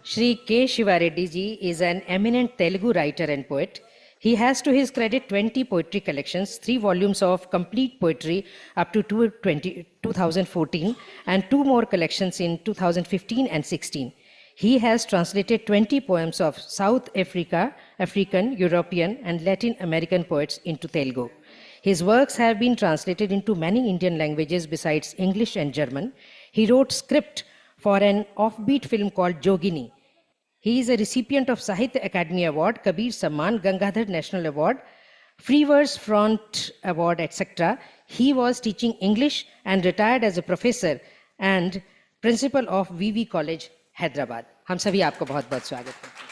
Shri K. Shivareddy ji is an eminent Telugu writer and poet. He has to his credit 20 poetry collections, 3 volumes of complete poetry up to 2014, and 2 more collections in 2015 and 16. He has translated 20 poems of South African, European, and Latin American poets into Telugu. His works have been translated into many Indian languages besides English and German. He wrote script for an offbeat film called Jogini. He is a recipient of Sahitya Academy Award, Kabir Samman, Gangadhar National Award, Free Verse Front Award, etc. He was teaching English and retired as a professor and principal of VV College, Hyderabad. हम सभी आपको बहुत बहुत स्वागत करते हैं.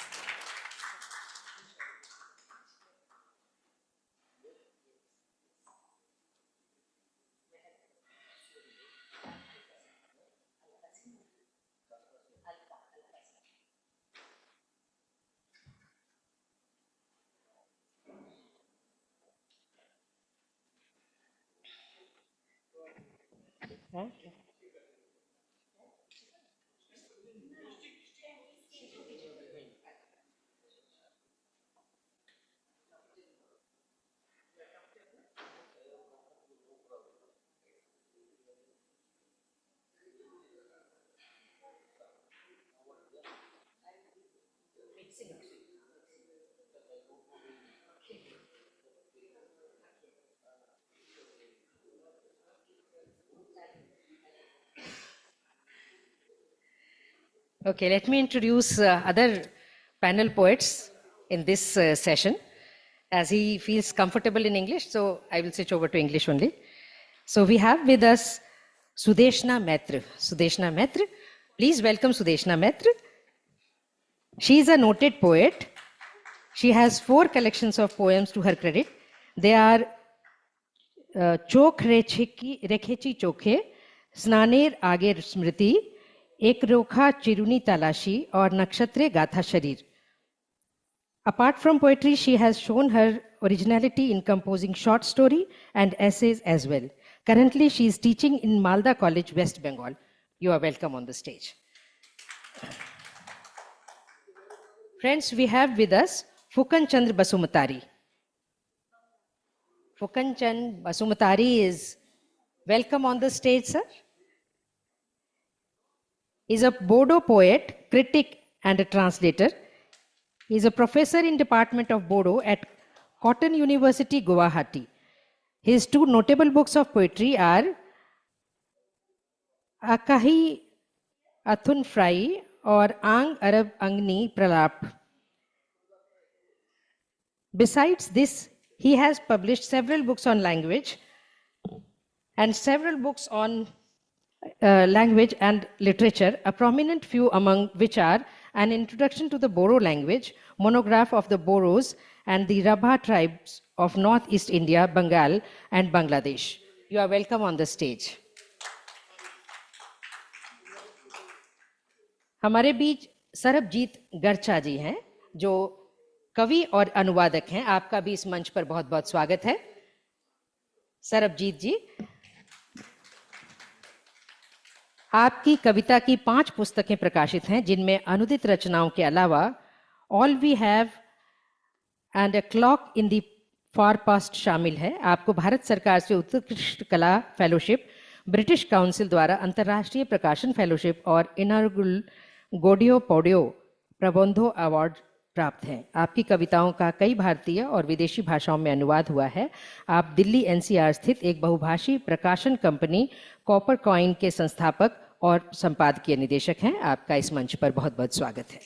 Okay, let me introduce other panel poets in this session, as he feels comfortable in English, so I will switch over to English only. So we have with us Sudeshna Maitra. Sudeshna Maitra, please welcome Sudeshna Maitra. She is a noted poet. She has 4 collections of poems to her credit. They are Chok Rekhechi Chokhe, Snaner Ager Smriti, एक रोखा चिरुनी तलाशी और नक्षत्रे गाथा शरीर. Apart from poetry, she has shown her originality in composing short story and essays as well. Currently, she is teaching in Malda College, West Bengal. You are welcome on the stage. Friends, we have with us Fukan Chandra Basumatari. Fukan Chandra Basumatari is welcome on the stage, sir. He is a Bodo poet, critic, and a translator. He is a professor in Department of Bodo at Cotton University, Guwahati. His 2 notable books of poetry are Akahi Athun Frai or Ang Arab Angni Pralap. Besides this, he has published several books on language and several books on language and literature, a prominent few among which are An Introduction to the Bodo Language, monograph of the Boros and the Rabha tribes of Northeast India, Bengal and Bangladesh. You are welcome on the stage. हमारे बीच सरबजीत गरचा जी हैं, जो कवि और अनुवादक हैं. आपका भी इस मंच पर बहुत बहुत स्वागत है. सरबजीत जी, आपकी कविता की 5 पुस्तकें प्रकाशित हैं, जिनमें अनुदित रचनाओं के अलावा all we have and a clock in the far past शामिल है. आपको भारत सरकार से उत्कृष्ट कला फेलोशिप, ब्रिटिश काउंसिल द्वारा अंतर्राष्ट्रीय प्रकाशन फेलोशिप और इनॉग्रेल गोडियो पोडियो प्रबंधो अवार्ड प्राप्त हैं. आपकी कविताओं का कई भारतीय और विदेशी भाषाओं में अनुवाद हुआ है. आप दिल्ली एनसीआर स्थित एक बहुभाषी प्रकाशन कंपनी कॉपर कॉइन के संस्थापक और संपादकीय निदेशक हैं. आपका इस मंच पर बहुत बहुत स्वागत है.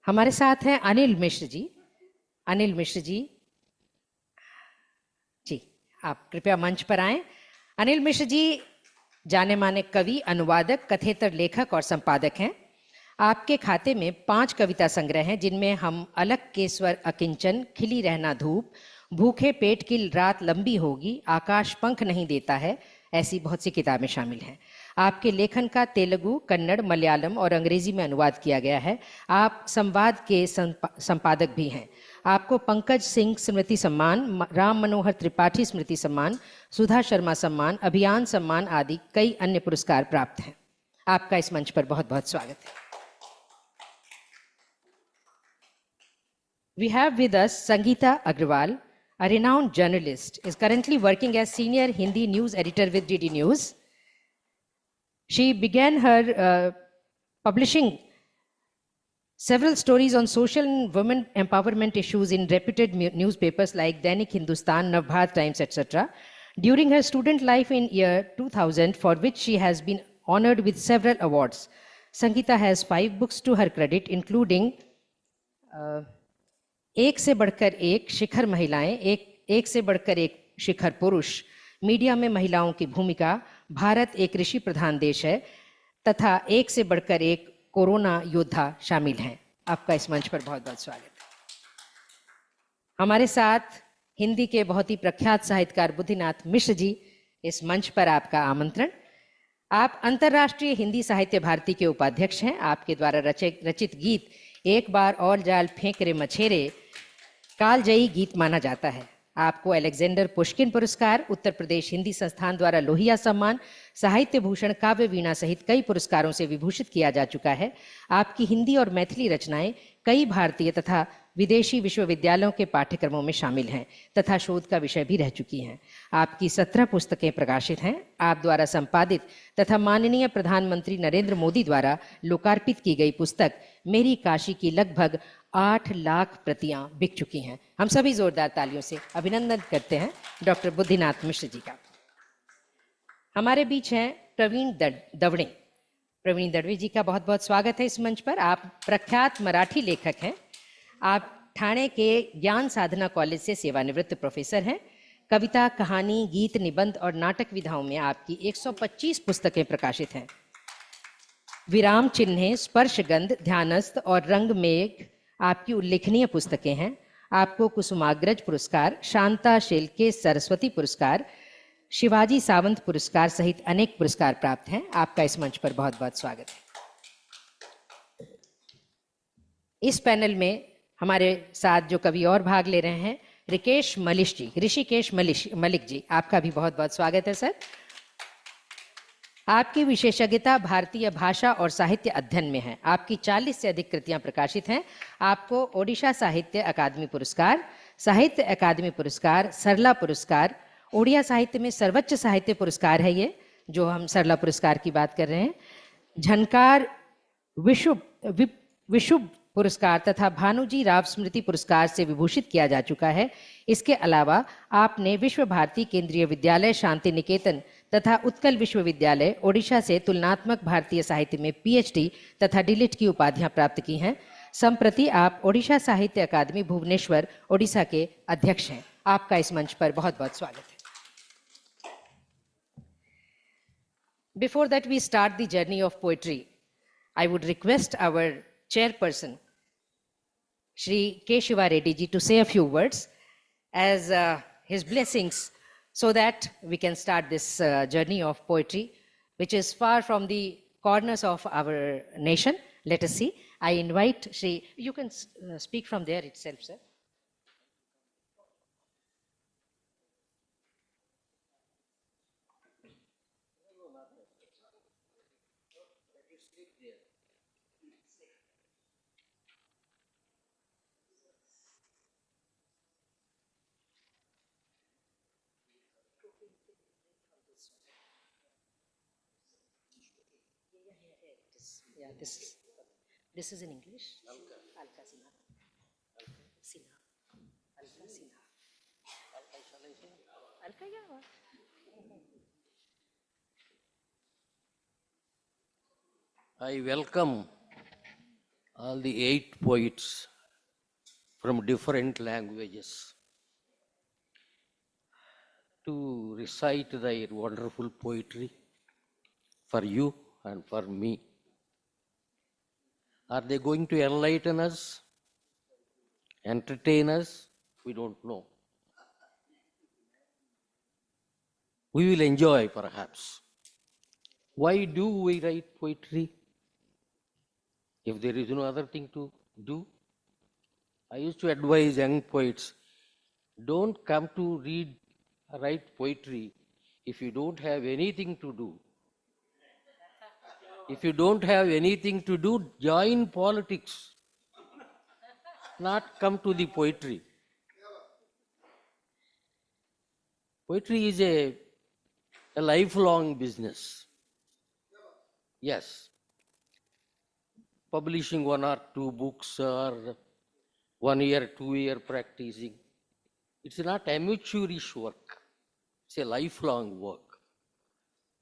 हमारे साथ हैं अनिल मिश्र जी. अनिल मिश्र जी, आप कृपया मंच पर आएं. अनिल मिश्र जी जाने माने कवि, अनुवादक, कथेतर लेखक और संपादक हैं. आपके खाते में 5 कविता संग्रह हैं, जिनमें हम अलग के स्वर अकिंचन, खिली रहना धूप, भूखे पेट की रात लंबी होगी, आकाश पंख नहीं देता है, ऐसी बहुत सी किताबें शामिल हैं. आपके लेखन का तेलुगु, कन्नड़, मलयालम और अंग्रेजी में अनुवाद किया गया है। आप संवाद के संपादक भी हैं। आपको पंकज सिंह स्मृति सम्मान, राम मनोहर त्रिपाठी स्मृति सम्मान, सुधा शर्मा सम्मान, अभियान सम्मान आदि कई अन्य पुरस्कार प्राप्त हैं। आपका इस मंच पर बहुत बहुत स्वागत है। We have with us Sangeeta Agrawal, a renowned journalist, is currently working as senior Hindi news editor with DD News. She began her publishing several stories on social and women empowerment issues in reputed newspapers like Dainik Hindustan, Navbharat Times, etc. During her student life in year 2000, for which she has been honored with several awards. Sangeeta has 5 books to her credit, including एक से बढ़कर एक शिखर महिलाएं, एक से बढ़कर एक शिखर पुरुष, मीडिया में महिलाओं की भूमिका, भारत एक ऋषि प्रधान देश है, तथा एक से बढ़कर एक कोरोना योद्धा शामिल हैं। आपका इस मंच पर बहुत बहुत स्वागत है। हमारे साथ हिंदी के बहुत ही प्रख्यात साहित्यकार बुद्धिनाथ मिश्र जी, इस मंच पर आपका आमंत्रण। आप अंतर्राष्ट्रीय हिंदी साहित्य भारती के उपाध्यक्ष हैं। आपके द्वारा रचित गीत एक बार और जाल फेंक रे मछेरे कालजयी गीत माना जाता है। आपको अलेक्जेंडर पुष्किन पुरस्कार, उत्तर प्रदेश हिंदी संस्थान द्वारा लोहिया सम्मान, साहित्य भूषण, काव्य वीणा सहित कई पुरस्कारों से विभूषित किया जा चुका है। आपकी हिंदी और मैथिली रचनाएं कई भारतीय तथा विदेशी विश्वविद्यालयों के पाठ्यक्रमों में शामिल हैं तथा शोध का विषय भी रह चुकी हैं। आपकी 17 पुस्तकें प्रकाशित हैं। आप द्वारा संपादित तथा माननीय प्रधानमंत्री नरेंद्र मोदी द्वारा लोकार्पित की गई पुस्तक मेरी काशी की लगभग 8 लाख प्रतियां बिक चुकी हैं। हम सभी जोरदार तालियों से अभिनंदन करते हैं डॉक्टर बुद्धिनाथ मिश्र जी का। हमारे बीच हैं प्रवीण दवड़े। प्रवीण दड़वे जी का बहुत बहुत स्वागत है इस मंच पर। आप प्रख्यात मराठी लेखक हैं। आप ठाणे के ज्ञान साधना कॉलेज से सेवानिवृत्त प्रोफेसर हैं। कविता, कहानी, गीत, निबंध और नाटक विधाओं में आपकी 125 पुस्तकें प्रकाशित हैं। विराम चिन्हें, स्पर्शगंध, ध्यानस्थ और रंग मेघ आपकी उल्लेखनीय पुस्तकें हैं। आपको कुसुमाग्रज पुरस्कार, शांता शेल्के सरस्वती पुरस्कार, शिवाजी सावंत पुरस्कार सहित अनेक पुरस्कार प्राप्त हैं। आपका इस मंच पर बहुत बहुत स्वागत है। इस पैनल में हमारे साथ जो कवि और भाग ले रहे हैं, ऋषिकेश मलिक जी, आपका भी बहुत बहुत स्वागत है सर। आपकी विशेषज्ञता भारतीय भाषा और साहित्य अध्ययन में है। आपकी 40 से अधिक कृतियां प्रकाशित हैं। आपको ओडिशा साहित्य अकादमी पुरस्कार, साहित्य अकादमी पुरस्कार, सरला पुरस्कार, ओडिया साहित्य में सर्वोच्च साहित्य पुरस्कार है ये, जो हम सरला पुरस्कार की बात कर रहे हैं, झनकार विशुभ पुरस्कार तथा भानुजी राव स्मृति पुरस्कार से विभूषित किया जा चुका है। इसके अलावा आपने विश्व भारती केंद्रीय विद्यालय, शांति निकेतन तथा उत्कल विश्वविद्यालय ओडिशा से तुलनात्मक भारतीय साहित्य में PhD तथा डीलिट की उपाधियां प्राप्त की हैं। संप्रति आप ओडिशा साहित्य अकादमी भुवनेश्वर, ओडिशा के अध्यक्ष हैं। आपका इस मंच पर बहुत बहुत स्वागत है। Before that we start the journey of poetry, I would request our chairperson, Shri K. Shiva Reddy ji, to say a few words as his blessings, so that we can start this journey of poetry, which is far from the corners of our nation. Let us see. I invite Shri, you can speak from there itself, sir. Yeah, this is in English. Alka Sinha. Sinha. Alka Sinha. Alka, yeah. What? I welcome all the 8 poets from different languages to recite their wonderful poetry for you and for me. Are they going to enlighten us, entertain us? We don't know. We will enjoy, perhaps. Why do we write poetry if there is no other thing to do? I used to advise young poets, don't come to write poetry if you don't have anything to do. If you don't have anything to do, join politics, not come to the poetry. Poetry is a lifelong business. Yes, publishing one or two books or 1 year, 2 year practicing. It's not amateurish work. It's a lifelong work.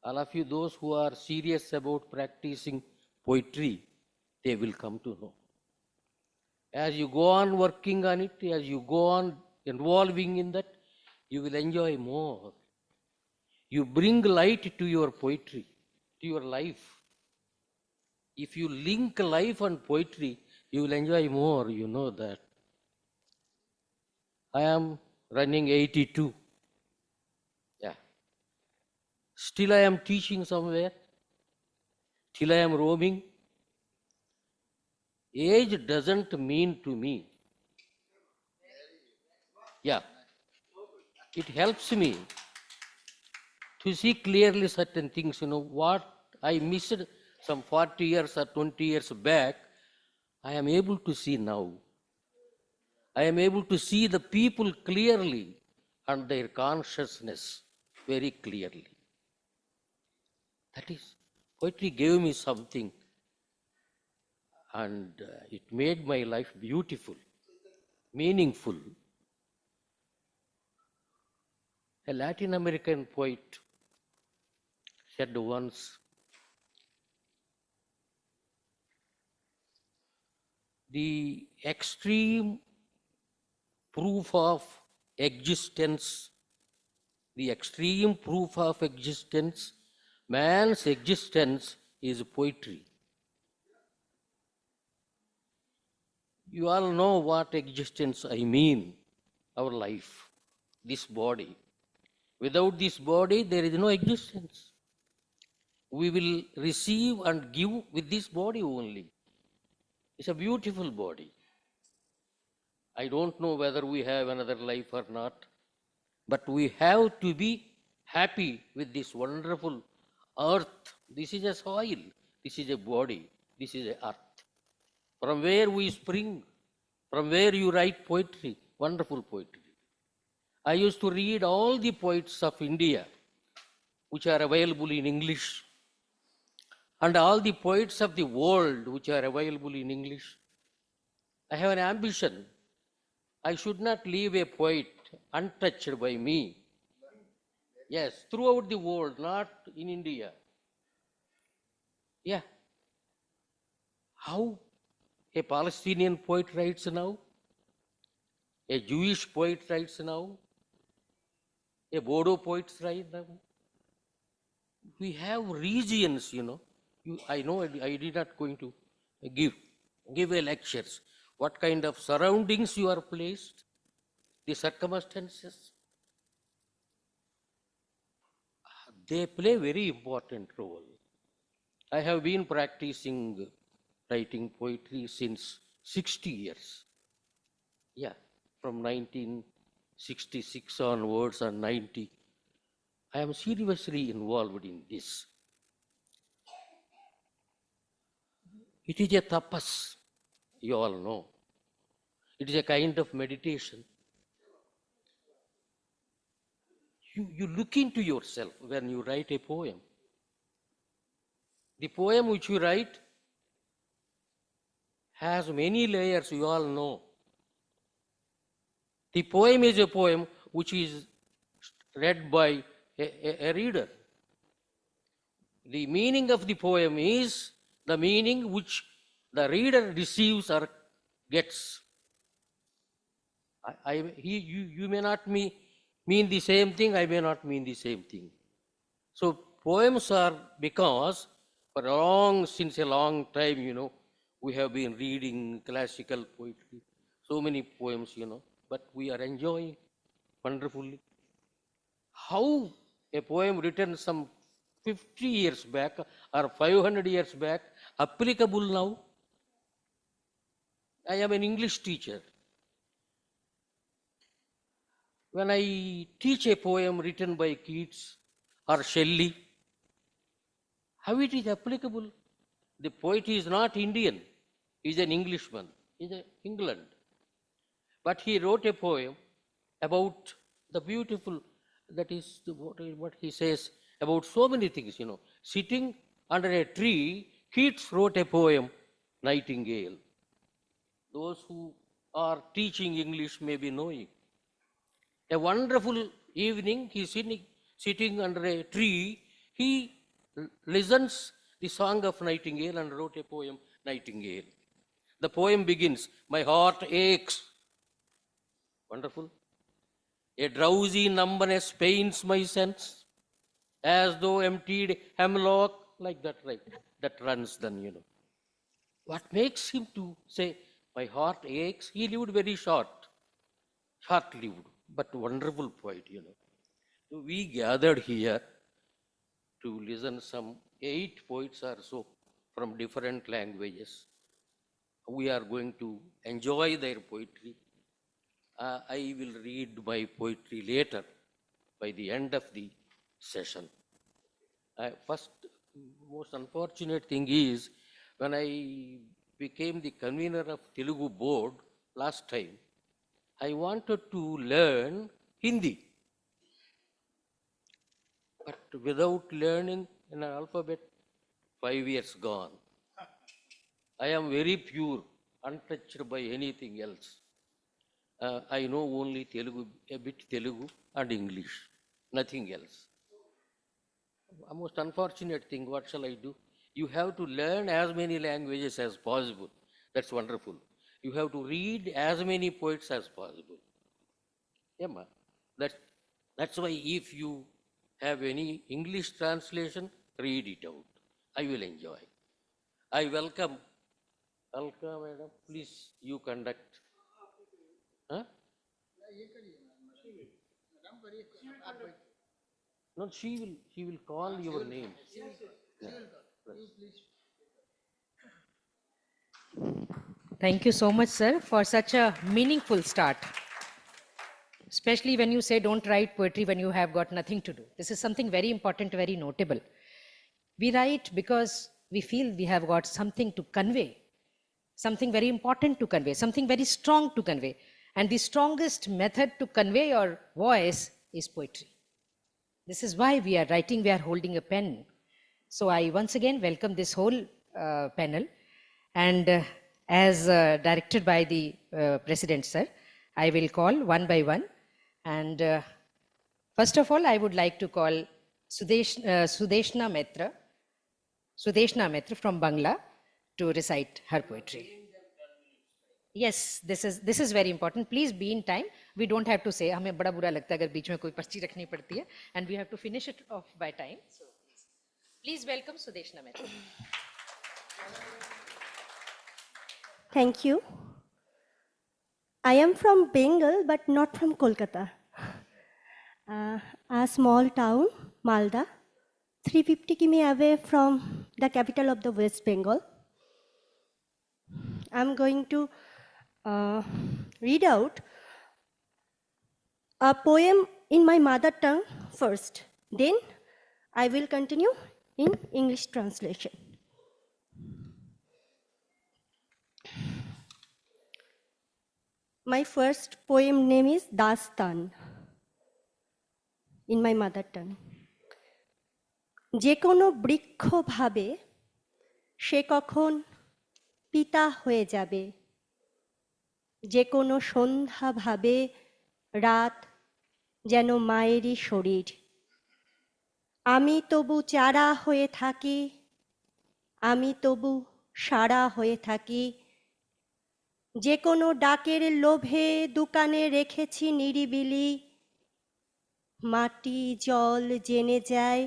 All of you, those who are serious about practicing poetry, they will come to know. As you go on working on it, as you go on involving in that, you will enjoy more. You bring light to your poetry, to your life. If you link life and poetry, you will enjoy more, you know that. I am running 82. Yeah. Still I am teaching somewhere. Till I am roaming. Age doesn't mean to me. Yeah. It helps me to see clearly certain things, what I missed some 40 years or 20 years back, I am able to see now. I am able to see the people clearly and their consciousness very clearly. That is, poetry gave me something and it made my life beautiful, meaningful. A Latin American poet said once, the extreme proof of existence, the extreme proof of existence, man's existence is poetry. You all know what existence I mean, our life, this body. Without this body, there is no existence. We will receive and give with this body only. It's a beautiful body. I don't know whether we have another life or not, but we have to be happy with this wonderful earth. This is a soil, this is a body, this is a earth. From where we spring, from where you write poetry, wonderful poetry. I used to read all the poets of India, which are available in English, and all the poets of the world, which are available in English. I have an ambition. I should not leave a poet untouched by me. Yes, throughout the world, not in India. Yeah. How a Palestinian poet writes now, a Jewish poet writes now, a Bodo poet writes now. We have regions, I know I did not going to give a lectures. What kind of surroundings you are placed, the circumstances, they play very important role. I have been practicing writing poetry since 60 years. Yeah, from 1966 onwards and 90. I am seriously involved in this. It is a tapas, you all know. It is a kind of meditation. You look into yourself when you write a poem. The poem which you write has many layers, you all know. The poem is a poem which is read by a reader. The meaning of the poem is the meaning which the reader receives or gets. You may not mean the same thing, I may not mean the same thing. So poems are because since a long time, we have been reading classical poetry, so many poems, but we are enjoying wonderfully. How a poem written some 50 years back or 500 years back applicable now? I am an English teacher. When I teach a poem written by Keats or Shelley, how it is applicable? The poet is not Indian, he is an Englishman, he is in England. But he wrote a poem about the beautiful, that is what he says about so many things, Sitting under a tree, Keats wrote a poem, Nightingale. Those who are teaching English may be knowing. A wonderful evening, he is sitting under a tree, he listens the song of Nightingale and wrote a poem, Nightingale. The poem begins, my heart aches. Wonderful. A drowsy numbness pains my sense, as though emptied hemlock, like that, right? That runs then. What makes him to say, my heart aches? He lived very short-lived, but wonderful poet. So we gathered here to listen some 8 poets or so from different languages. We are going to enjoy their poetry. I will read my poetry later by the end of the session. First, most unfortunate thing is, when I became the convener of Telugu board last time, I wanted to learn Hindi. But without learning an alphabet, 5 years gone. I am very pure, untouched by anything else. I know only Telugu, a bit Telugu and English, nothing else. A most unfortunate thing, what shall I do? You have to learn as many languages as possible. That's wonderful. You have to read as many poets as possible. Yeah, ma. That's why if you have any English translation, read it out. I will enjoy. I welcome. Alka, madam, please, you conduct. Huh? No, she will call your name. Yeah. Thank you so much, sir, for such a meaningful start. Especially when you say don't write poetry when you have got nothing to do. This is something very important, very notable. We write because we feel we have got something to convey, something very important to convey, something very strong to convey. And the strongest method to convey your voice is poetry. This is why we are writing, we are holding a pen. So I once again welcome this whole panel. And as directed by the President, sir, I will call one by one. And first of all, I would like to call Sudeshna Mitra from Bangla to recite her poetry. Yes, this is very important. Please be in time. We don't have to say, हमें बड़ा बुरा लगता है अगर बीच में कोई पर्ची रखनी पड़ती है, and we have to finish it off by time. So please welcome Sudeshna Mitra. Thank you. I am from Bengal, but not from Kolkata. A small town, Malda, 350 km away from the capital of the West Bengal. I'm going to read out a poem in my mother tongue first. Then I will continue in English translation. My first poem name is Dastan in my mother tongue. যে কোনো বৃক্ষ ভাবে সে কখন পিতা হয়ে যাবে, যে কোনো সন্ধ্যা ভাবে রাত যেন মায়েরই শরীর। আমি তবু চারা হয়ে থাকি, আমি তবু সারা হয়ে থাকি, যে কোনো ডাকের লোভে দোকানে রেখেছি নিরিবিলি, মাটি জল জেনে যায়,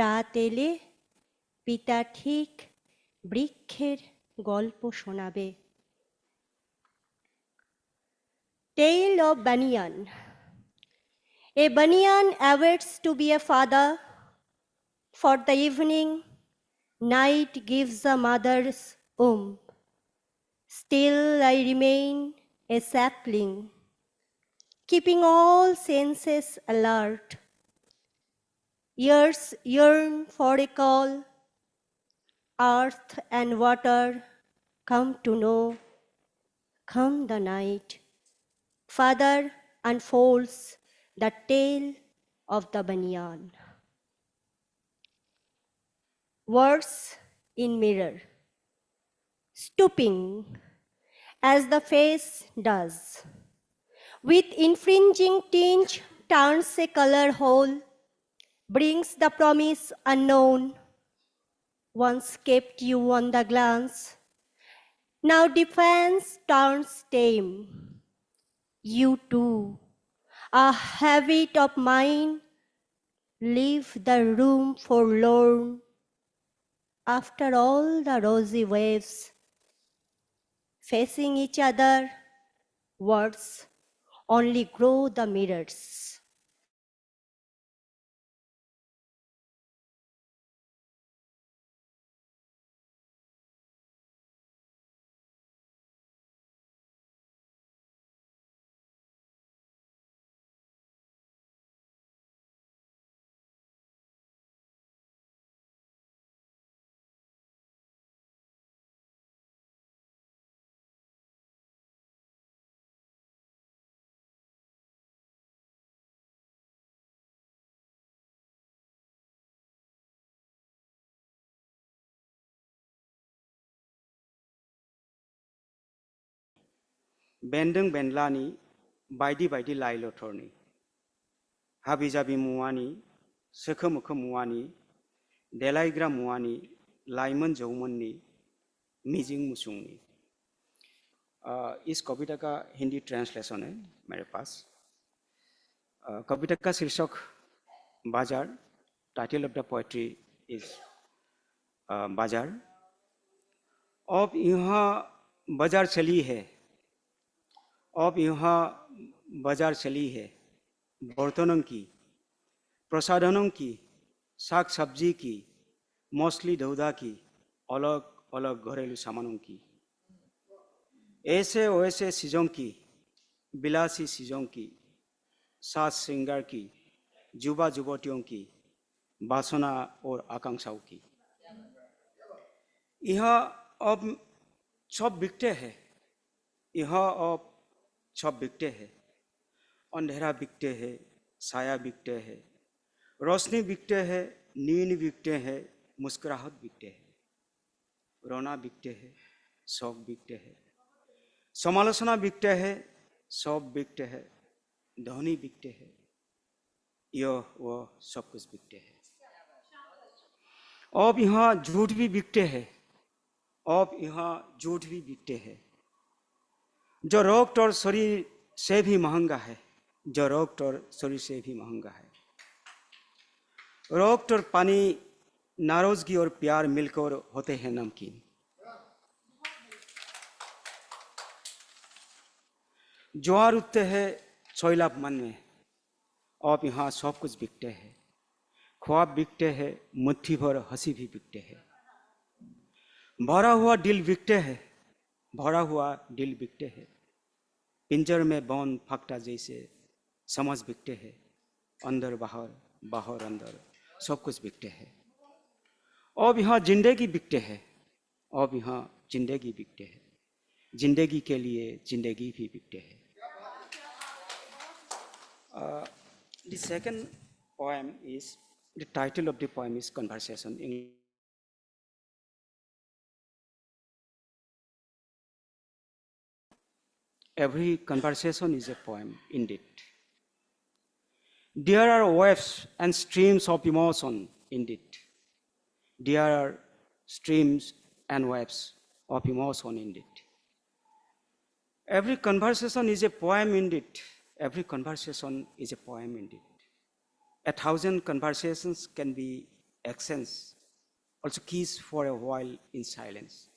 রাত এলে পিতা ঠিক বৃক্ষের গল্প শোনাবে। Tale of Banyan. A banyan awaits to be a father, For the evening, night gives a mother's womb. Still I remain a sapling, keeping all senses alert. Ears yearn for a call, earth and water come to know. Come the night, Father unfolds the tale of the banyan. Words in mirror, stooping as the face does, with infringing tinge turns a color whole, brings the promise unknown, once kept you on the glance, now defense turns tame. You too, a habit of mine, leave the room forlorn. After all the rosy waves, facing each other, words only grow the mirrors. बेन्दों बेनलानि बायदि बायदि लाइ लथरनि हाबि जाबि मुवानि सोखो मोखो मुवानि देलायग्रा मुवानि लाइमोन जौमोननि मिजिं मुसुंनि इस कविता का हिंदी ट्रांसलेशन है मेरे पास। कविता का शीर्षक बाजार, title of the poetry is बाजार। अब यहाँ बाजार चली है, अब यहाँ बाजार चली है, बर्तनों की, प्रसाधनों की, साग सब्जी की, मछली दौदा की, अलग अलग घरेलू सामानों की, ऐसे वैसे चीज़ों की, बिलासी चीज़ों की, साज श्रृंगार की, युवा युवतियों की, वासना और आकांक्षाओं की। यह अब सब बिकते हैं, यह अब सब बिकते हैं। अंधेरा बिकते हैं, साया बिकते हैं, रोशनी बिकते हैं, नींद बिकते हैं, मुस्कुराहट बिकते हैं, रोना बिकते हैं, शौक बिकते हैं, समालोचना बिकते हैं, सब बिकते हैं, ध्वनि बिकते हैं, यह वह सब कुछ बिकते हैं। अब यहाँ झूठ भी बिकते हैं, अब यहाँ झूठ भी बिकते हैं, जो रक्त और शरीर से भी महंगा है, जो रक्त और शरीर से भी महंगा है। रक्त और पानी, नाराजगी और प्यार मिलकर होते हैं नमकीन। ज्वार उठते हैं सैलाब मन में, अब यहाँ सब कुछ बिकते हैं। ख्वाब बिकते हैं, मुट्ठी भर हंसी भी बिकते हैं। भरा हुआ दिल बिकते हैं, भरा हुआ दिल बिकते हैं। पिंजर में बौन फकटा जैसे समझ बिकते हैं। अंदर बाहर, बाहर अंदर, सब कुछ बिकते हैं। अब यहाँ जिंदगी बिकते हैं, अब यहाँ जिंदगी बिकते हैं। जिंदगी के लिए जिंदगी भी बिकते हैं। The second poem is, the title of the poem is Conversation. Every conversation is a poem indeed. There are waves and streams of emotion indeed. There are streams and waves of emotion indeed. Every conversation is a poem indeed. Every conversation is a poem indeed. 1,000 conversations can be exchanged, also kiss for a while in silence,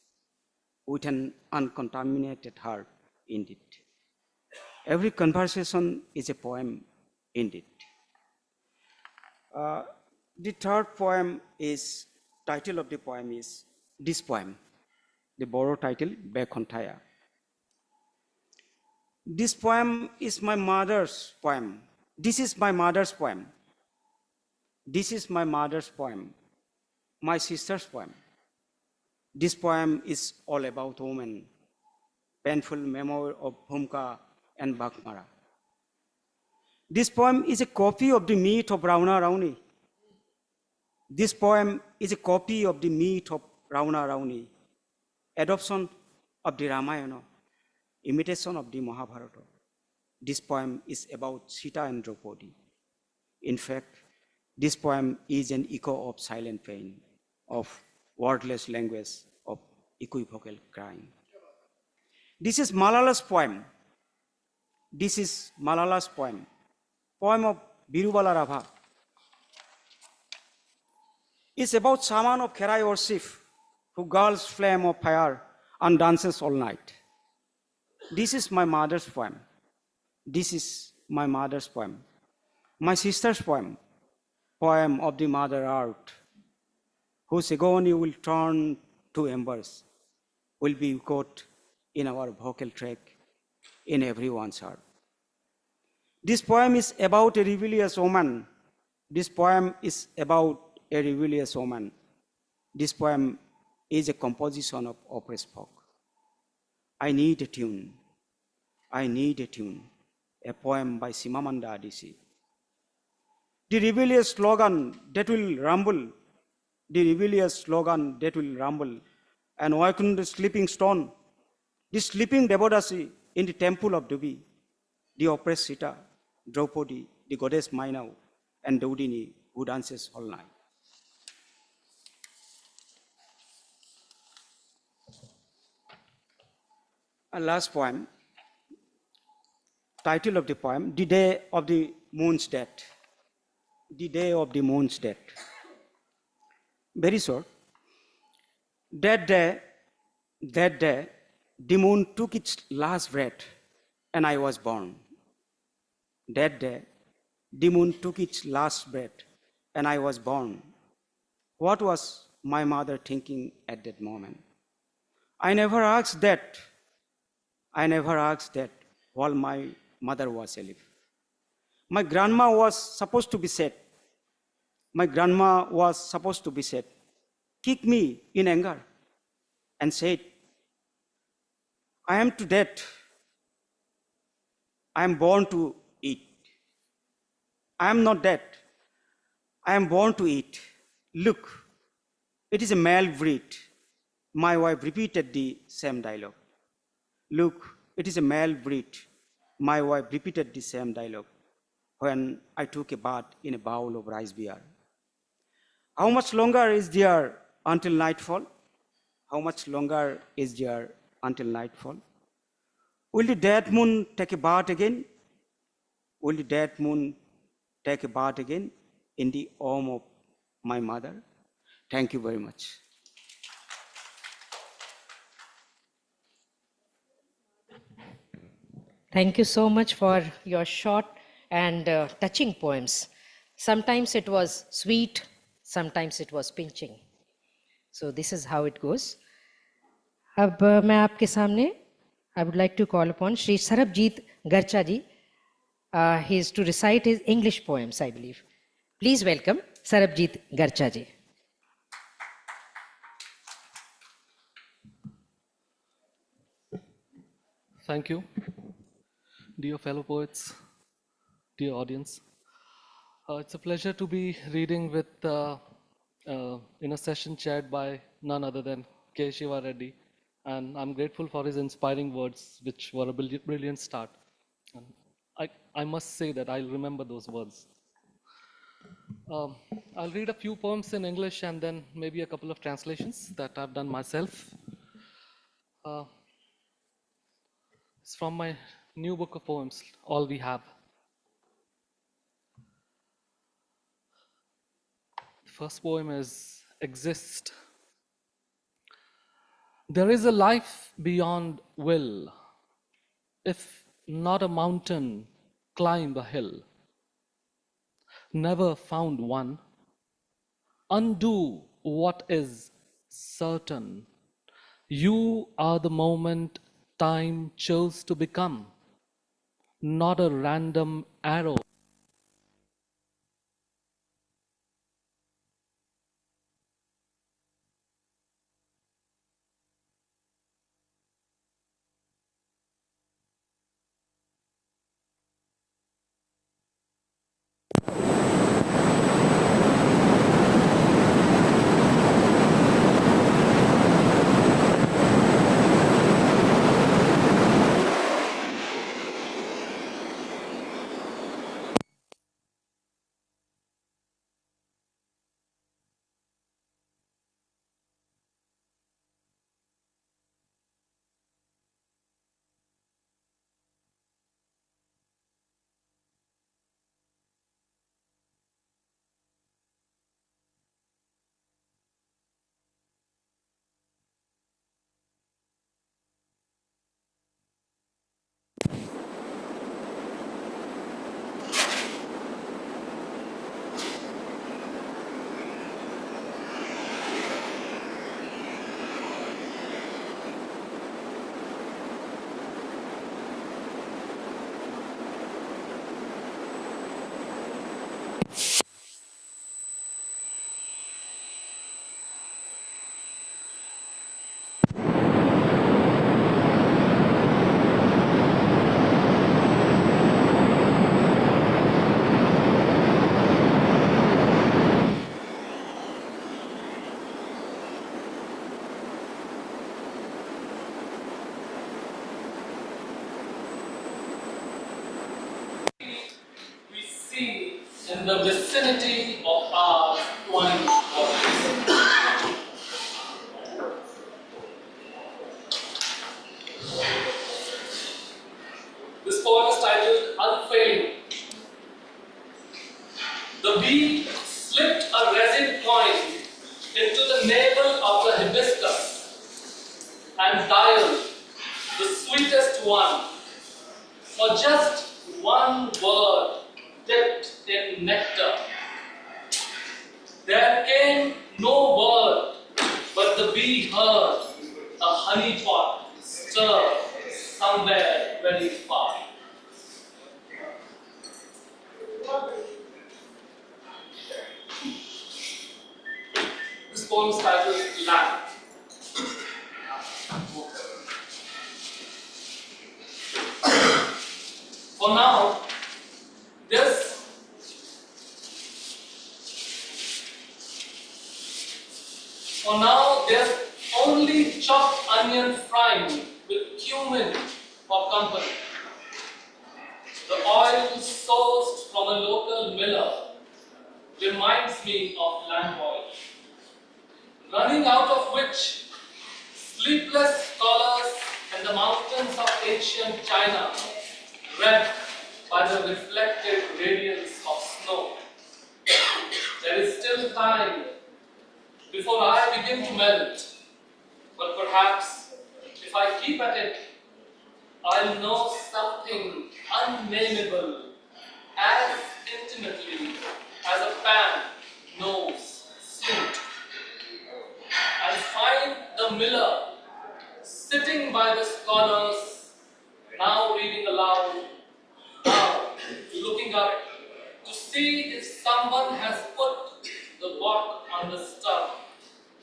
with an uncontaminated heart indeed. Every conversation is a poem indeed. The third poem is, title of the poem is this poem. The Boro title, Bekontaya. This poem is my mother's poem. This is my mother's poem. This is my mother's poem, my sister's poem. This poem is all about women, painful memory of Bhumka and Bakmara. This poem is a copy of the myth of Ravana Ravani. This poem is a copy of the myth of Ravana Ravani, adoption of the Ramayana, imitation of the Mahabharata. This poem is about Sita and Draupadi. In fact, this poem is an echo of silent pain, of wordless language, of equivocal crying. This is Malala's poem. This is Malala's poem, poem of Birubala Rabha. It's about shaman of Kherai worship who girls flame of fire and dances all night. This is my mother's poem. This is my mother's poem. My sister's poem, poem of the Mother Earth, whose agony will turn to embers, will be caught in our vocal track, in everyone's heart. This poem is about a rebellious woman. This poem is about a rebellious woman. This poem is a composition of oppressed folk. I need a tune. I need a tune. A poem by Simamanda Adichie. The rebellious slogan that will rumble, the rebellious slogan that will rumble, and awaken the sleeping stone, the sleeping Devadasi in the temple of Devi, the oppressed Sita, Draupadi, the goddess Mainau, and Daudini, who dances all night. And last poem, title of the poem, The Day of the Moon's Death. The Day of the Moon's Death. Very short. That day, the moon took its last breath, and I was born. That day, the moon took its last breath, and I was born. What was my mother thinking at that moment? I never asked that. I never asked that while my mother was alive. My grandma was supposed to be said. My grandma was supposed to be said, kick me in anger, and said, I am to death. I am born to eat. I am not dead. I am born to eat. Look, it is a male breed. My wife repeated the same dialogue. Look, it is a male breed. My wife repeated the same dialogue when I took a bath in a bowl of rice beer. How much longer is there until nightfall? How much longer is there until nightfall? Will the dead moon take a bath again? Will the dead moon take a bath again in the arm of my mother? Thank you very much. Thank you so much for your short and touching poems. Sometimes it was sweet, sometimes it was pinching. So this is how it goes. अब मैं आपके सामने I would like to call upon Shri Sarabjit Garcha ji. He is to recite his English poems, I believe. Please welcome Sarabjit Garcha ji. Thank you, dear fellow poets, dear audience. It's a pleasure to be reading with in a session chaired by none other than K. Shiva Reddy, and I'm grateful for his inspiring words, which were a brilliant start. And I must say that I'll remember those words. I'll read a few poems in English and then maybe a couple of translations that I've done myself. It's from my new book of poems, All We Have. The first poem is Exist. There is a life beyond will. If not a mountain, climb a hill. Never found one, Undo what is certain. You are the moment time chose to become, not a random arrow. We see in the vicinity of our twine bodies. This poem is titled Unfailing. The bee slipped a resin coin into the navel of the hibiscus and dialed the sweetest one for just one word dipped in nectar. There came no word, but the bee heard a honey pot stir somewhere very far. This poem is titled Lamp. For now, there's only chopped onion frying with cumin for company. The oil sourced from a local miller reminds me of lamp oil, running out of which sleepless scholars in the mountains of ancient China read by the reflected radiance of snow. There is still time before I begin to melt, but perhaps if I keep at it, I'll know something unnameable as intimately as a pan knows soot, and find the miller sitting by the scholars, now reading aloud, now looking up to see if someone has put the wok on the stove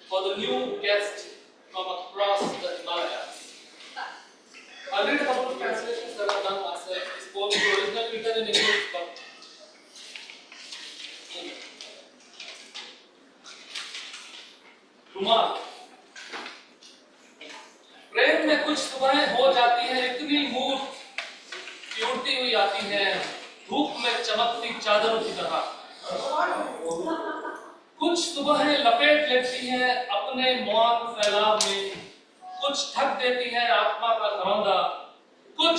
for the new guest from across the Himalayas. I'll read a couple of translations that I've done myself. This poem is originally written in English, but रुमाल प्रेम में कुछ सुबहें हो जाती हैं इतनी मूर्ख कि उड़ती हुई आती हैं धूप में चमकती चादरों की तरह। कुछ सुबहें लपेट लेती हैं अपने मौन फैलाव में, कुछ ढक देती हैं आत्मा का घरौंदा, कुछ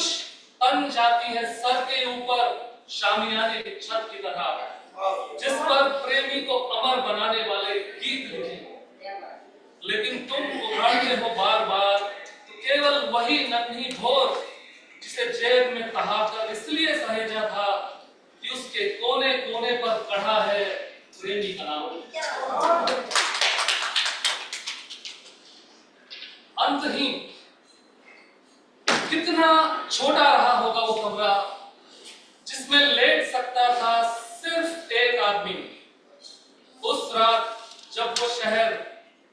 तन जाती है सर के ऊपर शामियाने की छत की तरह, जिस पर प्रेमी को अमर बनाने वाले गीत लिखे। लेकिन तुम उघाड़ते हो बार बार तो केवल वही नन्ही भोर जिसे जेब में कहाकर इसलिए सहेजा था कि उसके कोने कोने पर कढ़ा है श्रेणी का नाम है। अंतहीन, कितना छोटा रहा होगा वो कमरा जिसमें लेट सकता था सिर्फ एक आदमी। उस रात जब वो शहर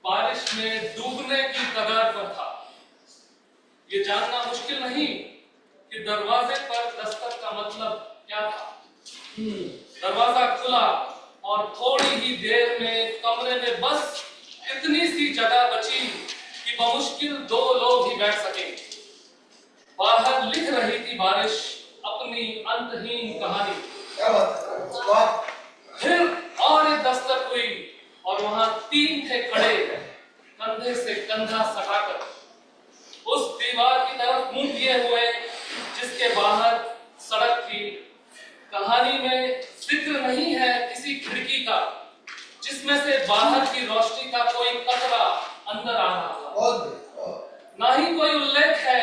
बारिश में डूबने की कगार पर था, ये जानना मुश्किल नहीं कि दरवाजे पर दस्तक का मतलब क्या था। दरवाजा खुला और थोड़ी ही देर में कमरे में बस इतनी सी जगह बची कि बमुश्किल 2 लोग ही बैठ सके। बाहर लिख रही थी बारिश अपनी अंतहीन कहानी। फिर और एक दस्तक हुई और वहां 3 थे खड़े, कंधे से कंधा सटाकर, उस दीवार की तरफ मुंह किए हुए जिसके बाहर सड़क थी। कहानी में जिक्र नहीं है किसी खिड़की का जिसमें से बाहर की रोशनी का कोई कतरा अंदर आ रहा था। ना ही कोई उल्लेख है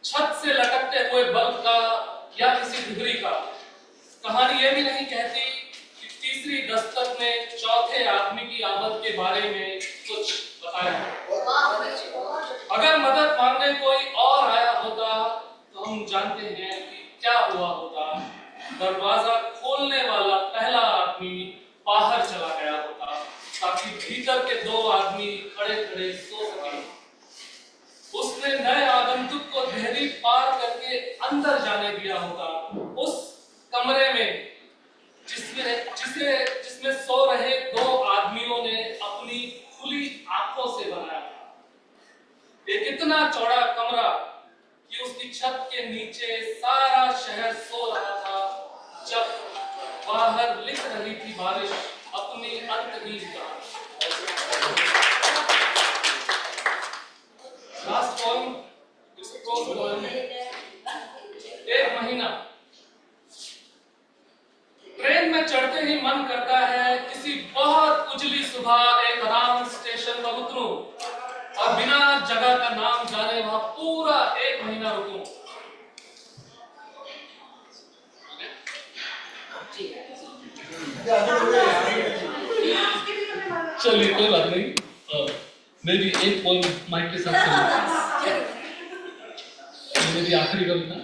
छत से लटकते हुए बल्ब का या किसी घुघरी का। कहानी ये भी नहीं कहती कि तीसरी दस्तक ने चौथे आदमी की आमद के बारे में कुछ बताया। अगर मदद मांगने कोई और आया होता तो हम जानते हैं कि क्या हुआ होता। दरवाजा खोलने वाला पहला आदमी बाहर चला गया होता ताकि भीतर के 2 आदमी खड़े खड़े सो सके। उसने नए आगंतुक को देहरी पार करके अंदर जाने दिया होता, उस कमरे में जिसमें सो रहे 2 आदमियों ने अपनी खुली आंखों से बनाया था। एक इतना चौड़ा कमरा कि उसकी छत के नीचे सारा शहर सो रहा था जब बाहर लिख रही थी बारिश अपनी अंतहीन कहानी। लास्ट पोएम, एक महीना। ट्रेन में चढ़ते ही मन करता है किसी बहुत उजली सुबह एक आराम स्टेशन पर उतरूं और बिना जगह का नाम जाने वहां पूरा 1 महीना रुकूं। चलिए कोई बात नहीं, मैं भी एक पोएम माइक के साथ सुनूं। मेरी आखिरी कविता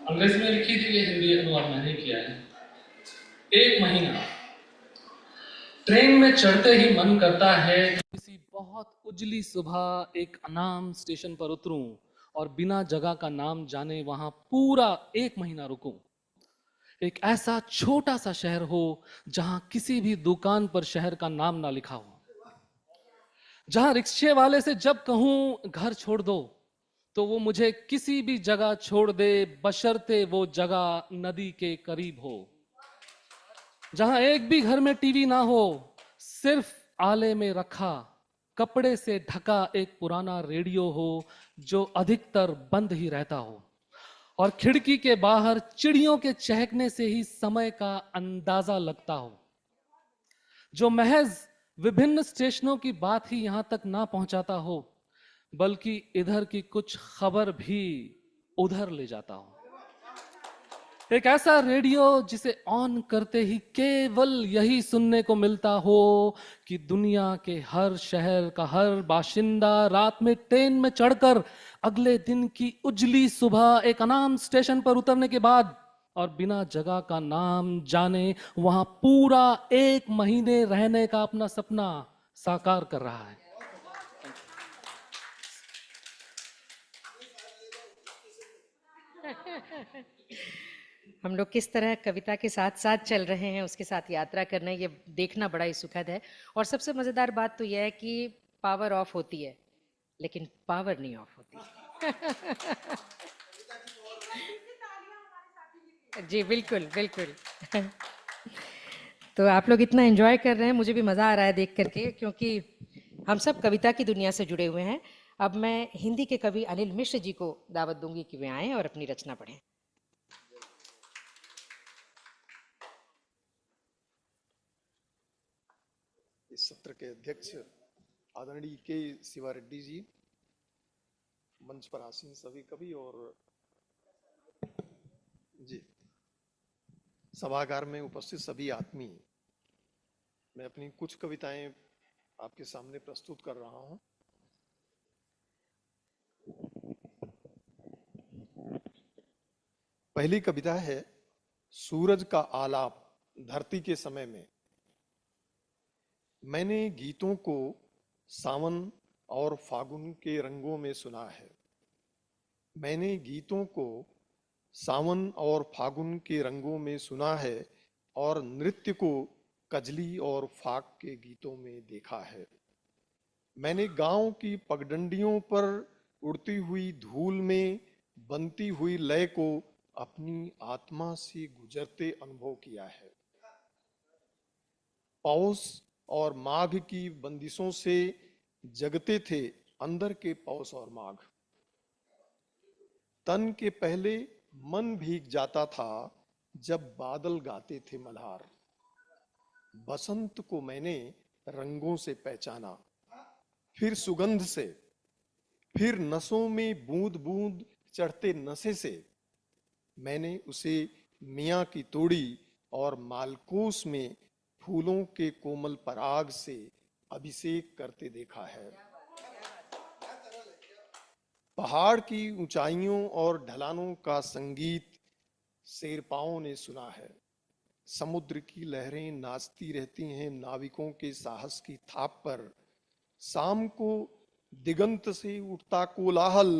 अंग्रेजी में लिखी थी, ये हिंदी अनुवाद मैंने किया है। 1 महीना। ट्रेन में चढ़ते ही मन करता है किसी बहुत उजली सुबह एक अनाम स्टेशन पर उतरूं और बिना जगह का नाम जाने वहां पूरा 1 महीना रुकूं। एक ऐसा छोटा सा शहर हो जहां किसी भी दुकान पर शहर का नाम ना लिखा हो, जहां रिक्शे वाले से जब कहूं घर छोड़ दो तो वो मुझे किसी भी जगह छोड़ दे, बशर्ते वो जगह नदी के करीब हो। जहां एक भी घर में टीवी ना हो, सिर्फ आले में रखा कपड़े से ढका एक पुराना रेडियो हो जो अधिकतर बंद ही रहता हो और खिड़की के बाहर चिड़ियों के चहकने से ही समय का अंदाजा लगता हो, जो महज विभिन्न स्टेशनों की बात ही यहां तक ना पहुंचाता हो बल्कि इधर की कुछ खबर भी उधर ले जाता हो। एक ऐसा रेडियो जिसे ऑन करते ही केवल यही सुनने को मिलता हो कि दुनिया के हर शहर का हर बाशिंदा रात में ट्रेन में चढ़कर अगले दिन की उजली सुबह एक अनाम स्टेशन पर उतरने के बाद और बिना जगह का नाम जाने वहां पूरा 1 महीने रहने का अपना सपना साकार कर रहा है। हम लोग किस तरह कविता के साथ साथ चल रहे हैं, उसके साथ यात्रा करना, ये देखना बड़ा ही सुखद है। और सबसे मज़ेदार बात तो यह है कि पावर ऑफ होती है लेकिन पावर नहीं ऑफ होती। जी बिल्कुल बिल्कुल। तो आप लोग इतना एंजॉय कर रहे हैं, मुझे भी मज़ा आ रहा है देख करके, क्योंकि हम सब कविता की दुनिया से जुड़े हुए हैं। अब मैं हिंदी के कवि अनिल मिश्र जी को दावत दूंगी कि वे आएं और अपनी रचना पढ़ें। इस सत्र के अध्यक्ष आदरणीय के शिवा रेड्डी जी, मंच पर आसीन सभी कवि और जी सभागार में उपस्थित सभी आत्मीय, मैं अपनी कुछ कविताएं आपके सामने प्रस्तुत कर रहा हूं। पहली कविता है सूरज का आलाप धरती के समय में। मैंने गीतों को सावन और फागुन के रंगों में सुना है। मैंने गीतों को सावन और फागुन के रंगों में सुना है और नृत्य को कजली और फाग के गीतों में देखा है। मैंने गांव की पगडंडियों पर उड़ती हुई धूल में बनती हुई लय को अपनी आत्मा से गुजरते अनुभव किया है। पौष और माघ की बंदिशों से जगते थे अंदर के पौष और माघ। तन के पहले मन भीग जाता था जब बादल गाते थे मल्हार। बसंत को मैंने रंगों से पहचाना, फिर सुगंध से, फिर नसों में बूंद बूंद चढ़ते नशे से। मैंने उसे मियाँ की तोड़ी और मालकोस में फूलों के कोमल पराग से अभिषेक करते देखा है। पहाड़ की ऊंचाइयों और ढलानों का संगीत शेरपाओं ने सुना है। समुद्र की लहरें नाचती रहती हैं नाविकों के साहस की थाप पर। शाम को दिगंत से उठता कोलाहल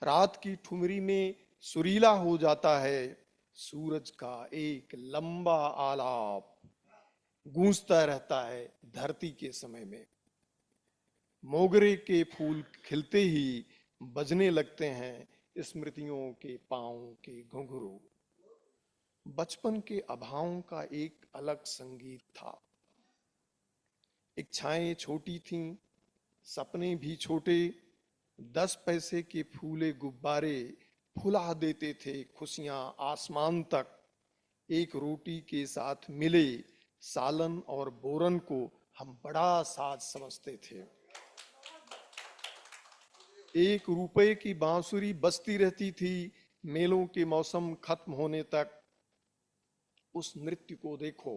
रात की ठुमरी में सुरीला हो जाता है। सूरज का एक लंबा आलाप गूंजता रहता है धरती के समय में। मोगरे के फूल खिलते ही बजने लगते हैं स्मृतियों के पांव के घुंघरू। बचपन के अभावों का एक अलग संगीत था। इच्छाएं छोटी थीं, सपने भी छोटे। 10 पैसे के फूले गुब्बारे फुला देते थे खुशियां आसमान तक। एक रोटी के साथ मिले सालन और बोरन को हम बड़ा साज समझते थे। 1 रुपए की बांसुरी बजती रहती थी मेलों के मौसम खत्म होने तक। उस नृत्य को देखो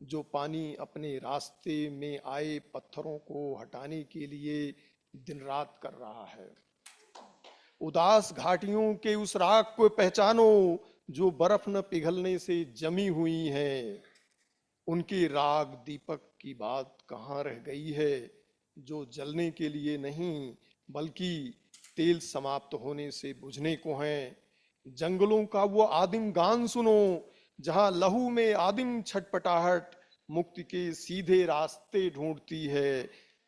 जो पानी अपने रास्ते में आए पत्थरों को हटाने के लिए दिन रात कर रहा है। उदास घाटियों के उस राख को पहचानो जो बर्फ न पिघलने से जमी हुई है। उनके राग दीपक की बात कहाँ रह गई है जो जलने के लिए नहीं बल्कि तेल समाप्त होने से बुझने को है। जंगलों का वो आदिम गान सुनो जहां लहू में आदिम छटपटाहट मुक्ति के सीधे रास्ते ढूंढती है,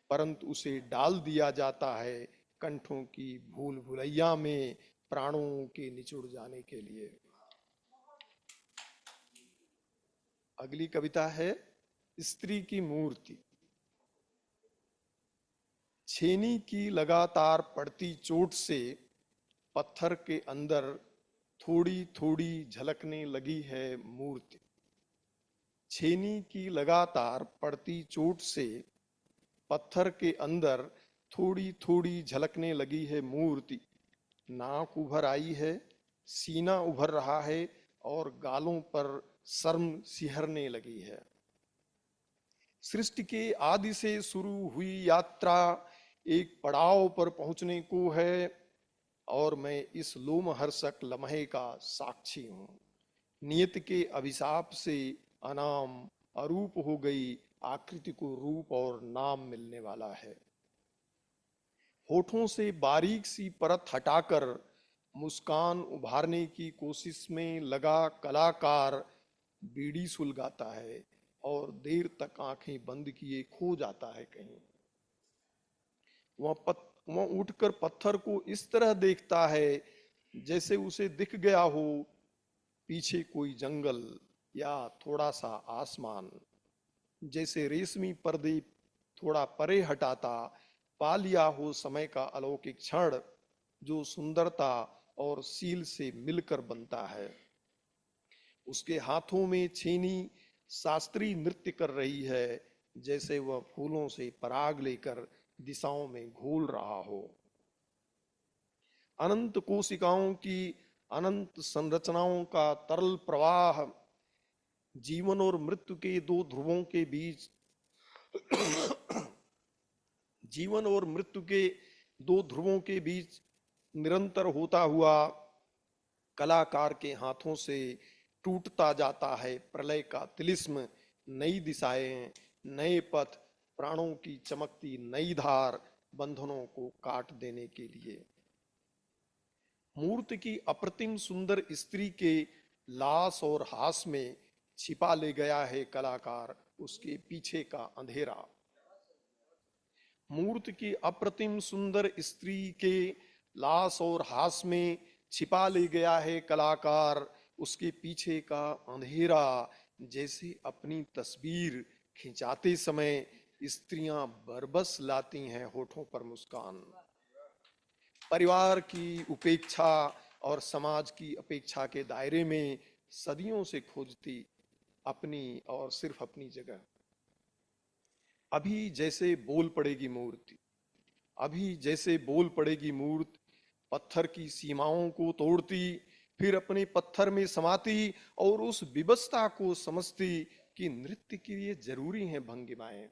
परंतु उसे डाल दिया जाता है कंठों की भूल भुलैया में प्राणों के निचुड़ जाने के लिए। अगली कविता है स्त्री की मूर्ति। छेनी की लगातार पड़ती चोट से पत्थर के अंदर थोड़ी थोड़ी झलकने लगी है मूर्ति। छेनी की लगातार पड़ती चोट से पत्थर के अंदर थोड़ी थोड़ी झलकने लगी है मूर्ति। नाक उभर आई है, सीना उभर रहा है और गालों पर शर्म सिहरने लगी है। सृष्टि के आदि से शुरू हुई यात्रा एक पड़ाव पर पहुंचने को है और मैं इस लोमहर्षक लम्हे का साक्षी हूं। नियत के अभिशाप से अनाम अरूप हो गई आकृति को रूप और नाम मिलने वाला है। होठों से बारीक सी परत हटाकर मुस्कान उभारने की कोशिश में लगा कलाकार बीड़ी सुलगाता है और देर तक आंखें बंद किए खो जाता है कहीं। वह उठकर पत्थर को इस तरह देखता है जैसे उसे दिख गया हो पीछे कोई जंगल या थोड़ा सा आसमान। जैसे रेशमी पर्दे थोड़ा परे हटाता पा लिया हो समय का अलौकिक क्षण जो सुंदरता और सील से मिलकर बनता है। उसके हाथों में छेनी शास्त्रीय नृत्य कर रही है जैसे वह फूलों से पराग लेकर दिशाओं में घोल रहा हो। अनंत कोशिकाओं की अनंत संरचनाओं का तरल प्रवाह जीवन और मृत्यु के 2 ध्रुवों के बीच जीवन और मृत्यु के दो ध्रुवों के बीच निरंतर होता हुआ कलाकार के हाथों से टूटता जाता है प्रलय का तिलिस्म, नई दिशाएं, नए पथ, प्राणों की चमकती नई धार, बंधनों को काट देने के लिए। मूर्ति की अप्रतिम सुंदर स्त्री के लाश और हास में छिपा ले गया है कलाकार उसके पीछे का अंधेरा। मूर्ति की अप्रतिम सुंदर स्त्री के लाश और हास में छिपा ले गया है कलाकार उसके पीछे का अंधेरा। जैसे अपनी तस्वीर खिंचाते समय स्त्रियां बरबस लाती हैं होठों पर मुस्कान। परिवार की उपेक्षा और समाज की अपेक्षा के दायरे में सदियों से खोजती अपनी और सिर्फ अपनी जगह। अभी जैसे बोल पड़ेगी मूर्ति, अभी जैसे बोल पड़ेगी मूर्ति, पत्थर की सीमाओं को तोड़ती, फिर अपने पत्थर में समाती और उस विवशता को समझती कि नृत्य के लिए जरूरी हैं भंगिमाएं,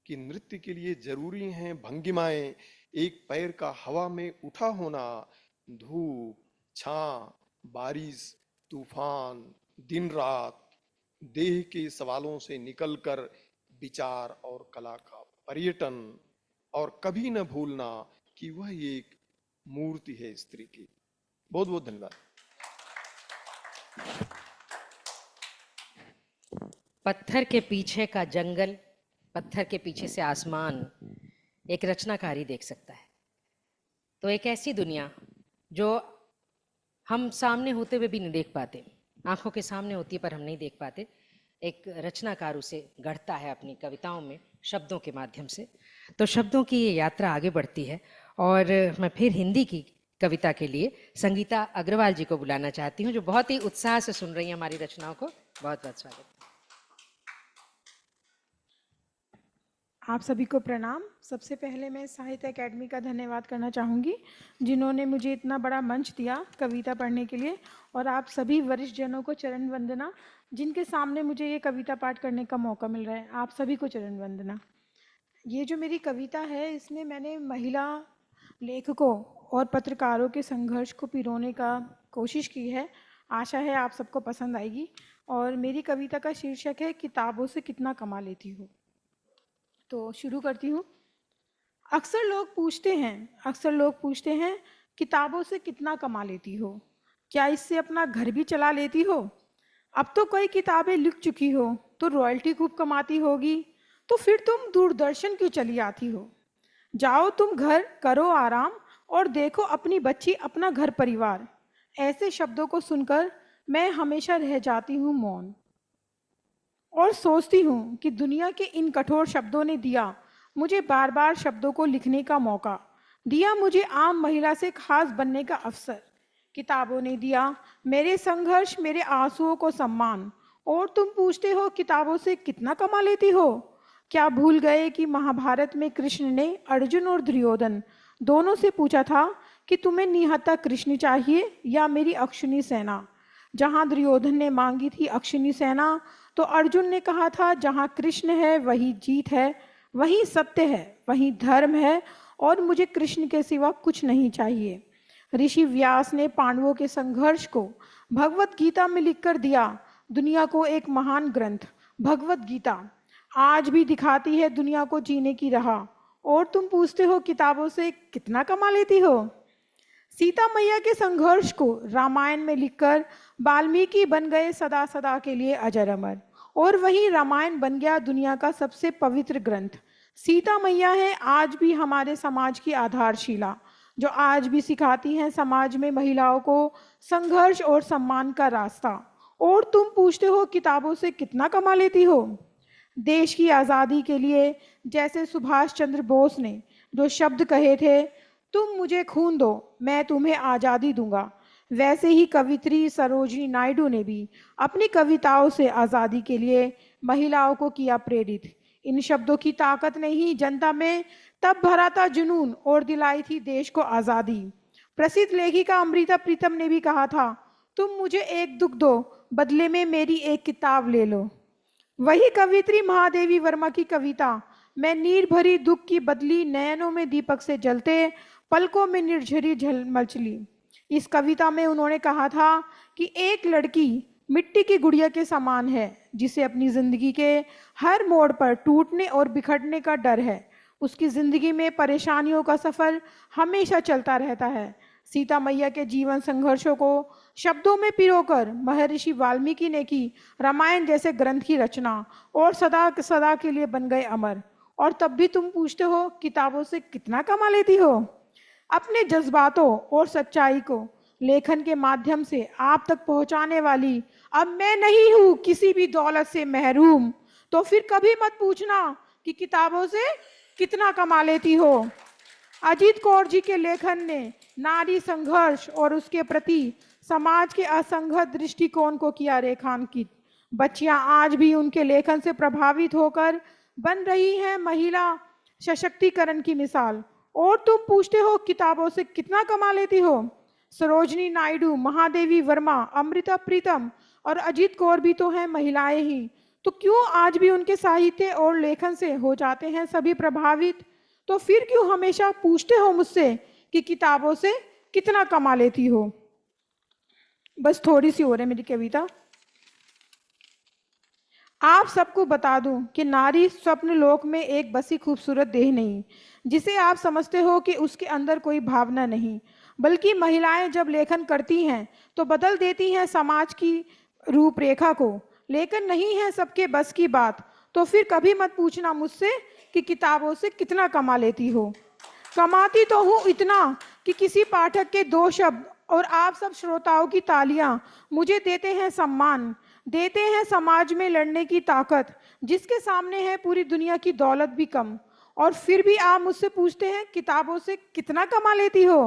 कि नृत्य के लिए जरूरी हैं भंगिमाएं। एक पैर का हवा में उठा होना, धूप, छां, बारिश, तूफान, दिन रात, देह के सवालों से निकलकर विचार और कला का पर्यटन, और कभी न भूलना कि वह एक मूर्ति है स्त्री की। बहुत बहुत धन्यवाद। पत्थर के पीछे का जंगल, पत्थर के पीछे से आसमान एक रचनाकारी देख सकता है। तो एक ऐसी दुनिया जो हम सामने होते हुए भी नहीं देख पाते, आंखों के सामने होती है पर हम नहीं देख पाते, एक रचनाकार उसे गढ़ता है अपनी कविताओं में, शब्दों के माध्यम से। तो शब्दों की ये यात्रा आगे बढ़ती है और मैं फिर हिंदी की कविता के लिए संगीता अग्रवाल जी को बुलाना चाहती हूँ, जो बहुत ही उत्साह से सुन रही हैं हमारी रचनाओं को। बहुत बहुत स्वागत। आप सभी को प्रणाम। सबसे पहले मैं साहित्य अकेडमी का धन्यवाद करना चाहूँगी, जिन्होंने मुझे इतना बड़ा मंच दिया कविता पढ़ने के लिए, और आप सभी वरिष्ठ जनों को चरण वंदना, जिनके सामने मुझे ये कविता पाठ करने का मौका मिल रहा है। आप सभी को चरण वंदना। ये जो मेरी कविता है, इसमें मैंने महिला लेखकों और पत्रकारों के संघर्ष को पिरोने का कोशिश की है। आशा है आप सबको पसंद आएगी। और मेरी कविता का शीर्षक है किताबों से कितना कमा लेती हो। तो शुरू करती हूँ। अक्सर लोग पूछते हैं किताबों से कितना कमा लेती हो, क्या इससे अपना घर भी चला लेती हो? अब तो कई किताबें लिख चुकी हो तो रॉयल्टी खूब कमाती होगी, तो फिर तुम दूरदर्शन क्यों चली आती हो? जाओ तुम घर, करो आराम और देखो अपनी बच्ची, अपना घर परिवार। ऐसे शब्दों को सुनकर मैं हमेशा रह जाती हूँ मौन, और सोचती हूँ कि दुनिया के इन कठोर शब्दों ने दिया मुझे बार बार शब्दों को लिखने का मौका, दिया मुझे आम महिला से खास बनने का अवसर। किताबों ने दिया मेरे संघर्ष, मेरे आंसुओं को सम्मान, और तुम पूछते हो किताबों से कितना कमा लेती हो? क्या भूल गए कि महाभारत में कृष्ण ने अर्जुन और दुर्योधन दोनों से पूछा था कि तुम्हें निहत्था कृष्ण चाहिए या मेरी अक्षुणी सेना? जहाँ दुर्योधन ने मांगी थी अक्षुणी सेना, तो अर्जुन ने कहा था जहाँ कृष्ण है वही जीत है, वही सत्य है, वही धर्म है, और मुझे कृष्ण के सिवा कुछ नहीं चाहिए। ऋषि व्यास ने पांडवों के संघर्ष को भगवत गीता में लिखकर दिया दुनिया को एक महान ग्रंथ। भगवत गीता आज भी दिखाती है दुनिया को जीने की राह, और तुम पूछते हो किताबों से कितना कमा लेती हो? सीता मैया के संघर्ष को रामायण में लिखकर वाल्मीकि बन गए सदा सदा के लिए अजर अमर, और वही रामायण बन गया दुनिया का सबसे पवित्र ग्रंथ। सीता मैया है आज भी हमारे समाज की आधारशिला, जो आज भी सिखाती हैं समाज में महिलाओं को संघर्ष और सम्मान का रास्ता। और तुम पूछते हो किताबों से कितना कमा लेती हो? देश की आज़ादी के लिए जैसे सुभाष चंद्र बोस ने जो शब्द कहे थे, तुम मुझे खून दो मैं तुम्हें आज़ादी दूंगा, वैसे ही कवित्री सरोजिनी नायडू ने भी अपनी कविताओं से आज़ादी के लिए महिलाओं को किया प्रेरित। इन शब्दों की ताकत ने ही जनता में तब भरा था जुनून और दिलाई थी देश को आज़ादी। प्रसिद्ध लेखिका अमृता प्रीतम ने भी कहा था, तुम मुझे एक दुख दो, बदले में मेरी एक किताब ले लो। वही कवित्री महादेवी वर्मा की कविता, मैं नीर भरी दुख की बदली, नयनों में दीपक से जलते, पलकों में निर्झरी झल मचली। इस कविता में उन्होंने कहा था कि एक लड़की मिट्टी की गुड़िया के समान है, जिसे अपनी जिंदगी के हर मोड़ पर टूटने और बिखरने का डर है। उसकी जिंदगी में परेशानियों का सफर हमेशा चलता रहता है। सीता मैया के जीवन संघर्षों को शब्दों में पिरोकर महर्षि वाल्मीकि ने की रामायण जैसे ग्रंथ की रचना, और सदा सदा के लिए बन गए अमर। और तब भी तुम पूछते हो किताबों से कितना कमा लेती हो। अपने जज्बातों और सच्चाई को लेखन के माध्यम से आप तक पहुंचाने वाली अब मैं नहीं हूं किसी भी दौलत से महरूम। तो फिर कभी मत पूछना कि किताबों से कितना कमा लेती हो। अजीत कौर जी के लेखन ने नारी संघर्ष और उसके प्रति समाज के असंगत दृष्टिकोण को किया रेखांकित। बच्चियां आज भी उनके लेखन से प्रभावित होकर बन रही हैं महिला सशक्तिकरण की मिसाल। और तुम पूछते हो किताबों से कितना कमा लेती हो। सरोजनी नायडू, महादेवी वर्मा, अमृता प्रीतम और अजीत कौर भी तो हैं महिलाएं ही। तो क्यों आज भी उनके साहित्य और लेखन से हो जाते हैं सभी प्रभावित। तो फिर क्यों हमेशा पूछते हो मुझसे कि किताबों से कितना कमा लेती हो। बस थोड़ी सी और है मेरी कविता। आप सबको बता दूं कि नारी स्वप्न लोक में एक बसी खूबसूरत देह नहीं, जिसे आप समझते हो कि उसके अंदर कोई भावना नहीं, बल्कि महिलाएं जब लेखन करती हैं तो बदल देती हैं समाज की रूपरेखा को। लेकिन नहीं है सबके बस की बात। तो फिर कभी मत पूछना मुझसे कि किताबों से कितना कमा लेती हो। कमाती तो हूँ इतना कि किसी पाठक के 2 शब्द और आप सब श्रोताओं की तालियां मुझे देते हैं सम्मान, देते हैं समाज में लड़ने की ताकत, जिसके सामने है पूरी दुनिया की दौलत भी कम। और फिर भी आप मुझसे पूछते हैं किताबों से कितना कमा लेती हो।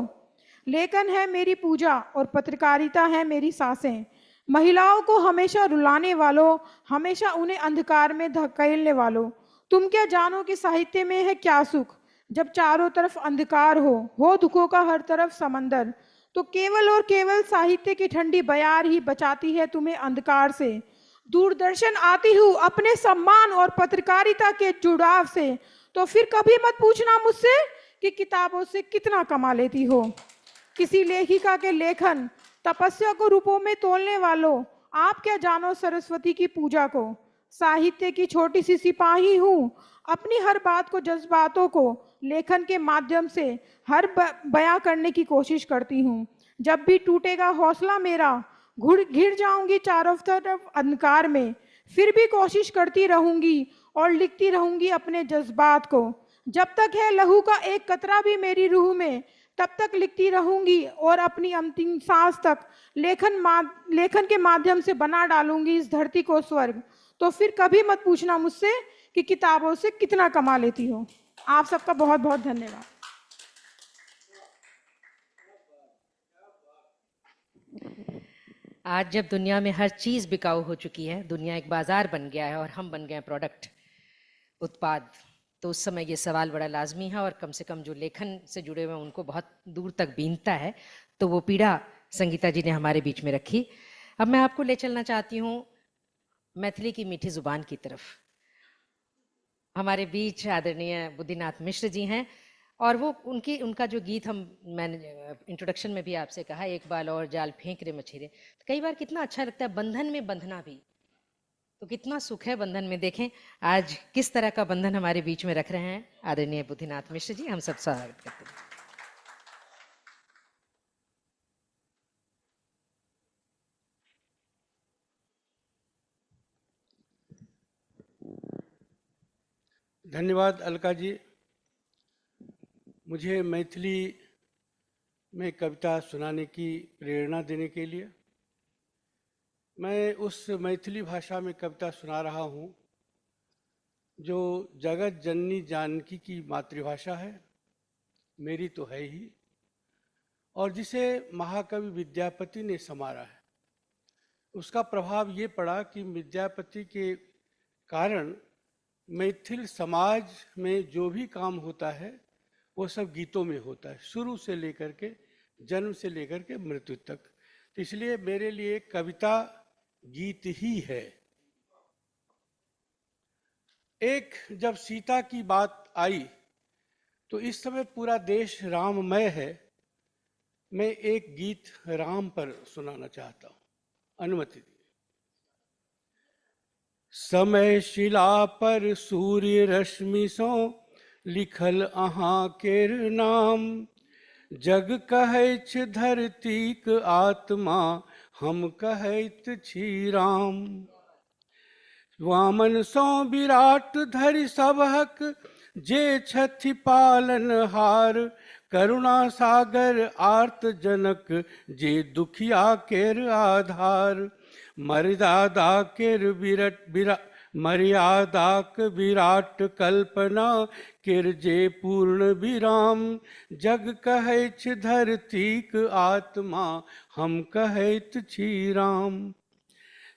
लेखन है मेरी पूजा और पत्रकारिता है मेरी सांसें। महिलाओं को हमेशा रुलाने वालों, हमेशा उन्हें अंधकार में धकेलने वालों, तुम क्या जानो कि साहित्य में है क्या सुख। जब चारों तरफ अंधकार हो दुखों का हर तरफ समंदर, तो केवल और केवल साहित्य की ठंडी बयार ही बचाती है तुम्हें अंधकार से। दूरदर्शन आती हूँ अपने सम्मान और पत्रकारिता के जुड़ाव से। तो फिर कभी मत पूछना मुझसे कि किताबों से कितना कमा लेती हो। किसी लेखिका के लेखन तपस्या को रूपों में तोलने वालों, आप क्या जानो सरस्वती की पूजा को। साहित्य की छोटी सी सिपाही हूँ, अपनी हर बात को, जज्बातों को लेखन के माध्यम से हर बयां करने की कोशिश करती हूँ। जब भी टूटेगा हौसला मेरा, घिर जाऊंगी चारों तरफ अंधकार में, फिर भी कोशिश करती रहूंगी और लिखती रहूंगी अपने जज्बात को। जब तक है लहू का एक कतरा भी मेरी रूह में, तब तक लिखती रहूंगी और अपनी अंतिम सांस तक लेखन के माध्यम से बना डालूंगी इस धरती को स्वर्ग। तो फिर कभी मत पूछना मुझसे कि किताबों से कितना कमा लेती हो। आप सबका बहुत बहुत धन्यवाद। आज जब दुनिया में हर चीज बिकाऊ हो चुकी है, दुनिया एक बाजार बन गया है और हम बन गए हैं प्रोडक्ट, उत्पाद, तो उस समय ये सवाल बड़ा लाजमी है और कम से कम जो लेखन से जुड़े हुए हैं उनको बहुत दूर तक बीनता है। तो वो पीड़ा संगीता जी ने हमारे बीच में रखी। अब मैं आपको ले चलना चाहती हूँ मैथिली की मीठी जुबान की तरफ। हमारे बीच आदरणीय बुद्धिनाथ मिश्र जी हैं और वो उनका जो गीत मैंने इंट्रोडक्शन में भी आपसे कहा, एक बाल और जाल फेंक रे मछेरे, तो कई बार कितना अच्छा लगता है बंधन में बंधना भी। तो कितना सुख है बंधन में। देखें आज किस तरह का बंधन हमारे बीच में रख रहे हैं आदरणीय बुद्धिनाथ मिश्र जी। हम सब स्वागत करते हैं। धन्यवाद अलका जी, मुझे मैथिली में कविता सुनाने की प्रेरणा देने के लिए। मैं उस मैथिली भाषा में कविता सुना रहा हूँ जो जगत जननी जानकी की मातृभाषा है, मेरी तो है ही, और जिसे महाकवि विद्यापति ने संवारा है। उसका प्रभाव ये पड़ा कि विद्यापति के कारण मैथिल समाज में जो भी काम होता है वो सब गीतों में होता है, शुरू से लेकर के, जन्म से लेकर के मृत्यु तक। तो इसलिए मेरे लिए कविता गीत ही है। एक जब सीता की बात आई तो इस समय पूरा देश राममय है। मैं एक गीत राम पर सुनाना चाहता हूं, अनुमति दी। समय शिला पर सूर्य रश्मि सो लिखल अहाँ केर नाम, जग कहैछ धरतीक आत्मा हम कहैत छी राम। वामन सो विराट धरि सबहक जे छथि पालन हार, करुणा सागर आर्त जनक जे दुखिया केर आधार। मर्यादा केर मर्यादाक विराट कल्पना केर जे पूर्ण विराम, जग कहैछ धरतीक आत्मा हम कहैत छी राम।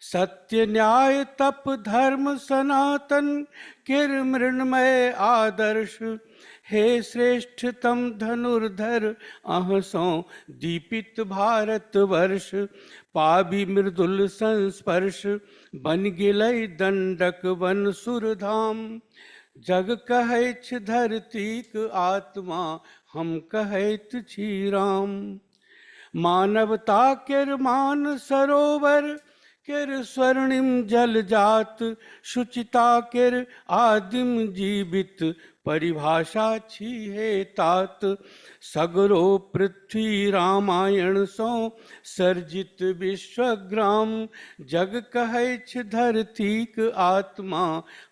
सत्य न्याय तप धर्म सनातन केर मृण्मय आदर्श, हे श्रेष्ठतम धनुर्धर अहसों दीपित भारत वर्ष। पाबी मृदुल संस्पर्श बन गेलै दंडक वन सुरधाम, जग कहैछ धरतीक आत्मा हम कहैत छी राम। मानवता केर मान सरोवर केर स्वर्णिम जल जात, शुचिता केर आदिम जीवित परिभाषा छी हे तात। सगरो पृथ्वी रामायण सो सर्जित विश्वग्राम, जग कहैछ धरतीक आत्मा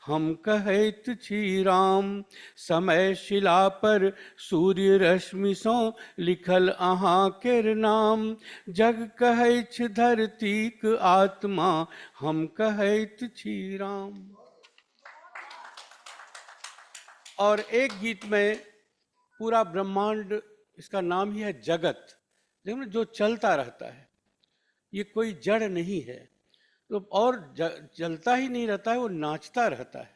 हम कहैत छी राम। समय शिला पर सूर्य रश्मि सो लिखल अहाँ केर नाम, जग कहैछ धरतीक आत्मा हम कहैत छी राम। और एक गीत में पूरा ब्रह्मांड, इसका नाम ही है जगत, देखो जो चलता रहता है, ये कोई जड़ नहीं है। तो और चलता ही नहीं रहता है, वो नाचता रहता है,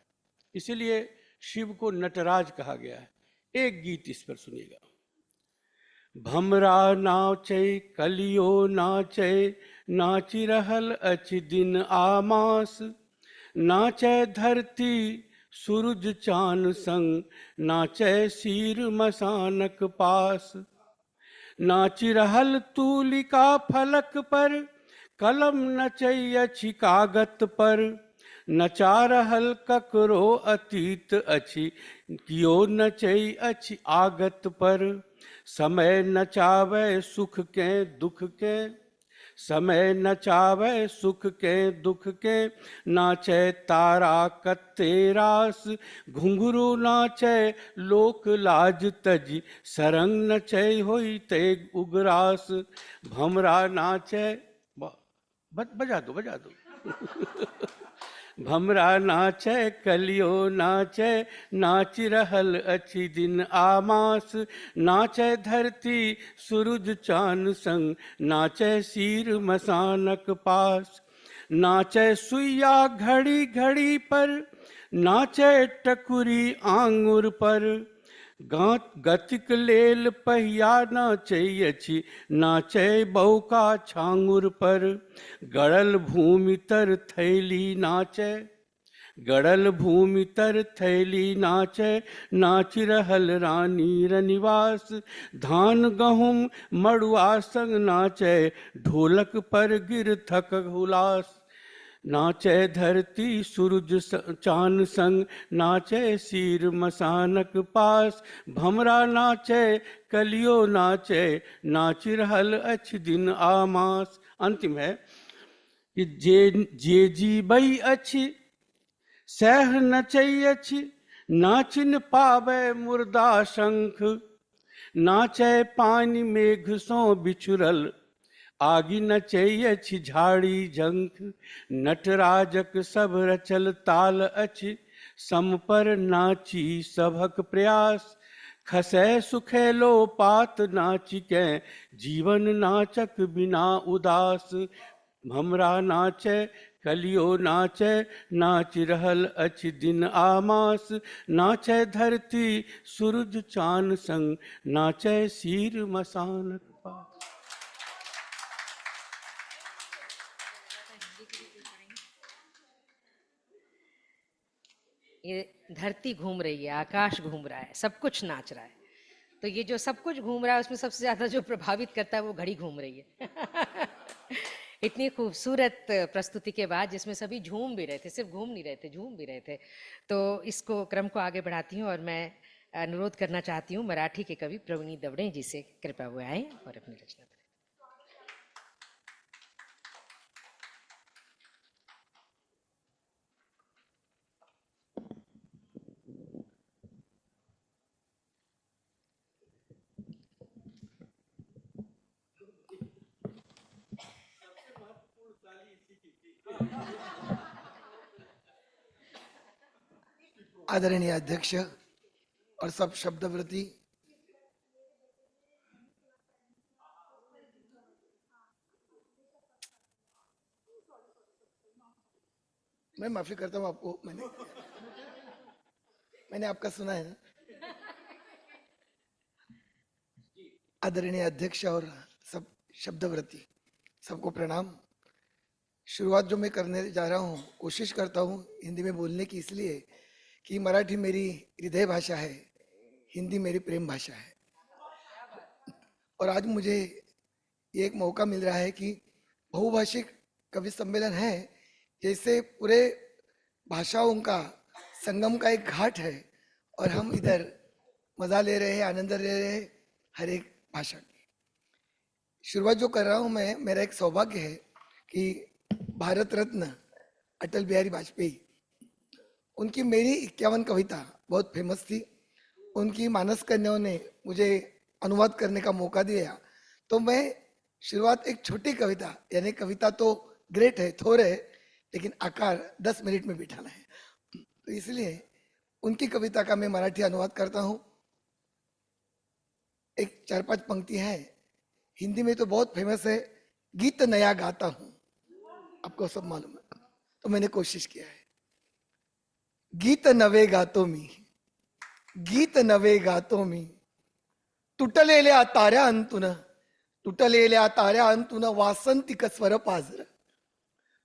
इसीलिए शिव को नटराज कहा गया है। एक गीत इस पर सुनिएगा। भमरा नाचै कलियो नाचै, नाचि रहल अछि दिन आमास। नाचै धरती सूरज चान संग, नाचै शीर मसानक पास। नाचि रहल तूलिका फलक पर, कलम नचै अछि कागत पर। नचा रहल ककरो अतीत अछि, कियो नचै अछि आगत पर। समय नचावै सुख के दुख के, समय नचावै सुख के दुख के। नाचै तारा कते रास, घुंघरू नाचै लोक लाज तजी। सरंग नचै होइते उगरास, भमरा नाचै, बजा दो भमरा नाचै कलियो नाचै, नाचि रहल अछि दिन आमास। नाचै धरती सूरज चान संग, नाचै शीर मसानक पास। नाचै सुइया घड़ी घड़ी पर, नाचै टकुरी आंगुर पर। गतिक लेल पहिया नाचै अछि, नाचै बौका छांगुर पर। गड़ल भूमि तर थैली नाचै, गड़ल भूमि तर थैली नाचै। नाचि रहल रानी रनिवास, धान गहूम मड़ुआ संग नाचै। ढोलक पर गिरथक हुलास। नाचै धरती सूरज चान संग, नाचै शीर मसानक पास। भमरा नाचै कलियो नाचै, नाचि रहल अछि दिन आमास। अंतिम है कि जे जीबै अछि सह नचै अछि, नाचि न पाबै मुर्दा शंख। नाचै पानि मेघ सो बिछुरल, आगि नचै अछि झाड़ी झंख। नटराजक सब रचल ताल अछि, सम पर नाची सभक प्रयास। खसै सुखेलो पात नाचिके, जीवन नाचक बिना उदास। भमरा नाचै कलियो नाचै, नाचि रहल अछि दिन आमास। नाचै धरती सूरज चान संग, नाचै शीर मसानक पास। ये धरती घूम रही है, आकाश घूम रहा है, सब कुछ नाच रहा है। तो ये जो सब कुछ घूम रहा है उसमें सबसे ज्यादा जो प्रभावित करता है वो घड़ी घूम रही है। इतनी खूबसूरत प्रस्तुति के बाद, जिसमें सभी झूम भी रहे थे, सिर्फ घूम नहीं रहे थे, झूम भी रहे थे। तो इसको क्रम को आगे बढ़ाती हूँ और मैं अनुरोध करना चाहती हूँ मराठी के कवि प्रवीणी दवड़े जी से, कृपया वो आए और अपनी रचना करें। आदरणीय अध्यक्ष और सब शब्दव्रती, मैं माफी करता हूं आपको, मैंने आपका सुना है ना। आदरणीय अध्यक्ष और सब शब्दव्रती, सबको प्रणाम। शुरुआत जो मैं करने जा रहा हूं, कोशिश करता हूं हिंदी में बोलने की, इसलिए कि मराठी मेरी हृदय भाषा है, हिंदी मेरी प्रेम भाषा है। और आज मुझे ये एक मौका मिल रहा है कि बहुभाषिक कवि सम्मेलन है, जैसे पूरे भाषाओं का संगम का एक घाट है, और हम इधर मजा ले रहे हैं, आनंद ले रहे हैं हर एक भाषा की। शुरुआत जो कर रहा हूं मैं, मेरा एक सौभाग्य है कि भारत रत्न अटल बिहारी वाजपेयी, उनकी मेरी 51 कविता बहुत फेमस थी। उनकी मानस कन्याओं ने मुझे अनुवाद करने का मौका दिया, तो मैं शुरुआत एक छोटी कविता, यानी कविता तो ग्रेट है, थोर है, लेकिन आकार 10 मिनट में बिठाना है, तो इसलिए उनकी कविता का मैं मराठी अनुवाद करता हूं। एक 4-5 पंक्ति है, हिंदी में तो बहुत फेमस है, गीत नया गाता हूं, आपको सब मालूम है, तो मैंने कोशिश किया है। गीत नवे गातो मी, गीत नवे गातो मी, तुटलेल्या ताऱ्या अंतून, तुटलेल्या ताऱ्या अंतून वासंतिक स्वर पाझर,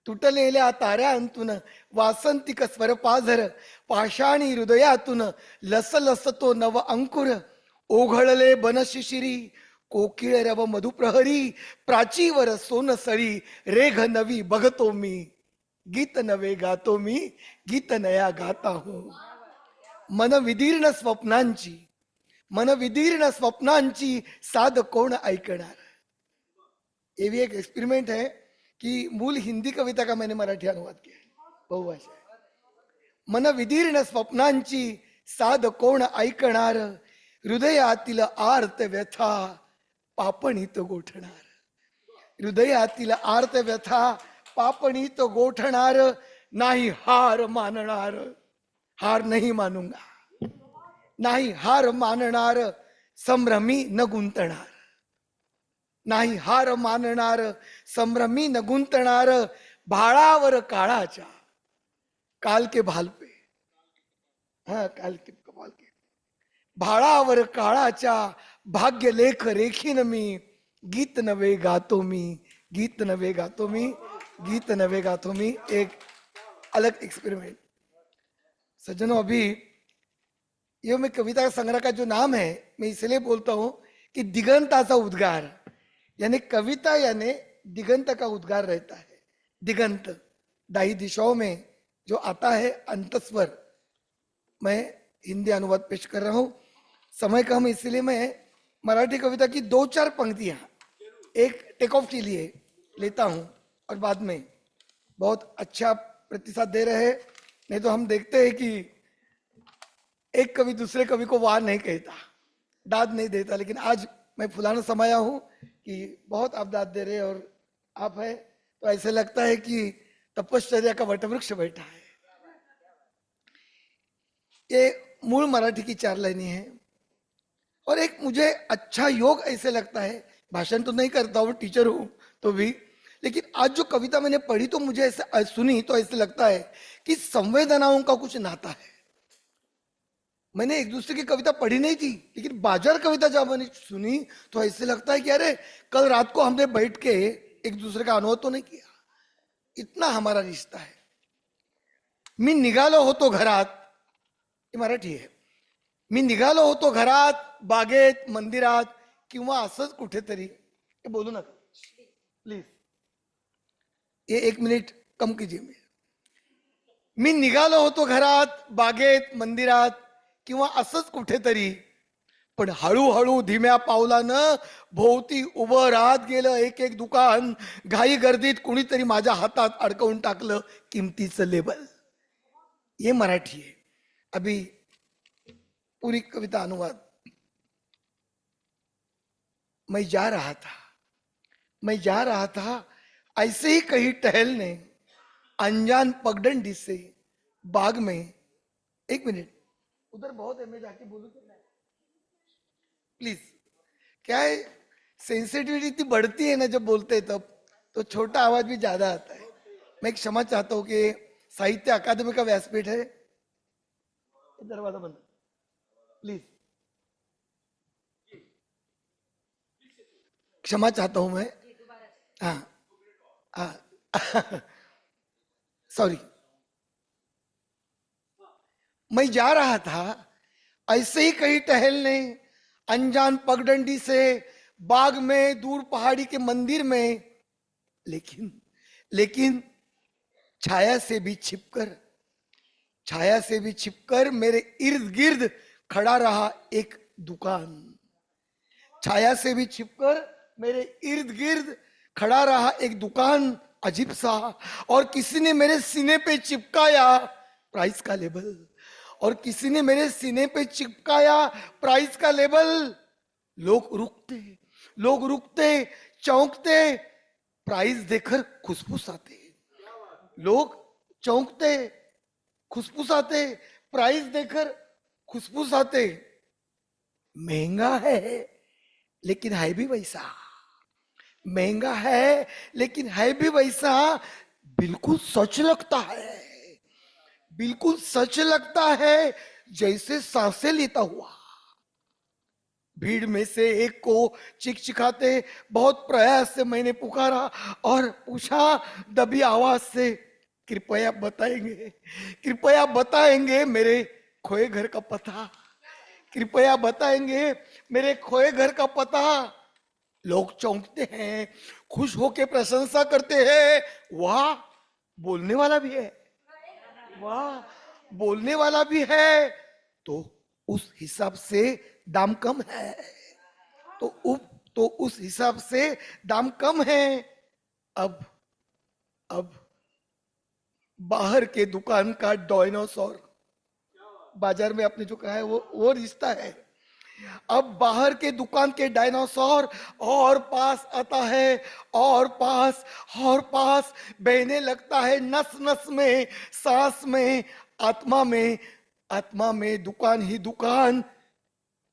तुटलेल्या ताऱ्या अंतून वासंतिक स्वर पाझर, पाषाणी हृदयातून लसलसतो नव अंकुर, ओघळले बनशिशिरी कोकिळ रव मधुप्रहरी, प्राचीवर सोनसळी रेघ नवी बघतो मी, गीत नवे गातो मी, गीत नया गाता हूं। मन विदीर्ण स्वप्नांची, मन विदीर्ण स्वप्नांची साध कोण ऐकणार। ये भी एक एक्सपेरिमेंट है कि मूल हिंदी कविता का मैंने मराठी अनुवाद किया है, बहुभाषा है। मन विदीर्ण स्वप्नांची साध कोण ऐकणार, हृदयातील आर्त व्यथा पापणीत गोठणार, हृदयातील आर्त व्यथा पापणीत गोठणार, नाही हार मानणार, हार नहीं मानूंगा, नाही हार मानणार, संभ्रमी न गुंतणार, नाही हार मानणार, संभ्रमी न गुंतणार, भाळावर काळाच्या काल के भाल पे, हाँ काल के भाल के, भाळावर काळाच्या भाग्य लेख रेखीन मी, गीत नवे गातो मी, गीत नवे गातो मी, गीत नवे गातो मी। एक अलग एक्सपेरिमेंट। सज्जनों, अभी ये मैं कविता संग्रह का जो नाम है, मैं इसलिए बोलता हूं कि दिगंताचा उद्गार, यानी कविता यानी दिगंत का उद्गार रहता है। दिगंत, दाही दिशाओं में जो आता है अंतस्वर, मैं हिंदी अनुवाद पेश कर रहा हूं। समय कम, इसलिए मैं मराठी कविता की 2-4 पंक्तियां एक टेक ऑफ के लिए लेता हूं, और बाद में बहुत अच्छा प्रतिसाद दे रहे हैं। नहीं तो हम देखते हैं कि एक कवि दूसरे कवि को वाह नहीं कहता, दाद नहीं देता, लेकिन आज मैं फुलाना समाया हूं कि बहुत आप दाद दे रहे हैं, और आप है तो ऐसे लगता है कि तपश्चर्या का वटवृक्ष बैठा है। ये मूल मराठी की 4 लाइनें हैं, और एक मुझे अच्छा योग ऐसे लगता है, भाषण तो नहीं करता हूँ, टीचर हूं तो भी, लेकिन आज जो कविता मैंने पढ़ी तो मुझे ऐसे सुनी तो ऐसे लगता है कि संवेदनाओं का कुछ नाता है। मैंने एक दूसरे की कविता पढ़ी नहीं थी, लेकिन बाजार कविता जब मैंने सुनी तो ऐसे लगता है कि अरे कल रात को हमने बैठ के एक दूसरे का अनुवाद तो नहीं किया, इतना हमारा रिश्ता है। मी निघालो होतो घरात, ही मराठी आहे. मी निघालो होतो घरात, बागेत, मंदिरात किंवा असंच कुठेतरी. हे बोलू नका प्लीज, ये 1 मिनिट कम कीजिए. मी निघालो होतो घरात, बागेत, मंदिरात किंवा असंच कुठेतरी, पण हळूहळू धीम्या पावलानं भोवती उभं राहत गेलं एक एक दुकान. घाई गर्दीत कुणीतरी माझ्या हातात अडकवून टाकलं किमतीचं लेबल. ये मराठी है. अभी पूरी कविता अनुवाद. मैं जा रहा था, मैं जा रहा था, ऐसे ही कहीं टहलने, अनजान पगडंडी से बाग में. 1 मिनट, उधर बहुत है, मैं जाके बोलूं प्लीज. क्या है, सेंसिटिविटी इतनी बढ़ती है ना जब बोलते हैं तब, तो छोटा आवाज भी ज्यादा आता है. मैं क्षमा चाहता हूं कि साहित्य अकादमी का व्यासपीठ है. दरवाजा बंद प्लीज. क्षमा चाहता हूं मैं. हाँ हाँ सॉरी. मैं जा रहा था ऐसे ही कहीं टहलने, अनजान पगडंडी से बाग में, दूर पहाड़ी के मंदिर में, लेकिन लेकिन छाया से भी छिपकर, छाया से भी छिपकर मेरे इर्द गिर्द खड़ा रहा एक दुकान. छाया से भी छिपकर मेरे इर्द गिर्द खड़ा रहा एक दुकान, अजीब सा. और किसी ने मेरे सीने पे चिपकाया प्राइस का लेबल, और किसी ने मेरे सीने पे चिपकाया प्राइस का लेबल. लोग रुकते, लोग रुकते, चौंकते, प्राइस देखकर खुशफुसाते. लोग चौंकते, खुशफुसाते, प्राइस देखकर खुशफुसाते. महंगा है लेकिन है भी वैसा, महंगा है लेकिन है भी वैसा. बिल्कुल सच लगता है, बिल्कुल सच लगता है, जैसे सांसें लेता हुआ. भीड़ में से एक को चिकचिकाते बहुत प्रयास से मैंने पुकारा और पूछा दबी आवाज से, कृपया बताएंगे, कृपया बताएंगे मेरे खोए घर का पता, कृपया बताएंगे मेरे खोए घर का पता. लोग चौंकते हैं, खुश होके प्रशंसा करते हैं. वाह, बोलने वाला भी है, वाह, बोलने वाला भी है. तो उस हिसाब से दाम कम है, तो उस हिसाब से दाम कम है. अब बाहर के दुकान का डायनासोर बाजार में आपने जो कहा है वो रिश्ता है. अब बाहर के दुकान के डायनासोर और पास आता है, और पास, और पास बहने लगता है नस नस में, सांस में, आत्मा में, आत्मा में. दुकान ही दुकान,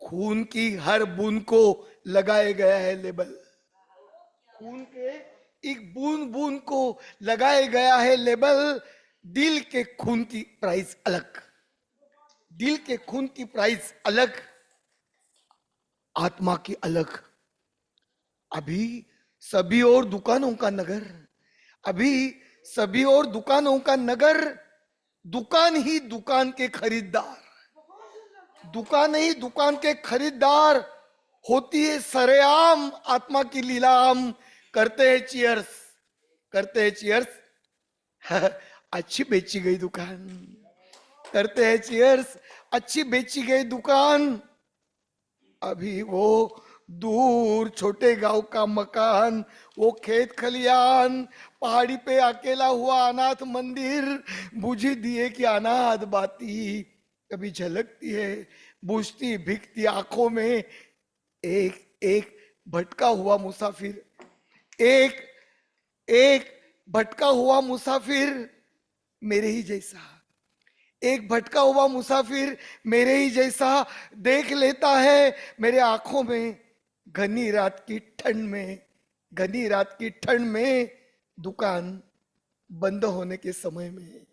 खून की हर बूंद को लगाया गया है लेबल. खून के एक बूंद बूंद को लगाया गया है लेबल. दिल के खून की प्राइस अलग, दिल के खून की प्राइस अलग, आत्मा की अलग. अभी सभी और दुकानों का नगर, अभी सभी और दुकानों का नगर, दुकान ही दुकान के खरीदार, दुकान ही दुकान के खरीदार. होती है सरेआम आत्मा की लीलाम. करते हैं चीयर्स, करते हैं चीयर्स. अच्छी बेची गई दुकान, करते हैं चीयर्स. अच्छी बेची गई दुकान. अभी वो दूर छोटे गांव का मकान, वो खेत खलियान, पहाड़ी पे अकेला हुआ अनाथ मंदिर, बुझी दिए की अनाथ बाती कभी झलकती है बुझती भिखती आंखों में. एक एक भटका हुआ मुसाफिर, एक एक भटका हुआ मुसाफिर मेरे ही जैसा, एक भटका हुआ मुसाफिर मेरे ही जैसा देख लेता है मेरे आंखों में. घनी रात की ठंड में, घनी रात की ठंड में, दुकान बंद होने के समय में,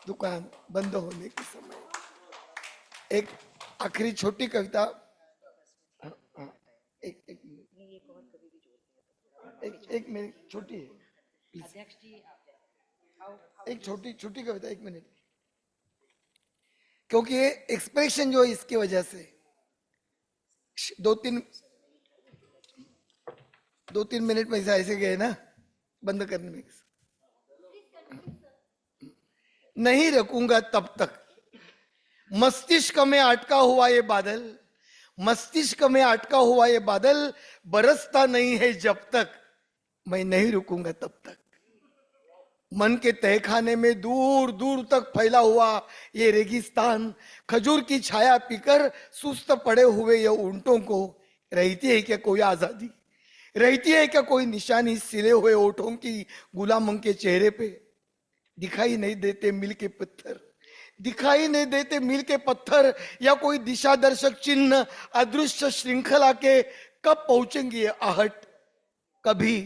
दुकान बंद होने के समय. एक आखिरी छोटी कविता. एक एक एक मिनट, छोटी है प्लीज. एक छोटी छोटी कविता, 1 मिनट. क्योंकि ये एक्सप्रेशन जो है इसकी वजह से दो तीन मिनट में ऐसे गए ना बंद करने में। नहीं रखूंगा तब तक, मस्तिष्क में अटका हुआ ये बादल, मस्तिष्क में अटका हुआ ये बादल बरसता नहीं है जब तक, मैं नहीं रुकूंगा तब तक। मन के तहखाने में दूर दूर तक फैला हुआ ये रेगिस्तान, खजूर की छाया पीकर सुस्त पड़े हुए ये ऊंटों को रहती है क्या कोई आजादी? रहती है क्या कोई निशानी सिले हुए ओठों की गुलामों के चेहरे पे? दिखाई नहीं देते मिल के पत्थर, दिखाई नहीं देते मिल के पत्थर, या कोई दिशा दर्शक चिन्ह अदृश्य श्रृंखला के कब पहुंचेंगे ये आहट? कभी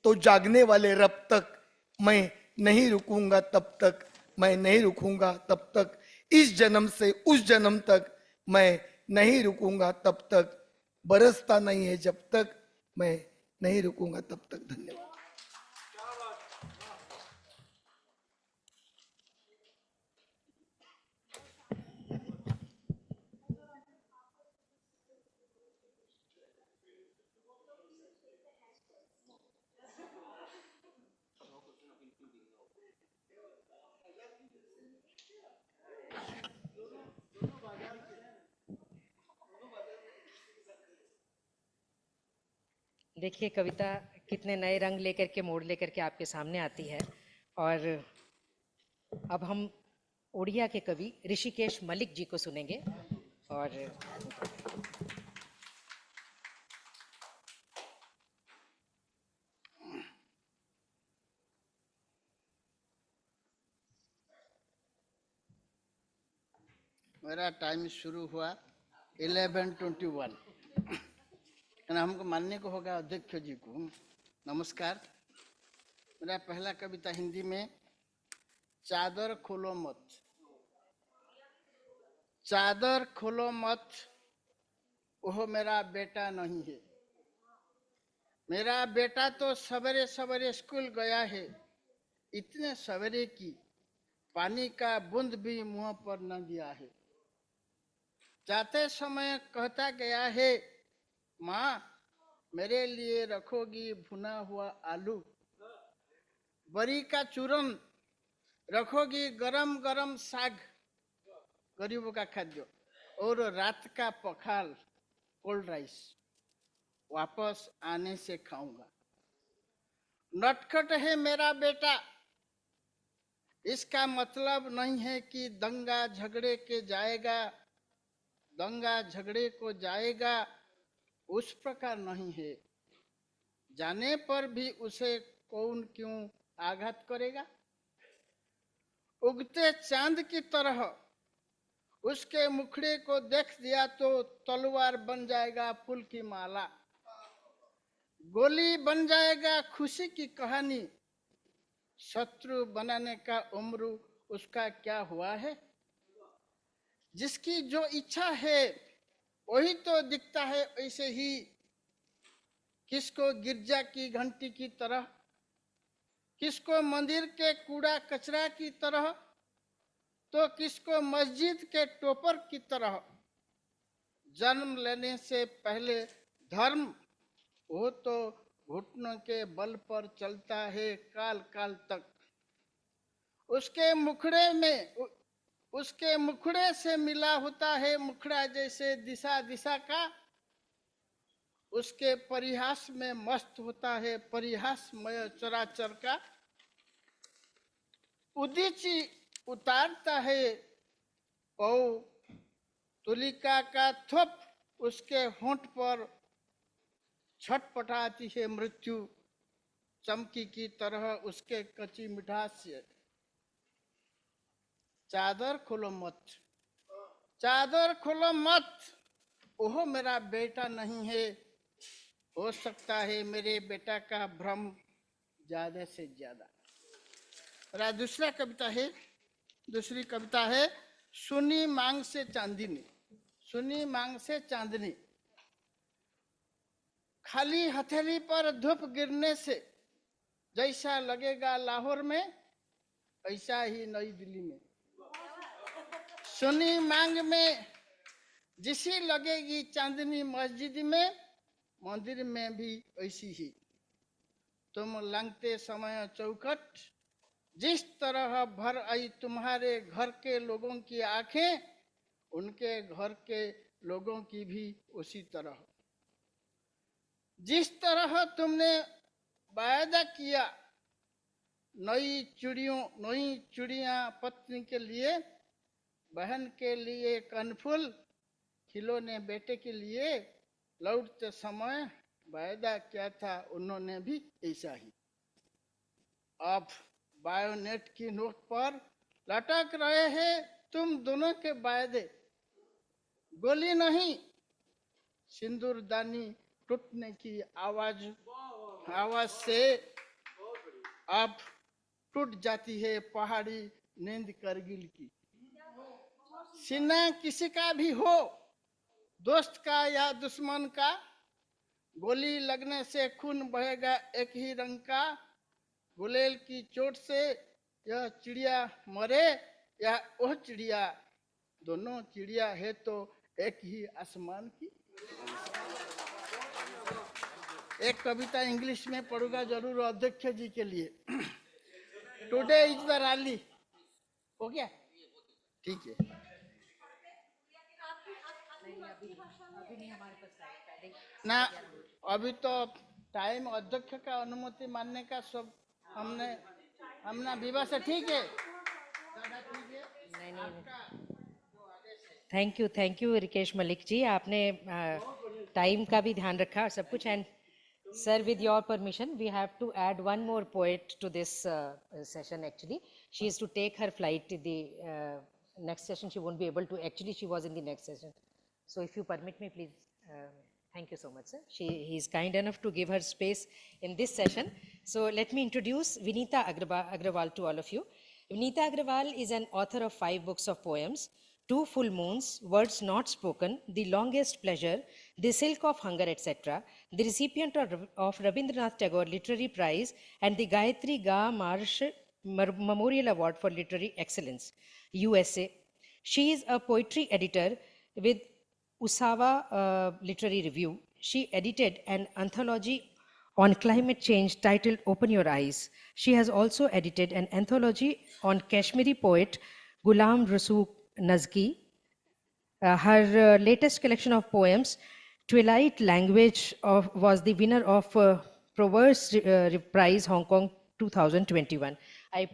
तो जागने वाले रब तक मैं नहीं रुकूंगा तब तक, मैं नहीं रुकूंगा तब तक, इस जन्म से उस जन्म तक मैं नहीं रुकूंगा तब तक, बरसता नहीं है जब तक मैं नहीं रुकूंगा तब तक। धन्यवाद। देखिए कविता कितने नए रंग लेकर के, मोड़ लेकर के आपके सामने आती है। और अब हम उड़िया के कवि ऋषिकेश मलिक जी को सुनेंगे। और मेरा टाइम शुरू हुआ 11:21। हमको मानने को होगा अध्यक्ष जी को। नमस्कार। मेरा पहला कविता हिंदी में, चादर खोलो मत। चादर खोलो मत, वो मेरा बेटा नहीं है। मेरा बेटा तो सवेरे सवेरे स्कूल गया है, इतने सवेरे की पानी का बूंद भी मुंह पर न दिया है। जाते समय कहता गया है, माँ मेरे लिए रखोगी भुना हुआ आलू, बरी का चूरन रखोगी, गरम गरम साग गरीबों का खाद्य, और रात का पखाल कोल्ड राइस वापस आने से खाऊंगा। नटखट है मेरा बेटा, इसका मतलब नहीं है कि दंगा झगड़े के जाएगा, दंगा झगड़े को जाएगा, उस प्रकार नहीं है। जाने पर भी उसे कौन क्यों आघात करेगा। उगते चांद की तरह उसके मुखड़े को देख दिया तो तलवार बन जाएगा फूल की माला, गोली बन जाएगा खुशी की कहानी। शत्रु बनाने का उम्र उसका क्या हुआ है। जिसकी जो इच्छा है वही तो दिखता है ऐसे ही, किसको गिरजा की घंटी की तरह, किसको मंदिर के कूड़ा कचरा की तरह, तो किसको मस्जिद के टोपर की तरह। जन्म लेने से पहले धर्म वो तो घुटनों के बल पर चलता है काल काल तक। उसके मुखड़े से मिला होता है मुखड़ा जैसे दिशा दिशा का। उसके परिहास में मस्त होता है परिहासमय चराचर का। उदीची उतारता है पौ तुलिका का थोप, उसके होंठ पर छटपटाती है मृत्यु चमकी की तरह उसके कच्ची मिठास से। चादर खोलो मत, चादर खोलो मत, ओह मेरा बेटा नहीं है। हो सकता है मेरे बेटा का भ्रम ज्यादा से ज्यादा। मेरा दूसरी कविता है सुनी मांग से चांदनी। सुनी मांग से चांदनी, खाली हथेली पर धूप गिरने से जैसा लगेगा लाहौर में, ऐसा ही नई दिल्ली में। सुनी मांग में जिसी लगेगी चांदनी मस्जिद में, मंदिर में भी ऐसी ही। तुम लंघते समय चौखट, जिस तरह भर आई तुम्हारे घर के लोगों की आंखें, उनके घर के लोगों की भी उसी तरह। जिस तरह तुमने वायदा किया नई चूड़ियां पत्नी के लिए, बहन के लिए कनफुल, खिलौने बेटे के लिए, लौटते समय वायदा किया था उन्होंने भी ऐसा ही। अब बायोनेट की नोक पर लटक रहे हैं तुम दोनों के वायदे, गोली नहीं सिंदूरदानी टूटने की आवाज से अब टूट जाती है पहाड़ी नींद करगिल की। सीना किसी का भी हो, दोस्त का या दुश्मन का, गोली लगने से खून बहेगा एक ही रंग का। गुलेल की चोट से यह चिड़िया मरे या वह चिड़िया, दोनों चिड़िया है तो एक ही आसमान की। एक कविता इंग्लिश में पढ़ूंगा जरूर अध्यक्ष जी के लिए। टुडे इज द रैली, हो गया? ठीक है। ना अभी तो टाइम अध्यक्ष का अनुमति मानने का सब हमने विवाह से ठीक है। थैंक यू रिकेश मलिक जी, आपने टाइम का भी ध्यान रखा और सब कुछ। And sir, with your permission, we have to add one more poet to this session actually. She is to take her flight to the next session. She won't be able to, actually she was in the next session. So if you permit me, please. Thank you so much, sir. He is kind enough to give her space in this session. So let me introduce Vinita Agrawal to all of you. Vinita Agrawal is an author of 5 books of poems, Two Full Moons, Words Not Spoken, The Longest Pleasure, The Silk of Hunger, etc., the recipient of Rabindranath Tagore Literary Prize and the Gayatri Ga Marsh Memorial Award for Literary Excellence, USA. She is a poetry editor with Usawa Literary Review. She edited an anthology on climate change titled Open Your Eyes. She has also edited an anthology on Kashmiri poet Ghulam Rasool Nazki. Her latest collection of poems, Twilight Language, was the winner of Proverse Prize Hong Kong 2021. I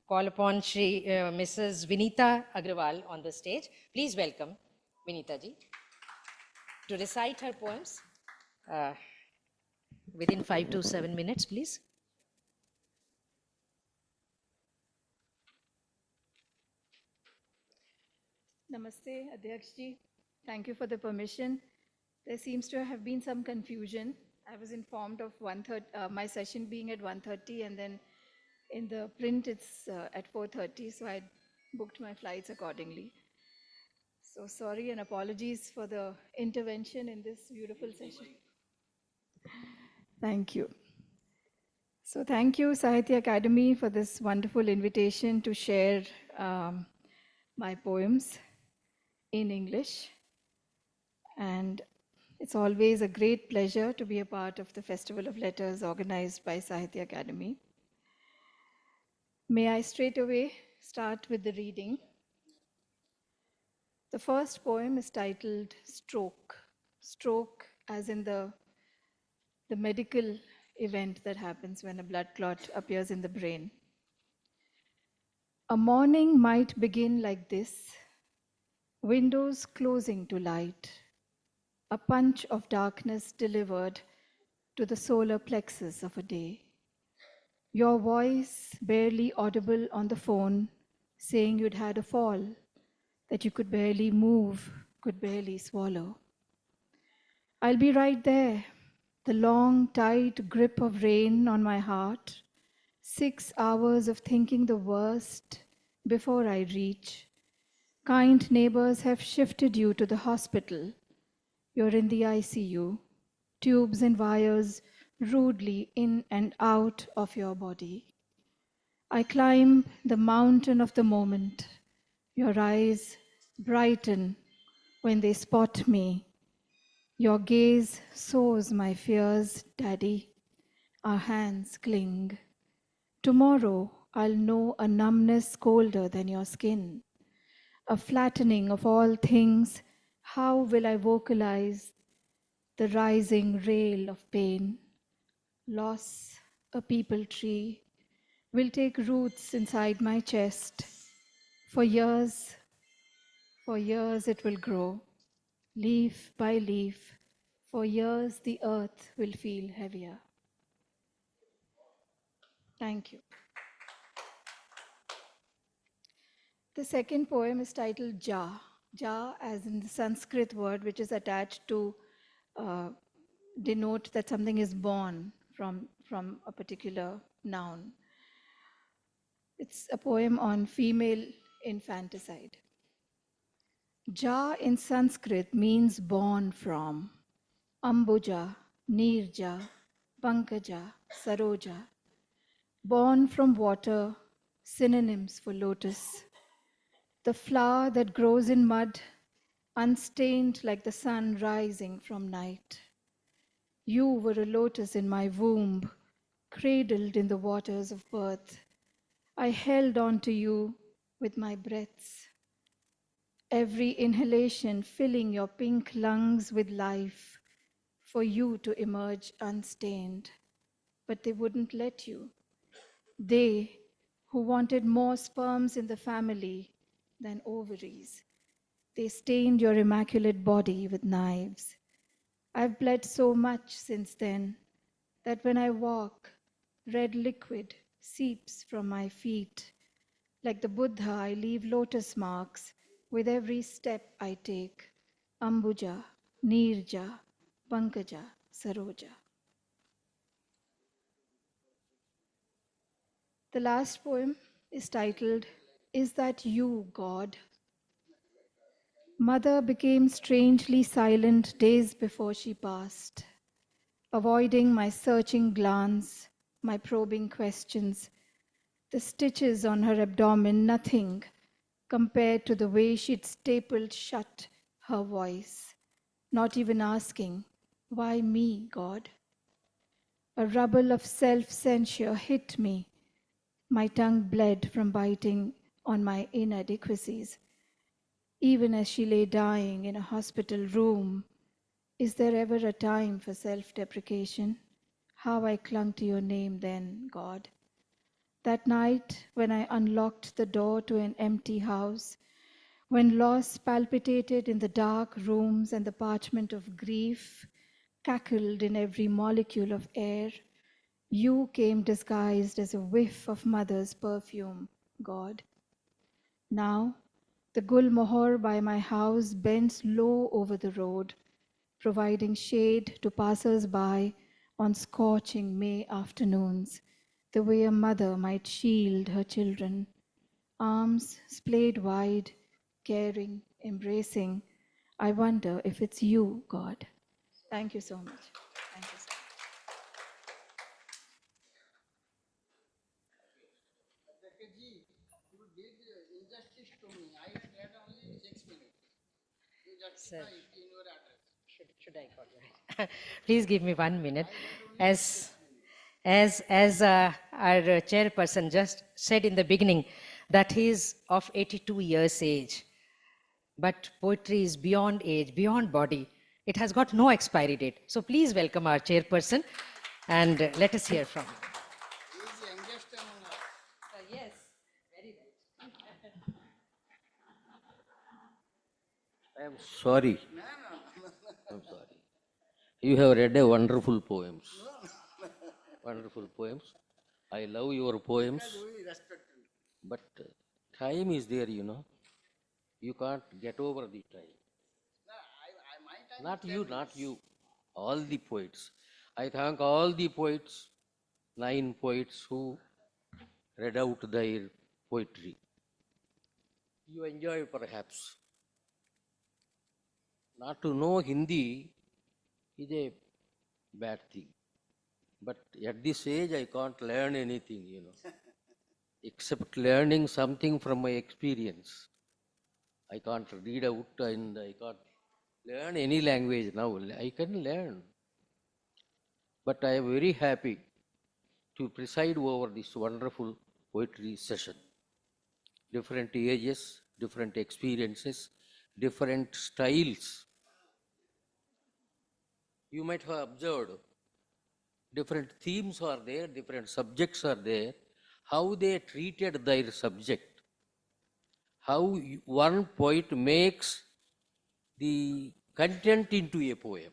call upon Mrs. Vinita Agrawal on the stage. Please welcome Vinita ji to recite her poems within 5 to 7 minutes, please. Namaste, Adhyakshji. Thank you for the permission. There seems to have been some confusion. I was informed of my session being at 1:30, and then in the print it's at 4:30, so I booked my flights accordingly. So sorry and apologies for the intervention in this beautiful session. Thank you. So thank you, Sahitya Academy, for this wonderful invitation to share my poems in English. And it's always a great pleasure to be a part of the Festival of Letters organized by Sahitya Academy. May I straight away start with the reading. The first poem is titled Stroke. Stroke as in the medical event that happens when a blood clot appears in the brain. A morning might begin like this, windows closing to light, a punch of darkness delivered to the solar plexus of a day. Your voice barely audible on the phone, saying you'd had a fall, that you could barely move, could barely swallow. I'll be right there, the long, tight grip of rain on my heart, 6 hours of thinking the worst before I reach. Kind neighbors have shifted you to the hospital. You're in the ICU, tubes and wires rudely in and out of your body. I climb the mountain of the moment, Your eyes brighten when they spot me. Your gaze sows my fears, Daddy. Our hands cling. Tomorrow I'll know a numbness colder than your skin, a flattening of all things. How will I vocalize the rising rail of pain? Loss, a people tree, will take roots inside my chest. For years it will grow, leaf by leaf. For years the earth will feel heavier. Thank you. The second poem is titled Ja. Ja, as in the Sanskrit word, which is attached to denote that something is born from a particular noun. It's a poem on female infanticide. Ja in Sanskrit means born from. Ambuja, Nirja, Pankaja, Saroja. Born from water, synonyms for lotus. The flower that grows in mud, unstained like the sun rising from night. You were a lotus in my womb, cradled in the waters of birth. I held on to you with my breaths. Every inhalation filling your pink lungs with life for you to emerge unstained. But they wouldn't let you. They who wanted more sperms in the family than ovaries. They stained your immaculate body with knives. I've bled so much since then that when I walk, red liquid seeps from my feet. Like the Buddha, I leave lotus marks with every step I take. Ambuja, Nirja, Pankaja, Saroja. The last poem is titled, Is That You, God? Mother became strangely silent days before she passed, avoiding my searching glance, my probing questions. The stitches on her abdomen, nothing compared to the way she'd stapled shut her voice, not even asking, why me, God? A rubble of self-censure hit me. My tongue bled from biting on my inadequacies. Even as she lay dying in a hospital room, is there ever a time for self-deprecation? How I clung to your name then, God. That night when I unlocked the door to an empty house, when loss palpitated in the dark rooms and the parchment of grief cackled in every molecule of air, you came disguised as a whiff of mother's perfume, God. Now, the Gulmohar by my house bends low over the road, providing shade to passers-by on scorching May afternoons, the way a mother might shield her children. Arms splayed wide, caring, embracing. I wonder if it's you, God. Thank you so much. Thank you so much. You did injustice to me. I had read only 6 minutes. You justify Sir. it in your address. Should I call you? Please give me 1 minute. As our chairperson just said in the beginning, that he is of 82 years age. But poetry is beyond age, beyond body. It has got no expiry date. So please welcome our chairperson and let us hear from him. He is the youngest among us. Yes, very right. I am sorry. I'm sorry. You have read a wonderful poems. Wonderful poems. I love your poems. We respect you. But time is there, you know. You can't get over the time. My time Not is you, 10 not minutes. you. All the poets. I thank all the poets, 9 poets who read out their poetry. You enjoy perhaps. Not to know Hindi is a bad thing. But at this age, I can't learn anything, you know, except learning something from my experience. I can't read out and I can't learn any language now. I can learn. But I am very happy to preside over this wonderful poetry session. Different ages, different experiences, different styles. You might have observed different themes are there, different subjects are there, how they treated their subject, how one poet makes the content into a poem.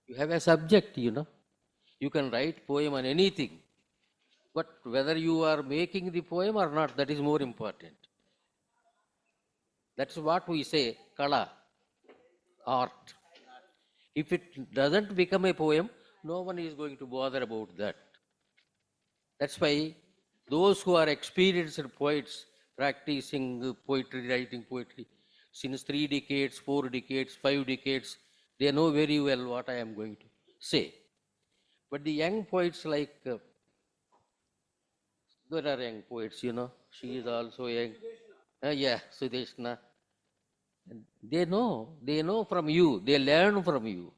You have a subject, you can write poem on anything, but whether you are making the poem or not, that is more important. That's what we say, kala, art. If it doesn't become a poem, no one is going to bother about that. That's why those who are experienced poets practicing poetry, writing poetry since 3 decades, 4 decades, 5 decades, they know very well what I am going to say. But the young poets like, there are young poets, she is also young. Yeah, Sudeshna. They know from you, they learn from you.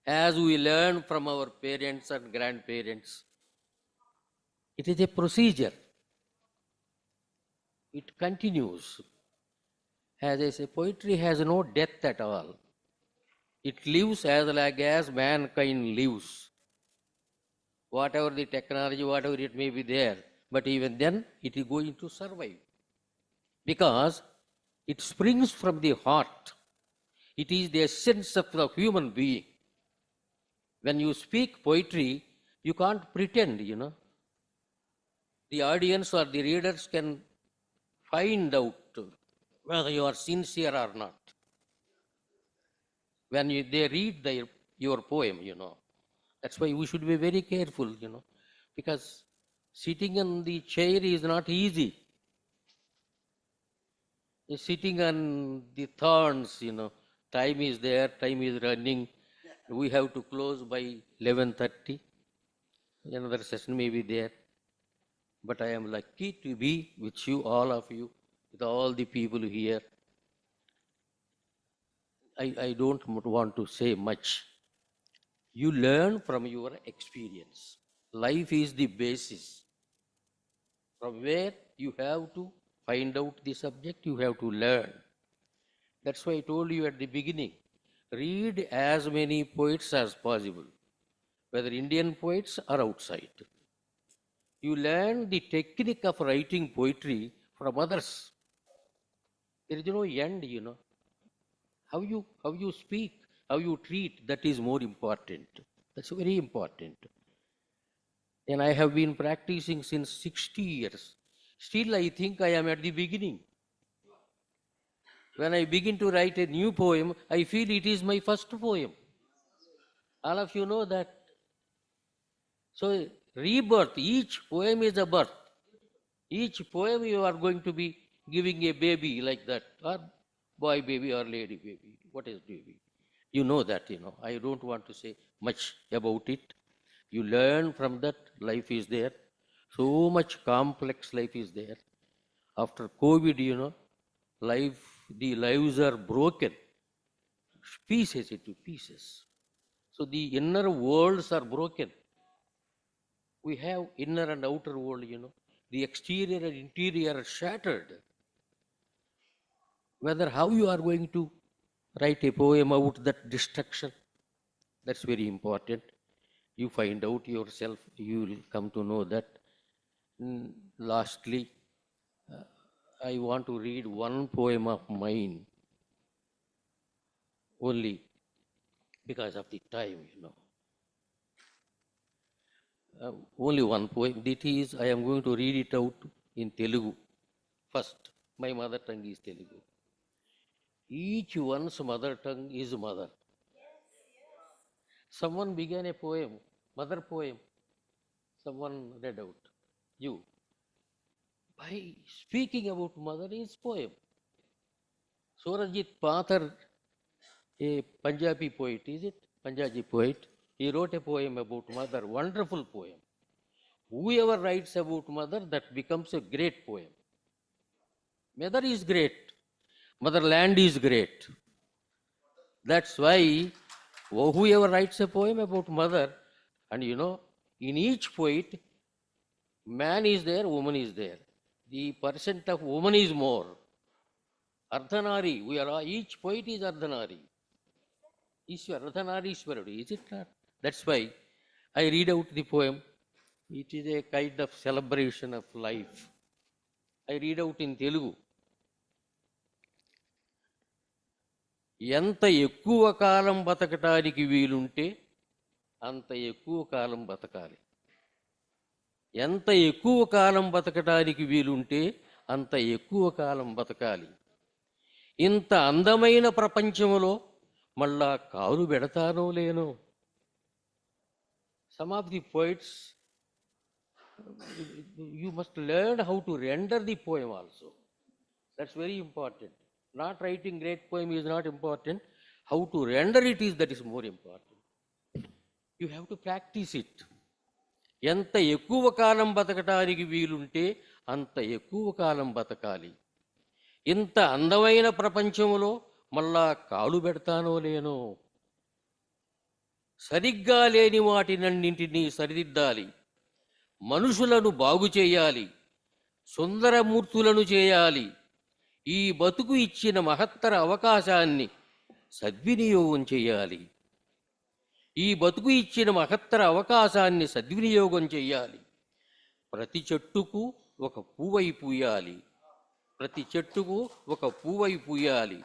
As we learn from our parents and grandparents, it is a procedure. It continues. As I say, poetry has no death at all. It lives as long as mankind lives. Whatever the technology, whatever it may be there, but even then it is going to survive. Because it springs from the heart. It is the essence of the human being. When you speak poetry, you can't pretend, The audience or the readers can find out whether you are sincere or not. When they read your poem, That's why we should be very careful, because sitting on the chair is not easy. Sitting on the thorns, time is there, time is running. We have to close by 11:30. Another session may be there. But I am lucky to be with you, all of you, with all the people here. I don't want to say much. You learn from your experience. Life is the basis from where you have to find out the subject, you have to learn. That's why I told you at the beginning, read as many poets as possible, whether Indian poets or outside. You learn the technique of writing poetry from others. There is no end, How you speak, how you treat, that is more important. That's very important. And I have been practicing since 60 years. Still, I think I am at the beginning. When I begin to write a new poem, I feel it is my first poem. All of you know that. So, rebirth, each poem is a birth. Each poem you are going to be giving a baby like that, or boy baby or lady baby. What is baby? You know that, I don't want to say much about it. You learn from that, life is there. So much complex life is there. After COVID, the lives are broken, pieces into pieces. So the inner worlds are broken. We have inner and outer world, The exterior and interior are shattered. Whether how you are going to write a poem about that destruction, that's very important. You find out yourself, you will come to know that. Lastly, I want to read one poem of mine, only because of the time, Only one poem. That is, I am going to read it out in Telugu first. My mother tongue is Telugu. Each one's mother tongue is mother. Someone began a poem, mother poem. Someone read out. You. By speaking about mother is poem. Surajit Pathar, a Punjabi poet, is it? Punjabi poet. He wrote a poem about mother, wonderful poem. Whoever writes about mother, that becomes a great poem. Mother is great. Motherland is great. That's why whoever writes a poem about mother, and you know, in each poet, man is there, woman is there. The percent of woman is more. Ardhanari, we are each poet is Ardhanari. Ardhanarishwarudu, is it not? That's why I read out the poem. It is a kind of celebration of life. I read out in Telugu. ఎంత ఎక్కువ కాలం బతకటానికి వీలుంటే అంత ఎక్కువ కాలం బతకాలి. ఎంత ఎక్కువ కాలం బతకటానికి వీలుంటే అంత ఎక్కువ కాలం బతకాలి. ఇంత అందమైన ప్రపంచంలో మళ్ళా కాలు పెడతానో లేనో. Some of the poets, you must learn how to render the poem also. That's very important. Not writing great poem is not important. How to render it is that is more important. You have to practice it. ఎంత ఎక్కువ కాలం బతకటానికి వీలుంటే అంత ఎక్కువ కాలం బతకాలి. ఇంత అందమైన ప్రపంచంలో మళ్ళా కాలు పెడతానో లేనో. సరిగ్గా లేని వాటినన్నింటినీ సరిదిద్దాలి. మనుషులను బాగు చేయాలి. సుందరమూర్తులను చేయాలి. ఈ బతుకు ఇచ్చిన మహత్తర అవకాశాన్ని సద్వినియోగం చేయాలి. ఈ బతుకు ఇచ్చిన మహత్తర అవకాశాన్ని సద్వినియోగం చేయాలి. ప్రతి చెట్టుకు ఒక పువ్వై పూయాలి. ప్రతి చెట్టుకు ఒక పువ్వై పూయాలి.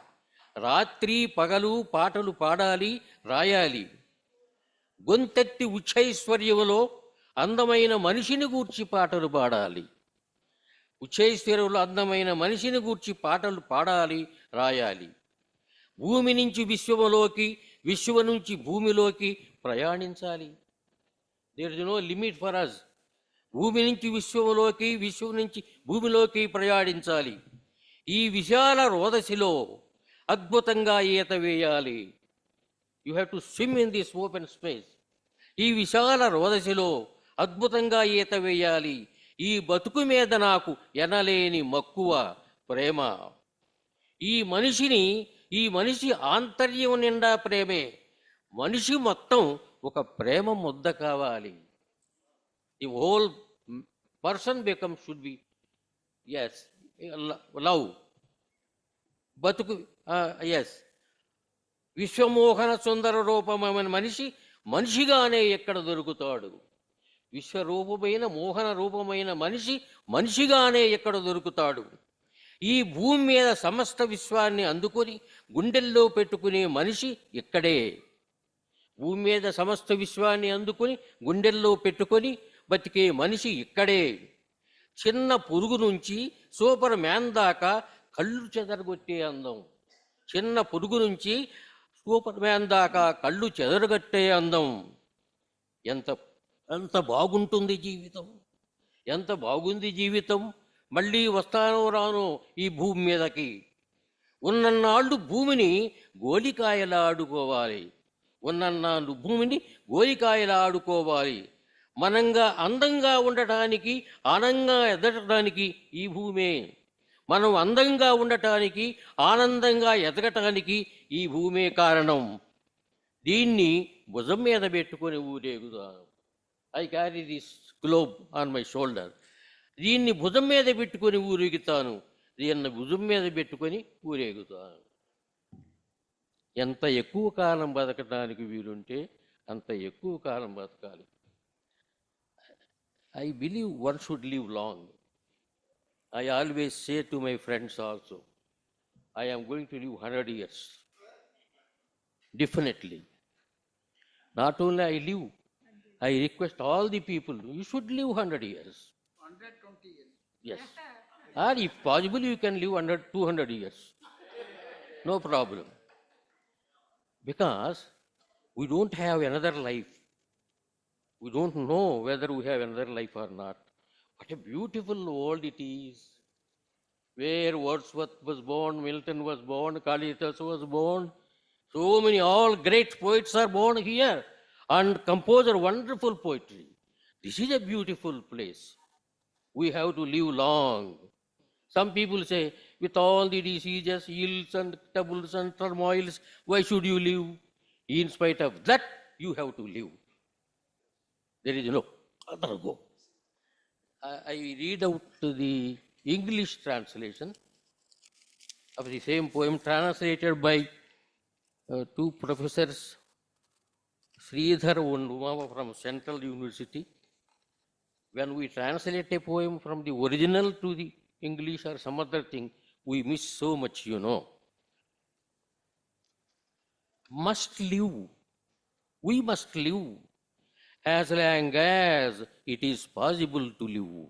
రాత్రి పగలు పాటలు పాడాలి, రాయాలి. గొంతెత్తి ఉచ్చైశ్వర్యములో అందమైన మనిషిని గూర్చి పాటలు పాడాలి. ఉచ్చైశ్వర్యంలో అందమైన మనిషిని గూర్చి పాటలు పాడాలి, రాయాలి. భూమి నుంచి విశ్వములోకి, విశ్వం నుంచి భూమిలోకి ప్రయాణించాలి. There is no limit for us. భూమి నుంచి విశ్వములోకి, విశ్వం నుంచి భూమిలోకి ప్రయాణించాలి. ఈ విశాల రోదసిలో అద్భుతంగా ఈత వేయాలి. You have to swim in this open space. ఈ విశాల రోదసిలో అద్భుతంగా ఈత వేయాలి. ఈ బతుకు మీద నాకు ఎనలేని మక్కువ, ప్రేమ. ఈ మనిషి ఆంతర్యం నిండా ప్రేమే. మనిషి మొత్తం ఒక ప్రేమ ముద్ద కావాలి. The whole person become should be love. బతుకు విశ్వమోహన సుందర రూపమైన మనిషిగానే ఎక్కడ దొరుకుతాడు. విశ్వరూపమైన మోహన రూపమైన మనిషిగానే ఎక్కడ దొరుకుతాడు. ఈ భూమి మీద సమస్త విశ్వాన్ని అందుకొని గుండెల్లో పెట్టుకునే మనిషి ఇక్కడే. భూమి మీద సమస్త విశ్వాన్ని అందుకొని గుండెల్లో పెట్టుకొని బతికే మనిషి ఇక్కడే. చిన్న పురుగు నుంచి సూపర్ మ్యాన్ దాకా కళ్ళు చెదరగొట్టే అందం. చిన్న పురుగు నుంచి సూపర్ మ్యాన్ దాకా కళ్ళు చెదరగొట్టే అందం. ఎంత బాగుంటుంది జీవితం, ఎంత బాగుంది జీవితం. మళ్ళీ వస్తానో రానో ఈ భూమి మీదకి. ఉన్నన్నాళ్ళు భూమిని గోలికాయలా ఆడుకోవాలి. ఉన్నన్నాళ్ళు భూమిని గోలికాయలా ఆడుకోవాలి. అందంగా ఉండటానికి, ఆనందంగా ఎదగటానికి ఈ భూమే. మనం అందంగా ఉండటానికి, ఆనందంగా ఎదగటానికి ఈ భూమే కారణం. దీన్ని భుజం మీద పెట్టుకొని ఊరేగుతాను. I carry this globe on my shoulder. దీన్ని భుజం మీద పెట్టుకొని ఊరేగుతాను. దీన్ని భుజం మీద పెట్టుకొని ఊరేగుతాను. ఎంత ఎక్కువ కాలం బతకడానికి వీలుంటే అంత ఎక్కువ కాలం బతకాలి. I believe one should live long. I always say to my friends also, I am going to live 100 years. Definitely. Not only I live, I request all the people, you should live 100 years. 120 years. Yes. Or if possible, you can live 100, 200 years. No problem. Because we don't have another life. We don't know whether we have another life or not. What a beautiful world it is. Where Wordsworth was born, Milton was born, Kalidas was born. So many, all great poets are born here and compose a wonderful poetry. This is a beautiful place. We have to live long. Some people say, with all the diseases, ills and troubles and turmoils, why should you live? In spite of that, you have to live. There is no other go. I read out the English translation of the same poem translated by two professors, Sridhar and Uma from Central University. When we translate a poem from the original to the English or some other thing, we miss so much, you know. Must live. We must live as long as it is possible to live.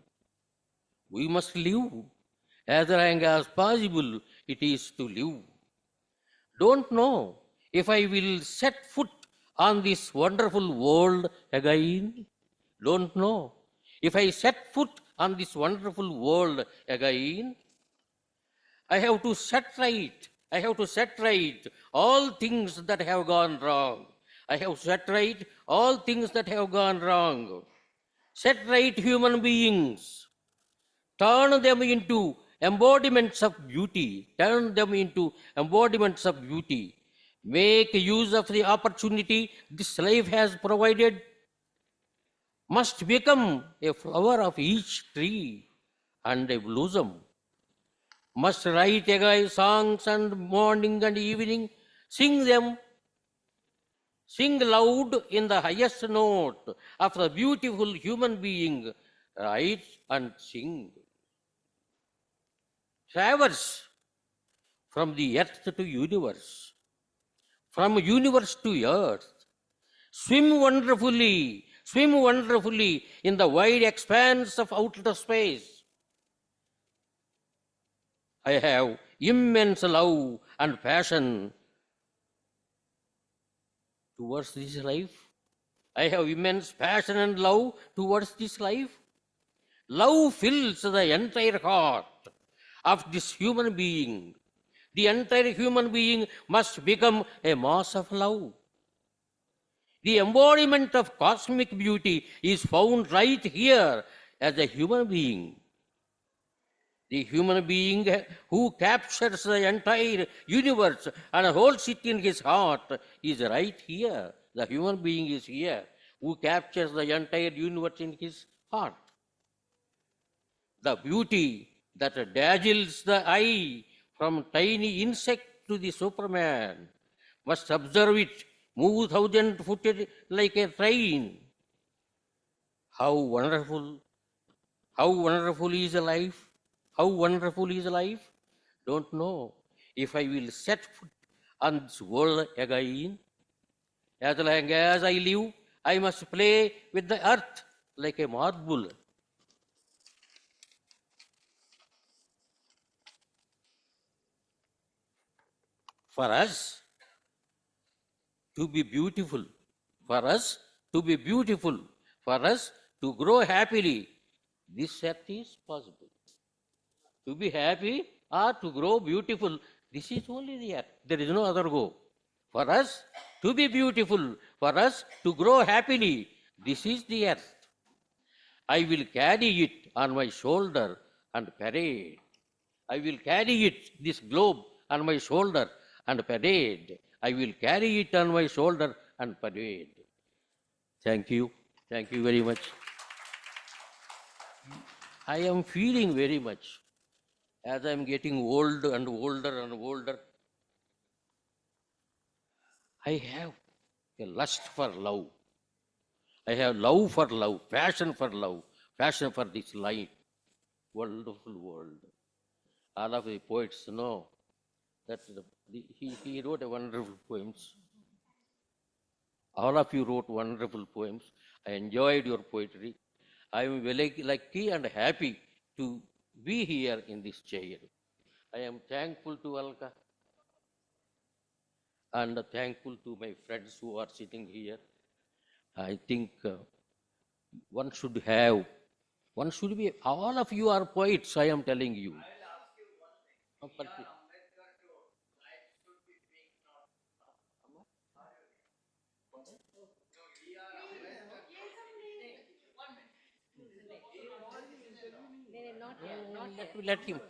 We must live as long as possible it is to live. Don't know if I will set foot on this wonderful world again. Don't know if I set foot on this wonderful world again. I have to set right. I have to set right all things that have gone wrong. I have set right all things that have gone wrong. Set right human beings. Turn them into embodiments of beauty. Turn them into embodiments of beauty. Make use of the opportunity this life has provided. Must become a flower of each tree and a blossom. Must write a songs and morning and evening, sing them, sing loud in the highest note of the beautiful human being, write and sing. Traverse from the earth to universe, from universe to earth. Swim wonderfully in the wide expanse of outer space. I have immense love and passion towards this life. I have immense passion and love towards this life. Love fills the entire heart of this human being. The entire human being must become a mass of love. The embodiment of cosmic beauty is found right here as a human being. The human being who captures the entire universe and holds it in his heart is right here. The human being is here who captures the entire universe in his heart. The beauty that dazzles the eye from tiny insect to the Superman must observe it move 1,000-footed like a train. How wonderful is life? How wonderful is life? Don't know if I will set foot on this world again. As long as I live, I must play with the earth like a marble. For us to be beautiful, for us to be beautiful, for us to grow happily, this earth is possible. To be happy or to grow beautiful, this is only the earth. There is no other go. For us to be beautiful, for us to grow happily, this is the earth. I will carry it on my shoulder and parade. I will carry it, this globe, on my shoulder and parade. I will carry it on my shoulder and parade. Thank you. Thank you very much. I am feeling very much as I am getting old and older and older. I have a lust for love. I have love for love, passion for love, passion for this life, wonderful world. All of the poets know that he wrote a wonderful poems. All of you wrote wonderful poems. I enjoyed your poetry. I am very lucky and happy to be here in this chair. I am thankful to Alka and thankful to my friends who are sitting here. I think one should be, all of you are poets, I am telling you. Let him.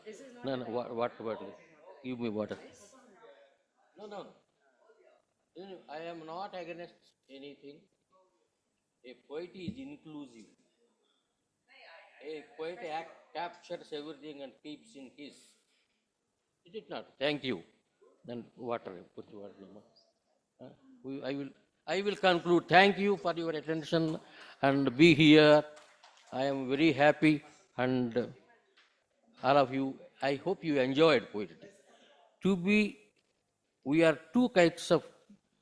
No, no, what about it? Give me water. No, no, no. I am not against anything. A poet is inclusive. A poet captures everything and keeps in his. Is it not? Thank you. Then water, put water. Uh, we- I will, I will conclude. Thank you for your attention and be here. I am very happy and all of you, I hope you enjoyed poetry. To be, we are two kinds of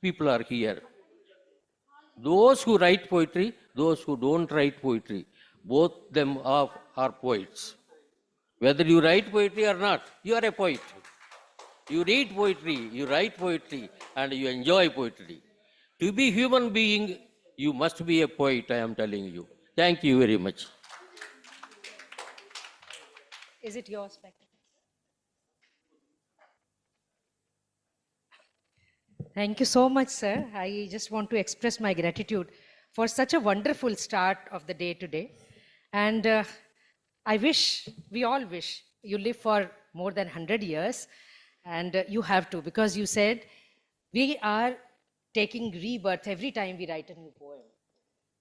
people are here. Those who write poetry, those who don't write poetry, both them are poets. Whether you write poetry or not, you are a poet. You read poetry, you write poetry, and you enjoy poetry. To be human being, you must be a poet, I am telling you. Thank you very much. Is it yours, Beck? Thank you so much, sir. I just want to express my gratitude for such a wonderful start of the day today. And I wish, we all wish, you live for more than 100 years. And you have to, because you said we are taking rebirth every time we write a new poem.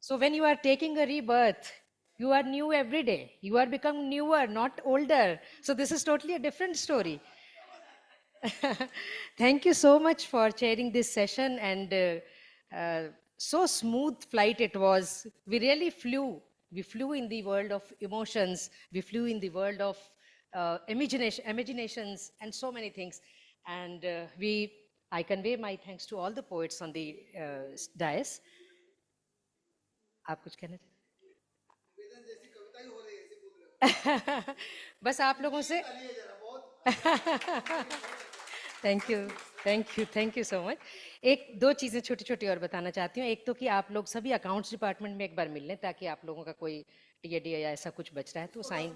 So when you are taking a rebirth, you are new every day. You are becoming newer, not older. So this is totally a different story. Thank you so much for chairing this session, and so smooth flight it was. We really flew. We flew in the world of emotions. We flew in the world of imaginations, and so many things. And I convey my thanks to all the poets on the dais. आप कुछ कहना चाहें? बस आप लोगों से thank you so much. एक दो चीज़ें छोटी छोटी और बताना चाहती हूँ। एक तो कि आप लोग सभी अकाउंट्स डिपार्टमेंट में एक बार मिल लें, ताकि आप लोगों का कोई टीएडी या ऐसा कुछ बच रहा है तो साइन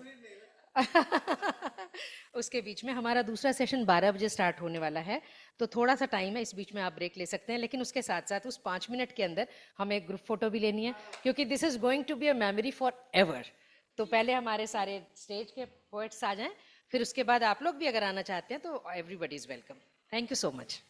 उसके बीच में हमारा दूसरा सेशन 12 बजे स्टार्ट होने वाला है, तो थोड़ा सा टाइम है, इस बीच में आप ब्रेक ले सकते हैं। लेकिन उसके साथ साथ उस 5 मिनट के अंदर हमें एक ग्रुप फोटो भी लेनी है, क्योंकि this is going to be a memory forever. तो पहले हमारे सारे स्टेज के पोएट्स आ जाएं, फिर उसके बाद आप लोग भी अगर आना चाहते हैं तो everybody is welcome. Thank you so much.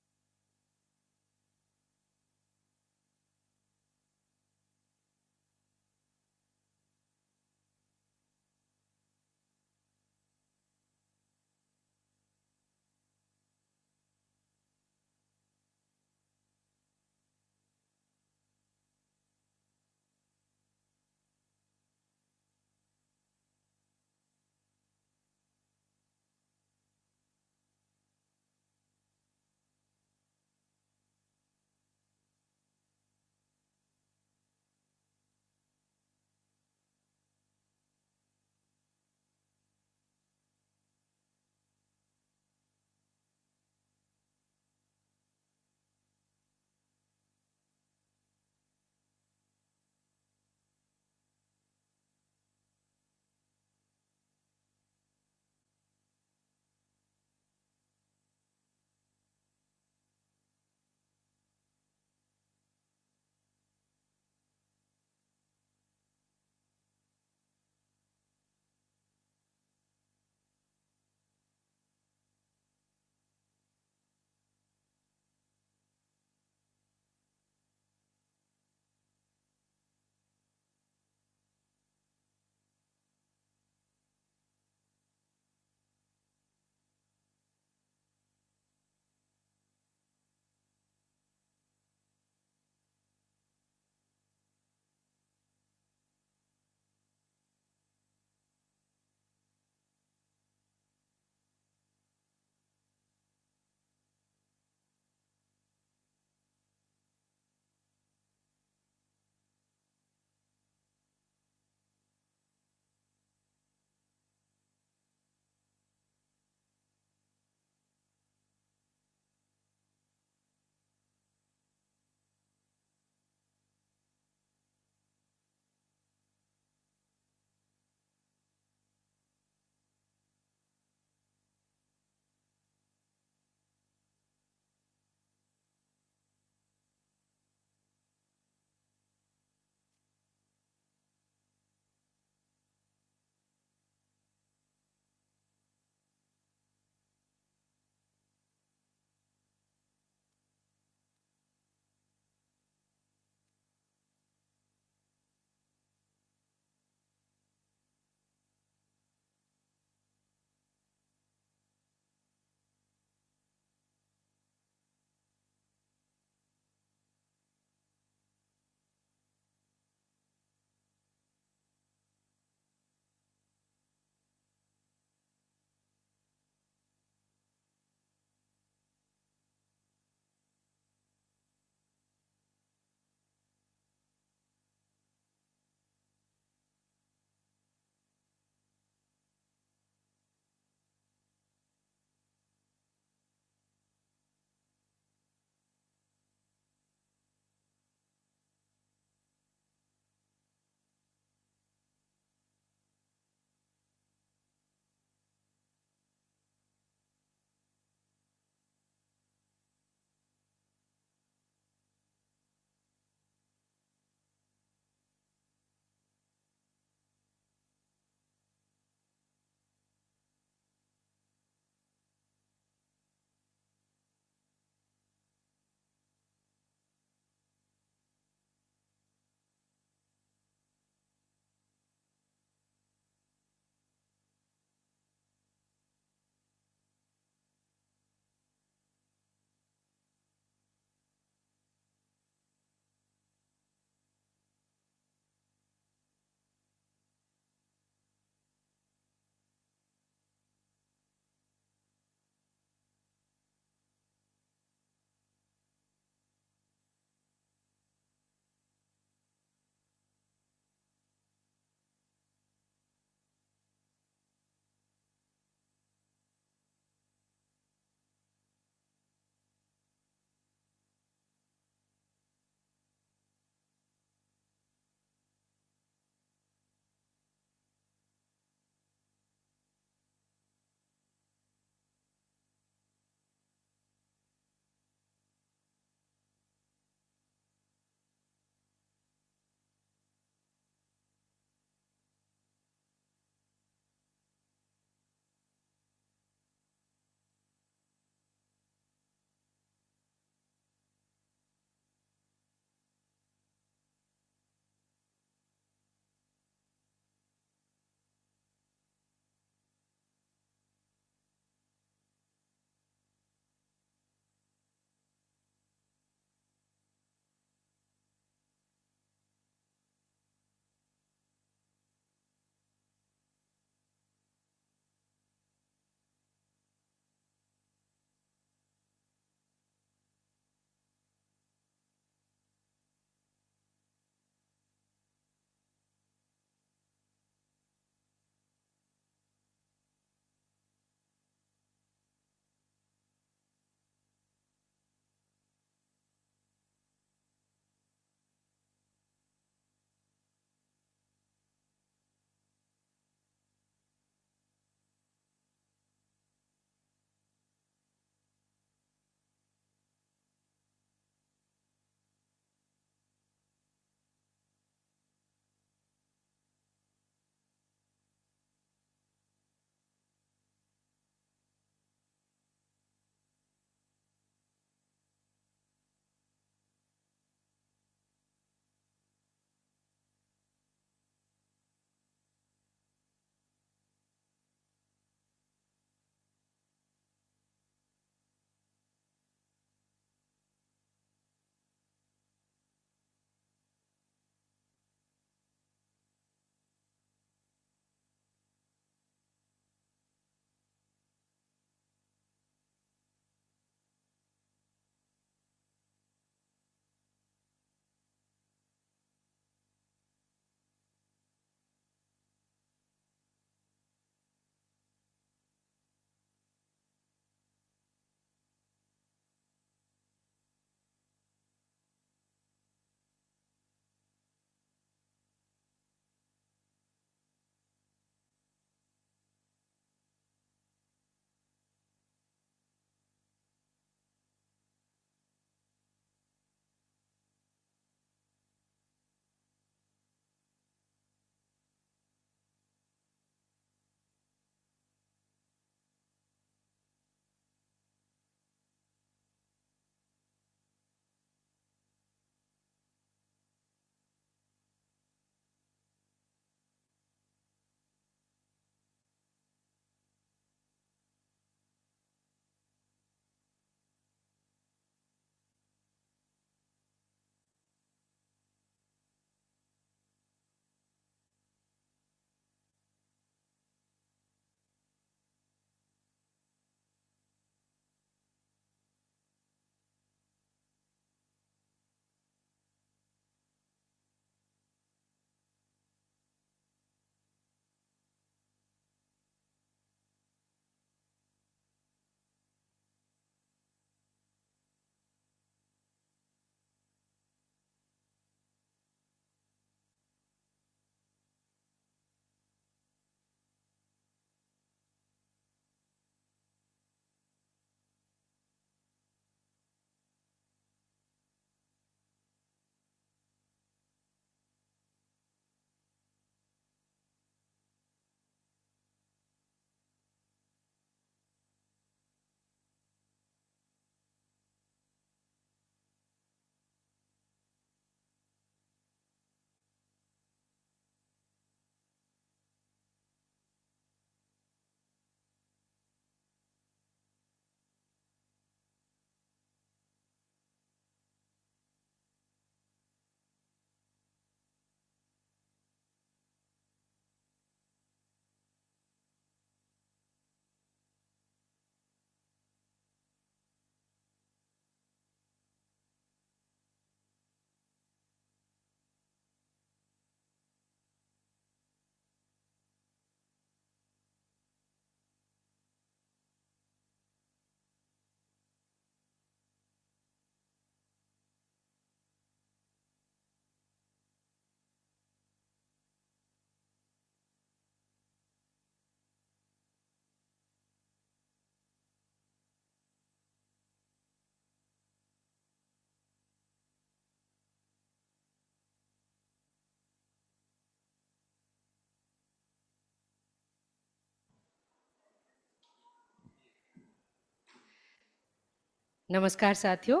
नमस्कार साथियों,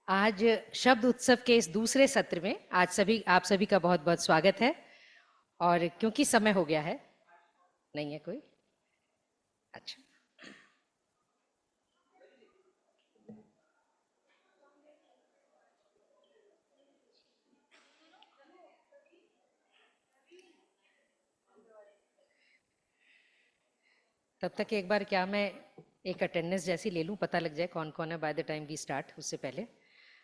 आज शब्द उत्सव के इस दूसरे सत्र में आप सभी का बहुत बहुत स्वागत है। और क्योंकि समय हो गया है, नहीं है कोई? अच्छा, तब तक एक बार क्या मैं एक अटेंडेंस जैसी ले लूं, पता लग जाए कौन कौन है by the time we start. उससे पहले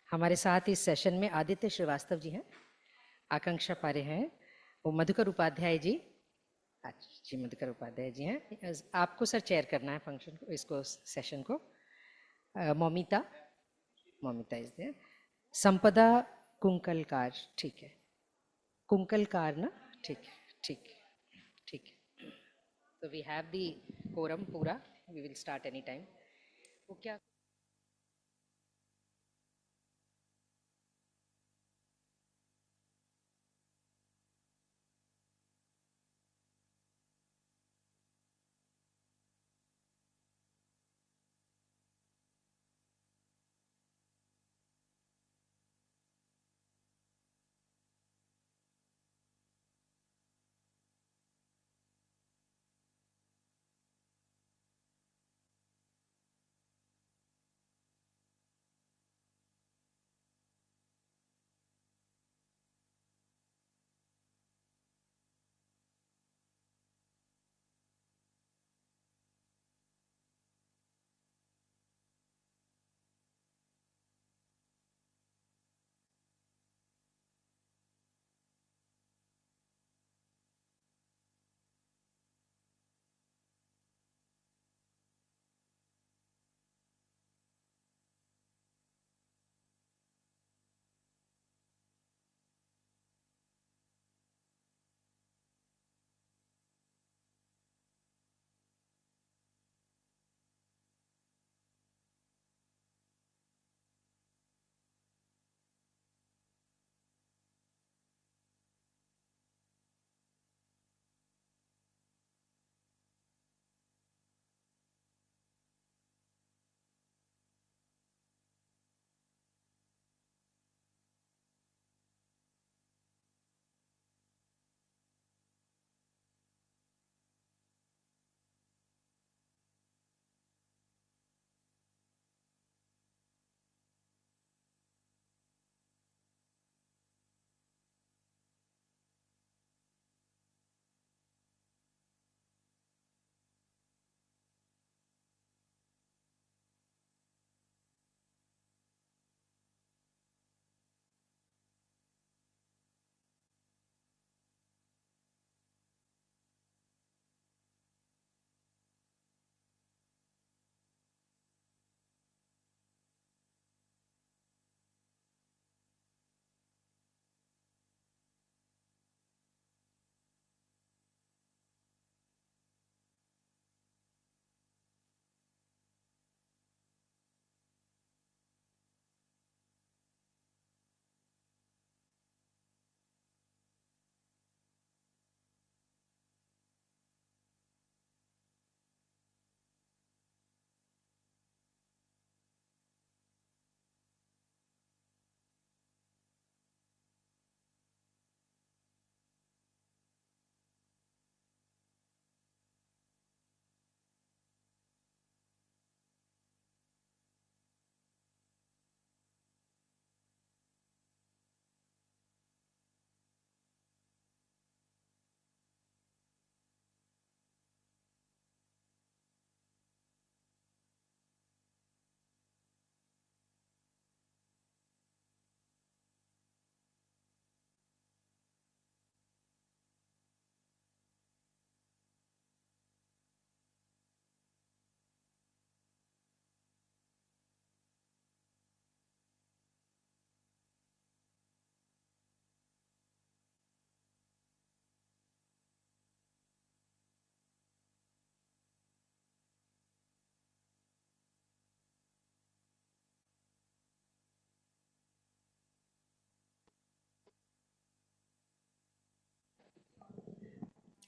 हमारे साथ इस सेशन में आदित्य श्रीवास्तव जी हैं, आकांक्षा पारे हैं, वो मधुकर उपाध्याय जी, अच्छा जी मधुकर उपाध्याय जी हैं। आपको सर चेयर करना है फंक्शन को, इसको सेशन को। Moumita is there. संपदा कुंकलकार, ठीक है, कुंकलकार ना, ठीक है, ठीक है, ठीक है। तो वी हैव दी कोरम पूरा, we will start any time. वो क्या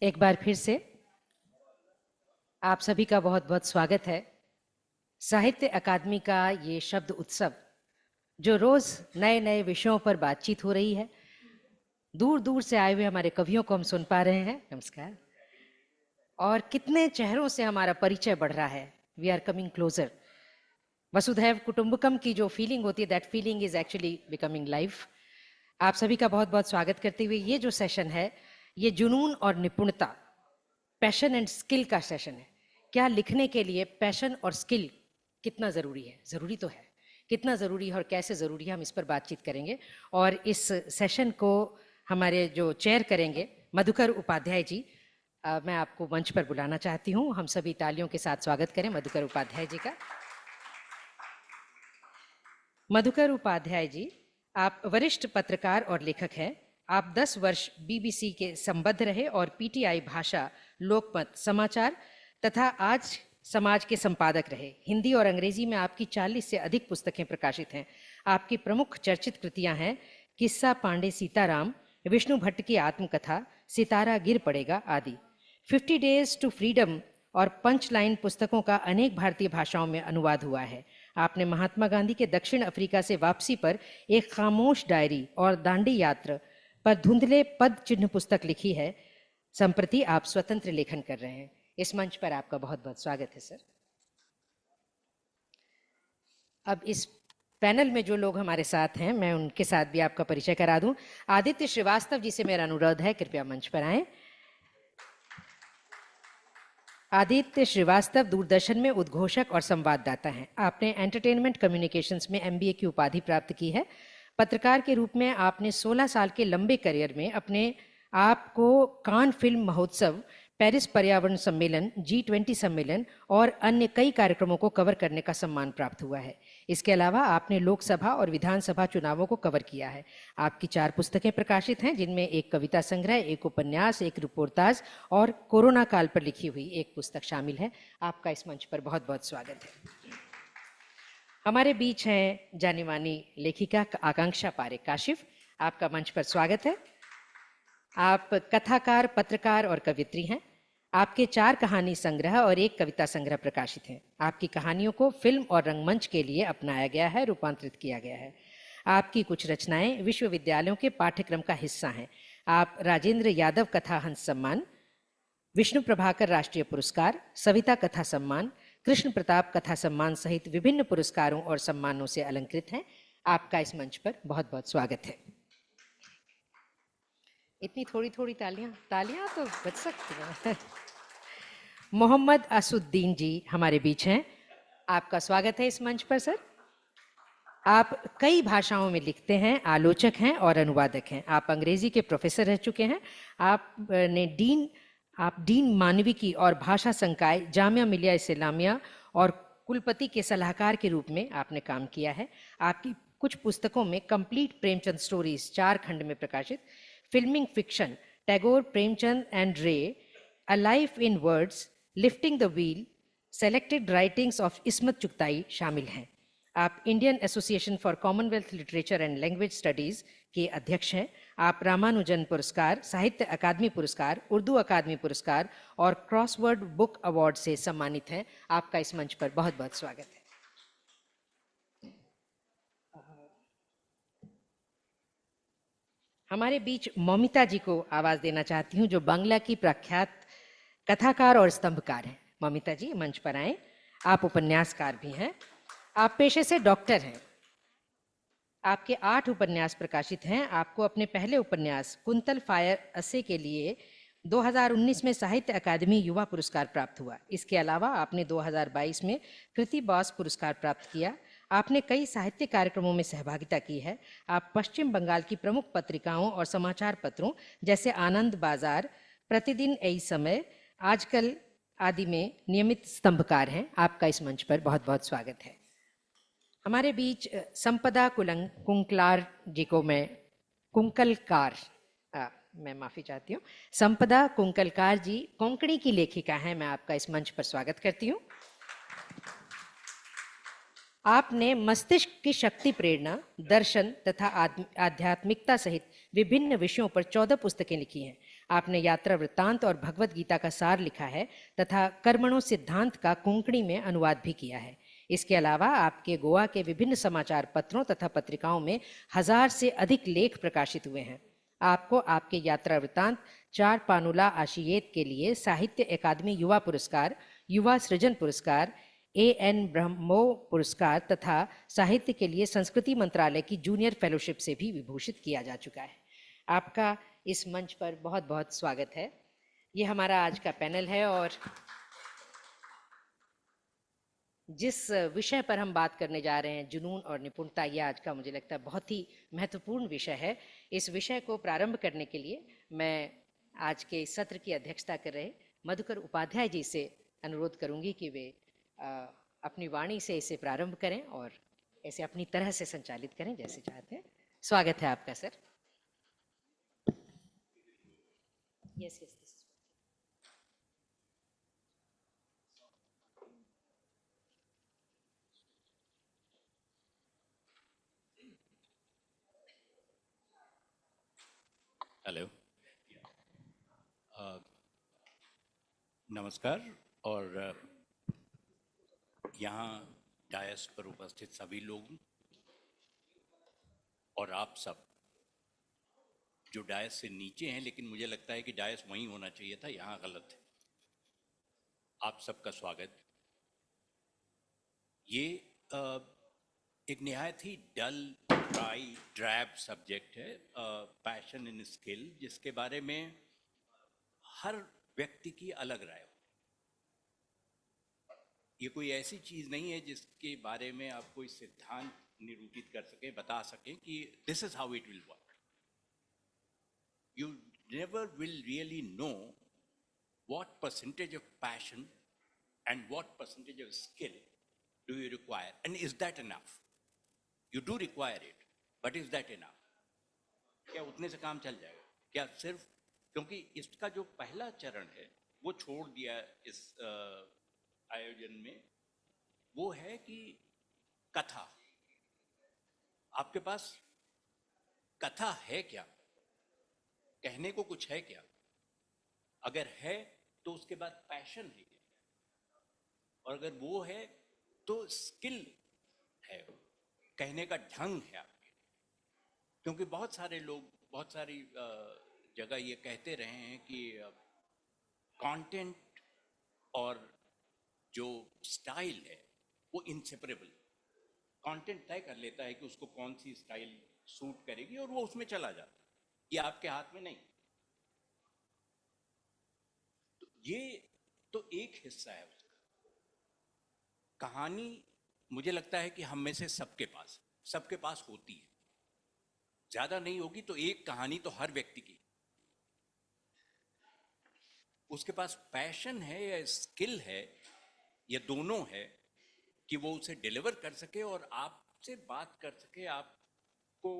एक बार फिर से आप सभी का बहुत बहुत स्वागत है साहित्य अकादमी का ये शब्द उत्सव जो रोज नए नए विषयों पर बातचीत हो रही है, दूर दूर से आए हुए हमारे कवियों को हम सुन पा रहे हैं, नमस्कार, और कितने चेहरों से हमारा परिचय बढ़ रहा है। We are coming closer. वसुधैव कुटुंबकम की जो फीलिंग होती है, that feeling is actually becoming life. आप सभी का बहुत बहुत स्वागत करते हुए ये जो सेशन है, ये जुनून और निपुणता, पैशन एंड स्किल का सेशन है। क्या लिखने के लिए पैशन और स्किल कितना ज़रूरी है? ज़रूरी तो है, कितना ज़रूरी है और कैसे ज़रूरी है, हम इस पर बातचीत करेंगे। और इस सेशन को हमारे जो चेयर करेंगे मधुकर उपाध्याय जी, मैं आपको मंच पर बुलाना चाहती हूँ। हम सभी तालियों के साथ स्वागत करें मधुकर उपाध्याय जी का। मधुकर उपाध्याय जी, आप वरिष्ठ पत्रकार और लेखक हैं। आप 10 वर्ष बीबीसी के संबद्ध रहे और पीटीआई भाषा, लोकमत, समाचार तथा आज समाज के संपादक रहे। हिंदी और अंग्रेजी में आपकी 40 से अधिक पुस्तकें प्रकाशित हैं। आपकी प्रमुख चर्चित कृतियां हैं किस्सा पांडे सीताराम, विष्णु भट्ट की आत्मकथा, सितारा गिर पड़ेगा आदि। 50 डेज टू फ्रीडम और पंच लाइन पुस्तकों का अनेक भारतीय भाषाओं में अनुवाद हुआ है। आपने महात्मा गांधी के दक्षिण अफ्रीका से वापसी पर एक खामोश डायरी और दांडी यात्रा पर धुंधले पद चिन्ह पुस्तक लिखी है। संप्रति आप स्वतंत्र लेखन कर रहे हैं। इस मंच पर आपका बहुत बहुत स्वागत है सर। अब इस पैनल में जो लोग हमारे साथ हैं, मैं उनके साथ भी आपका परिचय करा दूं। आदित्य श्रीवास्तव जी से मेरा अनुरोध है, कृपया मंच पर आएं। आदित्य श्रीवास्तव दूरदर्शन में उद्घोषक और संवाददाता हैं। आपने एंटरटेनमेंट कम्युनिकेशंस में MBA की उपाधि प्राप्त की है। पत्रकार के रूप में आपने 16 साल के लंबे करियर में अपने आप को कान फिल्म महोत्सव, पेरिस पर्यावरण सम्मेलन, G20 सम्मेलन और अन्य कई कार्यक्रमों को कवर करने का सम्मान प्राप्त हुआ है। इसके अलावा आपने लोकसभा और विधानसभा चुनावों को कवर किया है। आपकी 4 पुस्तकें प्रकाशित हैं, जिनमें एक कविता संग्रह, एक उपन्यास, एक रिपोर्टाज और कोरोना काल पर लिखी हुई एक पुस्तक शामिल है। आपका इस मंच पर बहुत बहुत स्वागत है। हमारे बीच हैं जानी मानी लेखिका आकांक्षा पारेख काशिफ, आपका मंच पर स्वागत है। आप कथाकार, पत्रकार और कवित्री हैं। आपके 4 कहानी संग्रह और एक कविता संग्रह प्रकाशित हैं। आपकी कहानियों को फिल्म और रंगमंच के लिए अपनाया गया है, रूपांतरित किया गया है। आपकी कुछ रचनाएं विश्वविद्यालयों के पाठ्यक्रम का हिस्सा हैं। आप राजेंद्र यादव कथा हंस सम्मान, विष्णु प्रभाकर राष्ट्रीय पुरस्कार, सविता कथा सम्मान, कृष्ण प्रताप कथा सम्मान सहित विभिन्न पुरस्कारों और सम्मानों से अलंकृत हैं। आपका इस मंच पर बहुत बहुत स्वागत है। इतनी थोड़ी थोड़ी तालियां तो बच सकती हैं। मोहम्मद असुद्दीन जी हमारे बीच हैं। आपका स्वागत है इस मंच पर सर। आप कई भाषाओं में लिखते हैं, आलोचक हैं और अनुवादक हैं। आप अंग्रेजी के प्रोफेसर रह चुके हैं। आप डीन मानविकी और भाषा संकाय जामिया मिलिया इस्लामिया और कुलपति के सलाहकार के रूप में आपने काम किया है। आपकी कुछ पुस्तकों में कंप्लीट प्रेमचंद स्टोरीज 4 खंड में प्रकाशित, filming fiction, Tagore, Premchand and Ray, a life in words, lifting the wheel, selected writings of Ismat Chughtai शामिल हैं। आप Indian association for Commonwealth literature and language studies के अध्यक्ष हैं। आप रामानुजन पुरस्कार, साहित्य अकादमी पुरस्कार, उर्दू अकादमी पुरस्कार और क्रॉसवर्ड बुक अवार्ड से सम्मानित हैं। आपका इस मंच पर बहुत बहुत स्वागत है। हमारे बीच मौमिता जी को आवाज देना चाहती हूँ, जो बांग्ला की प्रख्यात कथाकार और स्तंभकार हैं। मौमिता जी मंच पर आएं। आप उपन्यासकार भी हैं। आप पेशे से डॉक्टर हैं। आपके 8 उपन्यास प्रकाशित हैं। आपको अपने पहले उपन्यास कुंतल फायर असे के लिए 2019 में साहित्य अकादमी युवा पुरस्कार प्राप्त हुआ। इसके अलावा आपने 2022 में कृति बॉस पुरस्कार प्राप्त किया। आपने कई साहित्य कार्यक्रमों में सहभागिता की है। आप पश्चिम बंगाल की प्रमुख पत्रिकाओं और समाचार पत्रों जैसे आनंद बाजार, प्रतिदिन ए समय, आजकल आदि में नियमित स्तंभकार हैं। आपका इस मंच पर बहुत बहुत स्वागत है। हमारे बीच संपदा कुंकलार जी को मैं मैं माफ़ी चाहती हूँ। संपदा कुंकलकार जी कोंकणी की लेखिका हैं। मैं आपका इस मंच पर स्वागत करती हूँ। आपने मस्तिष्क की शक्ति, प्रेरणा, दर्शन तथा आध्यात्मिकता सहित विभिन्न विषयों पर 14 पुस्तकें लिखी हैं। आपने यात्रा वृत्तांत और भगवत गीता का सार लिखा है तथा कर्मणों सिद्धांत का कोंकणी में अनुवाद भी किया है। इसके अलावा आपके गोवा के विभिन्न समाचार पत्रों तथा पत्रिकाओं में 1000 से अधिक लेख प्रकाशित हुए हैं। आपको आपके यात्रा वृत्तांत चार पानुला आशियेत के लिए साहित्य अकादमी युवा पुरस्कार, युवा सृजन पुरस्कार, AN ब्रह्मो पुरस्कार तथा साहित्य के लिए संस्कृति मंत्रालय की जूनियर फेलोशिप से भी विभूषित किया जा चुका है। आपका इस मंच पर बहुत बहुत स्वागत है। ये हमारा आज का पैनल है और जिस विषय पर हम बात करने जा रहे हैं, जुनून और निपुणता, ये आज का मुझे लगता है बहुत ही महत्वपूर्ण विषय है। इस विषय को प्रारंभ करने के लिए मैं आज के इस सत्र की अध्यक्षता कर रहे मधुकर उपाध्याय जी से अनुरोध करूंगी कि वे अपनी वाणी से इसे प्रारंभ करें और इसे अपनी तरह से संचालित करें जैसे चाहते हैं। स्वागत है आपका सर। यस यस हेलो, नमस्कार और यहाँ डायस पर उपस्थित सभी लोग और आप सब जो डायस से नीचे हैं, लेकिन मुझे लगता है कि डायस वहीं होना चाहिए था, यहाँ गलत है। आप सबका स्वागत। ये एक निहायत ही डल, ड्राई, ड्रैब सब्जेक्ट है, पैशन इन स्किल, जिसके बारे में हर व्यक्ति की अलग राय हो। ये कोई ऐसी चीज नहीं है जिसके बारे में आप कोई सिद्धांत निरूपित कर सके, बता सके कि this is how it will work. You never will really know what percentage of passion and what percentage of skill do you require, and is that enough? You do require it, but is that enough? क्या उतने से काम चल जाएगा? क्या सिर्फ क्योंकि इसका जो पहला चरण है वो छोड़ दिया इस आयोजन में, वो है कि कथा। आपके पास कथा है क्या? कहने को कुछ है क्या? अगर है तो उसके बाद पैशन है क्या? और अगर वो है तो स्किल है, कहने का ढंग है आपके। क्योंकि बहुत सारे लोग बहुत सारी जगह ये कहते रहे हैं कि कंटेंट और जो स्टाइल है वो इनसेपरेबल। कंटेंट तय कर लेता है कि उसको कौन सी स्टाइल सूट करेगी और वो उसमें चला जाता है। ये आपके हाथ में नहीं। तो ये तो एक हिस्सा है उसका। कहानी मुझे लगता है कि हम में से सबके पास होती है। ज्यादा नहीं होगी तो एक कहानी तो हर व्यक्ति की। उसके पास पैशन है या स्किल है या दोनों है कि वो उसे डिलीवर कर सके और आपसे बात कर सके, आपको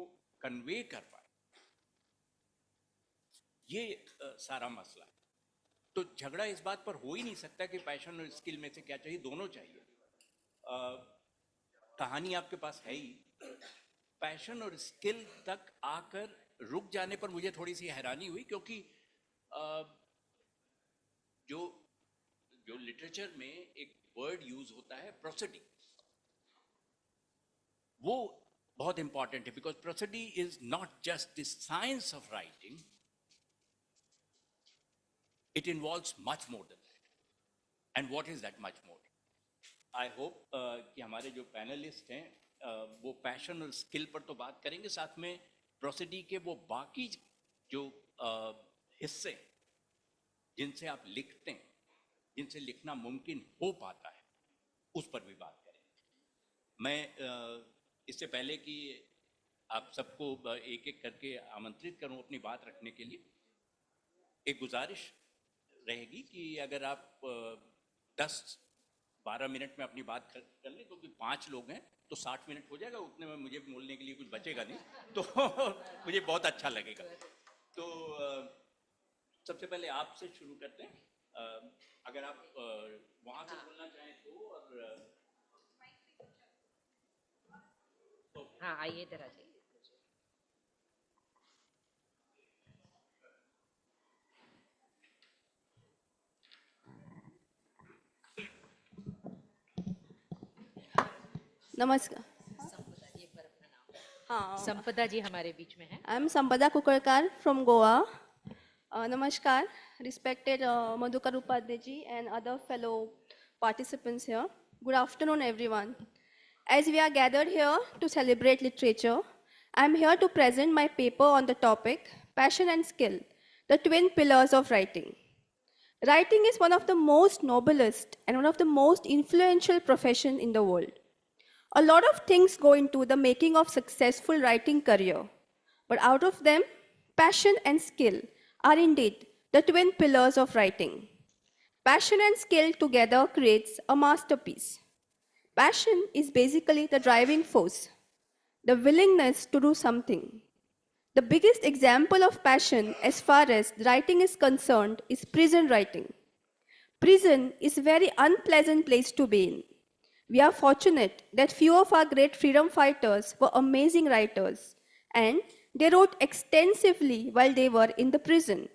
कन्वे कर पाए। ये सारा मसला है। तो झगड़ा इस बात पर हो ही नहीं सकता कि पैशन और स्किल में से क्या चाहिए। दोनों चाहिए। कहानी आपके पास है ही। पैशन और स्किल तक आकर रुक जाने पर मुझे थोड़ी सी हैरानी हुई, क्योंकि जो लिटरेचर में एक वर्ड यूज होता है प्रोसेडी, वो बहुत इंपॉर्टेंट है। Because prosody is not just the science of writing, it involves much more than that. And what is that much more? I hope कि हमारे जो पैनलिस्ट हैं वो पैशन और स्किल पर तो बात करेंगे, साथ में प्रोसीडी के वो बाकी जो हिस्से जिनसे आप लिखते हैं, जिनसे लिखना मुमकिन हो पाता है, उस पर भी बात करेंगे। मैं इससे पहले कि आप सबको एक एक करके आमंत्रित करूं अपनी बात रखने के लिए, एक गुजारिश रहेगी कि अगर आप 10-12 मिनट में अपनी बात कर लें, क्योंकि 5 लोग हैं तो 60 मिनट हो जाएगा। उतने में मुझे बोलने के लिए कुछ बचेगा नहीं, तो मुझे बहुत अच्छा लगेगा। तो सबसे पहले आपसे शुरू करते हैं। अगर आप वहाँ से बोलना चाहें तो हाँ, आइए इधर आ जाइए। नमस्कार हाँ संपदा जी हमारे बीच में है. आई एम संपदा कुकड़कार फ्रॉम गोवा नमस्कार respected Madhukar Upadhyay ji and other fellow participants here. Good afternoon everyone. As we are gathered here to celebrate literature, I am here to present my paper on the topic Passion and Skill, the twin pillars of writing. Writing is one of the most noblest and one of the most influential profession in the world. A lot of things go into the making of successful writing career, but out of them, passion and skill are indeed the twin pillars of writing. Passion and skill together creates a masterpiece. Passion is basically the driving force, the willingness to do something. The biggest example of passion as far as writing is concerned is prison writing. Prison is a very unpleasant place to be in. We are fortunate that few of our great freedom fighters were amazing writers and they wrote extensively while they were in the prison.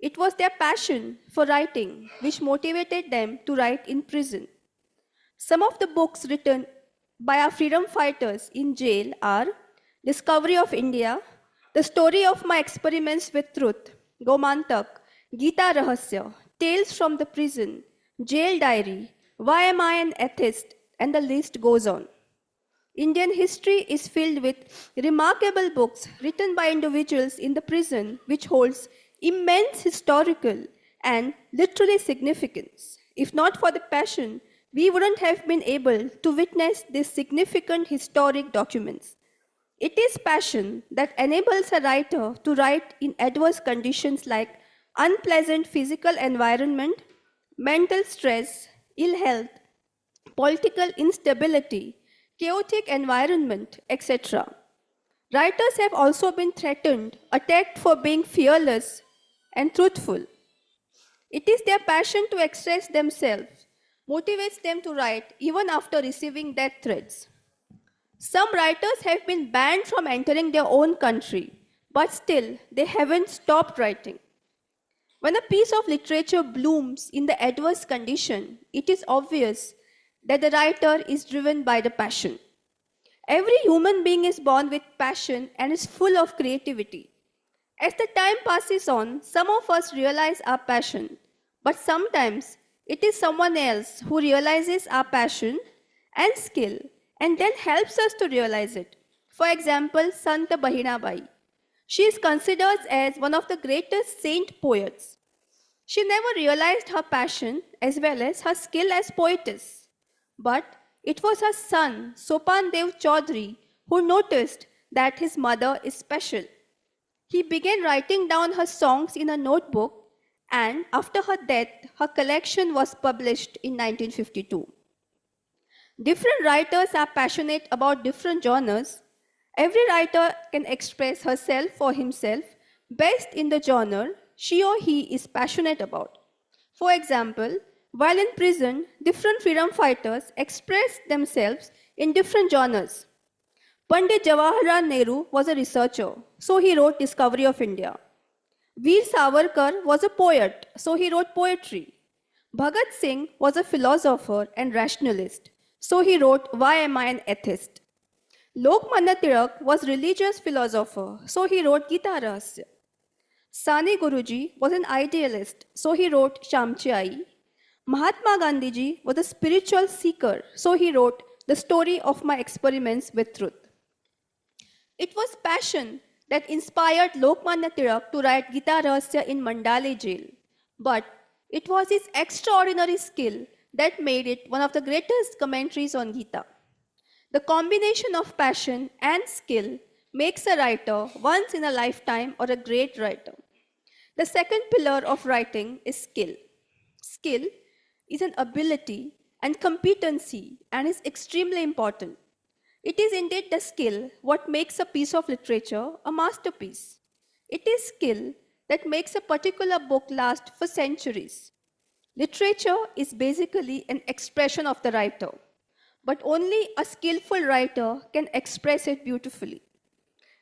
It was their passion for writing which motivated them to write in prison. Some of the books written by our freedom fighters in jail are Discovery of India, The Story of My Experiments with Truth, Gomantak, Gita Rahasya, Tales from the Prison, Jail Diary, Why Am I an Atheist, and the list goes on. Indian history is filled with remarkable books written by individuals in the prison which holds immense historical and literary significance. If not for the passion, we wouldn't have been able to witness these significant historic documents. It is passion that enables a writer to write in adverse conditions like unpleasant physical environment, mental stress, ill health, political instability, chaotic environment, etc. Writers have also been threatened, attacked for being fearless and truthful. It is their passion to express themselves, motivates them to write even after receiving death threats. Some writers have been banned from entering their own country, but still they haven't stopped writing. When a piece of literature blooms in the adverse condition, it is obvious that the writer is driven by the passion. Every human being is born with passion and is full of creativity. As the time passes on, some of us realize our passion, but sometimes it is someone else who realizes our passion and skill and then helps us to realize it. For example, Santa Bahinabai. She is considered as one of the greatest saint poets. She never realized her passion as well as her skill as poetess. But it was her son, Sopan Dev Chaudhary, who noticed that his mother is special. He began writing down her songs in a notebook, and after her death, her collection was published in 1952. Different writers are passionate about different genres. Every writer can express herself or himself best in the genre she or he is passionate about. For example, while in prison, different freedom fighters expressed themselves in different genres. Pandit Jawaharlal Nehru was a researcher, so he wrote Discovery of India. Veer Savarkar was a poet, so he wrote poetry. Bhagat Singh was a philosopher and rationalist, so he wrote Why Am I an Atheist? Lokmanya Tilak was a religious philosopher, so he wrote Gita Rahasya. Sani Guruji was an idealist, so he wrote Shamchi Ai. Mahatma Gandhi ji was a spiritual seeker, so he wrote The Story of My Experiments with Truth. It was passion that inspired Lokmanya Tilak to write Gita Rahasya in Mandale jail. But it was his extraordinary skill that made it one of the greatest commentaries on Gita. The combination of passion and skill makes a writer once in a lifetime or a great writer. The second pillar of writing is skill. Skill is an ability and competency and is extremely important. It is indeed the skill what makes a piece of literature a masterpiece. It is skill that makes a particular book last for centuries. Literature is basically an expression of the writer, but only a skillful writer can express it beautifully.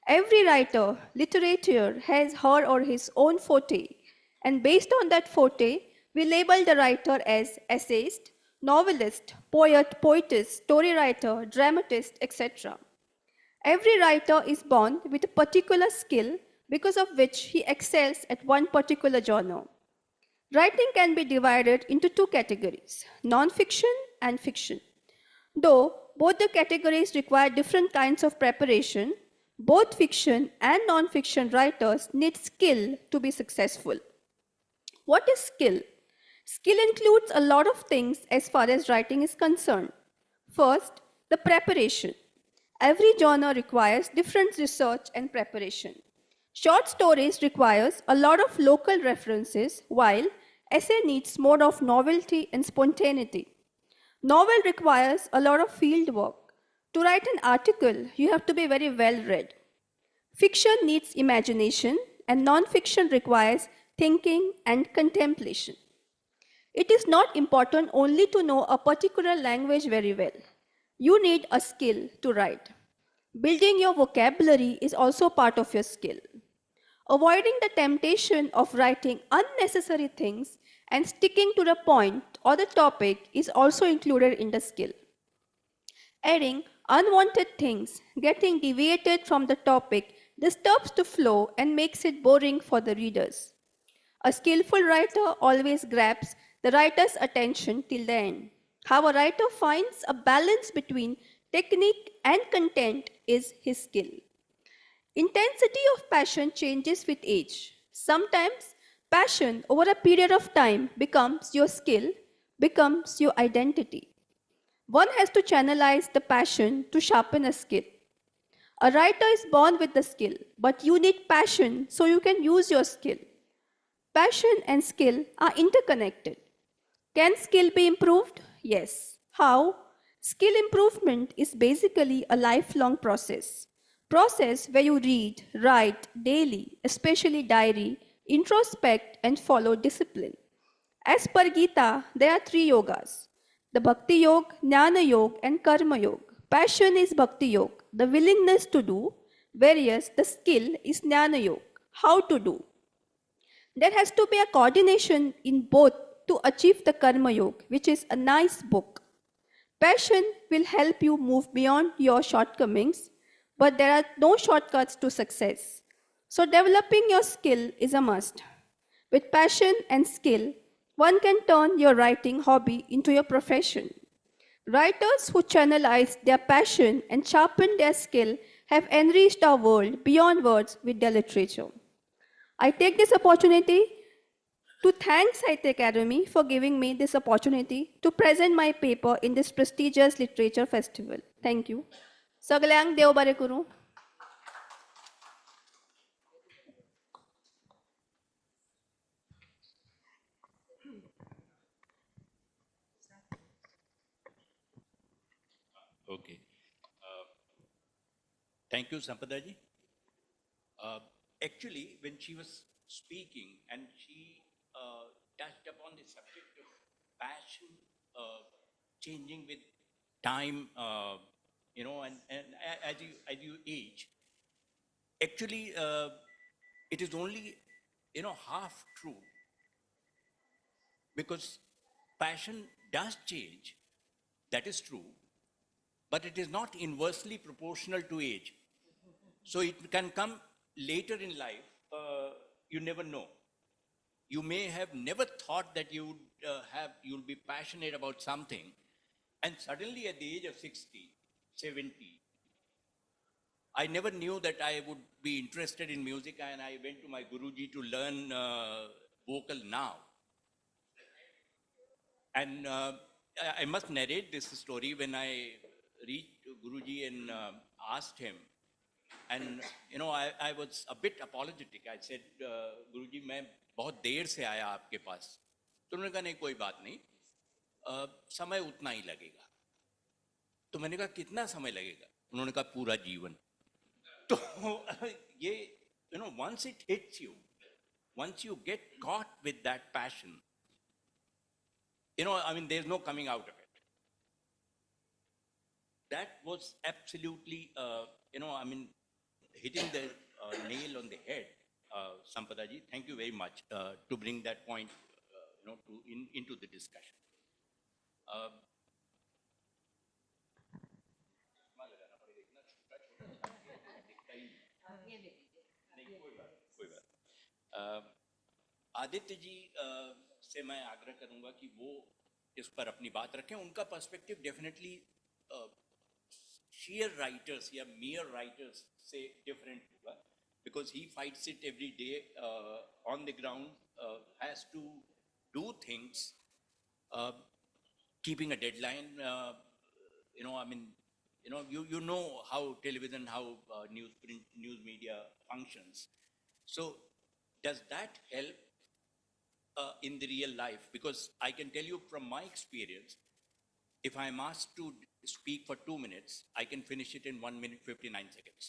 Every writer, literature has her or his own forte, and based on that forte, we label the writer as essayist, novelist, poet, poetess, story writer, dramatist, etc. Every writer is born with a particular skill because of which he excels at one particular genre. Writing can be divided into two categories, non-fiction and fiction. Though both the categories require different kinds of preparation, both fiction and non-fiction writers need skill to be successful. What is skill? Skill includes a lot of things as far as writing is concerned. First, the preparation. Every genre requires different research and preparation. Short stories requires a lot of local references, while essay needs more of novelty and spontaneity. Novel requires a lot of field work. To write an article, you have to be very well read. Fiction needs imagination, and non-fiction requires thinking and contemplation. It is not important only to know a particular language very well. You need a skill to write. Building your vocabulary is also part of your skill. Avoiding the temptation of writing unnecessary things and sticking to the point or the topic is also included in the skill. Adding unwanted things, getting deviated from the topic, disturbs the flow and makes it boring for the readers. A skillful writer always grabs the writer's attention till the end. How a writer finds a balance between technique and content is his skill. Intensity of passion changes with age. Sometimes passion over a period of time becomes your skill, becomes your identity. One has to channelize the passion to sharpen a skill. A writer is born with the skill, but you need passion so you can use your skill. Passion and skill are interconnected. Can skill be improved? Yes. How? Skill improvement is basically a lifelong process. Process where you read, write daily, especially diary, introspect and follow discipline. As per Gita, there are three yogas: the Bhakti Yoga, Jnana Yoga and Karma Yoga. Passion is Bhakti Yoga, the willingness to do, whereas the skill is Jnana Yoga, how to do. There has to be a coordination in both to achieve the Karma Yoga, which is a nice book. Passion will help you move beyond your shortcomings, but there are no shortcuts to success. So developing your skill is a must. With passion and skill, one can turn your writing hobby into your profession. Writers who channelize their passion and sharpen their skill have enriched our world beyond words with their literature. I take this opportunity to thank Sahitya Academy for giving me this opportunity to present my paper in this prestigious literature festival. Thank you. Sagalyank Dev Bare Kuru. Okay. Thank you, Sampada ji. Actually, when she was speaking and she touched upon the subject of passion changing with time, and as you age, actually, it is only, half true, because passion does change, that is true, but it is not inversely proportional to age. So it can come later in life, you never know. You may have never thought that you'll be passionate about something, and suddenly at the age of 60, 70, I never knew that I would be interested in music, and I went to my Guruji to learn vocal now. And I must narrate this story. When I reached Guruji and asked him, and I was a bit apologetic. I said, Guruji, मैं बहुत देर से आया आपके पास. तो उन्होंने कहा नहीं कोई बात नहीं, समय उतना ही लगेगा. तो मैंने कहा कितना समय लगेगा? उन्होंने कहा पूरा जीवन. तो ये once it hits you, once you get caught with that passion, there's no coming out of it. That was absolutely, hitting the nail on the head, Sampada ji. Thank you very much to bring that point, into the discussion. Aditya ji से मैं आग्रह करूंगा कि वो इस पर अपनी बात रखें. उनका पर्सपेक्टिव डेफिनेटली sheer writers या mere writers से different होगा, because he fights it every day on the ground, has to do things, keeping a deadline. I mean, you know how television, how print news media functions. So does that help in the real life? Because I can tell you from my experience, if I'm asked to speak for 2 minutes, I can finish it in 1 minute 59 seconds.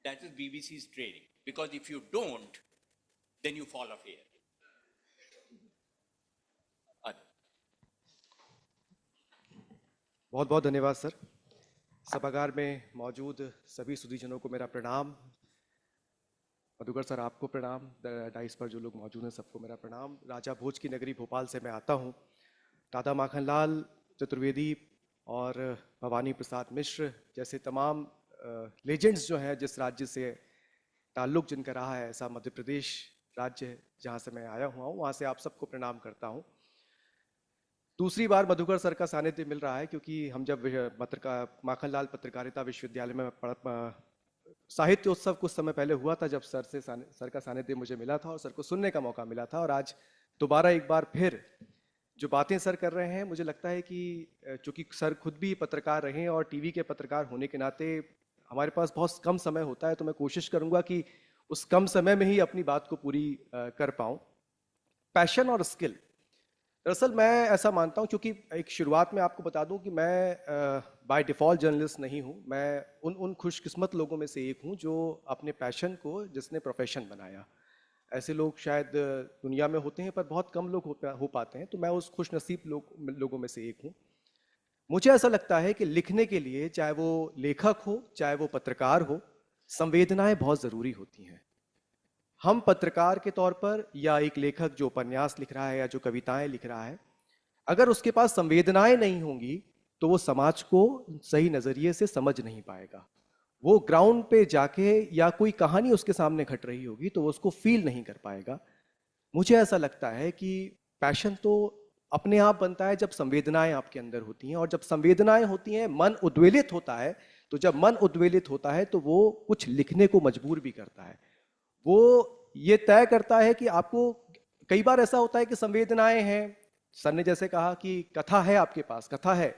That is BBC's training. Because if you don't, then you fall off here. बहुत बहुत धन्यवाद sir. सभागार में मौजूद सभी सुधीजनों को मेरा प्रणाम. मधुकर सर आपको प्रणाम. डाइस पर जो लोग मौजूद हैं सबको मेरा प्रणाम. राजा भोज की नगरी भोपाल से मैं आता हूँ. दादा माखनलाल चतुर्वेदी और भवानी प्रसाद मिश्र जैसे तमाम लेजेंड्स जो हैं, जिस राज्य से ताल्लुक़ जिनका रहा है, ऐसा मध्य प्रदेश राज्य जहाँ से मैं आया हुआ हूँ, वहाँ से आप सबको प्रणाम करता हूँ. दूसरी बार मधुकर सर का सानिध्य मिल रहा है, क्योंकि हम जब माखनलाल पत्रकारिता विश्वविद्यालय में साहित्य उत्सव कुछ समय पहले हुआ था, जब सर का सानिध्य मुझे मिला था और सर को सुनने का मौका मिला था. और आज दोबारा एक बार फिर जो बातें सर कर रहे हैं, मुझे लगता है कि चूँकि सर खुद भी पत्रकार रहे हैं और टीवी के पत्रकार होने के नाते हमारे पास बहुत कम समय होता है, तो मैं कोशिश करूँगा कि उस कम समय में ही अपनी बात को पूरी कर पाऊँ. पैशन और स्किल, दरअसल मैं ऐसा मानता हूँ, क्योंकि एक शुरुआत में आपको बता दूँ कि मैं बाय डिफ़ॉल्ट जर्नलिस्ट नहीं हूँ. मैं उन खुशकिस्मत लोगों में से एक हूँ जो अपने पैशन को जिसने प्रोफेशन बनाया. ऐसे लोग शायद दुनिया में होते हैं, पर बहुत कम लोग हो पाते हैं. तो मैं उस खुशनसीब लोगों में से एक हूँ. मुझे ऐसा लगता है कि लिखने के लिए, चाहे वो लेखक हो चाहे वो पत्रकार हो, संवेदनाएं बहुत ज़रूरी होती हैं. हम पत्रकार के तौर पर या एक लेखक जो उपन्यास लिख रहा है या जो कविताएं लिख रहा है, अगर उसके पास संवेदनाएं नहीं होंगी तो वो समाज को सही नज़रिए से समझ नहीं पाएगा. वो ग्राउंड पे जाके या कोई कहानी उसके सामने घट रही होगी तो वो उसको फील नहीं कर पाएगा. मुझे ऐसा लगता है कि पैशन तो अपने आप बनता है जब संवेदनाएं आपके अंदर होती हैं, और जब संवेदनाएं होती हैं मन उद्वेलित होता है. तो जब मन उद्वेलित होता है तो वो कुछ लिखने को मजबूर भी करता है. वो ये तय करता है कि आपको, कई बार ऐसा होता है कि संवेदनाएं हैं, सर ने जैसे कहा कि कथा है, आपके पास कथा है.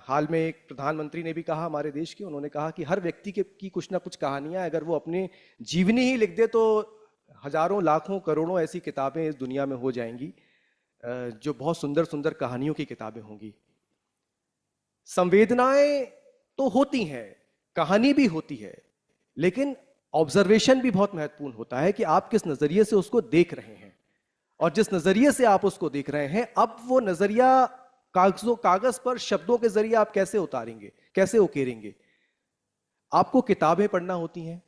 हाल में एक प्रधानमंत्री ने भी कहा हमारे देश के, उन्होंने कहा कि हर व्यक्ति की कुछ ना कुछ कहानियां, अगर वो अपनी जीवनी ही लिख दे तो हजारों लाखों करोड़ों ऐसी किताबें इस दुनिया में हो जाएंगी जो बहुत सुंदर सुंदर कहानियों की किताबें होंगी. संवेदनाएं तो होती हैं, कहानी भी होती है, लेकिन ऑब्जर्वेशन भी बहुत महत्वपूर्ण होता है कि आप किस नजरिए से उसको देख रहे हैं. और जिस नजरिए से आप उसको देख रहे हैं, अब वो नजरिया कागज पर शब्दों के जरिए आप कैसे उतारेंगे, कैसे उकेरेंगे. आपको किताबें पढ़ना होती हैं.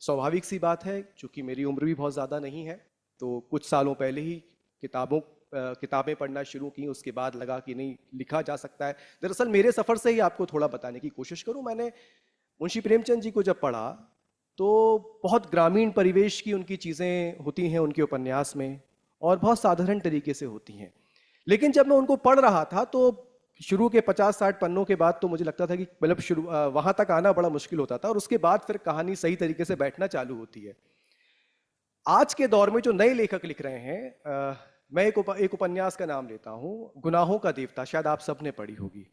स्वाभाविक सी बात है, चूंकि मेरी उम्र भी बहुत ज्यादा नहीं है, तो कुछ सालों पहले ही किताबें पढ़ना शुरू की. उसके बाद लगा कि नहीं, लिखा जा सकता है. दरअसल मेरे सफर से ही आपको थोड़ा बताने की कोशिश करूं. मैंने मुंशी प्रेमचंद जी को जब पढ़ा तो बहुत ग्रामीण परिवेश की उनकी चीजें होती हैं उनके उपन्यास में, और बहुत साधारण तरीके से होती हैं. लेकिन जब मैं उनको पढ़ रहा था तो शुरू के 50-60 पन्नों के बाद तो मुझे लगता था कि मतलब वहां तक आना बड़ा मुश्किल होता था, और उसके बाद फिर कहानी सही तरीके से बैठना चालू होती है. आज के दौर में जो नए लेखक लिख रहे हैं, मैं एक उपन्यास का नाम लेता हूं, गुनाहों का देवता. शायद आप सबने पढ़ी होगी,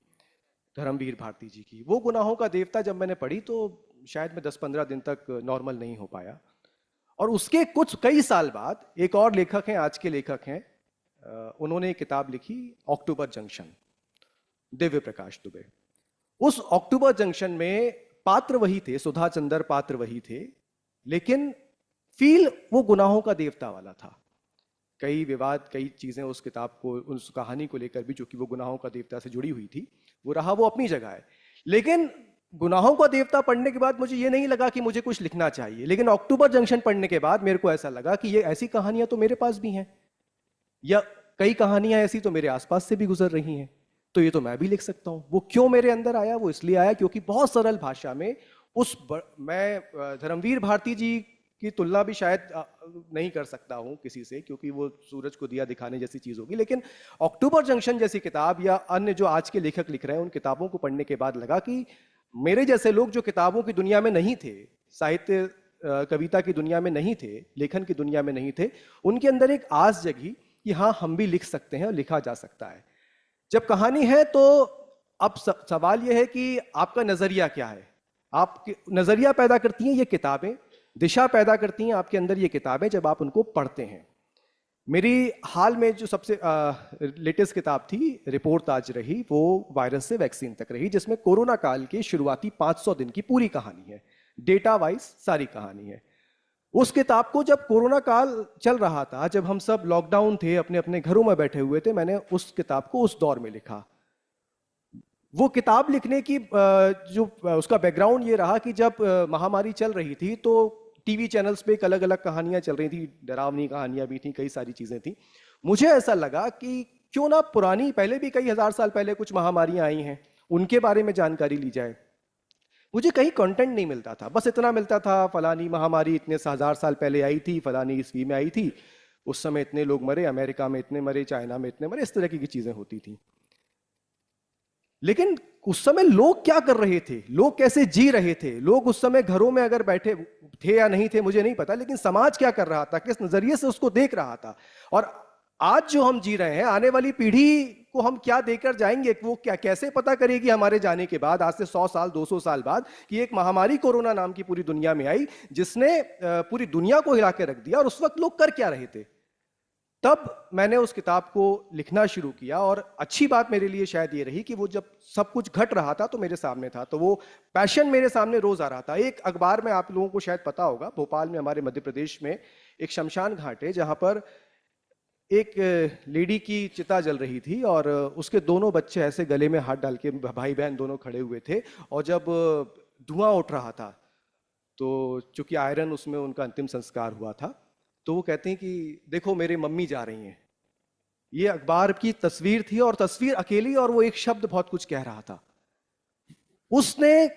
धर्मवीर भारती जी की. वो गुनाहों का देवता जब मैंने पढ़ी तो शायद मैं 10-15 दिन तक नॉर्मल नहीं हो पाया. और उसके कई साल बाद एक और लेखक हैं, आज के लेखक हैं, उन्होंने एक किताब लिखी, अक्टूबर जंक्शन, दिव्य प्रकाश दुबे. उस अक्टूबर जंक्शन में पात्र वही थे, सुधा चंद्र पात्र वही थे, लेकिन फील वो गुनाहों का देवता वाला था. कई विवाद, कई चीजें उस किताब को, उस कहानी को लेकर भी, जो कि वो गुनाहों का देवता से जुड़ी हुई थी, वो रहा, वो अपनी जगह है. लेकिन गुनाहों का देवता पढ़ने के बाद मुझे ये नहीं लगा कि मुझे कुछ लिखना चाहिए. लेकिन अक्टूबर जंक्शन पढ़ने के बाद मेरे को ऐसा लगा कि ये ऐसी कहानियां तो मेरे पास भी हैं, या कई कहानियां ऐसी तो मेरे आसपास से भी गुजर रही हैं, तो ये तो मैं भी लिख सकता हूं। वो क्यों मेरे अंदर आया? वो इसलिए आया क्योंकि बहुत सरल भाषा में मैं धर्मवीर भारती जी की तुलना भी शायद नहीं कर सकता हूं किसी से, क्योंकि वो सूरज को दिया दिखाने जैसी चीज होगी, लेकिन अक्टूबर जंक्शन जैसी किताब या अन्य जो आज के लेखक लिख रहे हैं उन किताबों को पढ़ने के बाद लगा कि मेरे जैसे लोग जो किताबों की दुनिया में नहीं थे, साहित्य कविता की दुनिया में नहीं थे, लेखन की दुनिया में नहीं थे, उनके अंदर एक आस जगी कि हाँ, हम भी लिख सकते हैं और लिखा जा सकता है। जब कहानी है तो अब सवाल यह है कि आपका नजरिया क्या है। आपके नजरिया पैदा करती हैं ये किताबें, दिशा पैदा करती हैं आपके अंदर ये किताबें जब आप उनको पढ़ते हैं। मेरी हाल में जो सबसे लेटेस्ट किताब थी, रिपोर्ट आज रही, वो वायरस से वैक्सीन तक रही, जिसमें कोरोना काल के शुरुआती 500 दिन की पूरी कहानी है, डेटा वाइज सारी कहानी है। उस किताब को जब कोरोना काल चल रहा था, जब हम सब लॉकडाउन थे, अपने अपने घरों में बैठे हुए थे, मैंने उस किताब को उस दौर में लिखा। वो किताब लिखने की जो उसका बैकग्राउंड ये रहा कि जब महामारी चल रही थी तो टीवी चैनल्स पे अलग अलग कहानियां चल रही थी, डरावनी कहानियां भी थी, कई सारी चीजें थी। मुझे ऐसा लगा कि क्यों ना पुरानी, पहले भी कई हजार साल पहले कुछ महामारियां आई हैं, उनके बारे में जानकारी ली जाए। मुझे कहीं कंटेंट नहीं मिलता था, बस इतना मिलता था फलानी महामारी इतने हजार साल पहले आई थी, फलानी ईस्वी में आई थी, उस समय इतने लोग मरे, अमेरिका में इतने मरे, चाइना में इतने मरे, इस तरह की चीजें होती थी। लेकिन उस समय लोग क्या कर रहे थे, लोग कैसे जी रहे थे, लोग उस समय घरों में अगर बैठे थे या नहीं थे मुझे नहीं पता, लेकिन समाज क्या कर रहा था, किस नजरिए से उसको देख रहा था। और आज जो हम जी रहे हैं, आने वाली पीढ़ी को हम क्या देकर जाएंगे, वो क्या कैसे पता करेगी हमारे जाने के बाद, आज से 100 साल 200 साल बाद, कि एक महामारी कोरोना नाम की पूरी दुनिया में आई जिसने पूरी दुनिया को हिला के रख दिया, और उस वक्त लोग कर क्या रहे थे। तब मैंने उस किताब को लिखना शुरू किया, और अच्छी बात मेरे लिए शायद ये रही कि वो जब सब कुछ घट रहा था तो मेरे सामने था, तो वो पैशन मेरे सामने रोज आ रहा था। एक अखबार में, आप लोगों को शायद पता होगा, भोपाल में, हमारे मध्य प्रदेश में एक शमशान घाट है जहां पर एक लेडी की चिता जल रही थी, और उसके दोनों बच्चे ऐसे गले में हाथ डाल के, भाई बहन दोनों खड़े हुए थे, और जब धुआं उठ रहा था तो चूंकि आयरन उसमें उनका अंतिम संस्कार हुआ था, तो वो कहते हैं कि देखो मेरे मम्मी जा रही हैं। ये अखबार की तस्वीर थी, और तस्वीर अकेली, और वो एक शब्द बहुत कुछ कह रहा था। उसने,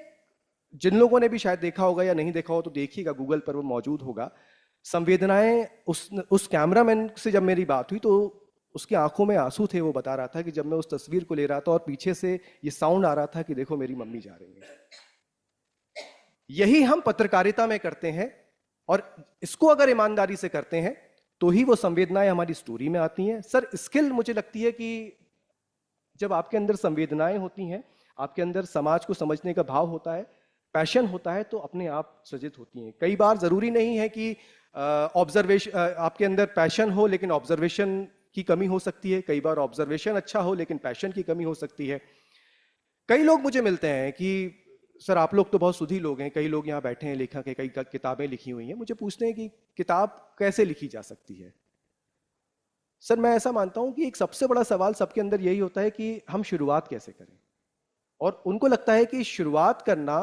जिन लोगों ने भी शायद देखा होगा या नहीं देखा हो तो देखिएगा, गूगल पर वो मौजूद होगा, संवेदनाएं। उस कैमरामैन से जब मेरी बात हुई तो उसकी आंखों में आंसू थे। वो बता रहा था कि जब मैं उस तस्वीर को ले रहा था और पीछे से ये साउंड आ रहा था कि देखो मेरी मम्मी जा रही है। यही हम पत्रकारिता में करते हैं, और इसको अगर ईमानदारी से करते हैं तो ही वो संवेदनाएं हमारी स्टोरी में आती हैं। सर, स्किल मुझे लगती है कि जब आपके अंदर संवेदनाएं होती हैं, आपके अंदर समाज को समझने का भाव होता है, पैशन होता है, तो अपने आप सृजित होती हैं। कई बार जरूरी नहीं है कि ऑब्जर्वेशन आपके अंदर पैशन हो, लेकिन ऑब्जर्वेशन की कमी हो सकती है। कई बार ऑब्जर्वेशन अच्छा हो लेकिन पैशन की कमी हो सकती है। कई लोग मुझे मिलते हैं कि सर आप लोग तो बहुत सुधी लोग हैं, कई लोग यहाँ बैठे हैं, लेखक हैं, कई किताबें लिखी हुई हैं, मुझे पूछते हैं कि किताब कैसे लिखी जा सकती है। सर, मैं ऐसा मानता हूं कि एक सबसे बड़ा सवाल सबके अंदर यही होता है कि हम शुरुआत कैसे करें, और उनको लगता है कि शुरुआत करना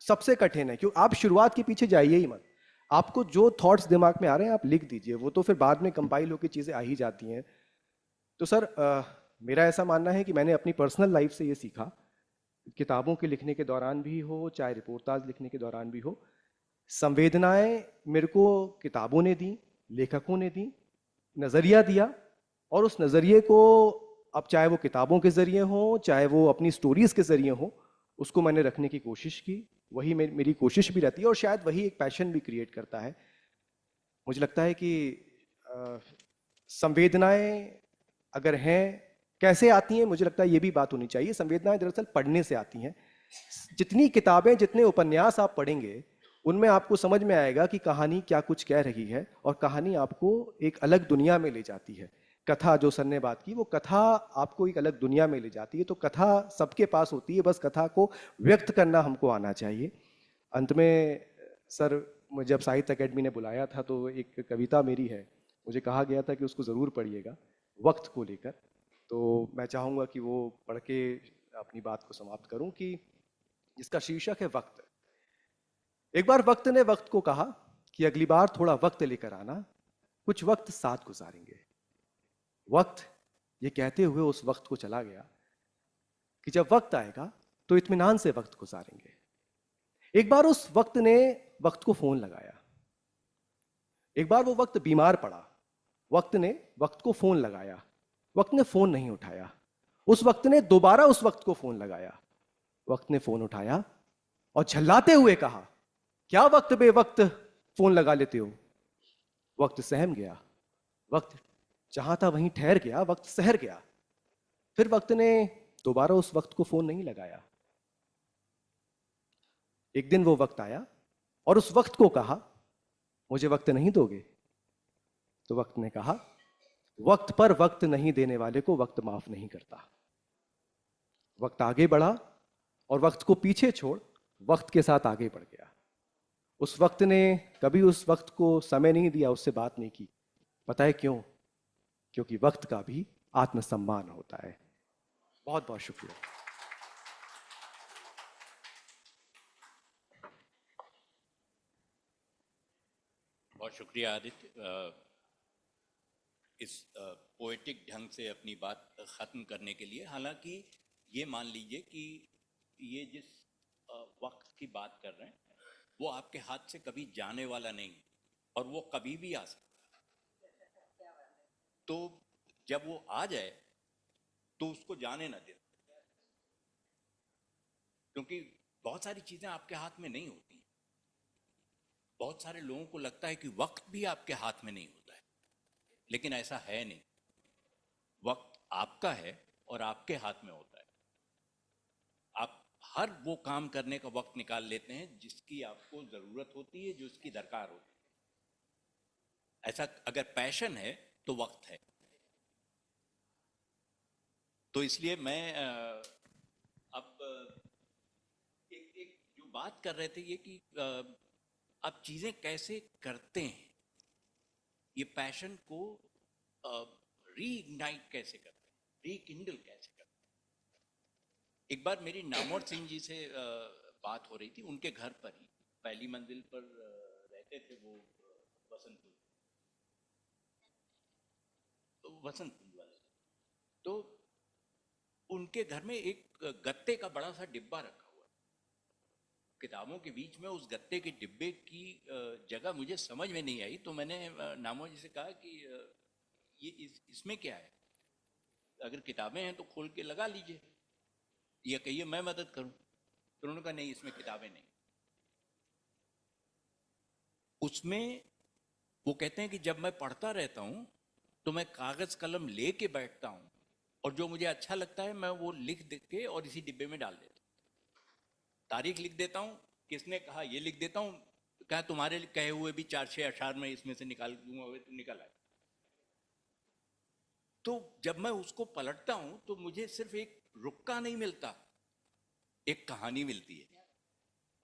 सबसे कठिन है। क्यों? आप शुरुआत के पीछे जाइए ही मत, आपको जो थॉट्स दिमाग में आ रहे हैं आप लिख दीजिए, वो तो फिर बाद में कंपाइल होकर चीजें आ ही जाती हैं। तो सर मेरा ऐसा मानना है कि मैंने अपनी पर्सनल लाइफ से ये सीखा, किताबों के लिखने के दौरान भी हो, चाहे रिपोर्टाज लिखने के दौरान भी हो, संवेदनाएं मेरे को किताबों ने दी, लेखकों ने दी, नजरिया दिया, और उस नजरिए को अब चाहे वो किताबों के जरिए हो, चाहे वो अपनी स्टोरीज के जरिए हो, उसको मैंने रखने की कोशिश की। वही मेरी कोशिश भी रहती है, और शायद वही एक पैशन भी क्रिएट करता है। मुझे लगता है कि संवेदनाएं अगर हैं, कैसे आती हैं, मुझे लगता है ये भी बात होनी चाहिए। संवेदनाएं दरअसल पढ़ने से आती हैं। जितनी किताबें, जितने उपन्यास आप पढ़ेंगे, उनमें आपको समझ में आएगा कि कहानी क्या कुछ कह रही है, और कहानी आपको एक अलग दुनिया में ले जाती है। कथा, जो सर ने बात की, वो कथा आपको एक अलग दुनिया में ले जाती है। तो कथा सबके पास होती है, बस कथा को व्यक्त करना हमको आना चाहिए। अंत में सर, मुझे जब साहित्य अकेडमी ने बुलाया था तो एक कविता मेरी है, मुझे कहा गया था कि उसको ज़रूर पढ़िएगा वक्त को लेकर। तो मैं चाहूँगा कि वो पढ़ के अपनी बात को समाप्त करूँ, कि जिसका शीर्षक है वक्त। एक बार वक्त ने वक्त को कहा कि अगली बार थोड़ा वक्त लेकर आना, कुछ वक्त साथ गुजारेंगे। वक्त ये कहते हुए उस वक्त को चला गया कि जब वक्त आएगा तो इत्मीनान से वक्त गुजारेंगे। एक बार उस वक्त ने वक्त को फोन लगाया। एक बार वो वक्त बीमार पड़ा, वक्त ने वक्त को फोन लगाया, वक्त ने फोन नहीं उठाया। उस वक्त ने दोबारा उस वक्त को फोन लगाया, वक्त ने फोन उठाया और झल्लाते हुए कहा, क्या वक्त बे वक्त फोन लगा लेते हो। वक्त सहम गया, वक्त जहां था वहीं ठहर गया, वक्त सहर गया। फिर वक्त ने दोबारा उस वक्त को फोन नहीं लगाया। एक दिन वो वक्त आया और उस वक्त को कहा, मुझे वक्त नहीं दोगे। तो वक्त ने कहा, वक्त पर वक्त नहीं देने वाले को वक्त माफ नहीं करता। वक्त आगे बढ़ा और वक्त को पीछे छोड़ वक्त के साथ आगे बढ़ गया। उस वक्त ने कभी उस वक्त को समय नहीं दिया, उससे बात नहीं की। पता है क्यों? क्योंकि वक्त का भी आत्मसम्मान होता है। बहुत बहुत शुक्रिया। बहुत शुक्रिया आदित्य, इस पोएटिक ढंग से अपनी बात ख़त्म करने के लिए। हालांकि ये मान लीजिए कि ये जिस वक्त की बात कर रहे हैं वो आपके हाथ से कभी जाने वाला नहीं और वो कभी भी आ सकता है। तो जब वो आ जाए तो उसको जाने ना दें, क्योंकि बहुत सारी चीज़ें आपके हाथ में नहीं होती। बहुत सारे लोगों को लगता है कि वक्त भी आपके हाथ में नहीं होता है, लेकिन ऐसा है नहीं। वक्त आपका है और आपके हाथ में होता है। आप हर वो काम करने का वक्त निकाल लेते हैं जिसकी आपको जरूरत होती है, जो उसकी दरकार होती है। ऐसा अगर पैशन है तो वक्त है। तो इसलिए मैं अब एक जो बात कर रहे थे ये कि आप चीजें कैसे करते हैं, ये पैशन को रीइग्नाइट कैसे करते हैं, रीकिंडल कैसे करते हैं। एक बार मेरी नामोर सिंह जी से बात हो रही थी, उनके घर पर ही पहली मंजिल पर रहते थे वो, वसंतपुर वाले। तो उनके घर में एक गत्ते का बड़ा सा डिब्बा रखा हुआ है। किताबों के बीच में उस गत्ते के डिब्बे की जगह मुझे समझ में नहीं आई, तो मैंने नामो जी से कहा कि ये इसमें क्या है, अगर किताबें हैं तो खोल के लगा लीजिए या कहिए मैं मदद करूं। तो उन्होंने कहा नहीं, इसमें किताबें नहीं। उसमें वो कहते हैं कि जब मैं पढ़ता रहता हूं तो मैं कागज कलम लेके बैठता हूं और जो मुझे अच्छा लगता है मैं वो लिख दे के और इसी डिब्बे में डाल देता हूं। तारीख लिख देता हूं, किसने कहा ये लिख देता हूं, कहा तुम्हारे कहे हुए भी 4-6 अशार में इसमें से निकाल दूंगा, तो निकल आए। तो जब मैं उसको पलटता हूं तो मुझे सिर्फ एक रुक्का नहीं मिलता, एक कहानी मिलती है।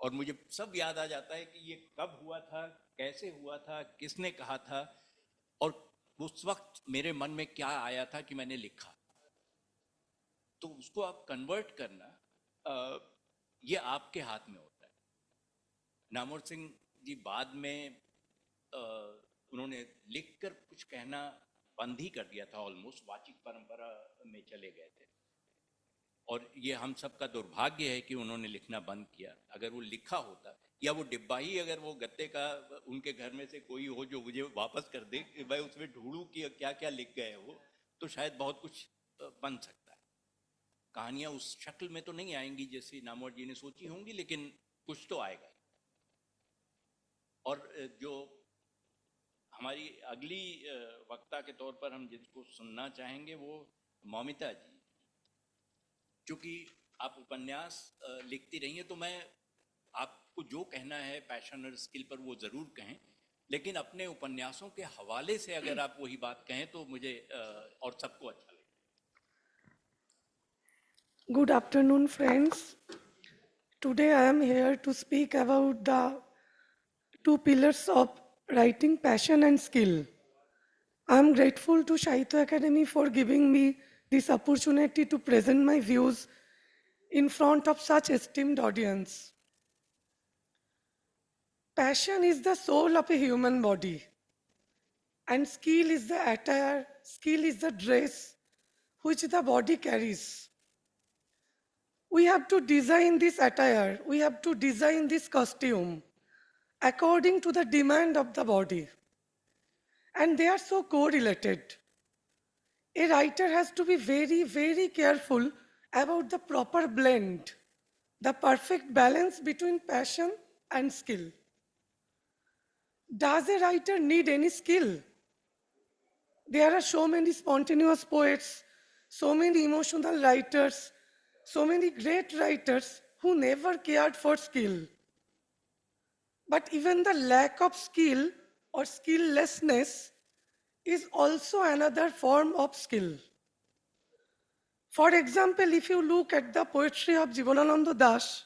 और मुझे सब याद आ जाता है कि ये कब हुआ था, कैसे हुआ था, किसने कहा था और उस वक्त मेरे मन में क्या आया था कि मैंने लिखा। तो उसको आप कन्वर्ट करना ये आपके हाथ में होता है। नामोर सिंह जी बाद में उन्होंने लिखकर कुछ कहना बंद ही कर दिया था, ऑलमोस्ट वाचिक परंपरा में चले गए थे। और ये हम सब का दुर्भाग्य है कि उन्होंने लिखना बंद किया। अगर वो लिखा होता या वो डिब्बा ही अगर वो गत्ते का उनके घर में से कोई हो जो मुझे वापस कर दे, मैं उसमें ढूंढूं कि क्या क्या लिख गए वो, तो शायद बहुत कुछ बन सकता है। कहानियां उस शक्ल में तो नहीं आएंगी जैसे नामोर जी ने सोची होंगी, लेकिन कुछ तो आएगा। और जो हमारी अगली वक्ता के तौर पर हम जिसको सुनना चाहेंगे वो मौमिता जी। चूंकि आप उपन्यास लिखती रही हैं तो मैं आपको जो कहना है पैशन और स्किल पर वो जरूर कहें, लेकिन अपने उपन्यासों के हवाले से अगर आप वही बात कहें तो मुझे और सबको अच्छा लगेगा। Good afternoon, friends. Today I am here to speak about the two pillars of writing, passion and skill. I am grateful to Sahitya Academy for giving me this opportunity to present my views in front of such esteemed audience. Passion is the soul of a human body, and skill is the attire, skill is the dress which the body carries. We have to design this attire, we have to design this costume according to the demand of the body. And they are so correlated. A writer has to be very, very careful about the proper blend, the perfect balance between passion and skill. Does a writer need any skill? There are so many spontaneous poets, so many emotional writers, so many great writers who never cared for skill. But even the lack of skill or skilllessness is also another form of skill. For example, if you look at the poetry of Jivanananda Das,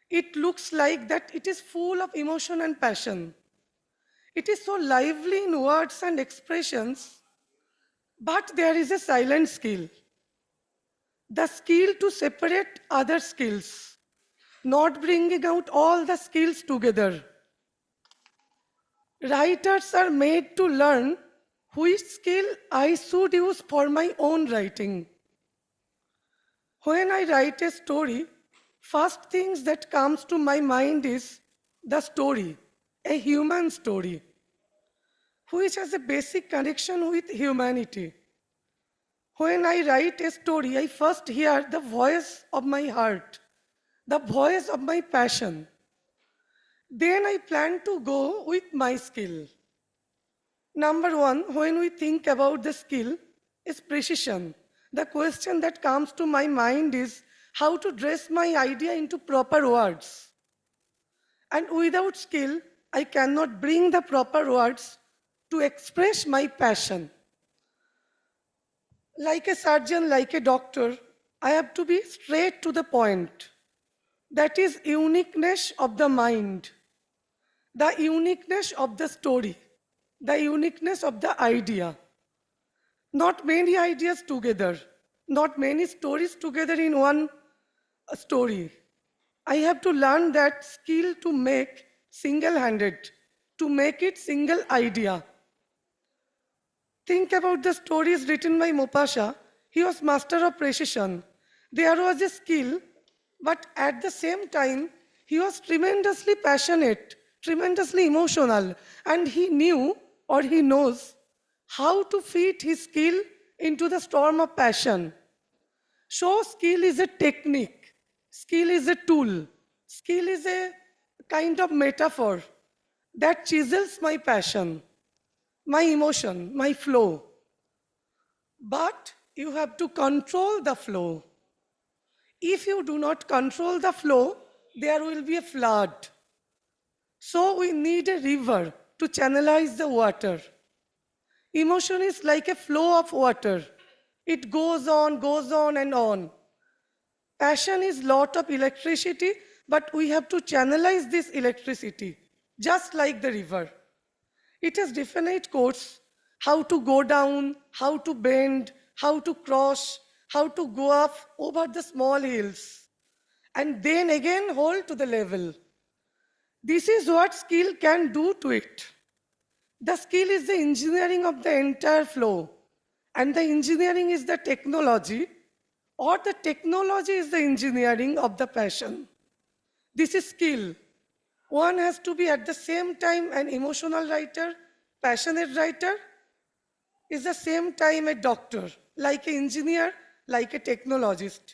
it looks like that it is full of emotion and passion. It is so lively in words and expressions, but there is a silent skill. The skill to separate other skills, not bringing out all the skills together. Writers are made to learn which skill I should use for my own writing. When I write a story, first things that comes to my mind is the story, a human story, which has a basic connection with humanity. When I write a story, I first hear the voice of my heart, the voice of my passion. Then I plan to go with my skill. Number one, when we think about the skill, is precision. The question that comes to my mind is how to dress my idea into proper words. And without skill, I cannot bring the proper words to express my passion. Like a surgeon, like a doctor, I have to be straight to the point. That is uniqueness of the mind, the uniqueness of the story, the uniqueness of the idea. Not many ideas together, not many stories together in one story. I have to learn that skill to make single-handed, to make it single idea. Think about the stories written by Mopasha. He was master of precision. There was a skill, but at the same time, he was tremendously passionate, tremendously emotional, and he knew or he knows how to fit his skill into the storm of passion. So skill is a technique, skill is a tool, skill is a kind of metaphor that chisels my passion, my emotion, my flow. But you have to control the flow. If you do not control the flow, there will be a flood. So we need a river to channelize the water. Emotion is like a flow of water. It goes on and on. Passion is lot of electricity, but we have to channelize this electricity, just like the river. It has definite course, how to go down, how to bend, how to cross, how to go up over the small hills, and then again hold to the level. This is what skill can do to it. The skill is the engineering of the entire flow, and the engineering is the technology, or the technology is the engineering of the passion. This is skill. One has to be at the same time an emotional writer, passionate writer, is the same time a doctor, like an engineer, like a technologist.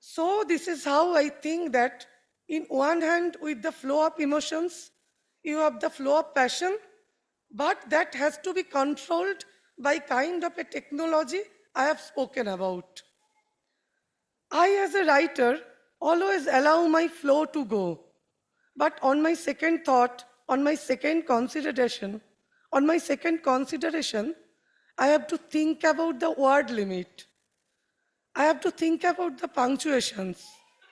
So this is how I think that in one hand with the flow of emotions, you have the flow of passion, but that has to be controlled by kind of a technology I have spoken about. I as a writer always allow my flow to go, but on my second thought, on my second consideration, I have to think about the word limit. I have to think about the punctuations.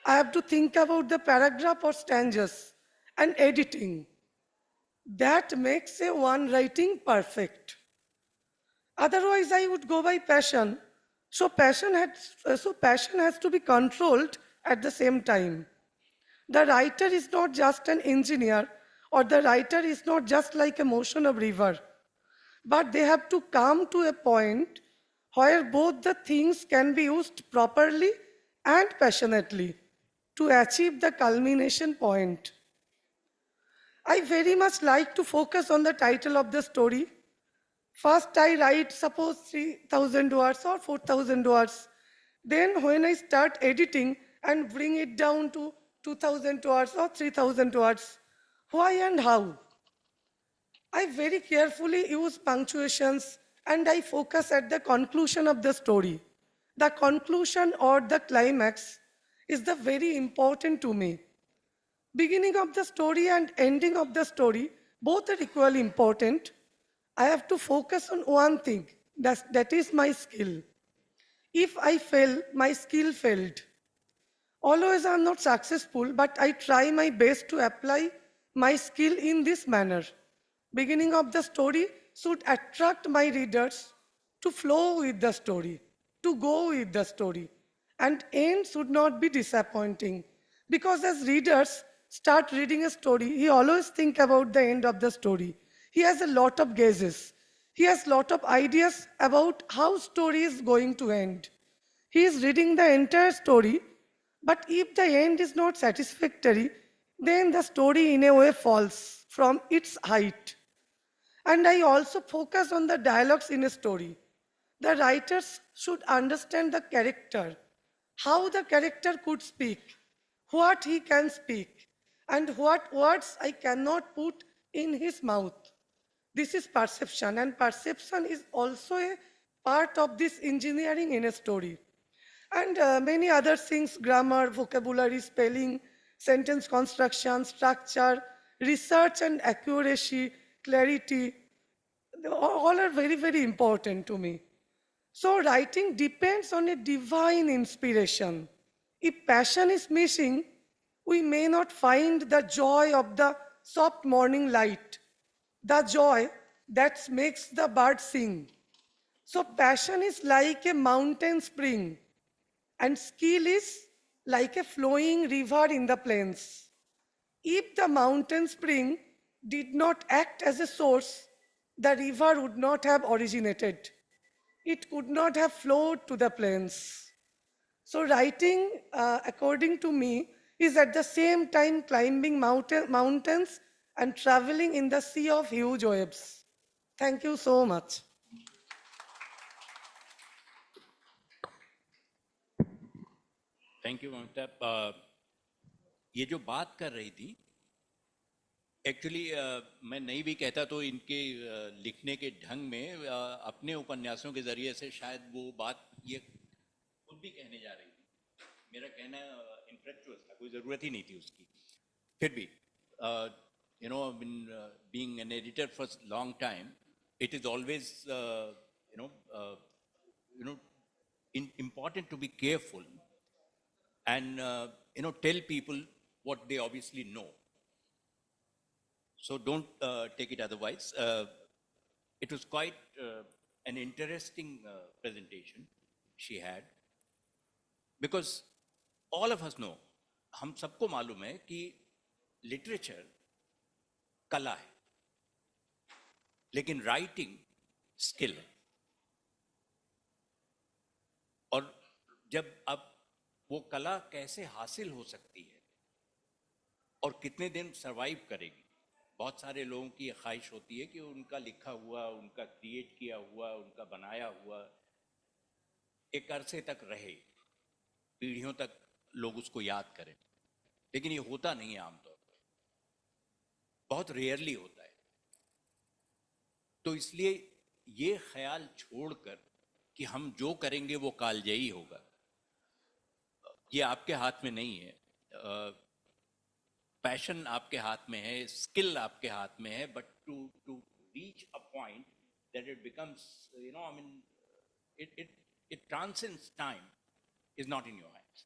I have to think about the paragraph or stanzas and editing. That makes a one writing perfect. Otherwise, I would go by passion. So passion has to be controlled at the same time. The writer is not just an engineer, or the writer is not just like a motion of river. but they have to come to a point where both the things can be used properly and passionately to achieve the culmination point. I very much like to focus on the title of the story. First, I write, suppose 3,000 words or 4,000 words. Then, when I start editing and bring it down to 2,000 words or 3,000 words, why and how? I very carefully use punctuations and I focus at the conclusion of the story. The conclusion or the climax is the very important to me. Beginning of the story and ending of the story, both are equally important. I have to focus on one thing, that is my skill. If I fail, my skill failed. Always I'm not successful, but I try my best to apply my skill in this manner. Beginning of the story should attract my readers to flow with the story, to go with the story. And end should not be disappointing. Because as readers start reading a story, he always think about the end of the story. He has a lot of guesses. He has lot of ideas about how story is going to end. He is reading the entire story, but if the end is not satisfactory, then the story in a way falls from its height. And I also focus on the dialogues in a story. The writers should understand the character, how the character could speak, what he can speak, and what words I cannot put in his mouth. This is perception, and perception is also a part of this engineering in a story. And many other things, grammar, vocabulary, spelling, sentence construction, structure, research and accuracy, clarity, all are very, very important to me. So writing depends on a divine inspiration. If passion is missing, we may not find the joy of the soft morning light, the joy that makes the bird sing. So passion is like a mountain spring, and skill is like a flowing river in the plains. If the mountain spring did not act as a source, the river would not have originated. It could not have flowed to the plains. So writing, according to me, is at the same time climbing mountains and traveling in the sea of huge waves. Thank you so much. Thank you Mamata. ये जो बात कर रही थी actually मैं नहीं भी कहता तो इनके लिखने के ढंग में अपने उपन्यासों के जरिए से शायद वो बात ये खुद भी कहने जा रही थी। मेरा कहना इंफ्रेक्चुअस था, कोई ज़रूरत ही नहीं थी उसकी। फिर भी you know being an editor for long time, it is always you know important to be careful and tell people what they obviously know. So don't take it otherwise. It was quite an interesting presentation she had, because all of us know, हम सबको मालूम है कि literature कला है, लेकिन writing skill है। और जब अब वो कला कैसे हासिल हो सकती है और कितने दिन सरवाइव करेगी, बहुत सारे लोगों की ख्वाहिश होती है कि उनका लिखा हुआ, उनका क्रिएट किया हुआ, उनका बनाया हुआ एक अरसे तक रहे, पीढ़ियों तक लोग उसको याद करें। लेकिन ये होता नहीं है आमतौर पर, बहुत रेयरली होता है। तो इसलिए ये ख्याल छोड़कर कि हम जो करेंगे वो कालजयी होगा, ये आपके हाथ में नहीं है। पैशन आपके हाथ में है, स्किल आपके हाथ में है, but to reach a point that it becomes it transcends time is not in your hands.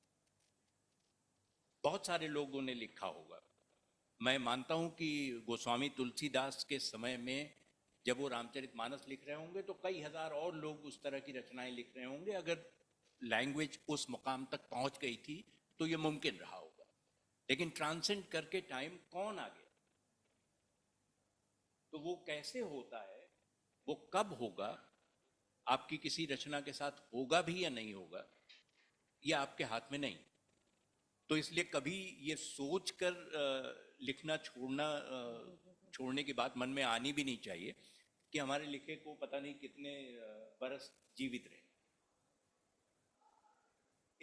बहुत सारे लोगों ने लिखा होगा। मैं मानता हूं कि गोस्वामी तुलसीदास के समय में जब वो रामचरितमानस लिख रहे होंगे तो कई हजार और लोग उस तरह की रचनाएं लिख रहे होंगे। अगर लैंग्वेज उस मुकाम तक पहुंच गई थी तो ये मुमकिन रहा होगा। लेकिन ट्रांसेंड करके टाइम कौन आ गया? तो वो कैसे होता है वो कब होगा, आपकी किसी रचना के साथ होगा भी या नहीं होगा, ये आपके हाथ में नहीं। तो इसलिए कभी ये सोच कर लिखना छोड़ने की बात मन में आनी भी नहीं चाहिए कि हमारे लिखे को पता नहीं कितने बरस जीवित रहे।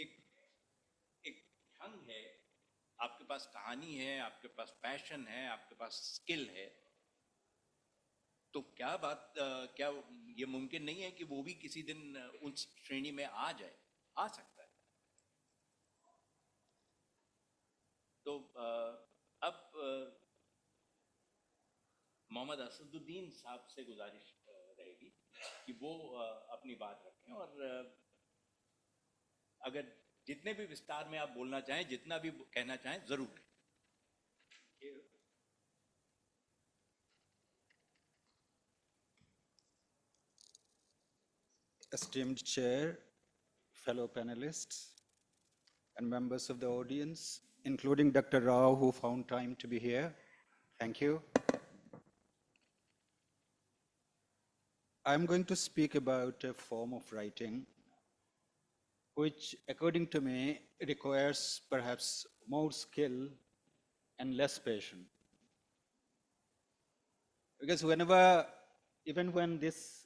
एक एक ढंग है, आपके पास कहानी है, आपके पास पैशन है, आपके पास स्किल है, तो क्या ये मुमकिन नहीं है कि वो भी किसी दिन उस श्रेणी में आ जाए? आ सकता है। तो अब मोहम्मद असदुद्दीन साहब से गुजारिश रहेगी कि वो अपनी बात रखें, और अगर जितने भी विस्तार में आप बोलना चाहें, जितना भी कहना चाहें, जरूर कहें। Esteemed chair, fellow panelists, and members of the audience, including Dr. Rao, who found time to be here. Thank you. I'm going to speak about a form of writing which, according to me, requires perhaps more skill and less patience. Because even when this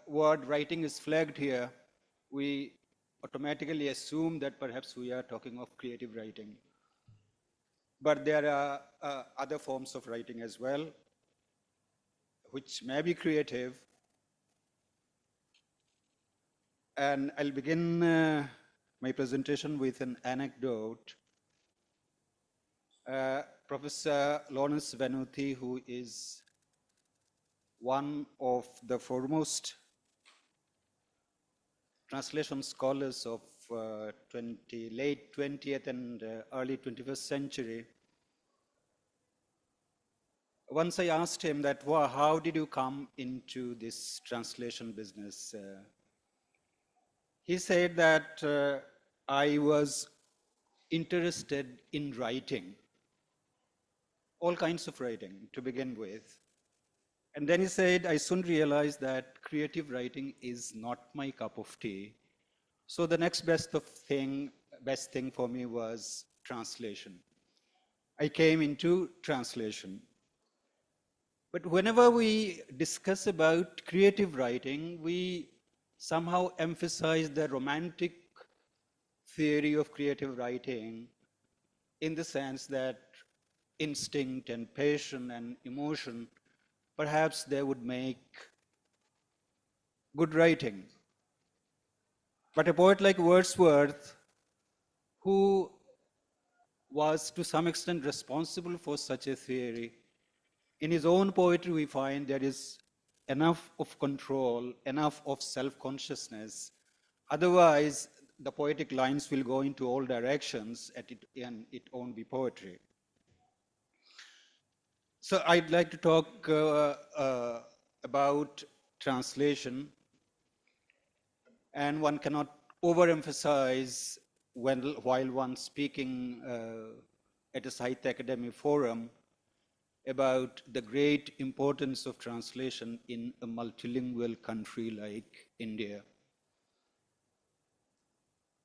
word writing is flagged here, we automatically assume that perhaps we are talking of creative writing. But there are other forms of writing as well, which may be creative. And I'll begin my presentation with an anecdote. Professor Lawrence Venuti, who is one of the foremost translation scholars of late 20th and early 21st century. Once I asked him that, well, how did you come into this translation business? He said that I was interested in writing, all kinds of writing to begin with. And then he said, I soon realized that creative writing is not my cup of tea. So the next best thing for me was translation. I came into translation. But whenever we discuss about creative writing, we somehow emphasize the romantic theory of creative writing in the sense that instinct and passion and emotion, perhaps they would make good writing. But a poet like Wordsworth, who was to some extent responsible for such a theory, in his own poetry we find there is enough of control, enough of self-consciousness. Otherwise, the poetic lines will go into all directions and it won't be poetry. So I'd like to talk about translation, and one cannot overemphasize while one speaking at a Sahitya Academy forum about the great importance of translation in a multilingual country like India.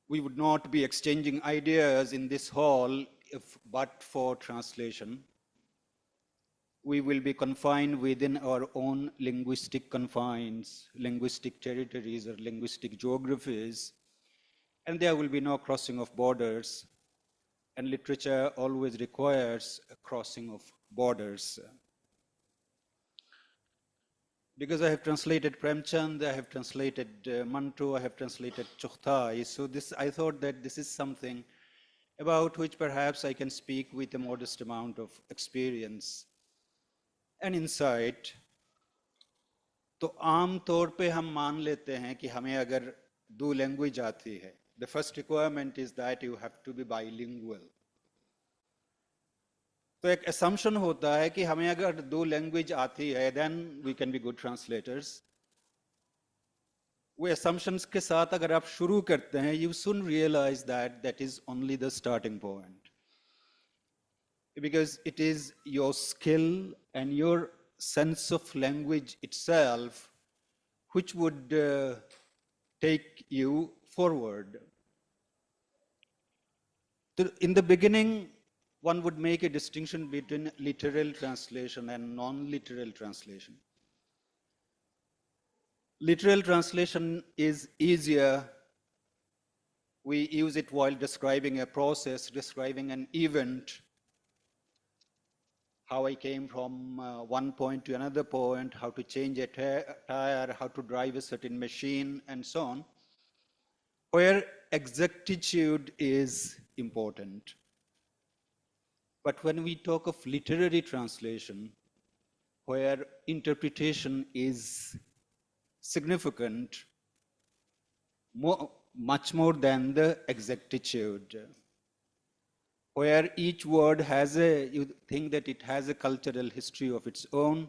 We would not be exchanging ideas in this hall but for translation. We will be confined within our own linguistic confines, linguistic territories or linguistic geographies, and there will be no crossing of borders, and literature always requires a crossing of borders. Because I have translated Premchand, I have translated Manto, I have translated Chughtai, so I thought that this is something about which perhaps I can speak with a modest amount of experience and insight. तो आम तौर पे हम मान लेते हैं कि हमें अगर दो लैंग्वेज आती है, the first requirement is that you have to be bilingual. तो एक assumption होता है कि हमें अगर दो लैंग्वेज आती है, then we can be good translators. वो assumptions के साथ अगर आप शुरू करते हैं, you soon realize that that is only the starting point. Because it is your skill and your sense of language itself which would take you forward. In the beginning, one would make a distinction between literal translation and non-literal translation. Literal translation is easier. We use it while describing a process, describing an event, how I came from one point to another point, how to change a tire, how to drive a certain machine, and so on, where exactitude is important. But when we talk of literary translation, where interpretation is significant, much more than the exactitude, where each word has you think that it has a cultural history of its own,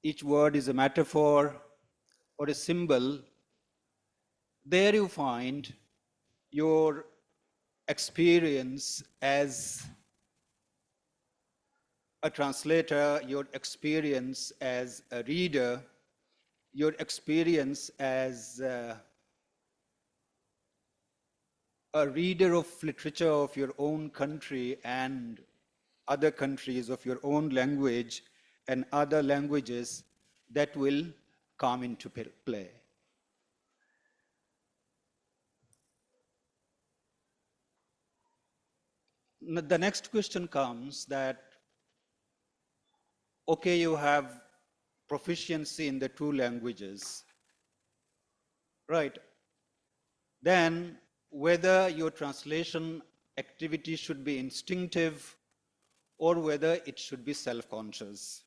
each word is a metaphor or a symbol, there you find your experience as a translator, your experience as a reader, your experience as a reader of literature of your own country and other countries of your own language and other languages that will come into play. The next question comes that, okay, you have proficiency in the two languages, right? Then whether your translation activity should be instinctive or whether it should be self-conscious.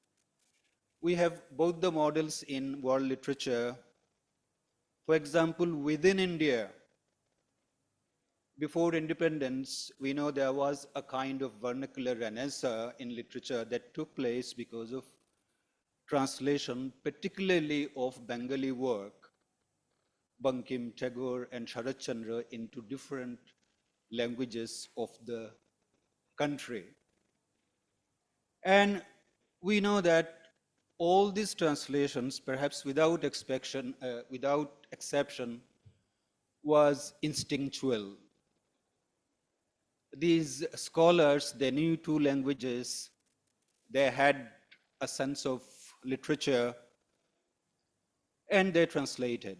We have both the models in world literature. For example, within India, before independence, we know there was a kind of vernacular renaissance in literature that took place because of translation, particularly of Bengali work, Bankim, Tagore, and Sharat Chandra, into different languages of the country. And we know that all these translations, perhaps without exception, was instinctual. These scholars, they knew two languages, they had a sense of literature, and they translated.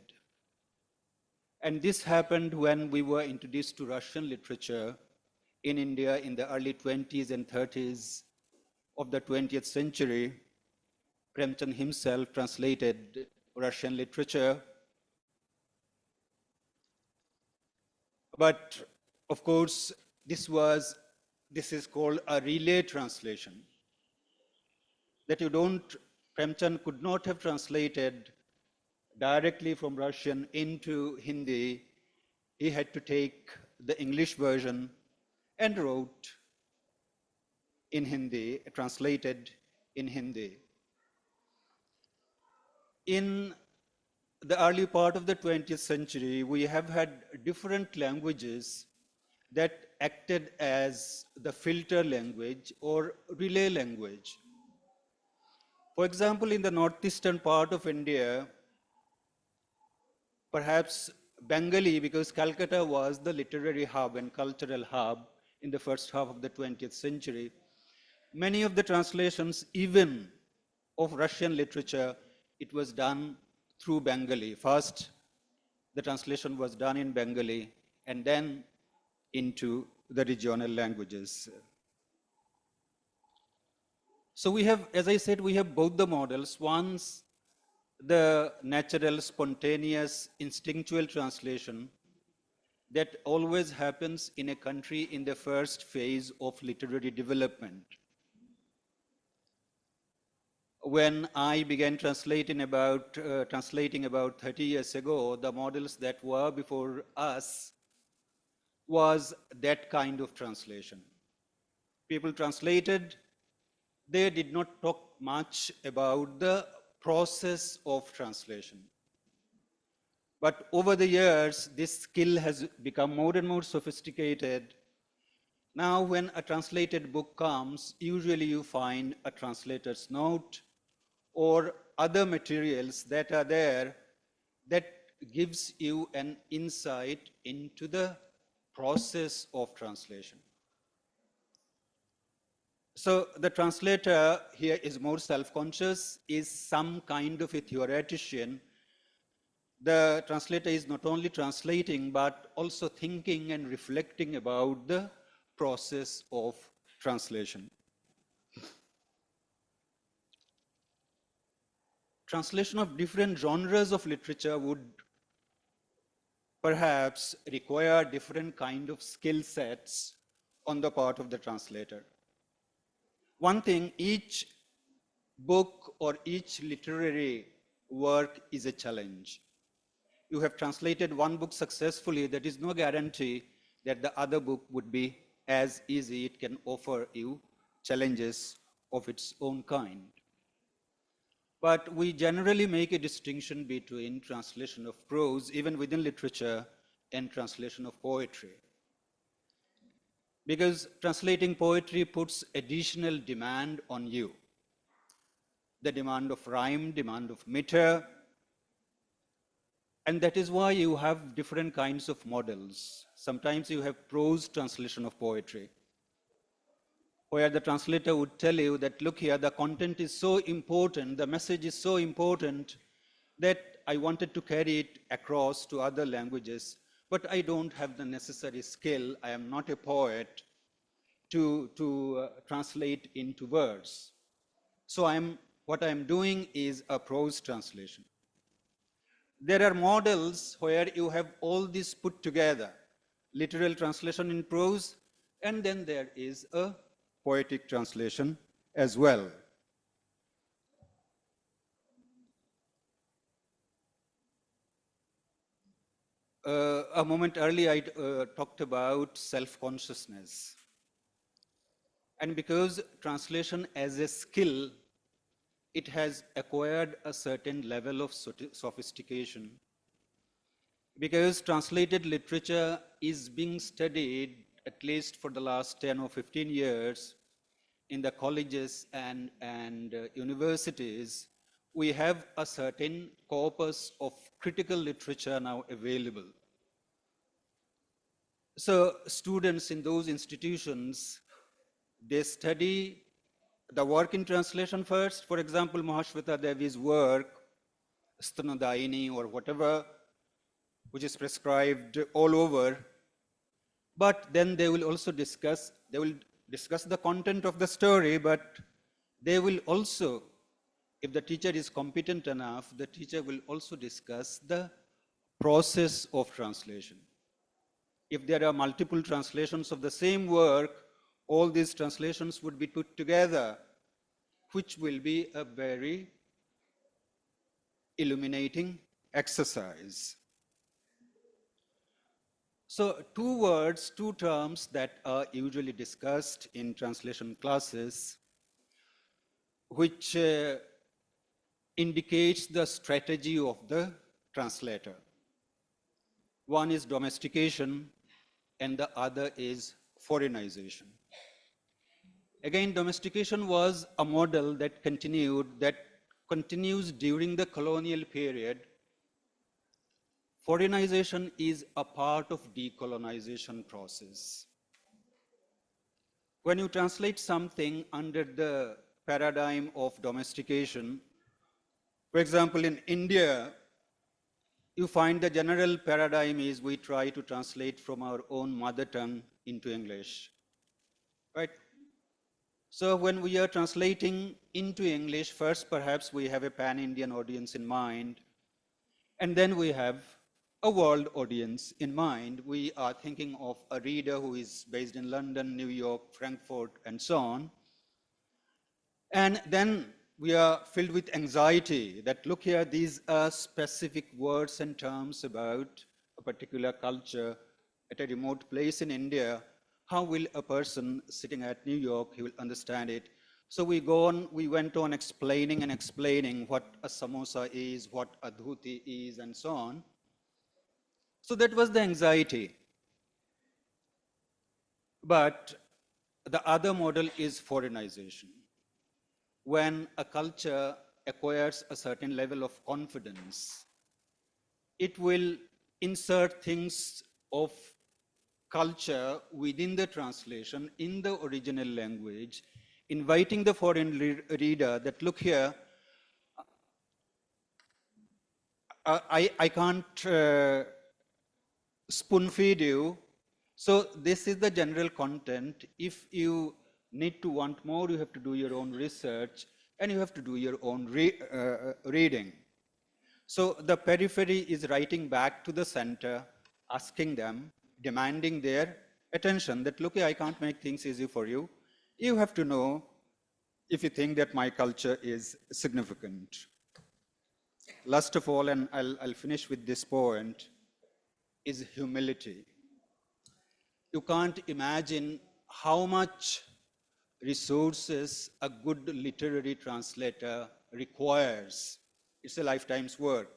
And this happened when we were introduced to Russian literature in India in the early 20s and 30s of the 20th century. Premchand himself translated Russian literature. But of course, this is called a relay translation. That Premchand could not have translated directly from Russian into Hindi. He had to take the English version and wrote in Hindi, translated in Hindi. In the early part of the 20th century, we have had different languages that acted as the filter language or relay language. For example, in the northeastern part of India, perhaps Bengali, because Calcutta was the literary hub and cultural hub in the first half of the 20th century, many of the translations, even of Russian literature, it was done through Bengali. First, the translation was done in Bengali and then into the regional languages. So we have, as I said, we have both the models. One's the natural, spontaneous, instinctual translation that always happens in a country in the first phase of literary development. When I began translating about 30 years ago, the models that were before us was that kind of translation. People translated, they did not talk much about the process of translation. But over the years, this skill has become more and more sophisticated, Now, when a translated book comes, usually you find a translator's note or other materials that are there that gives you an insight into the process of translation. So the translator here is more self-conscious, is some kind of a theoretician. The translator is not only translating, but also thinking and reflecting about the process of translation. Translation of different genres of literature would perhaps require different kind of skill sets on the part of the translator. One thing, each book or each literary work is a challenge. You have translated one book successfully, that is no guarantee that the other book would be as easy. It can offer you challenges of its own kind. But we generally make a distinction between translation of prose, even within literature, and translation of poetry. Because translating poetry puts additional demand on you. The demand of rhyme, demand of meter, and that is why you have different kinds of models. Sometimes you have prose translation of poetry, where the translator would tell you that, look here, the content is so important, the message is so important that I wanted to carry it across to other languages, but I don't have the necessary skill. I am not a poet to translate into words. So what I'm doing is a prose translation. There are models where you have all this put together, literal translation in prose, and then there is a poetic translation as well. A moment earlier, I talked about self-consciousness. And because translation as a skill, it has acquired a certain level of sophistication. Because translated literature is being studied, at least for the last 10 or 15 years, in the colleges and universities, we have a certain corpus of critical literature now available. So students in those institutions, they study the work in translation first. For example, Mahashweta Devi's work, Stanadaini or whatever, which is prescribed all over. But then they will also discuss the content of the story, but they will also, if the teacher is competent enough, the teacher will also discuss the process of translation. If there are multiple translations of the same work, all these translations would be put together, which will be a very illuminating exercise. So two terms that are usually discussed in translation classes, which indicates the strategy of the translator. One is domestication and the other is foreignization. Again, domestication was a model that continues during the colonial period. Foreignization is a part of decolonization process. When you translate something under the paradigm of domestication, for example, in India, you find the general paradigm is we try to translate from our own mother tongue into English, right? So when we are translating into English, first perhaps we have a pan-Indian audience in mind, and then we have a world audience in mind. We are thinking of a reader who is based in London, New York, Frankfurt, and so on. And then we are filled with anxiety that, look here, these are specific words and terms about a particular culture at a remote place in India. How will a person sitting at New York, he will understand it? So we went on explaining what a samosa is, what a dhuti is, and so on. So that was the anxiety. But The other model is foreignization. When a culture acquires a certain level of confidence, it will insert things of culture within the translation in the original language, inviting the foreign reader that, look here, I can't spoon feed you. So this is the general content. If you need to want more, you have to do your own research and you have to do your own reading. So the periphery is writing back to the center, asking them, demanding their attention that, look, I can't make things easy for you. You have to know if you think that my culture is significant. Last of all, and I'll finish with this point, is humility. You can't imagine how much resources a good literary translator requires. It's a lifetime's work.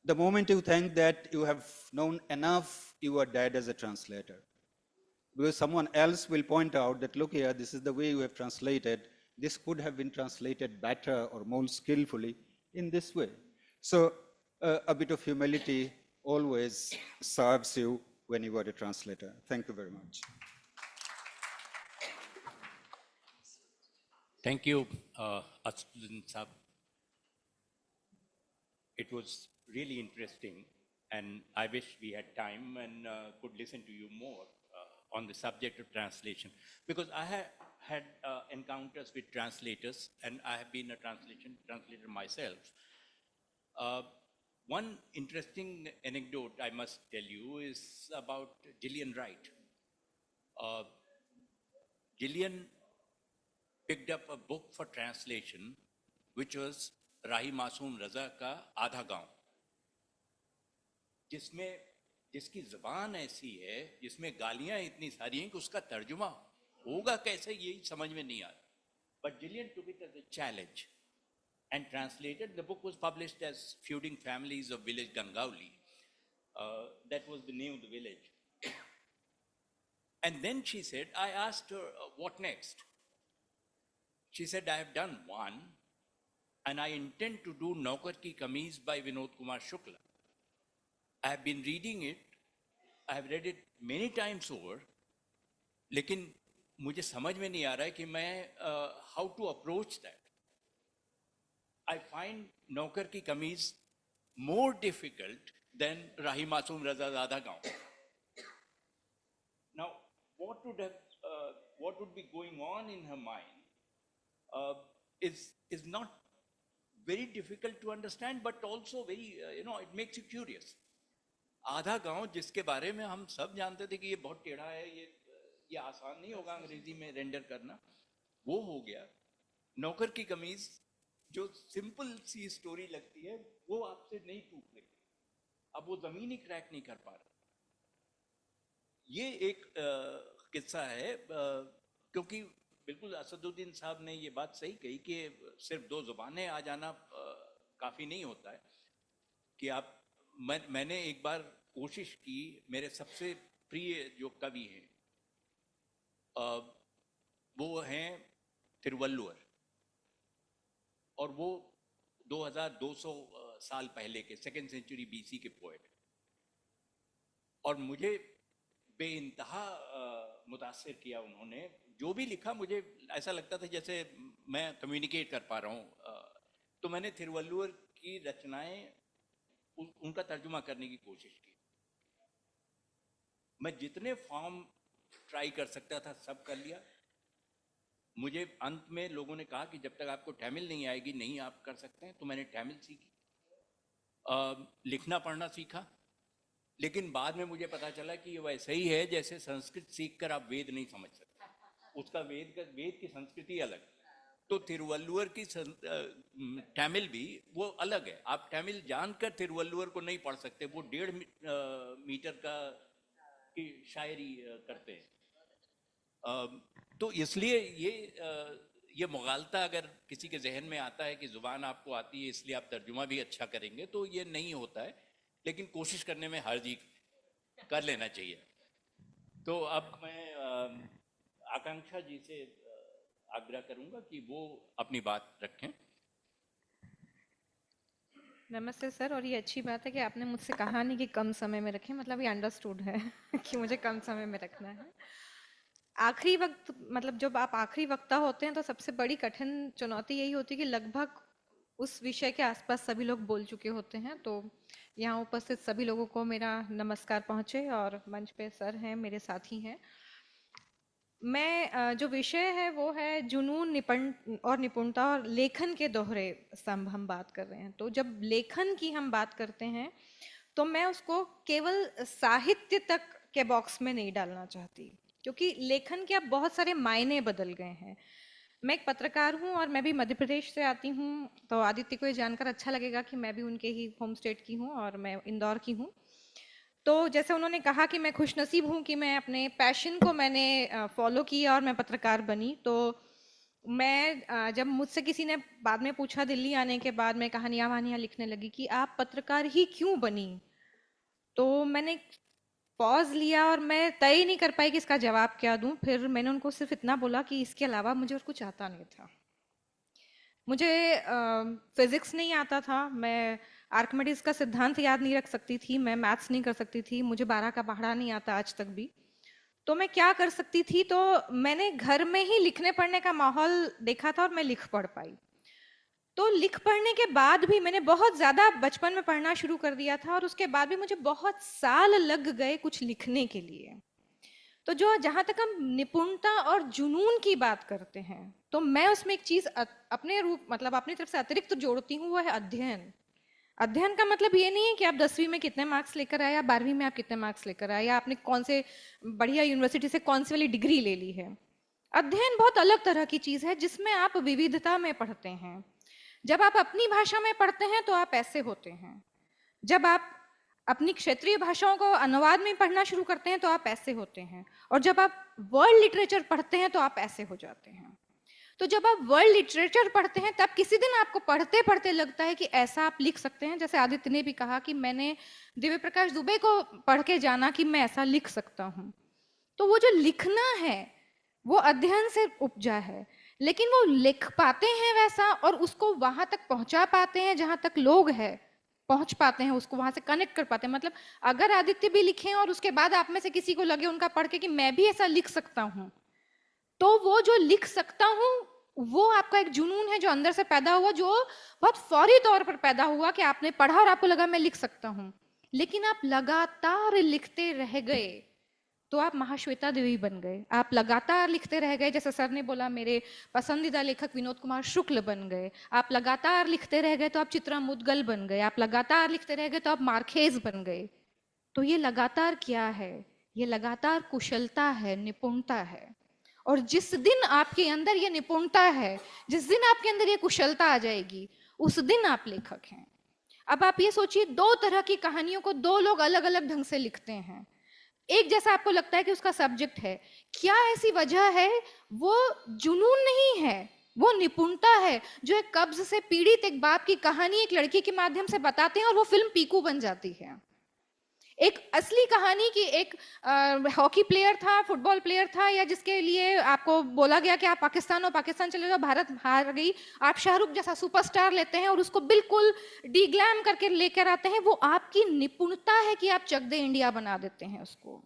The moment you think that you have known enough, you are dead as a translator. Because someone else will point out that, look here, this is the way you have translated. This could have been translated better or more skillfully in this way. So a bit of humility always serves you when you are a translator. Thank you very much. Thank you, Asudin Saab. It was really interesting, and I wish we had time and could listen to you more on the subject of translation, because I have had encounters with translators, and I have been a translator myself. One interesting anecdote I must tell you is about Gillian Wright. Gillian picked up a book for translation, which was Rahi Masoom रजा का आधा गांव, जिसकी ज़बान ऐसी है, जिसमें गालियां इतनी सारी हैं कि उसका तर्जुमा होगा कैसे यही समझ में नहीं आ रहा. But Gillian took it as a challenge and translated. The book was published as Feuding Families of Village Gangauli. That was the name of the village. And then she said, I asked her, what next? She said, I have done one, and I intend to do Naukar Ki Kameez by Vinod Kumar Shukla. I have been reading it. I have read it many times over. लेकिन मुझे समझ में नहीं आ रहा है कि मैं how to approach that. I find Naukar Ki Kameez more difficult than Rahi Masoom Raza Zada Gaon. Now, what would be going on in her mind is not very difficult to understand, but also very, it makes you curious. आधा गांव जिसके बारे में हम सब जानते थे कि ये बहुत टेढ़ा है, ये आसान नहीं होगा अंग्रेजी में रेंडर करना, वो हो गया. नौकर की कमीज जो सिंपल सी स्टोरी लगती है, वो आपसे नहीं टूट रही, अब वो जमीन ही क्रैक नहीं कर पा रहा. ये एक किस्सा है, क्योंकि बिल्कुल असदुद्दीन साहब ने ये बात सही कही कि सिर्फ दो जुबानें आ जाना काफ़ी नहीं होता है. कि आप मैंने एक बार कोशिश की, मेरे सबसे प्रिय जो कवि हैं वो हैं तिरुवल्लुवर, और वो 2200 साल पहले के 2nd सेंचुरी बीसी के पोएट, और मुझे बेइंतहा मुतासिर किया उन्होंने. जो भी लिखा मुझे ऐसा लगता था जैसे मैं कम्युनिकेट कर पा रहा हूँ. तो मैंने तिरुवल्लुवर की रचनाएं उनका तर्जुमा करने की कोशिश की. मैं जितने फॉर्म ट्राई कर सकता था सब कर लिया. मुझे अंत में लोगों ने कहा कि जब तक आपको तमिल नहीं आएगी नहीं आप कर सकते हैं. तो मैंने तमिल सीखी, लिखना पढ़ना सीखा. लेकिन बाद में मुझे पता चला कि ये वैसे ही है जैसे संस्कृत सीखकर आप वेद नहीं समझ सकते. उसका वेद की संस्कृति अलग. तो तिरुवल्लुवर की तमिल भी वो अलग है. आप तमिल जानकर तिरुवल्लुवर को नहीं पढ़ सकते. वो 1.5 मीटर की शायरी करते हैं. तो इसलिए ये मुगालता अगर किसी के जहन में आता है कि ज़ुबान आपको आती है इसलिए आप तर्जुमा भी अच्छा करेंगे, तो ये नहीं होता है. लेकिन कोशिश करने में हर्ज ही कर लेना चाहिए. तो अब मैं आकांक्षा जी से आग्रह करूंगा कि वो अपनी बात रखें। नमस्ते सर, और ये अच्छी बात है कि आपने मुझसे कहा नहीं कि कम समय में रखें, मतलब ये अंडरस्टूड है कि मुझे कम समय में रखना है। आखिरी वक्त, मतलब जब आप आखिरी वक्ता होते हैं तो सबसे बड़ी कठिन चुनौती यही होती है कि लगभग उस विषय के आसपास सभी लोग बोल चुके होते हैं। तो यहाँ उपस्थित सभी लोगों को मेरा नमस्कार पहुँचे, और मंच पे सर हैं, मेरे साथी हैं। मैं जो विषय है वो है जुनून, निपुणता और लेखन के दोहरे स्तंभ हम बात कर रहे हैं। तो जब लेखन की हम बात करते हैं तो मैं उसको केवल साहित्य तक के बॉक्स में नहीं डालना चाहती, क्योंकि लेखन के अब बहुत सारे मायने बदल गए हैं। मैं एक पत्रकार हूँ और मैं भी मध्य प्रदेश से आती हूँ, तो आदित्य को ये जानकर अच्छा लगेगा कि मैं भी उनके ही होम स्टेट की हूँ और मैं इंदौर की हूँ। तो जैसे उन्होंने कहा कि मैं खुशनसीब हूँ कि मैं अपने पैशन को मैंने फॉलो किया और मैं पत्रकार बनी। तो मैं जब मुझसे किसी ने बाद में पूछा दिल्ली आने के बाद, मैं कहानियाँ वहानियाँ लिखने लगी कि आप पत्रकार ही क्यों बनी, तो मैंने पॉज लिया और मैं तय ही नहीं कर पाई कि इसका जवाब क्या दूं। फिर मैंने उनको सिर्फ इतना बोला कि इसके अलावा मुझे और कुछ आता नहीं था। मुझे फिजिक्स नहीं आता था, मैं आर्किमिडीज का सिद्धांत याद नहीं रख सकती थी, मैं मैथ्स नहीं कर सकती थी, मुझे 12 का पहाड़ा नहीं आता आज तक भी। तो मैं क्या कर सकती थी, तो मैंने घर में ही लिखने पढ़ने का माहौल देखा था और मैं लिख पढ़ पाई। तो लिख पढ़ने के बाद भी मैंने बहुत ज़्यादा बचपन में पढ़ना शुरू कर दिया था, और उसके बाद भी मुझे बहुत साल लग गए कुछ लिखने के लिए। तो जो जहाँ तक हम निपुणता और जुनून की बात करते हैं, तो मैं उसमें एक चीज़ अपने रूप, मतलब अपनी तरफ से अतिरिक्त जोड़ती हूँ, वो है अध्ययन। अध्ययन का मतलब ये नहीं है कि आप 10वीं में कितने मार्क्स लेकर आए या 12वीं में आप कितने मार्क्स लेकर आए या आपने कौन से बढ़िया यूनिवर्सिटी से कौन सी वाली डिग्री ले ली है। अध्ययन बहुत अलग तरह की चीज़ है जिसमें आप विविधता में पढ़ते हैं। जब आप अपनी भाषा में पढ़ते हैं तो आप ऐसे होते हैं, जब आप अपनी क्षेत्रीय भाषाओं को अनुवाद में पढ़ना शुरू करते हैं तो आप ऐसे होते हैं, और जब आप वर्ल्ड लिटरेचर पढ़ते हैं तो आप ऐसे हो जाते हैं। तो जब आप वर्ल्ड लिटरेचर पढ़ते हैं तब किसी दिन आपको पढ़ते पढ़ते लगता है कि ऐसा आप लिख सकते हैं। जैसे आदित्य ने भी कहा कि मैंने दिव्य प्रकाश दुबे को पढ़ के जाना कि मैं ऐसा लिख सकता हूँ। तो वो जो लिखना है वो अध्ययन से उपजा है, लेकिन वो लिख पाते हैं वैसा और उसको वहां तक पहुंचा पाते हैं जहां तक लोग हैं पहुंच पाते हैं, उसको वहां से कनेक्ट कर पाते हैं। मतलब अगर आदित्य भी लिखें और उसके बाद आप में से किसी को लगे उनका पढ़ के कि मैं भी ऐसा लिख सकता हूँ, तो वो जो लिख सकता हूँ वो आपका एक जुनून है जो अंदर से पैदा हुआ, जो बहुत फौरी तौर पर पैदा हुआ कि आपने पढ़ा और आपको लगा मैं लिख सकता हूँ, लेकिन आप लगातार लिखते रह गए तो आप महाश्वेता देवी बन गए। आप लगातार लिखते रह गए, जैसे सर ने बोला मेरे पसंदीदा लेखक विनोद कुमार शुक्ल बन गए। आप लगातार लिखते रह गए तो आप चित्रा मुदगल बन गए। आप लगातार लिखते रह गए तो आप मार्केज बन गए। तो ये लगातार क्या है? ये लगातार कुशलता है, निपुणता है। और जिस दिन आपके अंदर ये निपुणता है, जिस दिन आपके अंदर ये कुशलता आ जाएगी, उस दिन आप लेखक हैं। अब आप ये सोचिए, दो तरह की कहानियों को दो लोग अलग अलग ढंग से लिखते हैं। एक जैसा आपको लगता है कि उसका सब्जेक्ट है, क्या ऐसी वजह है? वो जुनून नहीं है, वो निपुणता है, जो एक कब्ज से पीड़ित एक बाप की कहानी एक लड़की के माध्यम से बताते हैं और वो फिल्म पीकू बन जाती है। एक असली कहानी की एक हॉकी प्लेयर था, फुटबॉल प्लेयर था, या जिसके लिए आपको बोला गया कि आप पाकिस्तान और पाकिस्तान चले जाओ, भारत हार गई, आप शाहरुख जैसा सुपरस्टार लेते हैं और उसको बिल्कुल डीग्लैम करके लेकर आते हैं। वो आपकी निपुणता है कि आप चक दे इंडिया बना देते हैं उसको।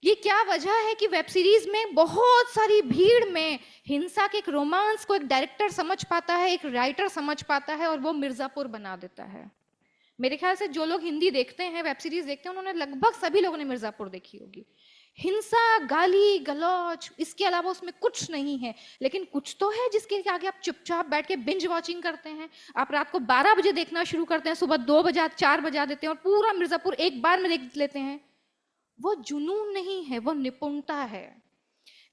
ये क्या वजह है कि वेब सीरीज में बहुत सारी भीड़ में हिंसा के एक रोमांस को एक डायरेक्टर समझ पाता है, एक राइटर समझ पाता है और वो मिर्जापुर बना देता है। मेरे ख्याल से जो लोग हिंदी देखते हैं, वेब सीरीज देखते हैं, उन्होंने लगभग सभी लोगों ने मिर्जापुर देखी होगी। हिंसा, गाली गलौज, इसके अलावा उसमें कुछ नहीं है, लेकिन कुछ तो है जिसके आगे आप चुपचाप बैठ के बिंज वॉचिंग करते हैं। आप रात को 12 बजे देखना शुरू करते हैं, सुबह 2 बजे 4 बजा देते हैं और पूरा मिर्जापुर एक बार में देख लेते हैं। वो जुनून नहीं है, वो निपुणता है।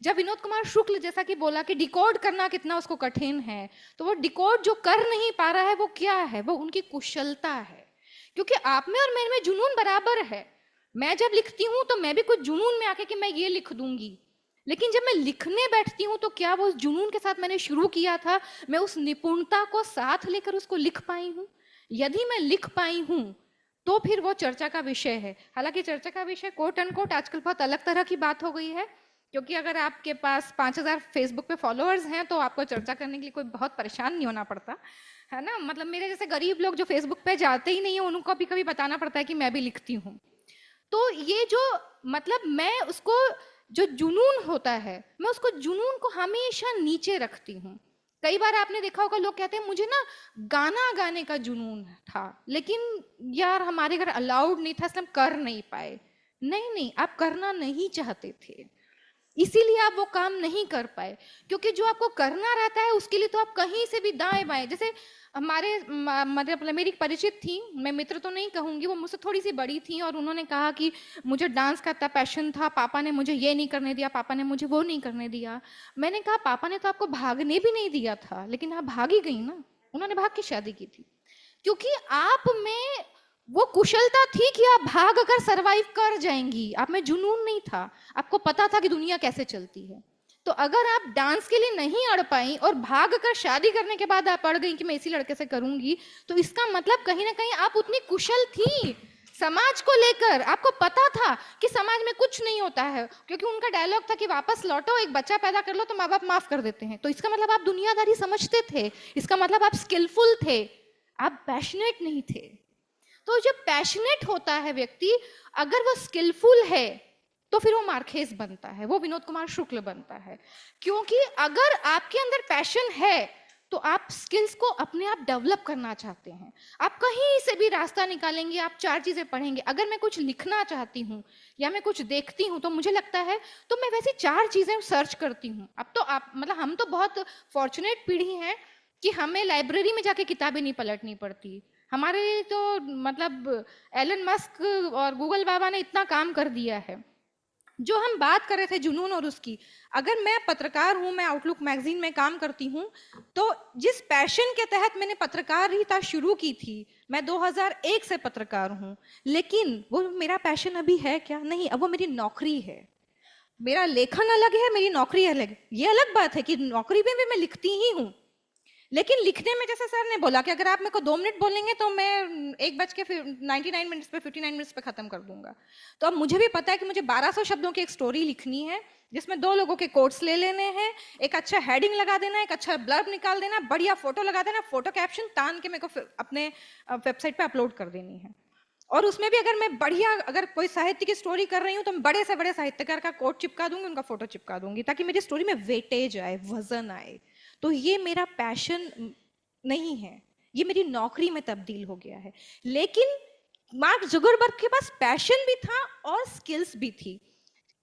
जब विनोद कुमार शुक्ल जैसा कि बोला कि डिकोड करना कितना उसको कठिन है, तो वो डिकोड जो कर नहीं पा रहा है वो क्या है? वो उनकी कुशलता है। क्योंकि आप में और मेरे में जुनून बराबर है। मैं जब लिखती हूँ तो मैं भी कुछ जुनून में आके कि मैं ये लिख दूंगी, लेकिन जब मैं लिखने बैठती हूँ तो क्या वो उस जुनून के साथ मैंने शुरू किया था, मैं उस निपुणता को साथ लेकर उसको लिख पाई हूँ? यदि मैं लिख पाई हूँ तो फिर वो चर्चा का विषय है। हालांकि चर्चा का विषय कोट अनकोट आजकल बहुत अलग तरह की बात हो गई है, क्योंकि अगर आपके पास 5,000 फेसबुक पे फॉलोअर्स हैं तो आपको चर्चा करने के लिए कोई बहुत परेशान नहीं होना पड़ता, है ना। मतलब मेरे जैसे गरीब लोग जो फेसबुक पे जाते ही नहीं है, उनको भी कभी बताना पड़ता है कि मैं भी लिखती हूँ। तो ये जो मतलब मैं उसको जो जुनून होता है, मैं उसको जुनून को हमेशा नीचे रखती हूँ। कई बार आपने देखा होगा लोग कहते हैं मुझे ना गाना गाने का जुनून था, लेकिन यार हमारे घर अलाउड नहीं था, इसलिए हम कर नहीं पाए। नहीं नहीं, आप करना नहीं चाहते थे, इसीलिए आप वो काम नहीं कर पाए। क्योंकि जो आपको करना रहता है उसके लिए तो आप कहीं से भी दाएं बाएं, जैसे हमारे मतलब मेरी एक परिचित थी, मैं मित्र तो नहीं कहूंगी, वो मुझसे थोड़ी सी बड़ी थी, और उन्होंने कहा कि मुझे डांस का इतना पैशन था, पापा ने मुझे ये नहीं करने दिया, पापा ने मुझे वो नहीं करने दिया। मैंने कहा पापा ने तो आपको भागने भी नहीं दिया था, लेकिन आप भागी गई ना। उन्होंने भाग के शादी की थी, क्योंकि आप में वो कुशलता थी कि आप भाग कर सरवाइव कर जाएंगी, आप में जुनून नहीं था, आपको पता था कि दुनिया कैसे चलती है। तो अगर आप डांस के लिए नहीं अड़ पाई और भाग कर शादी करने के बाद आप अड़ गई कि मैं इसी लड़के से करूंगी, तो इसका मतलब कहीं ना कहीं आप उतनी कुशल थी समाज को लेकर, आपको पता था कि समाज में कुछ नहीं होता है, क्योंकि उनका डायलॉग था कि वापस लौटो, एक बच्चा पैदा कर लो तो माँ बाप माफ कर देते हैं। तो इसका मतलब आप दुनियादारी समझते थे, इसका मतलब आप स्किलफुल थे, आप पैशनेट नहीं थे। तो जब पैशनेट होता है व्यक्ति, अगर वो स्किलफुल है तो फिर वो मार्केस बनता है, वो विनोद कुमार शुक्ल बनता है। क्योंकि अगर आपके अंदर पैशन है तो आप स्किल्स को अपने आप डेवलप करना चाहते हैं, आप कहीं से भी रास्ता निकालेंगे, आप 4 चीजें पढ़ेंगे। अगर मैं कुछ लिखना चाहती हूँ या मैं कुछ देखती हूँ तो मुझे लगता है तो मैं वैसी 4 चीजें सर्च करती हूँ। अब तो आप मतलब हम तो बहुत फॉर्चुनेट पीढ़ी हैं कि हमें लाइब्रेरी में जाके किताबें नहीं पलटनी पड़ती। हमारे लिए तो मतलब एलन मस्क और गूगल बाबा ने इतना काम कर दिया है। जो हम बात कर रहे थे जुनून और उसकी, अगर मैं पत्रकार हूं, मैं आउटलुक मैगजीन में काम करती हूं, तो जिस पैशन के तहत मैंने पत्रकारिता शुरू की थी, मैं 2001 से पत्रकार हूं, लेकिन वो मेरा पैशन अभी है क्या? नहीं, अब वो मेरी नौकरी है। मेरा लेखन अलग है, मेरी नौकरी अलग है। ये अलग बात है कि नौकरी में भी मैं लिखती ही हूँ, लेकिन लिखने में जैसे सर ने बोला कि अगर आप मेरे को 2 मिनट बोलेंगे तो मैं 1:99 पे 59 मिनट्स पे खत्म कर दूंगा। तो अब मुझे भी पता है कि मुझे 1200 शब्दों की एक स्टोरी लिखनी है, जिसमें 2 लोगों के कोट्स ले लेने हैं, एक अच्छा हेडिंग लगा देना, एक अच्छा ब्लर्ब निकाल देना, बढ़िया फोटो लगा देना, फोटो कैप्शन तान के मेरे को अपने वेबसाइट पे अपलोड कर देनी है। और उसमें भी अगर मैं बढ़िया, अगर कोई साहित्य की स्टोरी कर रही हूँ तो मैं बड़े से बड़े साहित्यकार का कोट चिपका दूंगी, उनका फोटो चिपका दूंगी, ताकि मेरी स्टोरी में वेटेज आए, वजन आए। तो ये मेरा पैशन नहीं है, ये मेरी नौकरी में तब्दील हो गया है। लेकिन मार्क जुगरबर्ग के पास पैशन भी था और स्किल्स भी थी।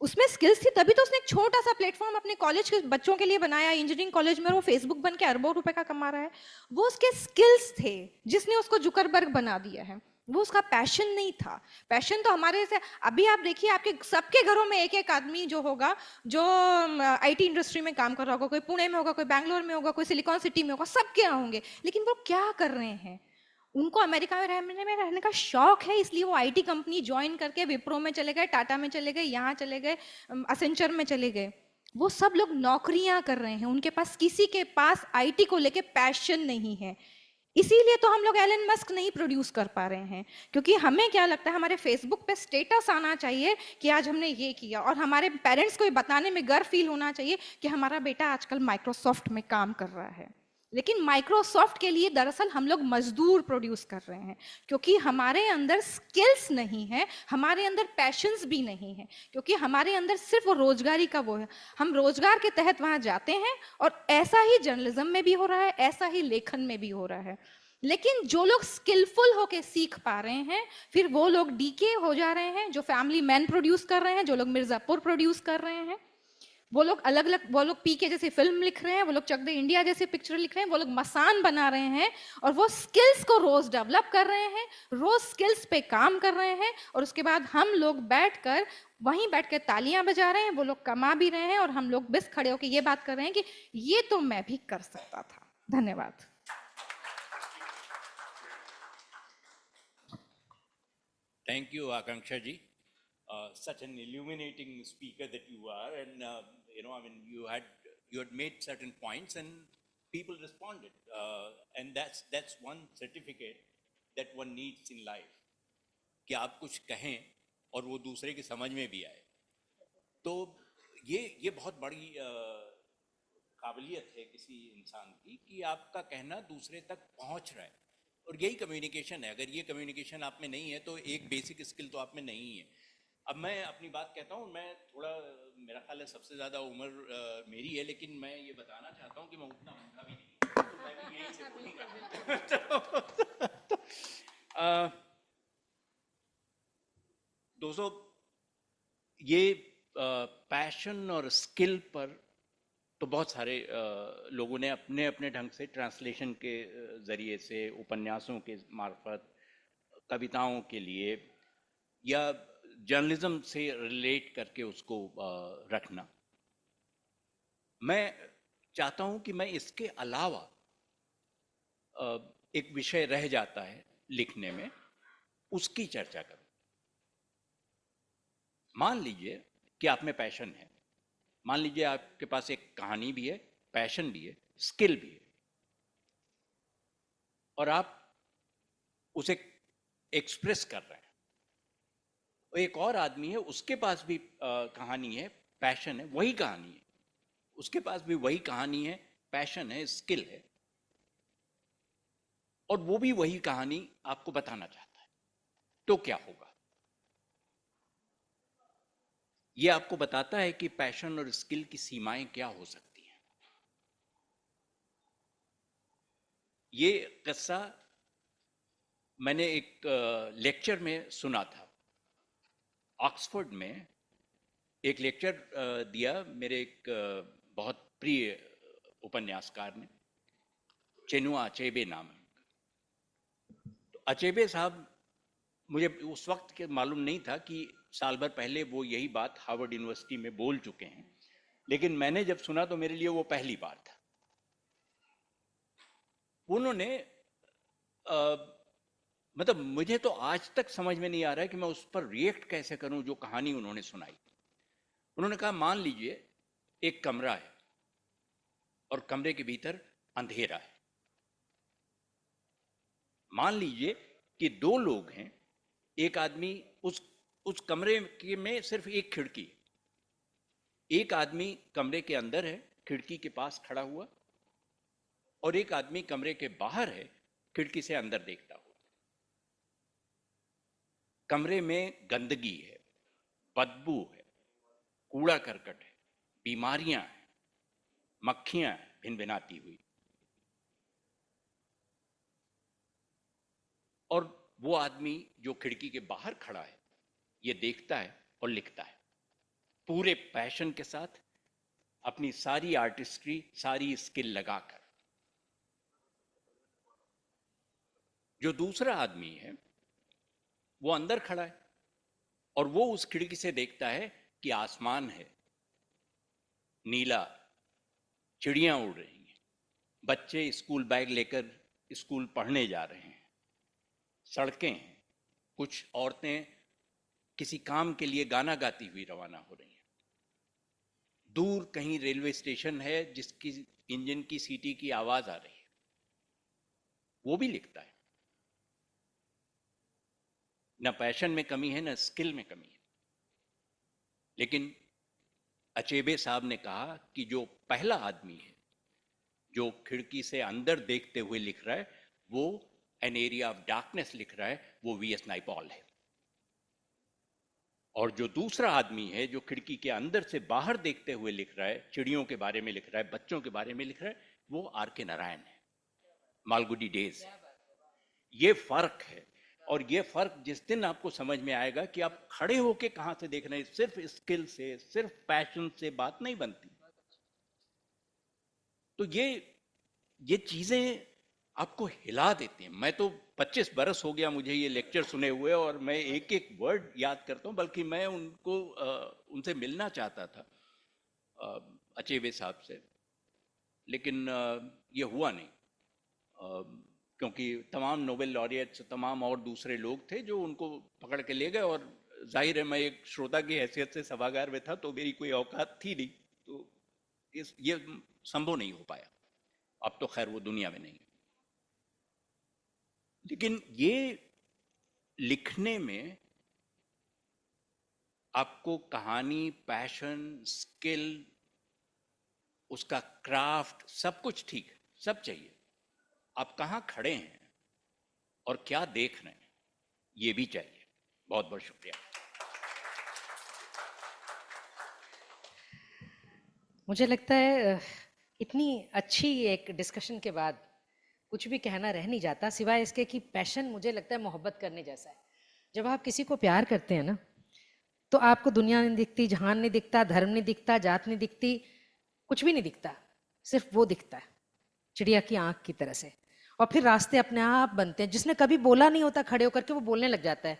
उसमें स्किल्स थी तभी तो उसने एक छोटा सा प्लेटफॉर्म अपने कॉलेज के बच्चों के लिए बनाया, इंजीनियरिंग कॉलेज में, और वो फेसबुक बन के अरबों रुपए का कमा रहा है। वो उसके स्किल्स थे जिसने उसको जुकरबर्ग बना दिया है, वो उसका पैशन नहीं था। पैशन तो हमारे से, अभी आप देखिए आपके सबके घरों में एक एक आदमी जो होगा, जो आईटी इंडस्ट्री में काम कर रहा होगा, कोई पुणे में होगा, कोई बैंगलोर में होगा, कोई सिलिकॉन सिटी में होगा, सबके यहाँ होंगे। लेकिन वो क्या कर रहे हैं? उनको अमेरिका में रहने का शौक है, इसलिए वो आईटी कंपनी ज्वाइन करके विप्रो में चले गए, टाटा में चले गए, यहाँ चले गए, असेंचर में चले गए। वो सब लोग नौकरियां कर रहे हैं, उनके पास, किसी के पास आईटी को लेके पैशन नहीं है। इसीलिए तो हम लोग एलन मस्क नहीं प्रोड्यूस कर पा रहे हैं, क्योंकि हमें क्या लगता है, हमारे फेसबुक पे स्टेटस आना चाहिए कि आज हमने ये किया, और हमारे पेरेंट्स को ये बताने में गर्व फील होना चाहिए कि हमारा बेटा आजकल माइक्रोसॉफ्ट में काम कर रहा है। लेकिन माइक्रोसॉफ्ट के लिए दरअसल हम लोग मजदूर प्रोड्यूस कर रहे हैं, क्योंकि हमारे अंदर स्किल्स नहीं है, हमारे अंदर पैशंस भी नहीं है, क्योंकि हमारे अंदर सिर्फ वो रोजगारी का वो है। हम रोजगार के तहत वहां जाते हैं, और ऐसा ही जर्नलिज्म में भी हो रहा है, ऐसा ही लेखन में भी हो रहा है। लेकिन जो लोग स्किलफुल होके सीख पा रहे हैं, फिर वो लोग डीके हो जा रहे हैं, जो फैमिली मैन प्रोड्यूस कर रहे हैं, जो लोग मिर्जापुर प्रोड्यूस कर रहे हैं, वो लोग अलग अलग, वो लोग पीके जैसी फिल्म लिख रहे हैं, वो लोग चक दे इंडिया जैसी पिक्चर लिख रहे हैं, वो लोग मसान बना रहे हैं, और वो स्किल्स को रोज डेवलप कर रहे हैं, रोज स्किल्स पे काम कर रहे हैं, और उसके बाद हम लोग बैठकर वहीं बैठ के तालियां बजा रहे हैं, वो लोग कमा भी रहे हैं, और हम लोग बस खड़े होकर ये बात कर रहे हैं कि ये तो मैं भी कर सकता था। धन्यवाद। Thank you, Akanksha ji. Such an illuminating speaker that you are, and I mean, you had made certain points, and people responded, and that's one certificate that one needs in life, कि आप कुछ कहें और वो दूसरे की समझ में भी आए। तो ये बहुत बड़ी काबिलियत है किसी इंसान की कि आपका कहना दूसरे तक पहुंच रहा है, और यही कम्युनिकेशन है। अगर ये कम्युनिकेशन आप में नहीं है तो एक बेसिक स्किल तो आप में नहीं है। अब मैं अपनी बात कहता हूँ, मैं थोड़ा, मेरा ख्याल है सबसे ज़्यादा उम्र मेरी है, लेकिन मैं ये बताना चाहता हूँ कि मैं उतना बूढ़ा भी नहीं, तो मैं भी यही से बोलूँगा। दोस्तों, ये पैशन और स्किल पर तो बहुत सारे लोगों ने अपने अपने ढंग से ट्रांसलेशन के ज़रिए से, उपन्यासों के मार्फत, कविताओं के लिए, या जर्नलिज्म से रिलेट करके उसको रखना। मैं चाहता हूं कि मैं इसके अलावा एक विषय रह जाता है लिखने में, उसकी चर्चा करूं। मान लीजिए कि आप में पैशन है, मान लीजिए आपके पास एक कहानी भी है, पैशन भी है, स्किल भी है, और आप उसे एक्सप्रेस कर रहे हैं। एक और आदमी है, उसके पास भी कहानी है, पैशन है, वही कहानी है, उसके पास भी वही कहानी है, पैशन है, स्किल है, और वो भी वही कहानी आपको बताना चाहता है। तो क्या होगा? ये आपको बताता है कि पैशन और स्किल की सीमाएं क्या हो सकती हैं। ये किस्सा मैंने एक लेक्चर में सुना था। ऑक्सफोर्ड में एक लेक्चर दिया मेरे एक बहुत प्रिय उपन्यासकार ने, चिनुआ अचेबे नाम है। तो अचेबे साहब, मुझे उस वक्त के मालूम नहीं था कि साल भर पहले वो यही बात हार्वर्ड यूनिवर्सिटी में बोल चुके हैं, लेकिन मैंने जब सुना तो मेरे लिए वो पहली बार था। उन्होंने मतलब मुझे तो आज तक समझ में नहीं आ रहा है कि मैं उस पर रिएक्ट कैसे करूं जो कहानी उन्होंने सुनाई। उन्होंने कहा, मान लीजिए एक कमरा है और कमरे के भीतर अंधेरा है। मान लीजिए कि दो लोग हैं, एक आदमी उस कमरे के में सिर्फ एक खिड़की, एक आदमी कमरे के अंदर है, खिड़की के पास खड़ा हुआ, और एक आदमी कमरे के बाहर है, खिड़की से अंदर देखता हुआ। कमरे में गंदगी है, बदबू है, कूड़ा करकट है, बीमारियां हैं, मक्खियां हैं भिनभिनाती हुई, और वो आदमी जो खिड़की के बाहर खड़ा है ये देखता है और लिखता है पूरे पैशन के साथ, अपनी सारी आर्टिस्ट्री, सारी स्किल लगाकर। जो दूसरा आदमी है वो अंदर खड़ा है और वो उस खिड़की से देखता है कि आसमान है नीला, चिड़ियां उड़ रही हैं, बच्चे स्कूल बैग लेकर स्कूल पढ़ने जा रहे हैं, सड़कें हैं, कुछ औरतें किसी काम के लिए गाना गाती हुई रवाना हो रही हैं, दूर कहीं रेलवे स्टेशन है जिसकी इंजन की सीटी की आवाज आ रही है। वो भी लिखता है। न पैशन में कमी है, न स्किल में कमी है। लेकिन अचेबे साहब ने कहा कि जो पहला आदमी है जो खिड़की से अंदर देखते हुए लिख रहा है, वो एन एरिया ऑफ डार्कनेस लिख रहा है, वो वीएस नाइपॉल है। और जो दूसरा आदमी है जो खिड़की के अंदर से बाहर देखते हुए लिख रहा है, चिड़ियों के बारे में लिख रहा है, बच्चों के बारे में लिख रहा है, वो आर के नारायण है, मालगुडी डेज है। ये फर्क है, और ये फर्क जिस दिन आपको समझ में आएगा कि आप खड़े होके कहां से देख रहे हैं, सिर्फ स्किल से, सिर्फ पैशन से बात नहीं बनती। तो ये चीजें आपको हिला देती हैं। मैं तो 25 बरस हो गया मुझे ये लेक्चर सुने हुए, और मैं एक एक वर्ड याद करता हूं, बल्कि मैं उनसे मिलना चाहता था, अचेबे साहब से, लेकिन ये हुआ नहीं, क्योंकि तमाम नोबेल लॉरिएट्स, तमाम और दूसरे लोग थे जो उनको पकड़ के ले गए, और जाहिर है मैं एक श्रोता की हैसियत से सभागार में था तो मेरी कोई औकात थी नहीं, तो ये संभव नहीं हो पाया। अब तो खैर वो दुनिया में नहीं है। लेकिन ये लिखने में आपको कहानी, पैशन, स्किल, उसका क्राफ्ट, सब कुछ ठीक है, सब चाहिए। आप कहाँ खड़े हैं और क्या देख रहे हैं, ये भी चाहिए। बहुत बहुत शुक्रिया। मुझे लगता है इतनी अच्छी एक डिस्कशन के बाद कुछ भी कहना रह नहीं जाता सिवाय इसके कि पैशन मुझे लगता है मोहब्बत करने जैसा है। जब आप किसी को प्यार करते हैं ना तो आपको दुनिया नहीं दिखती, जहान नहीं दिखता, धर्म नहीं दिखता, जात नहीं दिखती, कुछ भी नहीं दिखता, सिर्फ वो दिखता है चिड़िया की आंख की तरह से। और फिर रास्ते अपने आप बनते हैं। जिसने कभी बोला नहीं होता खड़े होकर के वो बोलने लग जाता है,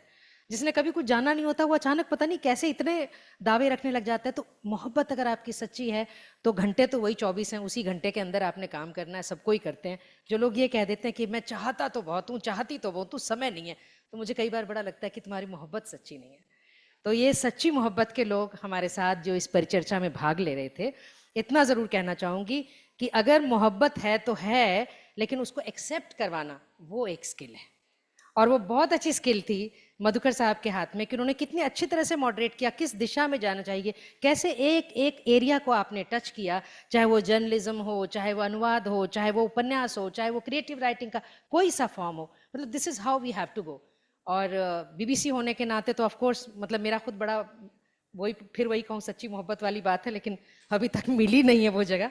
जिसने कभी कुछ जाना नहीं होता वो अचानक पता नहीं कैसे इतने दावे रखने लग जाता है। तो मोहब्बत अगर आपकी सच्ची है तो घंटे तो वही 24 हैं, उसी घंटे के अंदर आपने काम करना है। सबको ही करते हैं। जो लोग ये कह देते हैं कि मैं चाहता तो बहुत हूँ, चाहती तो बहुत हूँ, समय नहीं है, तो मुझे कई बार बड़ा लगता है कि तुम्हारी मोहब्बत सच्ची नहीं है। तो ये सच्ची मोहब्बत के लोग हमारे साथ जो इस परिचर्चा में भाग ले रहे थे, इतना ज़रूर कहना चाहूँगी कि अगर मोहब्बत है तो है, लेकिन उसको एक्सेप्ट करवाना वो एक स्किल है। और वो बहुत अच्छी स्किल थी मधुकर साहब के हाथ में कि उन्होंने कितनी अच्छी तरह से मॉडरेट किया, किस दिशा में जाना चाहिए, कैसे एक एक एरिया को आपने टच किया, चाहे वो जर्नलिज्म हो, चाहे वो अनुवाद हो, चाहे वो उपन्यास हो, चाहे वो क्रिएटिव राइटिंग का कोई सा फॉर्म हो। मतलब this is how we have to go. और बीबीसी होने के नाते तो ऑफ कोर्स मतलब मेरा खुद बड़ा वही कहूँ सच्ची मोहब्बत वाली बात है, लेकिन अभी तक मिली नहीं है वो जगह।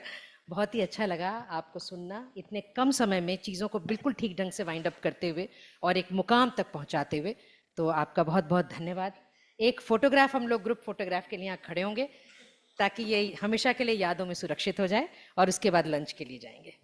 बहुत ही अच्छा लगा आपको सुनना, इतने कम समय में चीज़ों को बिल्कुल ठीक ढंग से वाइंड अप करते हुए और एक मुकाम तक पहुंचाते हुए। तो आपका बहुत बहुत धन्यवाद। एक फोटोग्राफ हम लोग ग्रुप फोटोग्राफ के लिए यहाँ खड़े होंगे ताकि ये हमेशा के लिए यादों में सुरक्षित हो जाए, और उसके बाद लंच के लिए जाएंगे।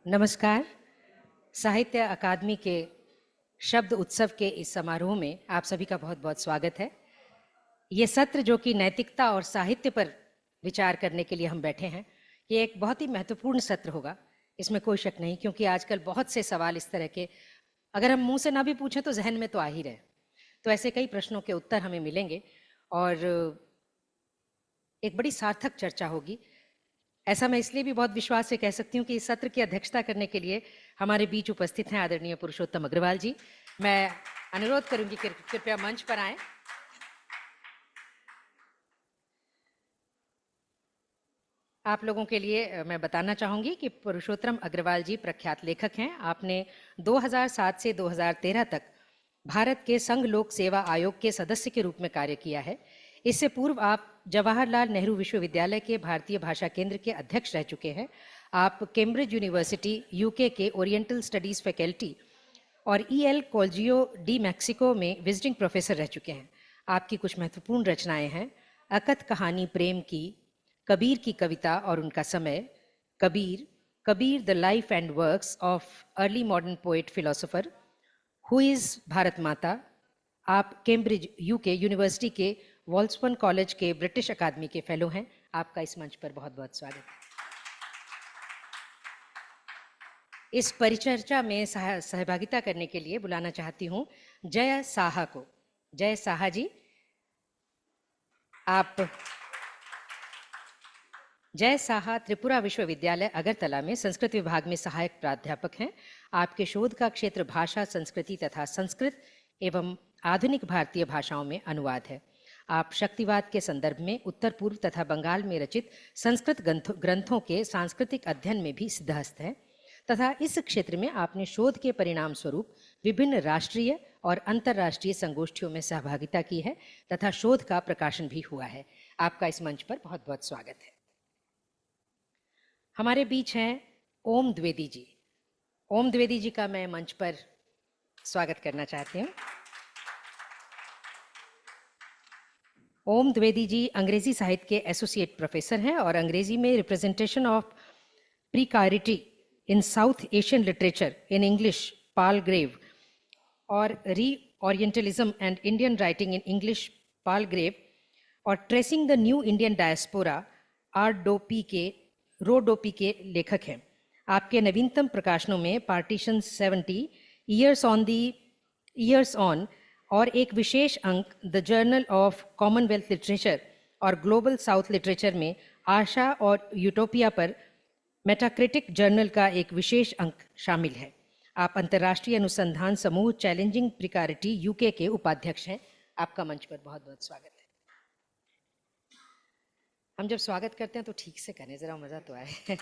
नमस्कार। साहित्य अकादमी के शब्द उत्सव के इस समारोह में आप सभी का बहुत बहुत स्वागत है। ये सत्र जो कि नैतिकता और साहित्य पर विचार करने के लिए हम बैठे हैं, ये एक बहुत ही महत्वपूर्ण सत्र होगा, इसमें कोई शक नहीं, क्योंकि आजकल बहुत से सवाल इस तरह के अगर हम मुंह से ना भी पूछें तो जहन में तो आ ही रहे। तो ऐसे कई प्रश्नों के उत्तर हमें मिलेंगे और एक बड़ी सार्थक चर्चा होगी। ऐसा मैं इसलिए भी बहुत विश्वास से कह सकती हूँ कि इस सत्र की अध्यक्षता करने के लिए हमारे बीच उपस्थित हैं आदरणीय पुरुषोत्तम अग्रवाल जी। मैं अनुरोध करूंगी कि कृपया मंच पर आएं। आप लोगों के लिए मैं बताना चाहूंगी कि पुरुषोत्तम अग्रवाल जी प्रख्यात लेखक हैं। आपने 2007 से 2013 तक भारत के संघ लोक सेवा आयोग के सदस्य के रूप में कार्य किया है। इससे पूर्व आप जवाहरलाल नेहरू विश्वविद्यालय के भारतीय भाषा केंद्र के अध्यक्ष रह चुके हैं। आप कैम्ब्रिज यूनिवर्सिटी यूके के ओरिएंटल स्टडीज़ फैकल्टी और EL कोलजियो डी मैक्सिको में विजिटिंग प्रोफेसर रह चुके हैं। आपकी कुछ महत्वपूर्ण रचनाएं हैं अकथ कहानी प्रेम की, कबीर की कविता और उनका समय, Kabir the life and works of early modern poet philosopher, who is Bharat माता। आप कैम्ब्रिज यूके यूनिवर्सिटी के वॉल्सपन कॉलेज के ब्रिटिश अकादमी के फेलो हैं। आपका इस मंच पर बहुत बहुत स्वागत है। इस परिचर्चा में सहभागिता करने के लिए बुलाना चाहती हूँ जय साहा को। जय साहा जी, आप जय साहा त्रिपुरा विश्वविद्यालय अगरतला में संस्कृत विभाग में सहायक प्राध्यापक हैं। आपके शोध का क्षेत्र भाषा, संस्कृति तथा संस्कृत एवं आधुनिक भारतीय भाषाओं में अनुवाद है। आप शक्तिवाद के संदर्भ में उत्तर पूर्व तथा बंगाल में रचित संस्कृत ग्रंथों के सांस्कृतिक अध्ययन में भी सिद्धहस्त हैं तथा इस क्षेत्र में आपने शोध के परिणाम स्वरूप विभिन्न राष्ट्रीय और अंतर्राष्ट्रीय संगोष्ठियों में सहभागिता की है तथा शोध का प्रकाशन भी हुआ है। आपका इस मंच पर बहुत बहुत स्वागत है। हमारे बीच हैं ओम द्विवेदी जी। ओम द्विवेदी जी का मैं मंच पर स्वागत करना चाहती हूँ। ओम द्विवेदी जी अंग्रेजी साहित्य के एसोसिएट प्रोफेसर हैं और अंग्रेजी में representation of precarity in South Asian literature in English Palgrave और reorientalism and Indian writing in English Palgrave और tracing the new Indian diaspora Rodopi के लेखक हैं। आपके नवीनतम प्रकाशनों में पार्टीशन 70 ईयर्स ऑन और एक विशेष अंक the journal of Commonwealth literature और ग्लोबल साउथ लिटरेचर में आशा और यूटोपिया पर मेटाक्रिटिक जर्नल का एक विशेष अंक शामिल है। आप अंतर्राष्ट्रीय अनुसंधान समूह चैलेंजिंग प्रिकारिटी यूके के उपाध्यक्ष हैं। आपका मंच पर बहुत बहुत स्वागत है। हम जब स्वागत करते हैं तो ठीक से करें, जरा मजा तो आए।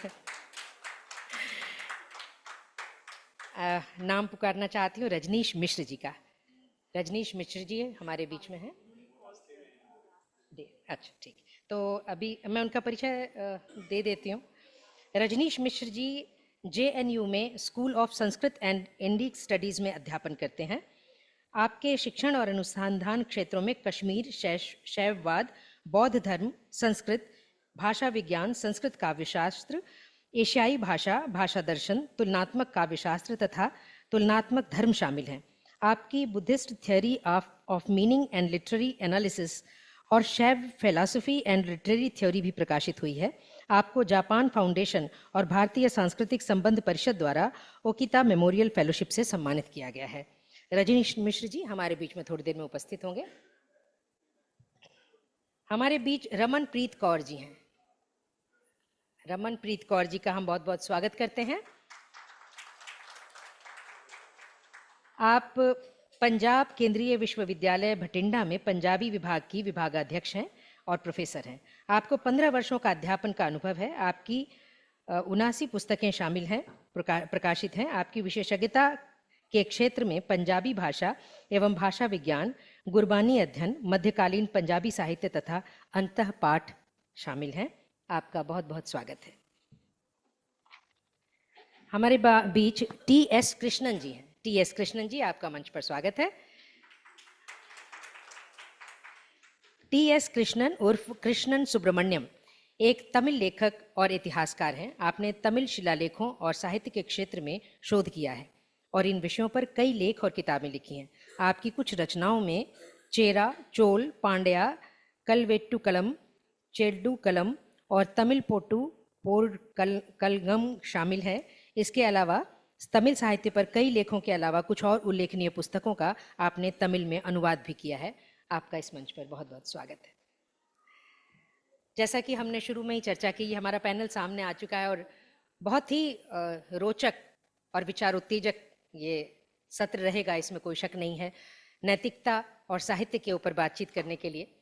नाम पुकारना चाहती हूँ रजनीश मिश्र जी का। रजनीश मिश्र जी हमारे बीच में हैं। अच्छा ठीक, तो अभी मैं उनका परिचय दे देती हूँ। रजनीश मिश्र जी JNU में school of Sanskrit and Indic studies में अध्यापन करते हैं। आपके शिक्षण और अनुसंधान क्षेत्रों में कश्मीर, शैववाद, बौद्ध धर्म, संस्कृत भाषा विज्ञान, संस्कृत काव्यशास्त्र, एशियाई भाषा, भाषा दर्शन, तुलनात्मक काव्यशास्त्र तथा तुलनात्मक धर्म शामिल हैं। आपकी Buddhist theory of meaning and literary analysis और शैव फिलॉसफी एंड लिटरेरी थ्योरी भी प्रकाशित हुई है। आपको जापान फाउंडेशन और भारतीय सांस्कृतिक संबंध परिषद द्वारा ओकिता मेमोरियल फेलोशिप से सम्मानित किया गया है। रजनीश मिश्र जी हमारे बीच में थोड़ी देर में उपस्थित होंगे। हमारे बीच रमनप्रीत कौर जी हैं। रमनप्रीत कौर जी का हम बहुत बहुत स्वागत करते हैं। आप पंजाब केंद्रीय विश्वविद्यालय भटिंडा में पंजाबी विभाग की विभागाध्यक्ष हैं और प्रोफेसर हैं। आपको 15 वर्षों का अध्यापन का अनुभव है। आपकी 79 पुस्तकें शामिल हैं, प्रकाशित हैं। आपकी विशेषज्ञता के क्षेत्र में पंजाबी भाषा एवं भाषा विज्ञान, गुरबानी अध्ययन, मध्यकालीन पंजाबी साहित्य तथा अंतःपाठ शामिल हैं। आपका बहुत बहुत स्वागत है। हमारे बीच TS कृष्णन जी हैं। TS कृष्णन जी आपका मंच पर स्वागत है। TS कृष्णन उर्फ कृष्णन सुब्रमण्यम एक तमिल लेखक और इतिहासकार हैं। आपने तमिल शिलालेखों और साहित्य के क्षेत्र में शोध किया है और इन विषयों पर कई लेख और किताबें लिखी हैं। आपकी कुछ रचनाओं में चेरा, चोल, पांड्या, कलवेट्टु कलम, चेड्डू कलम और तमिल पोटू कलगम शामिल है। इसके अलावा तमिल साहित्य पर कई लेखों के अलावा कुछ और उल्लेखनीय पुस्तकों का आपने तमिल में अनुवाद भी किया है। आपका इस मंच पर बहुत बहुत स्वागत है। जैसा कि हमने शुरू में ही चर्चा की, हमारा पैनल सामने आ चुका है और बहुत ही रोचक और विचार उत्तेजक ये सत्र रहेगा, इसमें कोई शक नहीं है। नैतिकता और साहित्य के ऊपर बातचीत करने के लिए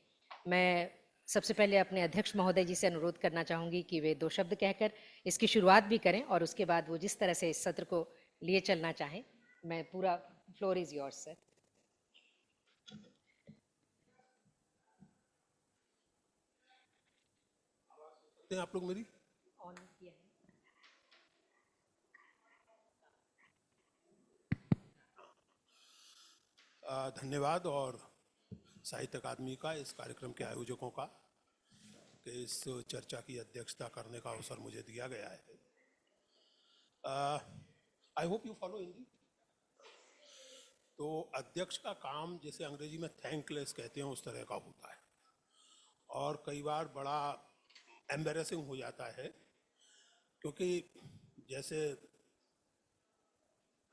मैं सबसे पहले अपने अध्यक्ष महोदय जी से अनुरोध करना चाहूँगी कि वे 2 शब्द कहकर इसकी शुरुआत भी करें और उसके बाद वो जिस तरह से इस सत्र को लिए चलना चाहें। मैं पूरा फ्लोर इज योर्स सर। आप लोग मेरी ऑन किया है। धन्यवाद और साहित्य अकादमी का, इस कार्यक्रम के आयोजकों का, कि इस चर्चा की अध्यक्षता करने का अवसर मुझे दिया गया है। आई होप यू फॉलो हिंदी। तो अध्यक्ष का काम, जैसे अंग्रेजी में थैंकलेस कहते हैं, उस तरह का होता है और कई बार बड़ा एम्बेरसिंग हो जाता है, क्योंकि जैसे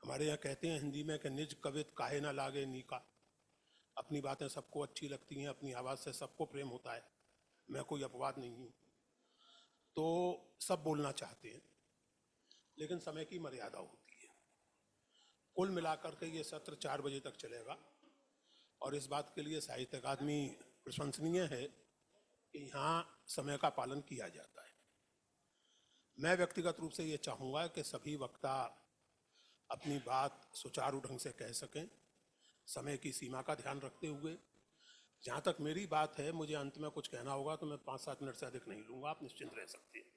हमारे यहाँ कहते हैं हिंदी में कि निज कवित काहे ना लागे नीका। अपनी बातें सबको अच्छी लगती हैं, अपनी आवाज़ से सबको प्रेम होता है, मैं कोई अपवाद नहीं हूँ। तो सब बोलना चाहते हैं, लेकिन समय की मर्यादा होती है। कुल मिलाकर के ये सत्र 4 बजे तक चलेगा और इस बात के लिए साहित्य अकादमी प्रशंसनीय है कि यहाँ समय का पालन किया जाता है। मैं व्यक्तिगत रूप से ये चाहूँगा कि सभी वक्ता अपनी बात सुचारू ढंग से कह सकें, समय की सीमा का ध्यान रखते हुए। जहाँ तक मेरी बात है, मुझे अंत में कुछ कहना होगा तो मैं 5-7 मिनट से अधिक नहीं लूँगा, आप निश्चिंत रह सकते हैं।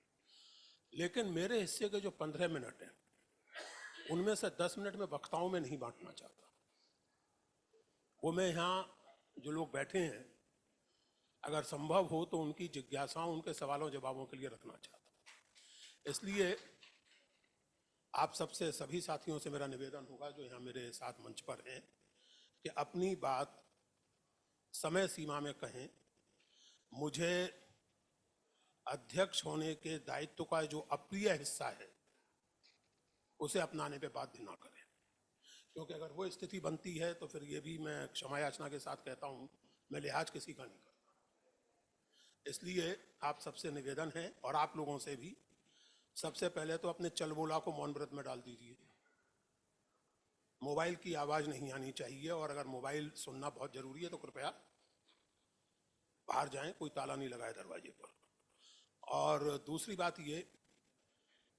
लेकिन मेरे हिस्से के जो 15 मिनट हैं, उनमें से 10 मिनट में वक्ताओं में नहीं बांटना चाहता। वो मैं यहाँ जो लोग बैठे हैं, अगर संभव हो तो उनकी जिज्ञासाओं, उनके सवालों जवाबों के लिए रखना चाहता। इसलिए आप सबसे, सभी साथियों से मेरा निवेदन होगा जो यहाँ मेरे साथ मंच पर हैं, कि अपनी बात समय सीमा में कहें। मुझे अध्यक्ष होने के दायित्व का जो अप्रिय हिस्सा है, उसे अपनाने पे बाध्य ना करें, क्योंकि अगर वो स्थिति बनती है तो फिर ये भी मैं क्षमा याचना के साथ कहता हूँ, मैं लिहाज किसी का नहीं करता। इसलिए आप सबसे निवेदन है, और आप लोगों से भी, सबसे पहले तो अपने चल बोला को मौन व्रत में डाल दीजिए। मोबाइल की आवाज़ नहीं आनी चाहिए, और अगर मोबाइल सुनना बहुत ज़रूरी है तो कृपया बाहर जाएं, कोई ताला नहीं लगाए दरवाजे पर। और दूसरी बात ये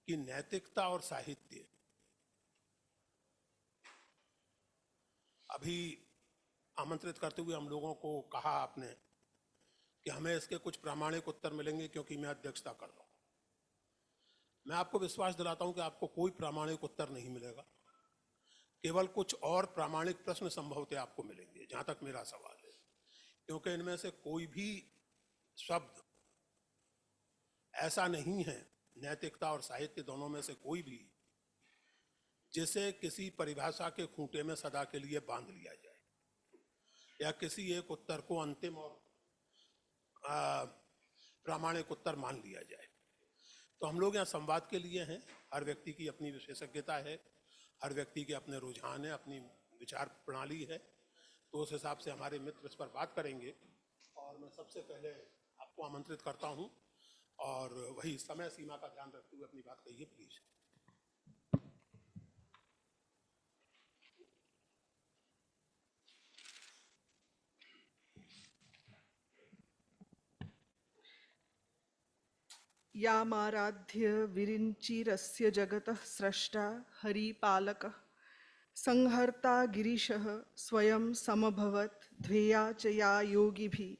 कि नैतिकता और साहित्य, अभी आमंत्रित करते हुए हम लोगों को कहा आपने कि हमें इसके कुछ प्रामाणिक उत्तर मिलेंगे क्योंकि मैं अध्यक्षता कर रहा हूँ। मैं आपको विश्वास दिलाता हूँ कि आपको कोई प्रामाणिक उत्तर नहीं मिलेगा, केवल कुछ और प्रामाणिक प्रश्न संभवतः आपको मिलेंगे, जहाँ तक मेरा सवाल है, क्योंकि इनमें से कोई भी शब्द ऐसा नहीं है, नैतिकता और साहित्य दोनों में से कोई भी, जिसे किसी परिभाषा के खूंटे में सदा के लिए बांध लिया जाए या किसी एक उत्तर को अंतिम और प्रामाणिक उत्तर मान लिया जाए। तो हम लोग यहाँ संवाद के लिए हैं। हर व्यक्ति की अपनी विशेषज्ञता है, हर व्यक्ति के अपने रुझान है, अपनी विचार प्रणाली है, तो उस हिसाब से हमारे मित्र इस पर बात करेंगे। और मैं सबसे पहले आपको आमंत्रित करता हूँ, और वही समय सीमा का ध्यान रखते हुए अपनी बात कहिए प्लीज। यामाराध्य विरिञ्चिरस्य जगतः स्रष्टा हरिपालकः संहर्ता गिरीशः स्वयं समभवत् ध्येया च या योगिभिः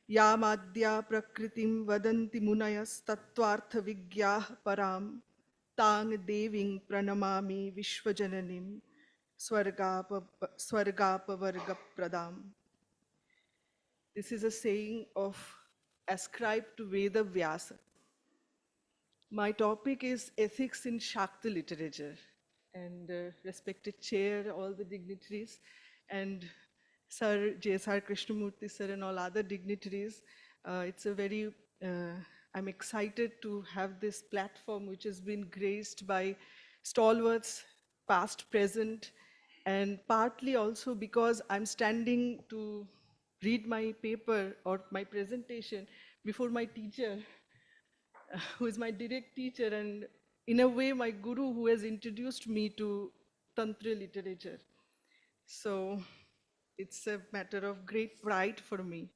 यामाद्या प्रकृतिं वदन्ति मुनयस्तत्त्वार्थविज्ञाः परां तां देवीं प्रणमामि विश्वजननीं स्वर्गापवर्गप्रदाम्. This is a saying of ascribed to Veda Vyasa. My topic is ethics in Shakti literature. And respected chair, all the dignitaries, and Sir J.S.R. Krishnamurti sir and all other dignitaries, it's a very, I'm excited to have this platform which has been graced by stalwarts, past, present, and partly also because I'm standing to read my paper or my presentation before my teacher, who is my direct teacher and in a way my guru who has introduced me to Tantra literature. So it's a matter of great pride for me.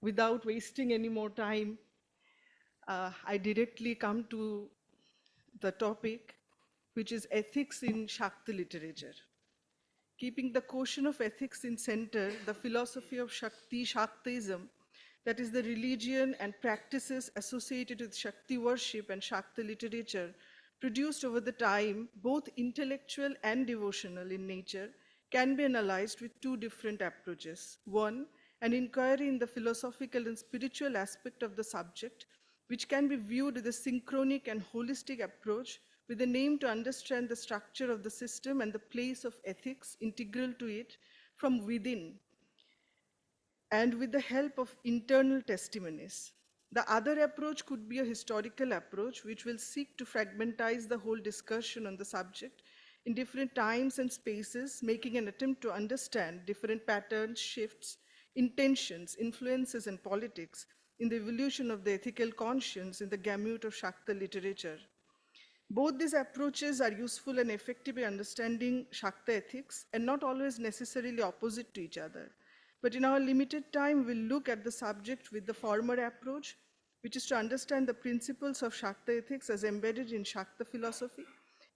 Without wasting any more time, I directly come to the topic, which is ethics in Shakti literature. Keeping the question of ethics in center, the philosophy of Shakti, Shaktism, that is the religion and practices associated with Shakti worship and Shakti literature, produced over the time, both intellectual and devotional in nature, can be analyzed with two different approaches. One, an inquiry in the philosophical and spiritual aspect of the subject, which can be viewed with a synchronic and holistic approach with the aim to understand the structure of the system and the place of ethics integral to it from within, and with the help of internal testimonies. The other approach could be a historical approach, which will seek to fragmentize the whole discussion on the subject in different times and spaces, making an attempt to understand different patterns, shifts, intentions, influences, and politics in the evolution of the ethical conscience in the gamut of Shakta literature. Both these approaches are useful and effective in understanding Shakta ethics and not always necessarily opposite to each other. But in our limited time, we'll look at the subject with the former approach, which is to understand the principles of Shakta ethics as embedded in Shakta philosophy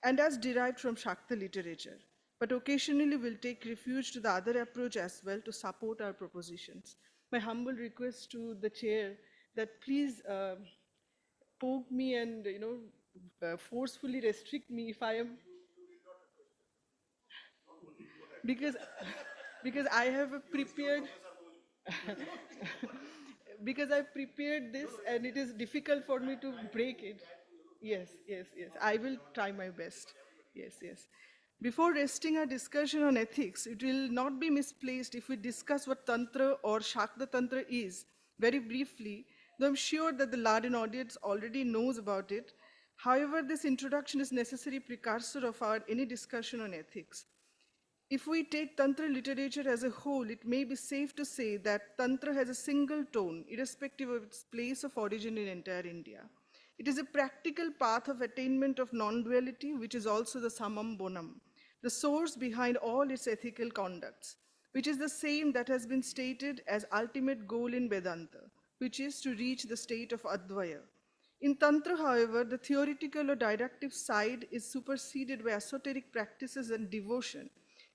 and as derived from Shakta literature. But occasionally, we'll take refuge to the other approach as well to support our propositions. My humble request to the chair that please poke me and forcefully restrict me if I am, because because I have a prepared because I prepared this and it is difficult for me to break it. Yes, yes, yes. I will try my best. Yes, yes. Before resting our discussion on ethics, it will not be misplaced if we discuss what Tantra or Shakta Tantra is very briefly, though I'm sure that the Laden audience already knows about it. However, this introduction is necessary precursor of our any discussion on ethics. If we take Tantra literature as a whole, it may be safe to say that Tantra has a single tone, irrespective of its place of origin in entire India. It is a practical path of attainment of non-duality, which is also the summum bonum, the source behind all its ethical conducts, which is the same that has been stated as ultimate goal in Vedanta, which is to reach the state of Advaya. In Tantra, however, the theoretical or didactic side is superseded by esoteric practices and devotion.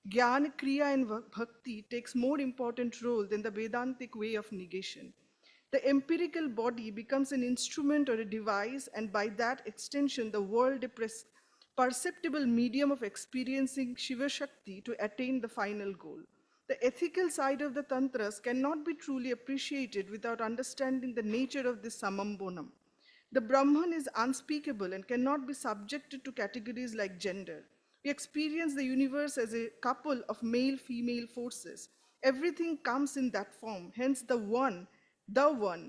Jnana, Kriya, and Bhakti takes more important role than the Vedantic way of negation. The empirical body becomes an instrument or a device, and by that extension, the world a perceptible medium of experiencing Shiva Shakti to attain the final goal. The ethical side of the Tantras cannot be truly appreciated without understanding the nature of this summum bonum. The Brahman is unspeakable and cannot be subjected to categories like gender. We experience the universe as a couple of male-female forces. Everything comes in that form. Hence, the one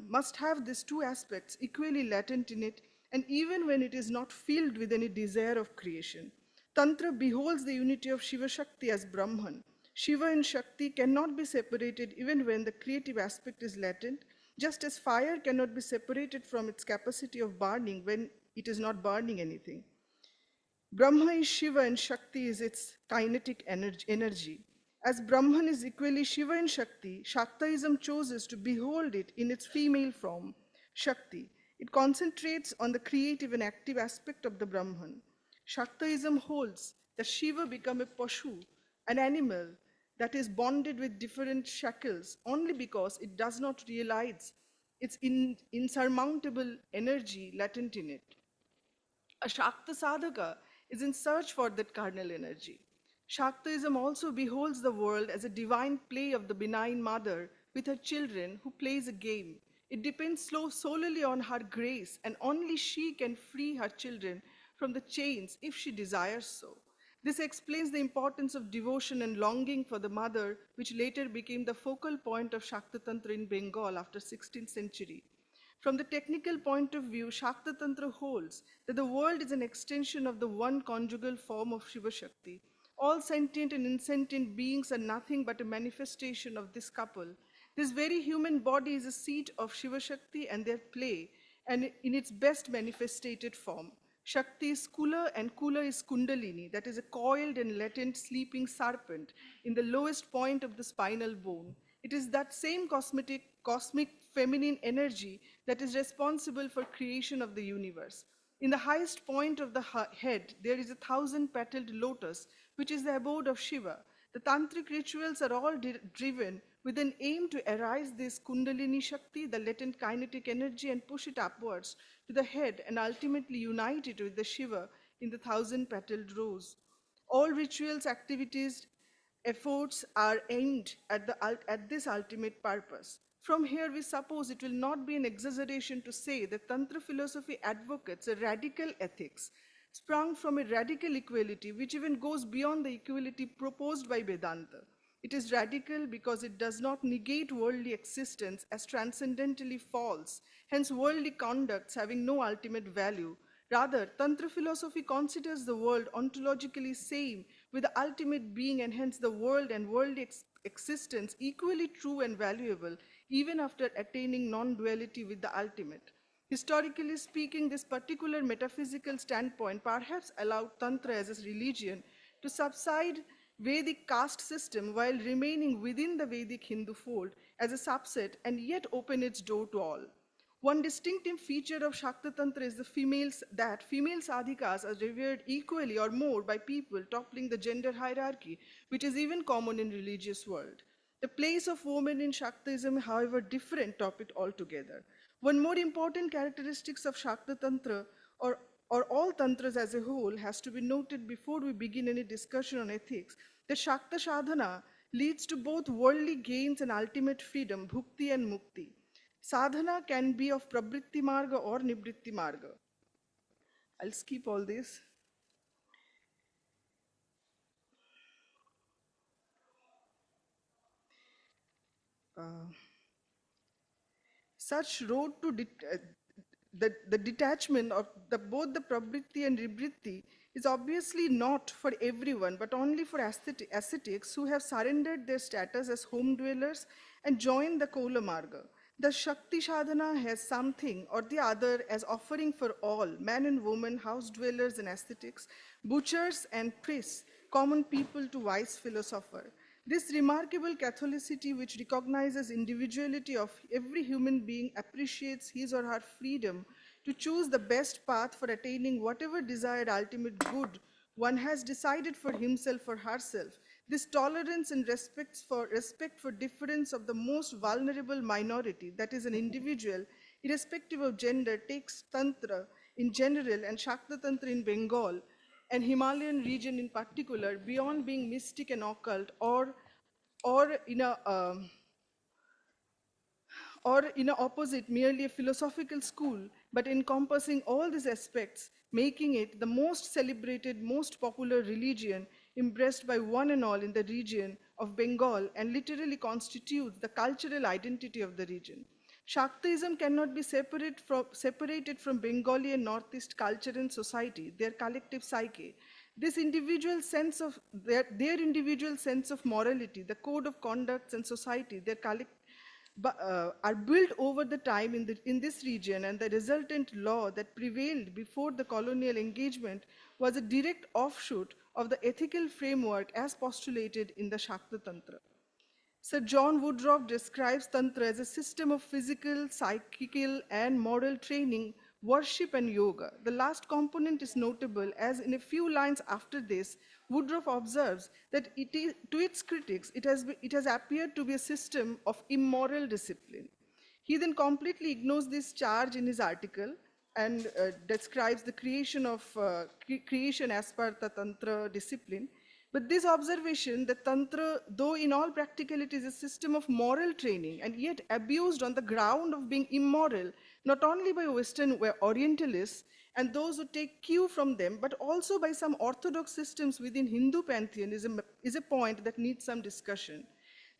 must have these two aspects equally latent in it, and even when it is not filled with any desire of creation. Tantra beholds the unity of Shiva Shakti as Brahman. Shiva and Shakti cannot be separated even when the creative aspect is latent, just as fire cannot be separated from its capacity of burning when it is not burning anything. Brahma is Shiva and Shakti is its kinetic energy. As Brahman is equally Shiva and Shakti, Shaktaism chooses to behold it in its female form, Shakti. It concentrates on the creative and active aspect of the Brahman. Shaktaism holds that Shiva become a Pashu, an animal that is bonded with different shackles only because it does not realize its insurmountable energy latent in it. A Shakta sadhaka is in search for that carnal energy. Shaktaism also beholds the world as a divine play of the benign mother with her children who plays a game. It depends solely on her grace, and only she can free her children from the chains if she desires so. This explains the importance of devotion and longing for the mother, which later became the focal point of Shakta Tantra in Bengal after 16th century. From the technical point of view, Shakta Tantra holds that the world is an extension of the one conjugal form of Shiva Shakti. All sentient and insentient beings are nothing but a manifestation of this couple. This very human body is a seat of Shiva Shakti and their play, and in its best manifested form. Shakti is Kula and Kula is Kundalini, that is a coiled and latent sleeping serpent in the lowest point of the spinal bone. It is that same cosmic feminine energy that is responsible for creation of the universe. In the highest point of the head, there is a 1,000-petaled lotus, which is the abode of Shiva. The tantric rituals are all driven with an aim to arise this Kundalini Shakti, the latent kinetic energy, and push it upwards to the head and ultimately unite it with the Shiva in the 1,000-petaled rose. All rituals, activities, efforts are aimed at this ultimate purpose. From here, we suppose it will not be an exaggeration to say that Tantra philosophy advocates a radical ethics sprung from a radical equality which even goes beyond the equality proposed by Vedanta. It is radical because it does not negate worldly existence as transcendentally false, hence worldly conducts having no ultimate value. Rather, Tantra philosophy considers the world ontologically same with the ultimate being, and hence the world and worldly existence equally true and valuable even after attaining non-duality with the ultimate. Historically speaking, this particular metaphysical standpoint perhaps allowed Tantra as a religion to subside Vedic caste system while remaining within the Vedic Hindu fold as a subset and yet open its door to all. One distinctive feature of Shakta Tantra is that female sadhikas are revered equally or more by people, toppling the gender hierarchy, which is even common in religious world. The place of women in Shaktism, however, different topic altogether. One more important characteristics of Shakta Tantra or all tantras as a whole has to be noted before we begin any discussion on ethics. The Shakta Sadhana leads to both worldly gains and ultimate freedom, bhukti and mukti. Sadhana can be of pravritti marga or nivritti marga. I'll skip all this. Such road to the detachment of both the pravritti and nivritti is obviously not for everyone, but only for ascetics who have surrendered their status as home dwellers and joined the Kola Marga. The Shakti Sadhana has something or the other as offering for all, man and woman, house dwellers and ascetics, butchers and priests, common people to wise philosopher. This remarkable Catholicity, which recognizes individuality of every human being, appreciates his or her freedom to choose the best path for attaining whatever desired ultimate good one has decided for himself or herself. This tolerance and respect for difference of the most vulnerable minority, that is an individual, irrespective of gender, takes Tantra in general and Shakta Tantra in Bengal and Himalayan region in particular, beyond being mystic and occult or in a or in a opposite, merely a philosophical school, but encompassing all these aspects, making it the most celebrated, most popular religion embraced by one and all in the region of Bengal and literally constitutes the cultural identity of the region. Shaktism cannot be separated from Bengali and Northeast culture and society, their collective psyche. This individual sense of their individual sense of morality, the code of conducts and society, their are built over the time in this region, and the resultant law that prevailed before the colonial engagement was a direct offshoot of the ethical framework as postulated in the Shakta Tantra. Sir John Woodroffe describes Tantra as a system of physical, psychical, and moral training, worship, and yoga. The last component is notable as in a few lines after this, Woodroffe observes that to its critics, it has appeared to be a system of immoral discipline. He then completely ignores this charge in his article and describes the creation as per the Tantra discipline. But this observation that Tantra, though in all practicality is a system of moral training and yet abused on the ground of being immoral, not only by Western Orientalists and those who take cue from them, but also by some orthodox systems within Hindu pantheon is a point that needs some discussion.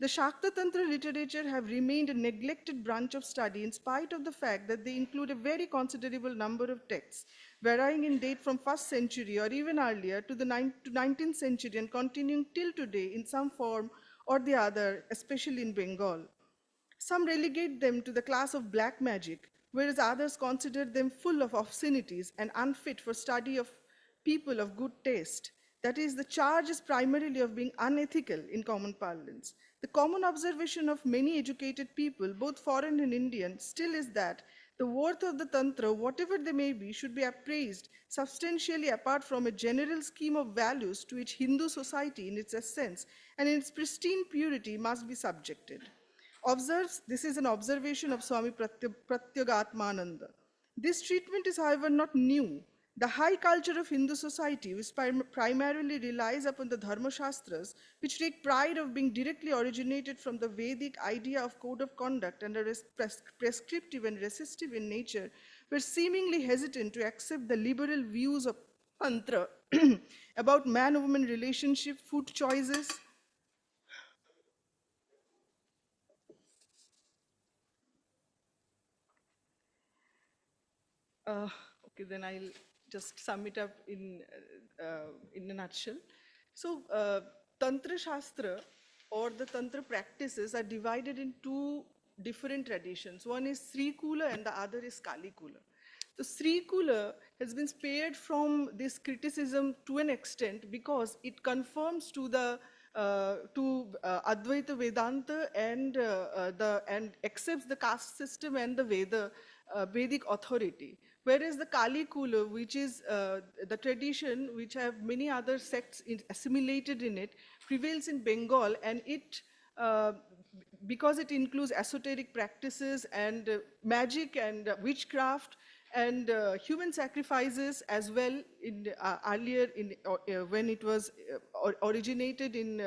The Shakta Tantra literature have remained a neglected branch of study in spite of the fact that they include a very considerable number of texts, varying in date from 1st century or even earlier to the 19th century and continuing till today in some form or the other, especially in Bengal. Some relegate them to the class of black magic, whereas others consider them full of obscenities and unfit for study of people of good taste. That is, the charge is primarily of being unethical in common parlance. The common observation of many educated people, both foreign and Indian, still is that the worth of the Tantra, whatever they may be, should be appraised substantially apart from a general scheme of values to which Hindu society in its essence and in its pristine purity must be subjected. Observes, this is an observation of Swami Pratyagatmananda. This treatment is, however, not new. The high culture of Hindu society, which primarily relies upon the Dharma Shastras, which take pride of being directly originated from the Vedic idea of code of conduct and are prescriptive and resistive in nature, were seemingly hesitant to accept the liberal views of Tantra about man-woman relationship, food choices, okay, then I'll just sum it up in a nutshell. So, Tantra Shastra or the Tantra practices are divided in two different traditions. One is Sri Kula and the other is Kali Kula. The Sri Kula has been spared from this criticism to an extent because it conforms to the Advaita Vedanta and accepts the caste system and the Vedic authority. Whereas the Kali Kula, which is the tradition which have many other sects assimilated in it, prevails in Bengal, and it because it includes esoteric practices and magic and witchcraft and human sacrifices as well in earlier in when it was originated in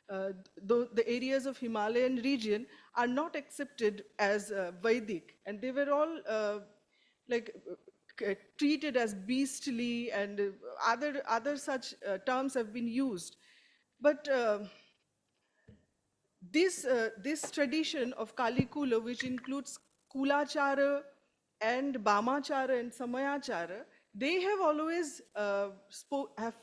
the areas of Himalayan region are not accepted as Vedic, and they were all treated as beastly, and other such terms have been used. But this tradition of Kali Kula, which includes Kulachara and Bhamachara and Samayachara, they have always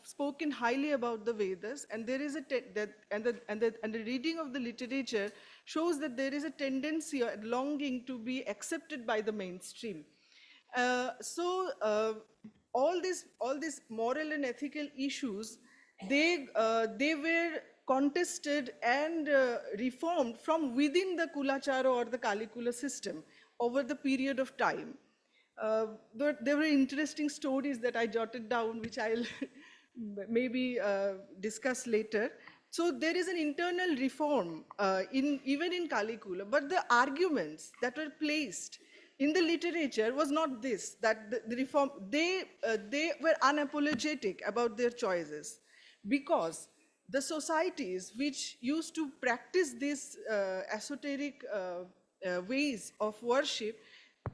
spoken highly about the Vedas, and there is the reading of the literature shows that there is a tendency or longing to be accepted by the mainstream. All these moral and ethical issues, they were contested and reformed from within the Kulachara or the Kalikula system over the period of time. There were interesting stories that I jotted down, which I'll maybe discuss later. So there is an internal reform even in Kalikula, but the arguments that were placed in the literature was not this, that the reform, they were unapologetic about their choices, because the societies which used to practice these esoteric ways of worship,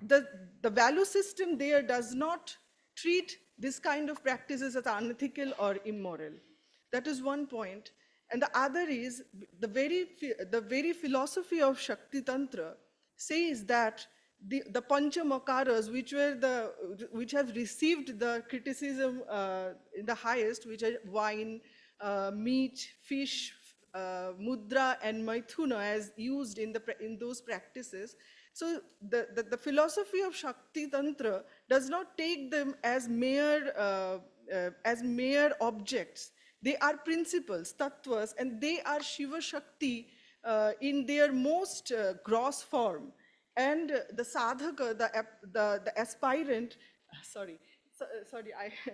the value system there does not treat this kind of practices as unethical or immoral. That is one point. And the other is the very philosophy of Shakti Tantra says that the Panchamakaras, which have received the criticism in the highest, which are wine, meat, fish, mudra, and maithuna, as used in those practices. So the philosophy of Shakti Tantra does not take them as mere objects. They are principles, tattvas, and they are Shiva Shakti in their most gross form. And the sadhaka, the aspirant,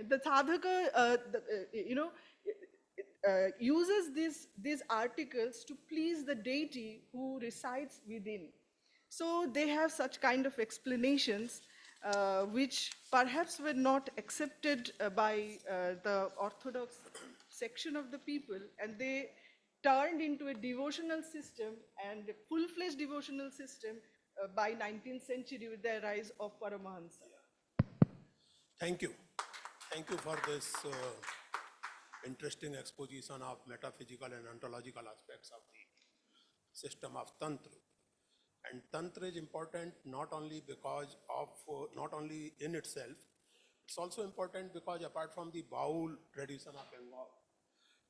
the sadhaka, uses these articles to please the deity who resides within. So they have such kind of explanations which perhaps were not accepted by the orthodox section of the people, and they turned into a devotional system and a full-fledged devotional system by 19th century with the rise of Paramahansa. Thank you. Thank you for this interesting exposition of metaphysical and ontological aspects of the system of Tantra. And Tantra is important not only because of, not only in itself, it's also important because apart from the Baul tradition of Bengal,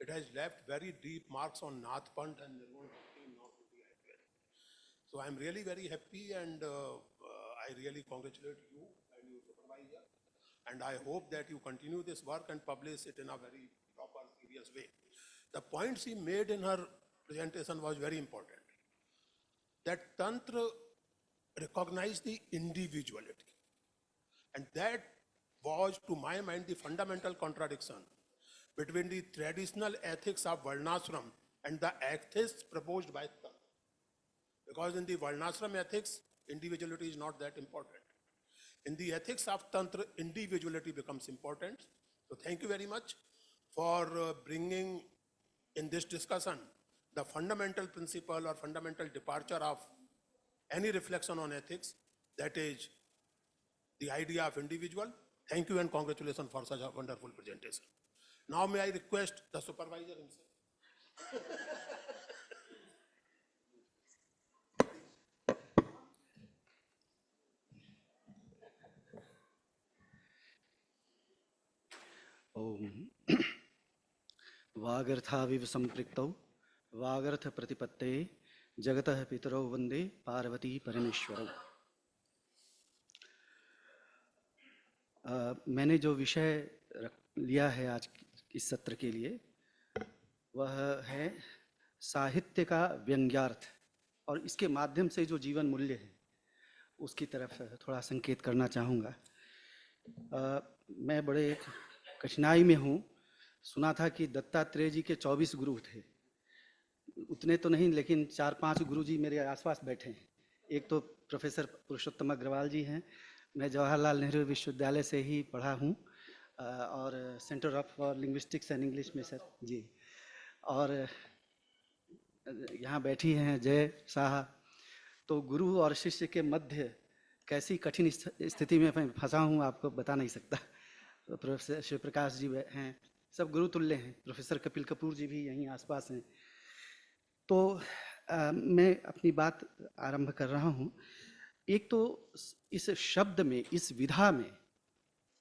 it has left very deep marks on Nath Pant and Nirvan Bhakti in North India as well. So I'm really very happy, and I really congratulate you and your supervisor. And I hope that you continue this work and publish it in a very proper, serious way. The point she made in her presentation was very important. That Tantra recognized the individuality. And that was, to my mind, the fundamental contradiction between the traditional ethics of Varnashram and the ethics proposed by Tantra. Because in the Varnashram ethics, individuality is not that important. In the ethics of Tantra, individuality becomes important. So thank you very much for bringing in this discussion the fundamental principle or fundamental departure of any reflection on ethics, that is the idea of individual. Thank you and congratulations for such a wonderful presentation. Now may I request the supervisor himself. ओम वागर्थाविव संपृक्तौ वागर्थ प्रतिपत्ते जगतः पितरौ वंदे पार्वती परमेश्वरौ। मैंने जो विषय लिया है आज इस सत्र के लिए वह है साहित्य का व्यंग्यार्थ, और इसके माध्यम से जो जीवन मूल्य है उसकी तरफ थोड़ा संकेत करना चाहूँगा। मैं बड़े कठिनाई में हूँ। सुना था कि दत्तात्रेय जी के 24 गुरु थे, उतने तो नहीं लेकिन 4-5 गुरु जी मेरे आसपास बैठे हैं। एक तो प्रोफेसर पुरुषोत्तम अग्रवाल जी हैं, मैं जवाहरलाल नेहरू विश्वविद्यालय से ही पढ़ा हूँ और centre of linguistics and English में सर जी, और यहाँ बैठी हैं जय शाह। तो गुरु और शिष्य के मध्य कैसी कठिन स्थिति में मैं फंसा हूँ आपको बता नहीं सकता। तो प्रोफेसर शिव प्रकाश जी हैं, सब गुरु तुल्य हैं, प्रोफेसर कपिल कपूर जी भी यहीं आसपास हैं। तो मैं अपनी बात आरंभ कर रहा हूँ। एक तो इस शब्द में, इस विधा में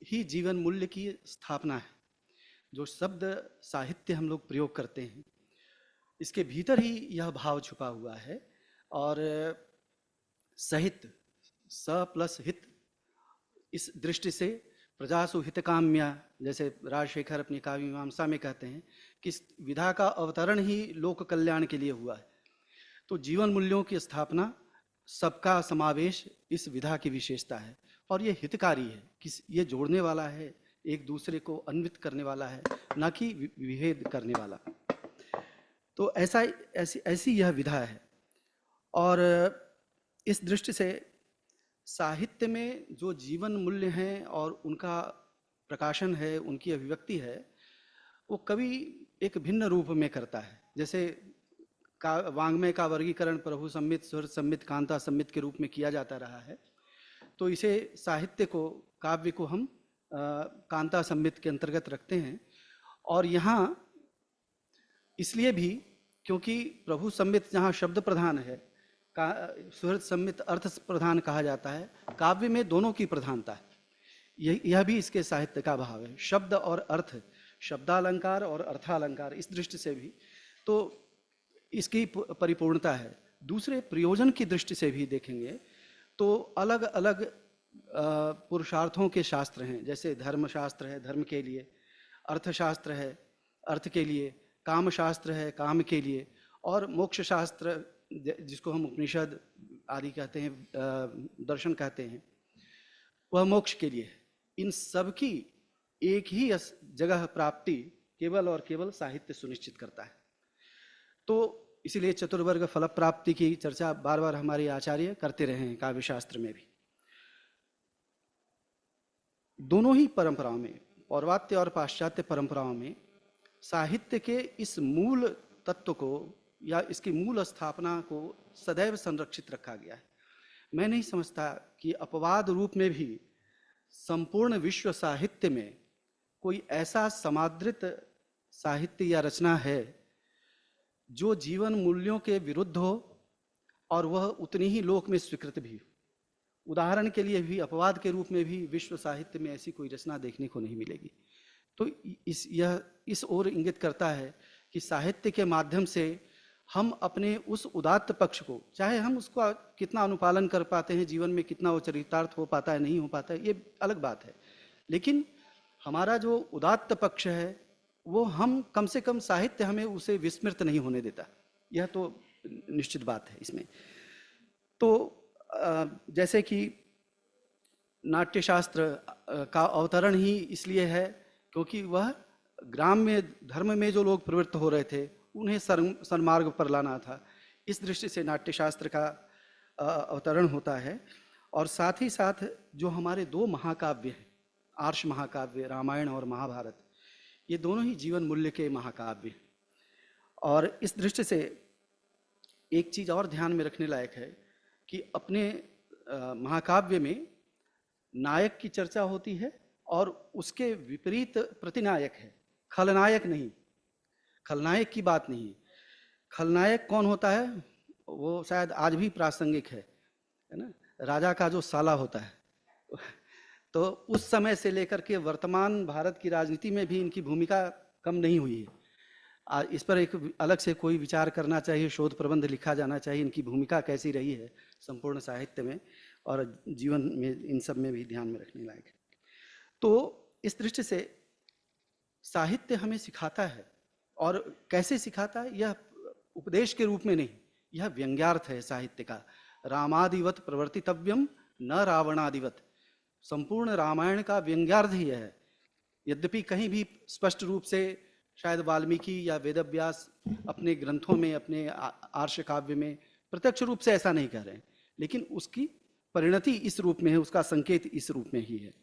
ही जीवन मूल्य की स्थापना है। जो शब्द साहित्य हम लोग प्रयोग करते हैं इसके भीतर ही यह भाव छुपा हुआ है। और सहित, स प्लस हित, इस दृष्टि से प्रजासु हितकाम्या, जैसे राजशेखर अपनी काव्य मीमांसा में कहते हैं कि इस विधा का अवतरण ही लोक कल्याण के लिए हुआ है। तो जीवन मूल्यों की स्थापना, सबका समावेश इस विधा की विशेषता है, और ये हितकारी है कि ये जोड़ने वाला है, एक दूसरे को अन्वित करने वाला है, न कि विभेद करने वाला। तो ऐसी यह विधा है। और इस दृष्टि से साहित्य में जो जीवन मूल्य हैं और उनका प्रकाशन है, उनकी अभिव्यक्ति है, वो कवि एक भिन्न रूप में करता है। जैसे वाङ्मय का वर्गीकरण प्रभु सम्मित, सुहृद सम्मित, कांता सम्मित के रूप में किया जाता रहा है, तो इसे साहित्य को, काव्य को हम कांता सम्मित के अंतर्गत रखते हैं। और यहाँ इसलिए भी क्योंकि प्रभु सम्मित जहाँ शब्द प्रधान है, सुहृद सम्मित अर्थ प्रधान कहा जाता है, काव्य में दोनों की प्रधानता है। यह भी इसके साहित्य का भाव है। शब्द और अर्थ, शब्दालंकार और अर्थालंकार, इस दृष्टि से भी तो इसकी परिपूर्णता है। दूसरे प्रयोजन की दृष्टि से भी देखेंगे तो अलग अलग पुरुषार्थों के शास्त्र हैं। जैसे धर्मशास्त्र है धर्म के लिए, अर्थशास्त्र है अर्थ के लिए, काम शास्त्र है काम के लिए, और मोक्ष शास्त्र जिसको हम उपनिषद आदि कहते हैं, दर्शन कहते हैं, वह मोक्ष के लिए। इन सब की एक ही जगह प्राप्ति केवल और केवल साहित्य सुनिश्चित करता है। तो इसीलिए चतुर्वर्ग फल प्राप्ति की चर्चा बार बार हमारे आचार्य करते रहे हैं काव्य शास्त्र में भी। दोनों ही परंपराओं में, पौर्वात्य और पाश्चात्य परंपराओं में, साहित्य के इस मूल तत्व को या इसकी मूल स्थापना को सदैव संरक्षित रखा गया है। मैं नहीं समझता कि अपवाद रूप में भी संपूर्ण विश्व साहित्य में कोई ऐसा समादृत साहित्य या रचना है जो जीवन मूल्यों के विरुद्ध हो और वह उतनी ही लोक में स्वीकृत भी हो। उदाहरण के लिए भी अपवाद के रूप में भी विश्व साहित्य में ऐसी कोई रचना देखने को नहीं मिलेगी। तो यह इस ओर इंगित करता है कि साहित्य के माध्यम से हम अपने उस उदात्त पक्ष को, चाहे हम उसका कितना अनुपालन कर पाते हैं, जीवन में कितना वो चरितार्थ हो पाता है नहीं हो पाता है, ये अलग बात है, लेकिन हमारा जो उदात्त पक्ष है वो हम कम से कम साहित्य हमें उसे विस्मृत नहीं होने देता। यह तो निश्चित बात है इसमें। तो जैसे कि नाट्यशास्त्र का अवतरण ही इसलिए है क्योंकि वह ग्राम में धर्म में जो लोग प्रवृत्त हो रहे थे उन्हें सन्मार्ग पर लाना था। इस दृष्टि से नाट्यशास्त्र का अवतरण होता है। और साथ ही साथ जो हमारे दो महाकाव्य हैं, आर्ष महाकाव्य रामायण और महाभारत, ये दोनों ही जीवन मूल्य के महाकाव्य हैं। और इस दृष्टि से एक चीज़ और ध्यान में रखने लायक है कि अपने महाकाव्य में नायक की चर्चा होती है और उसके विपरीत प्रतिनायक है, खलनायक नहीं। खलनायक की बात नहीं। खलनायक कौन होता है वो शायद आज भी प्रासंगिक है ना, राजा का जो साला होता है। तो उस समय से लेकर के वर्तमान भारत की राजनीति में भी इनकी भूमिका कम नहीं हुई है। इस पर एक अलग से कोई विचार करना चाहिए, शोध प्रबंध लिखा जाना चाहिए, इनकी भूमिका कैसी रही है संपूर्ण साहित्य में और जीवन में, इन सब में भी ध्यान में रखने लायक है। तो इस दृष्टि से साहित्य हमें सिखाता है, और कैसे सिखाता है, यह उपदेश के रूप में नहीं, यह व्यंग्यार्थ है साहित्य का। रामादिवत प्रवर्तितव्यम न रावणादिवत। संपूर्ण रामायण का व्यंग्यार्थ ही है। यद्यपि कहीं भी स्पष्ट रूप से शायद वाल्मीकि या वेदव्यास अपने ग्रंथों में, अपने आर्ष काव्य में प्रत्यक्ष रूप से ऐसा नहीं कह रहे हैं, लेकिन उसकी परिणति इस रूप में है, उसका संकेत इस रूप में ही है।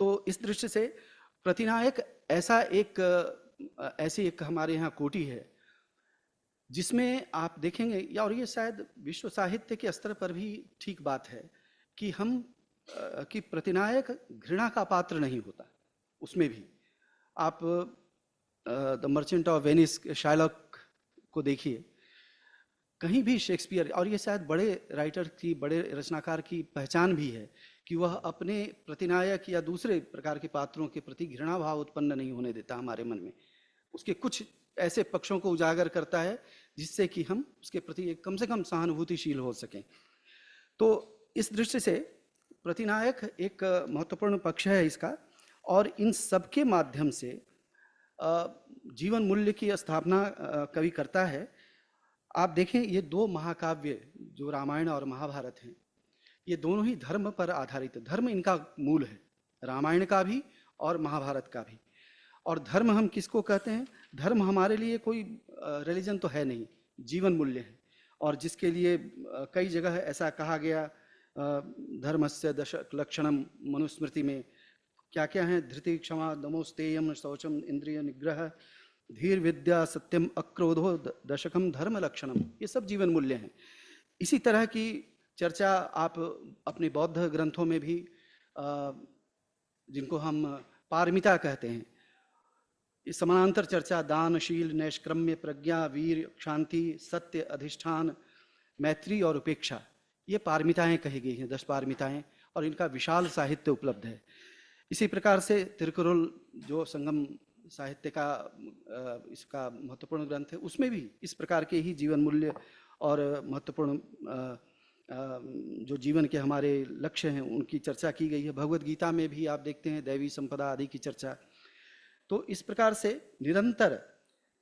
तो इस दृष्टि से प्रतिनायक ऐसी एक हमारे यहाँ कोटि है जिसमें आप देखेंगे, या और ये शायद विश्व साहित्य के स्तर पर भी ठीक बात है कि प्रतिनायक घृणा का पात्र नहीं होता। उसमें भी आप the merchant of Venice Shylock को देखिए, कहीं भी शेक्सपियर, और ये शायद बड़े राइटर की, बड़े रचनाकार की पहचान भी है कि वह अपने प्रतिनायक या दूसरे प्रकार के पात्रों के प्रति घृणा भाव उत्पन्न नहीं होने देता हमारे मन में। उसके कुछ ऐसे पक्षों को उजागर करता है जिससे कि हम उसके प्रति कम से कम सहानुभूतिशील हो सकें। तो इस दृष्टि से प्रतिनायक एक महत्वपूर्ण पक्ष है इसका, और इन सब के माध्यम से जीवन मूल्य की स्थापना कवि करता है। आप देखें, ये दो महाकाव्य जो रामायण और महाभारत हैं, ये दोनों ही धर्म पर आधारित, धर्म इनका मूल है, रामायण का भी और महाभारत का भी। और धर्म हम किसको कहते हैं? धर्म हमारे लिए कोई रिलीजन तो है नहीं, जीवन मूल्य है। और जिसके लिए कई जगह ऐसा कहा गया, धर्मस्य दश लक्षणम मनुस्मृति में क्या क्या है? धृति, क्षमा, दमोस्तेयम, शौचम, इंद्रिय निग्रह, धीर, विद्या, सत्यम, अक्रोधो, दशकम धर्म लक्षणम, ये सब जीवन मूल्य हैं। इसी तरह की चर्चा आप अपने बौद्ध ग्रंथों में भी, जिनको हम पारमिता कहते हैं, इस समानांतर चर्चा दानशील, नैष्क्रम्य, प्रज्ञा, वीर, शांति, सत्य, अधिष्ठान, मैत्री और उपेक्षा, ये पारमिताएं कही गई हैं, 10 पारमिताएं, और इनका विशाल साहित्य उपलब्ध है। इसी प्रकार से तिरुकुरुल जो संगम साहित्य का इसका महत्वपूर्ण ग्रंथ है, उसमें भी इस प्रकार के ही जीवन मूल्य और महत्वपूर्ण जो जीवन के हमारे लक्ष्य हैं उनकी चर्चा की गई है। भगवद गीता में भी आप देखते हैं दैवी संपदा आदि की चर्चा। तो इस प्रकार से निरंतर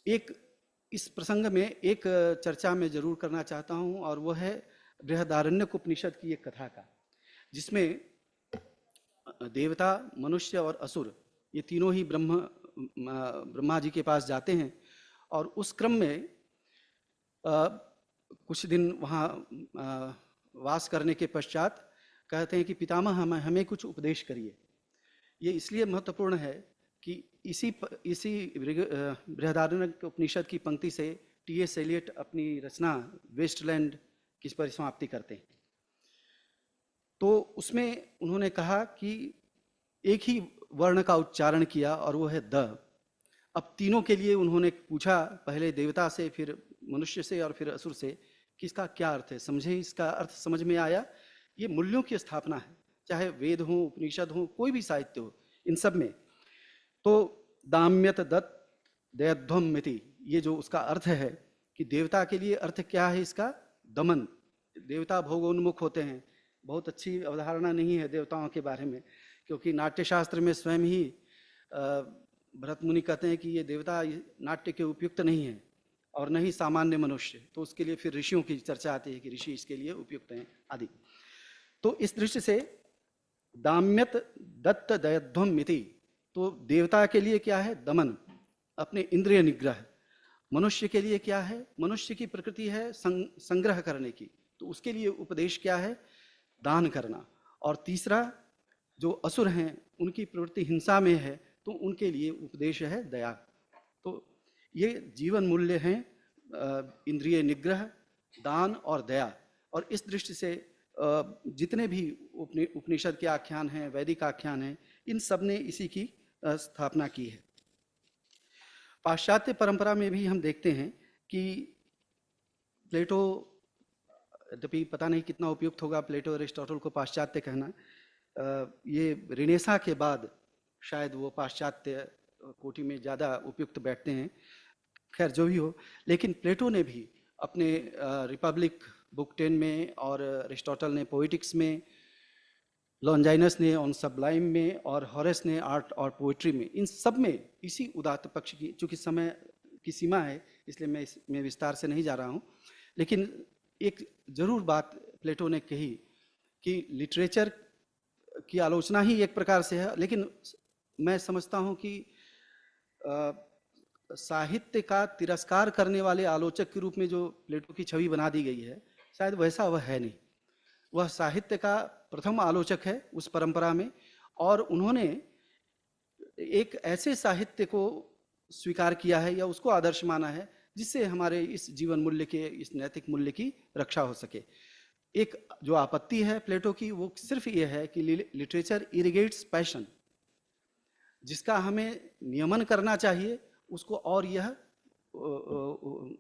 इस प्रसंग में एक चर्चा में जरूर करना चाहता हूं, और वह है बृहदारण्यक उपनिषद की एक कथा का, जिसमें देवता, मनुष्य और असुर, ये तीनों ही ब्रह्मा जी के पास जाते हैं, और उस क्रम में कुछ दिन वहाँ वास करने के पश्चात कहते हैं कि पितामह हमें कुछ उपदेश करिए। ये इसलिए महत्वपूर्ण है कि इसी बृहदारण्यक उपनिषद की पंक्ति से टी.एस. एलियट अपनी रचना वेस्टलैंड की परिसमाप्ति करते हैं। तो उसमें उन्होंने कहा कि एक ही वर्ण का उच्चारण किया और वो है द। अब तीनों के लिए उन्होंने पूछा, पहले देवता से, फिर मनुष्य से और फिर असुर से, कि इसका क्या अर्थ है, समझे, इसका अर्थ समझ में आया। ये मूल्यों की स्थापना है, चाहे वेद हो, उपनिषद हो, कोई भी साहित्य हो, इन सब में। तो दाम्यत दत्त दयध्वम मिति, ये जो उसका अर्थ है कि देवता के लिए अर्थ क्या है इसका, दमन। देवता भोगोन्मुख होते हैं। बहुत अच्छी अवधारणा नहीं है देवताओं के बारे में, क्योंकि नाट्यशास्त्र में स्वयं ही भरत मुनि कहते हैं कि ये देवता नाट्य के उपयुक्त नहीं है और न ही सामान्य मनुष्य। तो उसके लिए फिर ऋषियों की चर्चा आती है कि ऋषि इसके लिए उपयुक्त हैं आदि। तो इस दृष्टि से दाम्यत दत्त दयध्वम मिति, तो देवता के लिए क्या है, दमन, अपने इंद्रिय निग्रह। मनुष्य के लिए क्या है, मनुष्य की प्रकृति है संग्रह करने की, तो उसके लिए उपदेश क्या है, दान करना। और तीसरा, जो असुर हैं उनकी प्रवृत्ति हिंसा में है, तो उनके लिए उपदेश है दया। तो ये जीवन मूल्य हैं, इंद्रिय निग्रह, दान और दया। और इस दृष्टि से जितने भी उपनिषद के आख्यान हैं, वैदिक आख्यान हैं, इन सब ने इसी की स्थापना की है। पाश्चात्य परंपरा में भी हम देखते हैं कि प्लेटो, यद्यपि पता नहीं कितना उपयुक्त होगा प्लेटो अरिस्टोटल को पाश्चात्य कहना, ये रिनेसा के बाद शायद वो पाश्चात्य कोटि में ज़्यादा उपयुक्त बैठते हैं। खैर जो भी हो, लेकिन प्लेटो ने भी अपने रिपब्लिक बुक 10 में, और अरिस्टोटल ने पोइटिक्स में, लॉन्जाइनस ने ऑन सबलाइम में, और हॉरेस ने आर्ट और पोइट्री में, इन सब में इसी उदात्त पक्ष की, चूँकि समय की सीमा है इसलिए मैं इसमें विस्तार से नहीं जा रहा हूँ, लेकिन एक जरूर बात प्लेटो ने कही कि लिटरेचर की आलोचना ही एक प्रकार से है, लेकिन मैं समझता हूँ कि साहित्य का तिरस्कार करने वाले आलोचक के रूप में जो प्लेटो की छवि बना दी गई है, शायद वैसा वह है नहीं। वह साहित्य का प्रथम आलोचक है उस परंपरा में, और उन्होंने एक ऐसे साहित्य को स्वीकार किया है या उसको आदर्श माना है जिससे हमारे इस जीवन मूल्य के, इस नैतिक मूल्य की रक्षा हो सके। एक जो आपत्ति है प्लेटो की, वो सिर्फ ये है कि लिटरेचर इरिगेट्स पैशन, जिसका हमें नियमन करना चाहिए उसको, और यह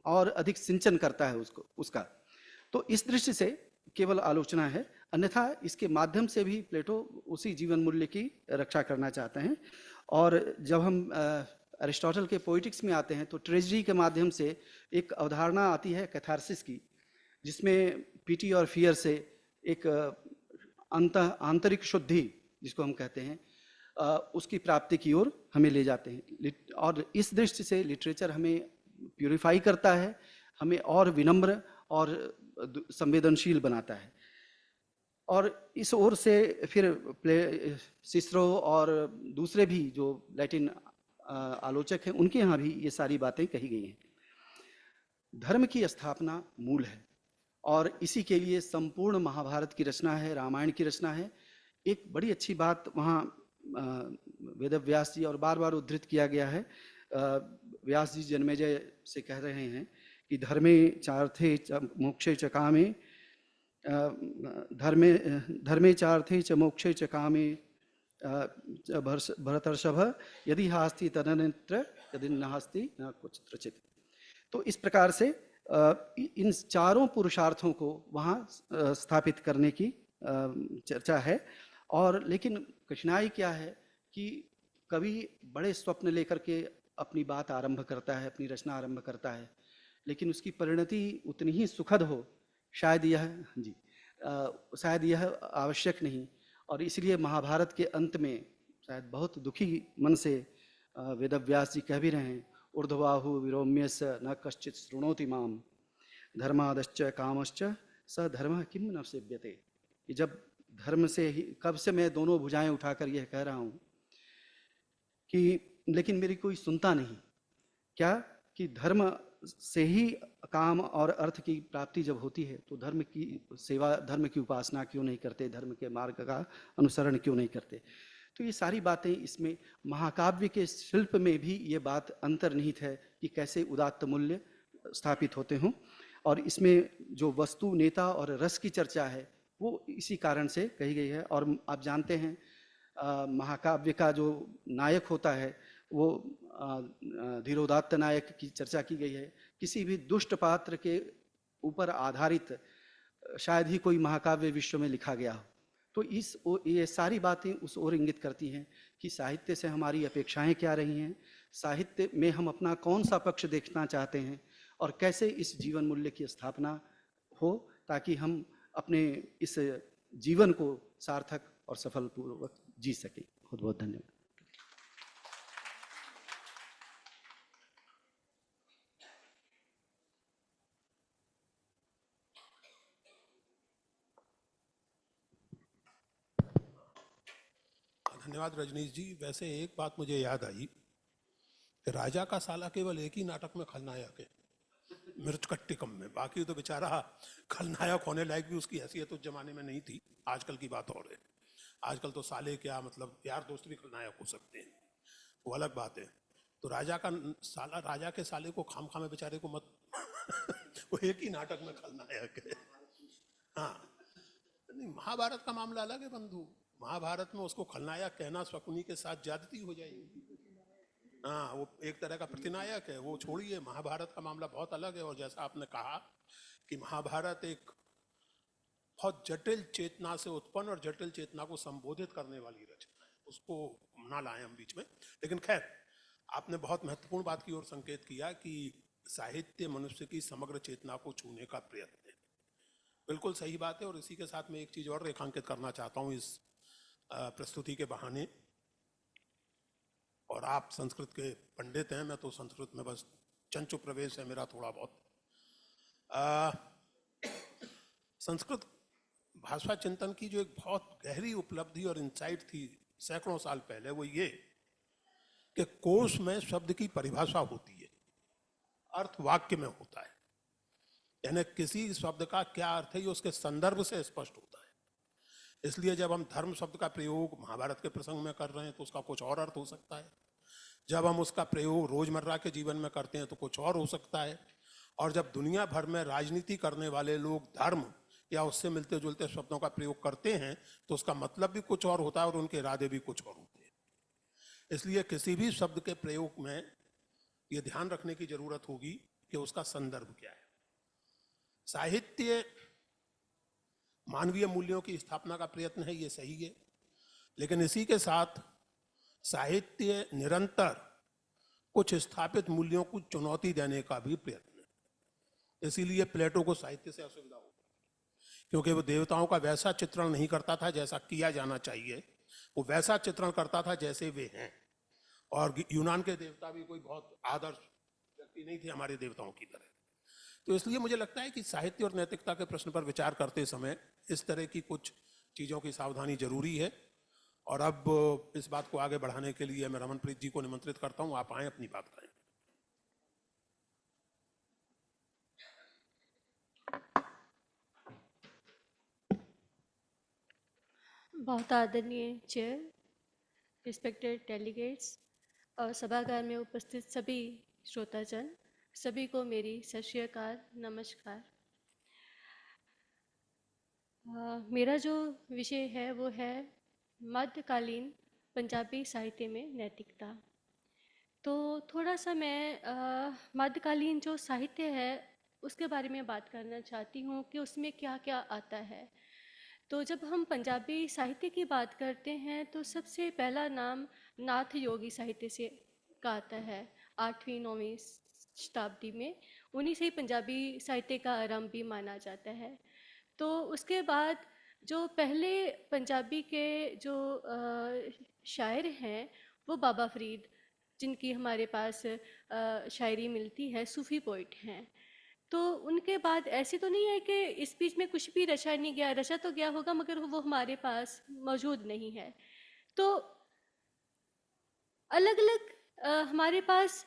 और अधिक सिंचन करता है उसका। तो इस दृष्टि से केवल आलोचना है, अन्यथा इसके माध्यम से भी प्लेटो उसी जीवन मूल्य की रक्षा करना चाहते हैं। और जब हम अरिस्टोटल के पोइटिक्स में आते हैं तो ट्रेजेडी के माध्यम से एक अवधारणा आती है कैथारसिस की, जिसमें पीटी और फियर से एक आंतरिक शुद्धि जिसको हम कहते हैं, उसकी प्राप्ति की ओर हमें ले जाते हैं। और इस दृष्टि से लिटरेचर हमें प्यूरिफाई करता है, हमें और विनम्र और संवेदनशील बनाता है। और इस ओर से फिर सिसरो और दूसरे भी जो लैटिन आलोचक हैं, उनके यहाँ भी ये सारी बातें कही गई हैं। धर्म की स्थापना मूल है, और इसी के लिए संपूर्ण महाभारत की रचना है, रामायण की रचना है। एक बड़ी अच्छी बात वहाँ वेदव्यास जी, और बार बार उद्धृत किया गया है, व्यास जी जन्मेजय से कह रहे हैं कि धर्मे चार्थे मोक्षे च कामे, धर्मे चार्थे च मोक्षे च कामे भरतर्षभ, यदि हास्ति तदन्यत्र यदि नास्ति न कुत्रचित्। तो इस प्रकार से इन चारों पुरुषार्थों को वहाँ स्थापित करने की चर्चा है। और लेकिन कठिनाई क्या है कि कवि बड़े स्वप्न लेकर के अपनी बात आरंभ करता है, अपनी रचना आरंभ करता है, लेकिन उसकी परिणति उतनी ही सुखद हो शायद यह आवश्यक नहीं। और इसलिए महाभारत के अंत में शायद बहुत दुखी मन से वेदव्यास जी कह भी रहे हैं, ऊर्ध्वाहु विरोम्यस्य न कश्चित् शृणोति माम, धर्मादश्च कामश्च स धर्म किम न सेव्यते। कि जब धर्म से ही, कब से मैं दोनों भुजाएं उठाकर यह कह रहा हूँ कि लेकिन मेरी कोई सुनता नहीं। क्या कि धर्म से ही काम और अर्थ की प्राप्ति जब होती है तो धर्म की सेवा, धर्म की उपासना क्यों नहीं करते, धर्म के मार्ग का अनुसरण क्यों नहीं करते। तो ये सारी बातें इसमें महाकाव्य के शिल्प में भी ये बात अंतर्निहित है कि कैसे उदात्त मूल्य स्थापित होते हों। और इसमें जो वस्तु, नेता और रस की चर्चा है वो इसी कारण से कही गई है। और आप जानते हैं महाकाव्य का जो नायक होता है वो धीरोदात्त नायक की चर्चा की गई है। किसी भी दुष्ट पात्र के ऊपर आधारित शायद ही कोई महाकाव्य विश्व में लिखा गया हो। तो ये सारी बातें उस ओर इंगित करती हैं कि साहित्य से हमारी अपेक्षाएं क्या रही हैं, साहित्य में हम अपना कौन सा पक्ष देखना चाहते हैं और कैसे इस जीवन मूल्य की स्थापना हो ताकि हम अपने इस जीवन को सार्थक और सफलपूर्वक जी सकें। बहुत बहुत धन्यवाद। धन्यवाद रजनीश जी। वैसे एक बात मुझे याद आई कि राजा का साला केवल एक ही नाटक में खलनायक है, मृचकट्टिकम में। बाकी तो बेचारा खलनायक होने लायक भी उसकी हैसियत उस जमाने में नहीं थी। आजकल की बात और है, आजकल तो साले क्या मतलब यार दोस्त भी खलनायक हो सकते हैं, वो अलग बात है। तो राजा का साला, राजा के साले को खाम खामे बेचारे को मत वो एक ही नाटक में खलनायक है। हाँ, नहीं, महाभारत का मामला अलग है बंधु। महाभारत में उसको खलनायक कहना शकुनी के साथ ज्यादती हो जाएगी। हाँ, वो एक तरह का प्रतिनायक है, वो छोड़िए। महाभारत का मामला बहुत अलग है। और जैसा आपने कहा कि महाभारत एक बहुत जटिल चेतना से उत्पन्न और जटिल चेतना को संबोधित करने वाली रचना है, उसको ना लाएं हम बीच में। लेकिन खैर, आपने बहुत महत्वपूर्ण बात की ओर संकेत किया कि साहित्य मनुष्य की समग्र चेतना को छूने का प्रयत्न है। बिल्कुल सही बात है। और इसी के साथ मैं एक चीज और रेखांकित करना चाहता हूँ इस प्रस्तुति के बहाने। और आप संस्कृत के पंडित हैं, मैं तो संस्कृत में बस चंचु प्रवेश है मेरा थोड़ा बहुत। संस्कृत भाषा चिंतन की जो एक बहुत गहरी उपलब्धि और इंसाइट थी सैकड़ों साल पहले, वो ये कि कोश में शब्द की परिभाषा होती है, अर्थ वाक्य में होता है। यानी किसी शब्द का क्या अर्थ है ये उसके संदर्भ से स्पष्ट होता है। इसलिए जब हम धर्म शब्द का प्रयोग महाभारत के प्रसंग में कर रहे हैं तो उसका कुछ और अर्थ हो सकता है, जब हम उसका प्रयोग रोजमर्रा के जीवन में करते हैं तो कुछ और हो सकता है, और जब दुनिया भर में राजनीति करने वाले लोग धर्म या उससे मिलते जुलते शब्दों का प्रयोग करते हैं तो उसका मतलब भी कुछ और होता है और उनके इरादे भी कुछ और होते हैं। इसलिए किसी भी शब्द के प्रयोग में ये ध्यान रखने की जरूरत होगी कि उसका संदर्भ क्या है। साहित्य मानवीय मूल्यों की स्थापना का प्रयत्न है, ये सही है, लेकिन इसी के साथ साहित्य निरंतर कुछ स्थापित मूल्यों को चुनौती देने का भी प्रयत्न है। इसीलिए प्लेटो को साहित्य से असुविधा होती है, क्योंकि वो देवताओं का वैसा चित्रण नहीं करता था जैसा किया जाना चाहिए, वो वैसा चित्रण करता था जैसे वे हैं। और यूनान के देवता भी कोई बहुत आदर्श व्यक्ति नहीं थे हमारे देवताओं की तरह। तो इसलिए मुझे लगता है कि साहित्य और नैतिकता के प्रश्न पर विचार करते समय इस तरह की कुछ चीज़ों की सावधानी जरूरी है। और अब इस बात को आगे बढ़ाने के लिए मैं रमनप्रीत जी को निमंत्रित करता हूँ, आप आए अपनी बात करें। बहुत आदरणीय चेयर, रिस्पेक्टेड डेलीगेट्स और सभागार में उपस्थित सभी श्रोताजन, सभी को मेरी सत श्री अकाल, नमस्कार। मेरा जो विषय है वो है मध्यकालीन पंजाबी साहित्य में नैतिकता। तो थोड़ा सा मैं मध्यकालीन जो साहित्य है उसके बारे में बात करना चाहती हूँ कि उसमें क्या क्या आता है। तो जब हम पंजाबी साहित्य की बात करते हैं तो सबसे पहला नाम नाथ योगी साहित्य से का आता है। 8वीं-9वीं शताब्दी में उन्हीं से ही पंजाबी साहित्य का आरंभ भी माना जाता है। तो उसके बाद जो पहले पंजाबी के जो शायर हैं वो बाबा फरीद, जिनकी हमारे पास शायरी मिलती है, सूफ़ी पोइट हैं। तो उनके बाद ऐसे तो नहीं है कि इस बीच में कुछ भी रचा नहीं गया, रचा तो गया होगा मगर वो हमारे पास मौजूद नहीं है। तो अलग अलग हमारे पास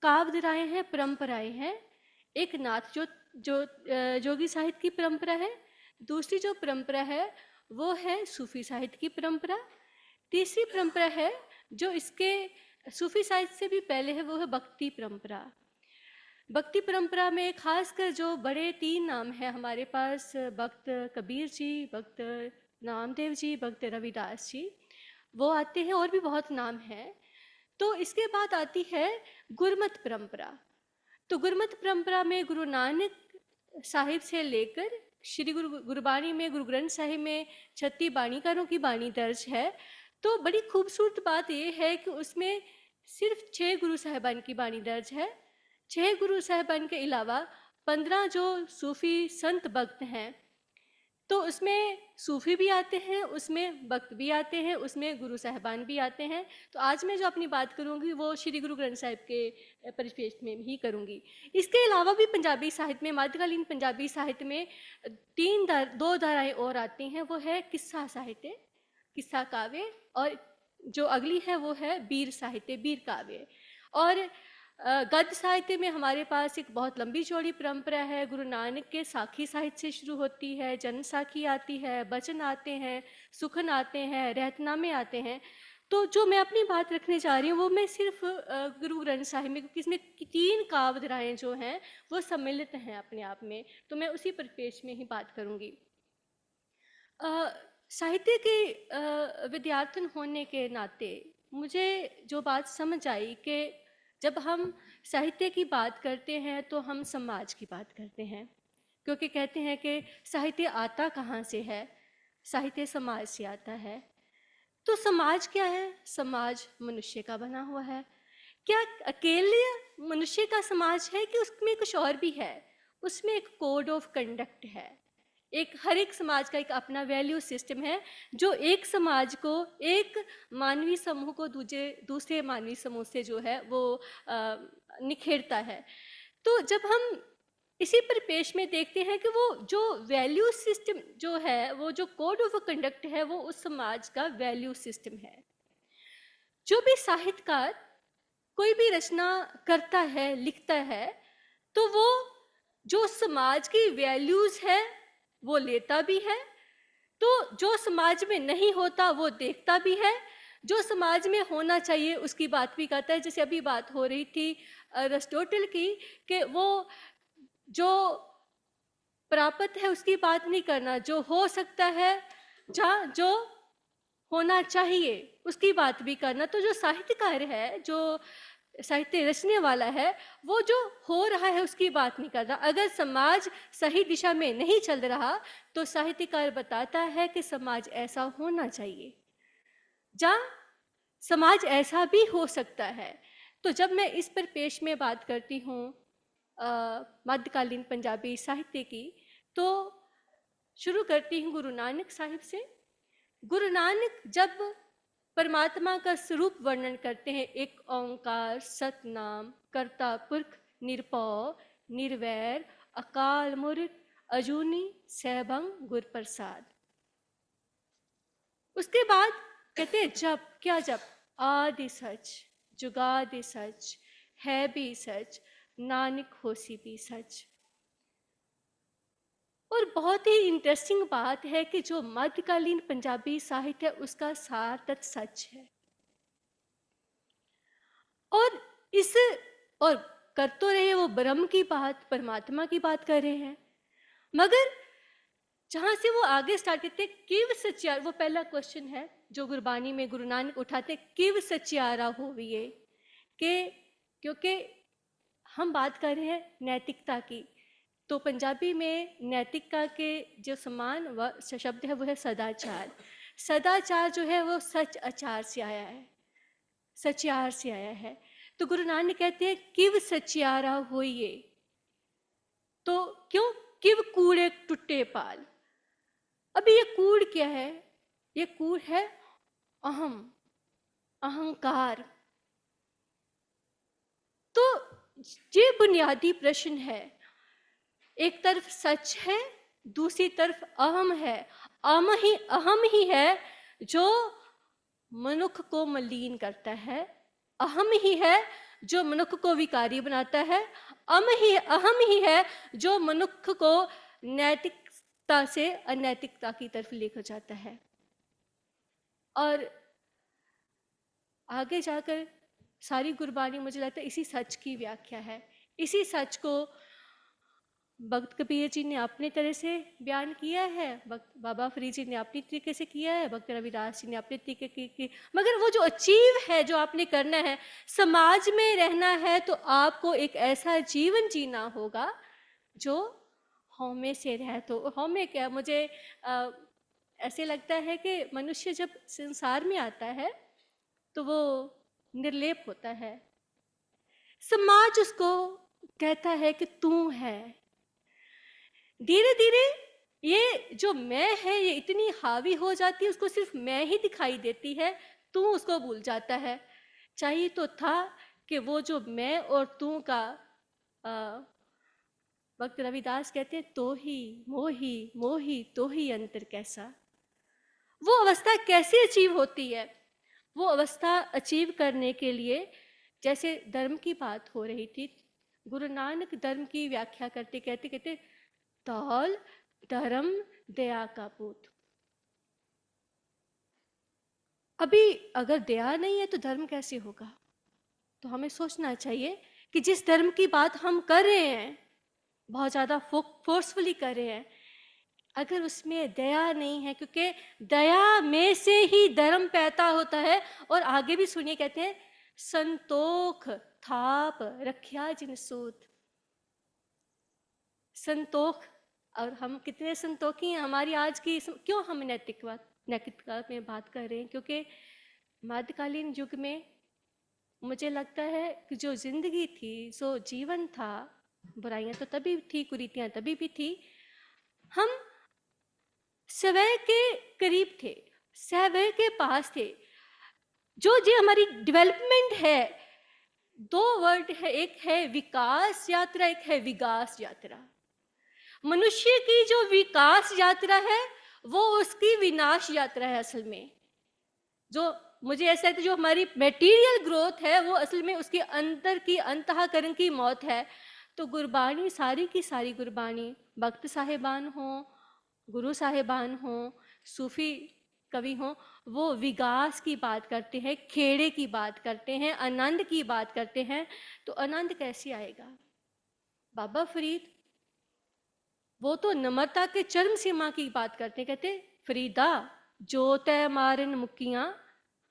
काव्यधाराएँ हैं, परंपराएं हैं। एक नाथ जोगी साहित्य की परंपरा है, दूसरी जो परंपरा है वो है सूफी साहित्य की परंपरा। तीसरी परंपरा है जो इसके सूफी साहित्य से भी पहले है, वो है भक्ति परंपरा। भक्ति परंपरा में खासकर जो बड़े 3 नाम हैं हमारे पास, भक्त कबीर जी, भक्त नामदेव जी, भक्त रविदास जी, वो आते हैं, और भी बहुत नाम हैं। तो इसके बाद आती है गुरमत परंपरा। तो गुरमत परंपरा में गुरु नानक साहिब से लेकर श्री गुरबाणी में, गुरु ग्रंथ साहिब में 36 बाणीकारों की बाणी दर्ज है। तो बड़ी खूबसूरत बात यह है कि उसमें सिर्फ 6 गुरु साहिबान की बाणी दर्ज है। 6 गुरु साहिबान के अलावा 15 जो सूफी संत भक्त हैं, तो उसमें सूफी भी आते हैं, उसमें भक्त भी आते हैं, उसमें गुरु साहिबान भी आते हैं। तो आज मैं जो अपनी बात करूंगी वो श्री गुरु ग्रंथ साहिब के परिपेक्ष में ही करूंगी। इसके अलावा भी पंजाबी साहित्य में, मध्यकालीन पंजाबी साहित्य में 2 धाराएं और आती हैं। वो है किस्सा साहित्य, किस्सा काव्य, और जो अगली है वो है बीर साहित्य, बीर काव्य। और गद्य साहित्य में हमारे पास एक बहुत लंबी चौड़ी परंपरा है। गुरु नानक के साखी साहित्य से शुरू होती है, जन साखी आती है, बचन आते हैं, सुखन आते हैं, रहतनामे आते हैं। तो जो मैं अपनी बात रखने जा रही हूँ वो मैं सिर्फ गुरु ग्रंथ साहिब में, क्योंकि इसमें 3 काव्य धाराएं जो हैं वो सम्मिलित हैं अपने आप में, तो मैं उसी परिपेक्ष में ही बात करूँगी। साहित्य के विद्यार्थी होने के नाते मुझे जो बात समझ आई कि जब हम साहित्य की बात करते हैं तो हम समाज की बात करते हैं, क्योंकि कहते हैं कि साहित्य आता कहाँ से है, साहित्य समाज से आता है। तो समाज क्या है? समाज मनुष्य का बना हुआ है। क्या अकेले मनुष्य का समाज है कि उसमें कुछ और भी है? उसमें एक कोड ऑफ कंडक्ट है, हर एक समाज का एक अपना वैल्यू सिस्टम है जो एक समाज को, एक मानवीय समूह को दूसरे मानवीय समूह से जो है वो निखेरता है। तो जब हम इसी परिपेक्ष में देखते हैं कि वो जो वैल्यू सिस्टम जो है, वो जो कोड ऑफ कंडक्ट है, वो उस समाज का वैल्यू सिस्टम है। जो भी साहित्यकार कोई भी रचना करता है, लिखता है, तो वो जो समाज की वैल्यूज है वो लेता भी है, तो जो समाज में नहीं होता वो देखता भी है, जो समाज में होना चाहिए उसकी बात भी करता है। जैसे अभी बात हो रही थी अरिस्टोटल की, कि वो जो प्राप्त है उसकी बात नहीं करना, जो हो सकता है, जहाँ जो होना चाहिए उसकी बात भी करना। तो जो साहित्यकार है, जो साहित्य रचने वाला है, वो जो हो रहा है उसकी बात नहीं कर रहा। अगर समाज सही दिशा में नहीं चल रहा तो साहित्यकार बताता है कि समाज ऐसा होना चाहिए, जहाँ समाज ऐसा भी हो सकता है। तो जब मैं इस परिपेक्ष में बात करती हूँ मध्यकालीन पंजाबी साहित्य की, तो शुरू करती हूँ गुरु नानक साहिब से। गुरु नानक जब परमात्मा का स्वरूप वर्णन करते हैं, एक ओंकार सतनाम कर्ता पुरख निरभौ निर्वैर अकाल मूर्त अजूनी सैभंग गुर प्रसाद। उसके बाद कहते हैं जप, क्या जप? आदि सच जुगादि सच है भी सच नानक होसी भी सच। और बहुत ही इंटरेस्टिंग बात है कि जो मध्यकालीन पंजाबी साहित्य है उसका सार तत्व सच है। और कर तो रहे वो ब्रह्म की बात, परमात्मा की बात कर रहे हैं, मगर जहां से वो आगे स्टार्ट करते हैं किव सचियार, वो पहला क्वेश्चन है जो गुरबानी में गुरु नानक उठाते, किव सचियारा होविए, के क्योंकि हम बात कर रहे हैं नैतिकता की, तो पंजाबी में नैतिकता के जो समान शब्द है वो है सदाचार। सदाचार जो है वो सच आचार से आया है, सचियार से आया है। तो गुरु नानक कहते हैं किव सचियारा होइए, तो क्यों? किव कूड़े टुट्टे पाल। अभी ये कूड़ क्या है? ये कूड़ है अहम, अहंकार। तो ये बुनियादी प्रश्न है। एक तरफ सच है, दूसरी तरफ अहम है। अहम ही है जो मनुष्य को मलिन करता है, अहम ही है जो मनुष्य को विकारी बनाता है, अहम ही है जो मनुष्य को नैतिकता से अनैतिकता की तरफ लेकर जाता है। और आगे जाकर सारी गुरबानी मुझे लगता है इसी सच की व्याख्या है। इसी सच को भक्त कबीर जी ने अपने तरह से बयान किया है, भक्त बाबा फरीद जी ने अपनी तरीके से किया है, भक्त रविदास जी ने अपने तरीके की। मगर वो जो अचीव है, जो आपने करना है, समाज में रहना है, तो आपको एक ऐसा जीवन जीना होगा जो हौमे से रहे। तो हौमे क्या, मुझे ऐसे लगता है कि मनुष्य जब संसार में आता है तो वो निर्लेप होता है। समाज उसको कहता है कि तू है। धीरे धीरे ये जो मैं है ये इतनी हावी हो जाती है, उसको सिर्फ मैं ही दिखाई देती है, तू उसको भूल जाता है। चाहिए तो था कि वो जो मैं और तू का भक्त रविदास कहते हैं, तो ही मोही मोही तो ही अंतर कैसा। वो अवस्था कैसे अचीव होती है? वो अवस्था अचीव करने के लिए, जैसे धर्म की बात हो रही थी, गुरु नानक धर्म की व्याख्या करते कहते तौल धर्म दया का पूत। अभी अगर दया नहीं है तो धर्म कैसे होगा? तो हमें सोचना चाहिए कि जिस धर्म की बात हम कर रहे हैं, बहुत ज़्यादा फोर्सफुली कर रहे हैं, अगर उसमें दया नहीं है, क्योंकि दया में से ही धर्म पैदा होता है। और आगे भी सुनिए, कहते हैं संतोख थाप रख्या जिन सूत। संतोख, और हम कितने संतोखी हैं। हमारी आज की क्यों हम नैतिकता में बात कर रहे हैं? क्योंकि मध्यकालीन युग में मुझे लगता है कि जो जिंदगी थी, जो जीवन था, बुराइयां तो तभी थी, कुरीतियां तभी भी थी, हम स्वयं के करीब थे, स्वयं के पास थे। जो हमारी डेवलपमेंट है, दो वर्ड है, एक है विकास यात्रा, एक है विकास यात्रा। मनुष्य की जो विकास यात्रा है वो उसकी विनाश यात्रा है असल में। जो मुझे ऐसा लगता है, जो हमारी मटेरियल ग्रोथ है वो असल में उसके अंदर की अंतःकरण की मौत है। तो गुरबानी, सारी की सारी गुरबानी, भक्त साहिबान हो, गुरु साहिबान हो, सूफी कवि हो, वो विकास की बात करते हैं, खेड़े की बात करते हैं, आनंद की बात करते हैं। तो आनंद कैसे आएगा? बाबा फरीद वो तो नम्रता के चरम सीमा की बात करते हैं, कहते फरीदा जो तय मारन मुकियां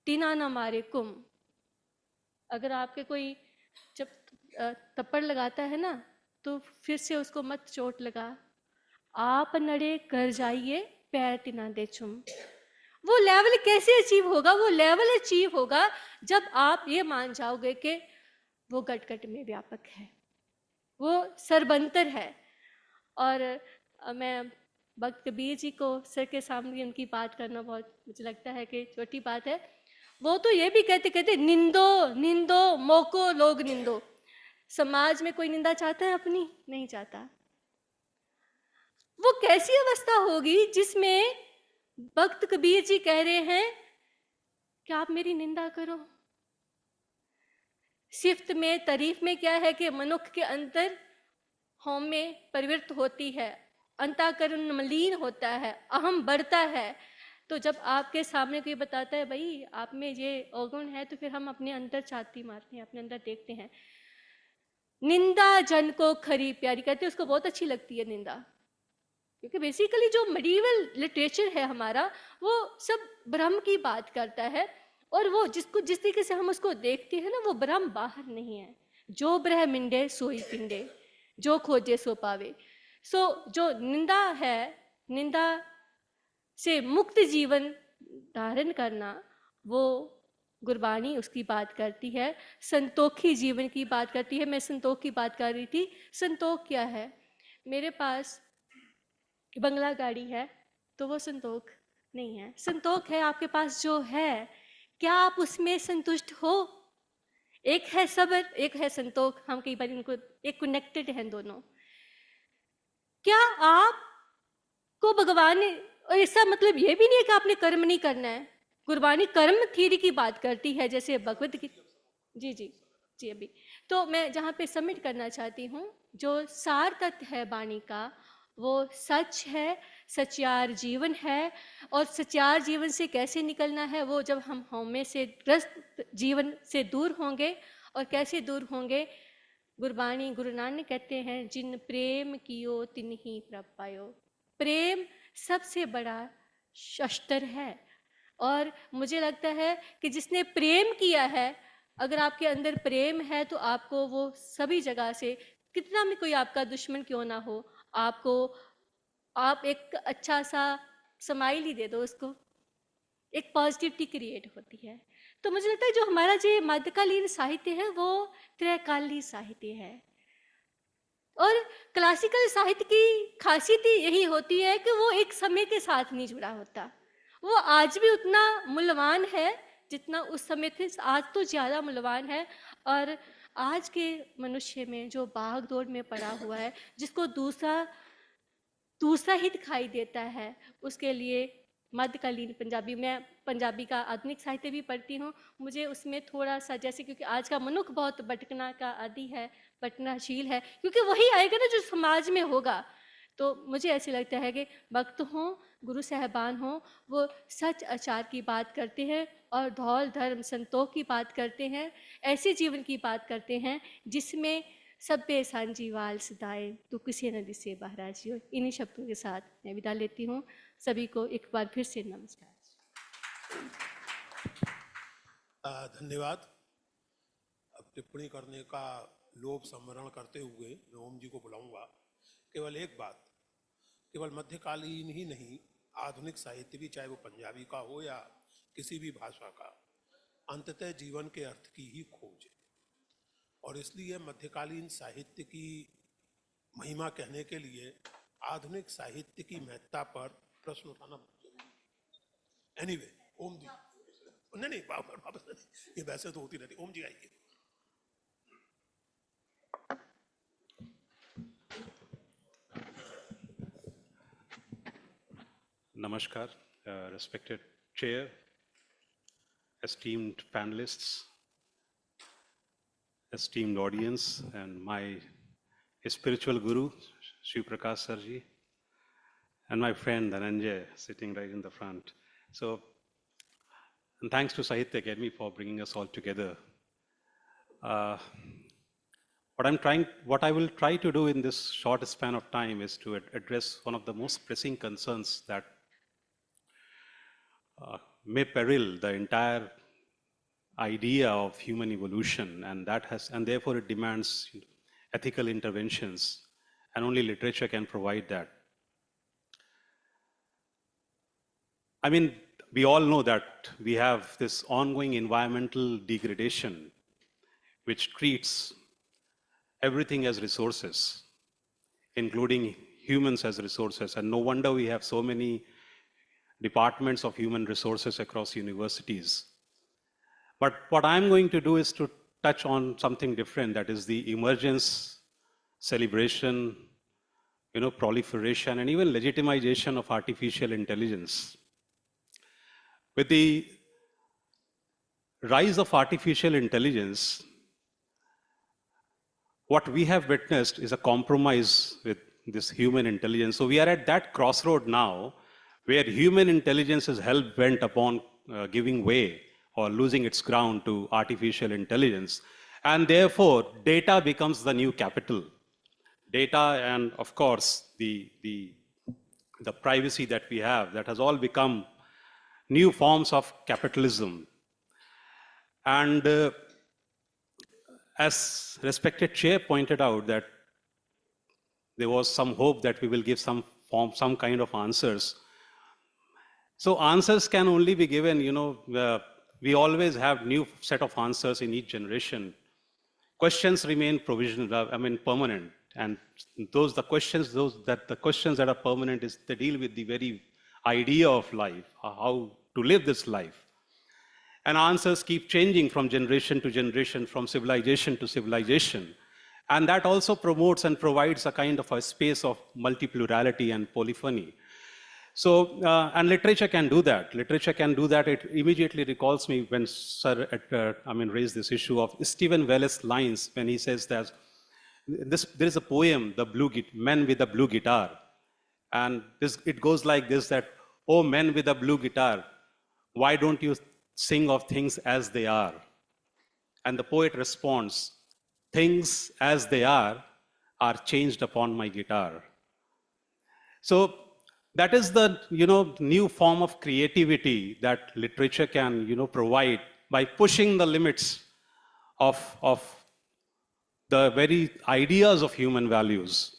तिना न मारे कुम। अगर आपके कोई जब थप्पड़ लगाता है ना, तो फिर से उसको मत चोट लगा, आप नड़े कर जाइए पैर तिना दे चुम। वो लेवल कैसे अचीव होगा? वो लेवल अचीव होगा जब आप ये मान जाओगे कि वो गट में व्यापक है, वो सरबंतर है। और मैं भक्त कबीर जी को सर के सामने उनकी बात करना बहुत मुझे लगता है कि छोटी बात है। वो तो ये भी कहते निंदो निंदो मोको लोग निंदो। समाज में कोई निंदा चाहता है अपनी? नहीं चाहता। वो कैसी अवस्था होगी जिसमें भक्त कबीर जी कह रहे हैं कि आप मेरी निंदा करो। सिफ्त में, तारीफ में क्या है कि मनुष्य के अंतर होम में परिवर्त होती है, अंतःकरण मलिन होता है, अहम बढ़ता है। तो जब आपके सामने कोई बताता है भाई आप में ये अवगुण है, तो फिर हम अपने अंदर छाती मारते हैं, अपने अंदर देखते हैं। निंदा जन को खरी प्यारी, कहते हैं उसको बहुत अच्छी लगती है निंदा, क्योंकि बेसिकली जो मेडिवल लिटरेचर है हमारा, वो सब ब्रह्म की बात करता है। और वो जिस तरीके से हम उसको देखते हैं ना, वो ब्रह्म बाहर नहीं है। जो ब्रह मिंडे सोई पिंडे, जो खोजे सो पावे। सो जो निंदा है, निंदा से मुक्त जीवन धारण करना, वो गुरबानी उसकी बात करती है। संतोखी जीवन की बात करती है। मैं संतोख की बात कर रही थी। संतोख क्या है? मेरे पास बंगला गाड़ी है तो वो संतोख नहीं है। संतोख है आपके पास जो है, क्या आप उसमें संतुष्ट हो? एक है सब्र, एक है संतोख। हम कई बार इनको एक कनेक्टेड हैं दोनों। क्या आपको भगवान ने, और इसका मतलब ये भी नहीं है कि आपने कर्म नहीं करना है। गुरबानी कर्म थ्योरी की बात करती है, जैसे भगवत गीता। जी अभी तो मैं जहाँ पे सबमिट करना चाहती हूँ, जो सार तत्व है वाणी का, वो सच है, सचियार जीवन है। और सचियार जीवन से कैसे निकलना है, वो जब हम हौमे से ग्रस्त जीवन से दूर होंगे। और कैसे दूर होंगे? गुरबाणी गुरु नानक कहते हैं, जिन प्रेम कियो तिन ही प्रभ पायो। प्रेम सबसे बड़ा शस्त्र है। और मुझे लगता है कि जिसने प्रेम किया है, अगर आपके अंदर प्रेम है तो आपको वो सभी जगह से, कितना भी कोई आपका दुश्मन क्यों ना हो, आपको आप एक अच्छा सा स्माइल ही दे दो उसको, एक पॉजिटिविटी क्रिएट होती है। तो मुझे लगता है जो हमारा जो मध्यकालीन साहित्य है वो त्रैकालीन साहित्य है। और क्लासिकल साहित्य की खासियत ही यही होती है कि वो एक समय के साथ नहीं जुड़ा होता। वो आज भी उतना मूल्यवान है जितना उस समय थे, आज तो ज़्यादा मूल्यवान है। और आज के मनुष्य में जो भाग दौड़ में पड़ा हुआ है, जिसको दूसरा ही दिखाई देता है, उसके लिए मध्यकालीन पंजाबी, मैं पंजाबी का आधुनिक साहित्य भी पढ़ती हूँ, मुझे उसमें थोड़ा सा, जैसे क्योंकि आज का मनुष्य बहुत भटकना का आदी है, भटनाशील है, क्योंकि वही आएगा ना जो समाज में होगा। तो मुझे ऐसे लगता है कि भक्त हों, गुरु साहबान हों, वो सच आचार की बात करते हैं और धौल धर्म संतोष की बात करते हैं, ऐसे जीवन की बात करते हैं जिसमें सभ्य सांझीवाल सदाए तो किसी न दिसे बहराजी हो। इन्हीं शब्दों के साथ मैं विदा लेती हूँ। सभी को एक बार फिर से नमस्कार। धन्यवाद। अब टिप्पणी करने का लोभ संवरण करते हुए मैं ओम जी को बुलाऊंगा। केवल एक बात, केवल मध्यकालीन ही नहीं, आधुनिक साहित्य भी, चाहे वो पंजाबी का हो या किसी भी भाषा का, अंततः जीवन के अर्थ की ही खोज है। और इसलिए मध्यकालीन साहित्य की महिमा कहने के लिए आधुनिक साहित्य की महत्ता पर प्रश्न उठाना एनीवे ओम जी, नहीं वापस नहीं, ये वैसे तो होती रहती। ओम जी आइए। Namaskar, respected chair, esteemed panelists, esteemed audience, and my spiritual guru, Shiv Prakash Sarji, and my friend Dhananjay sitting right in the front. So, and thanks to Sahitya Academy for bringing us all together. What I will try to do in this short span of time is to address one of the most pressing concerns that may peril the entire idea of human evolution, and therefore it demands ethical interventions, and only literature can provide that. I mean, we all know that we have this ongoing environmental degradation which treats everything as resources, including humans as resources, and no wonder we have so many departments of human resources across universities. But what I'm going to do is to touch on something different, that is the emergence, celebration, proliferation, and even legitimization of artificial intelligence. With the rise of artificial intelligence, what we have witnessed is a compromise with this human intelligence. So we are at that crossroad now where human intelligence is hell-bent upon giving way or losing its ground to artificial intelligence. And therefore, data becomes the new capital. Data and, of course, the privacy that we have, that has all become new forms of capitalism. And as respected chair pointed out, that there was some hope that we will give some kind of answers. So answers can only be given, we always have new set of answers in each generation. Questions remain provisional, permanent. And the questions that are permanent is they deal with the very idea of life, how to live this life. And answers keep changing from generation to generation, from civilization to civilization. And that also promotes and provides a kind of a space of multiplurality and polyphony. So, and literature can do that. Literature can do that. It immediately recalls me when Sir raised this issue of Stephen Wallace's lines when he says that there is a poem, Men with a Blue Guitar, And it goes like this, that, oh men with a blue guitar, why don't you sing of things as they are? And the poet responds, things as they are changed upon my guitar. So that is the new form of creativity that literature can provide by pushing the limits of the very ideas of human values.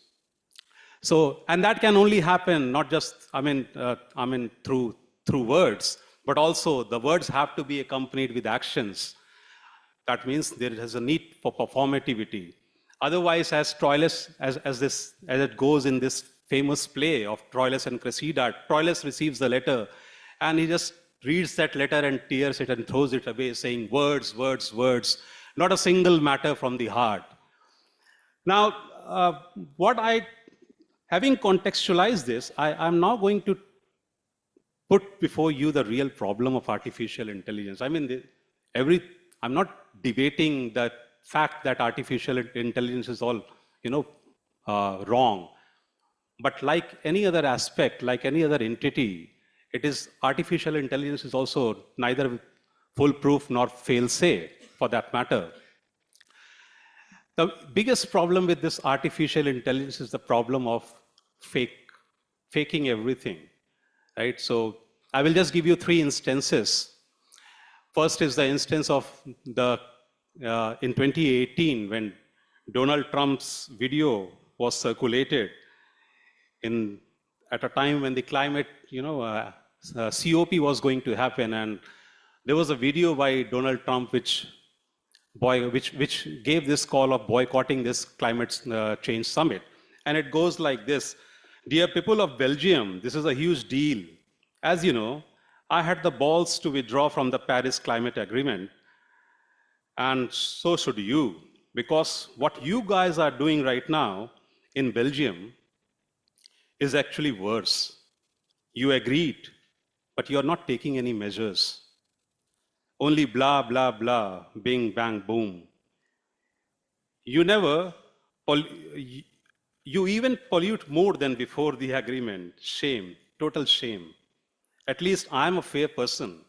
So, and that can only happen not just through words, but also the words have to be accompanied with actions. That means there is a need for performativity. Otherwise, as Troilus, as it goes in this famous play of Troilus and Cressida, Troilus receives the letter and he just reads that letter and tears it and throws it away, saying words, words, words, not a single matter from the heart. Now, having contextualized this, I'm now going to put before you the real problem of artificial intelligence. I mean, I'm not debating the fact that artificial intelligence is all, wrong. But like any other aspect, like any other entity, artificial intelligence is also neither foolproof nor fail-safe, for that matter. The biggest problem with this artificial intelligence is the problem of faking everything, right? So I will just give you 3 instances. First is the instance of in 2018 when Donald Trump's video was circulated at a time when the climate, COP was going to happen, and there was a video by Donald Trump which gave this call of boycotting this climate change summit. And it goes like this: dear people of Belgium, this is a huge deal. As you know, I had the balls to withdraw from the Paris Climate Agreement, and so should you, because what you guys are doing right now in Belgium is actually worse. You agreed, but you're not taking any measures. Only blah, blah, blah, bing, bang, boom. You even pollute more than before the agreement. Shame, total shame. At least I'm a fair person.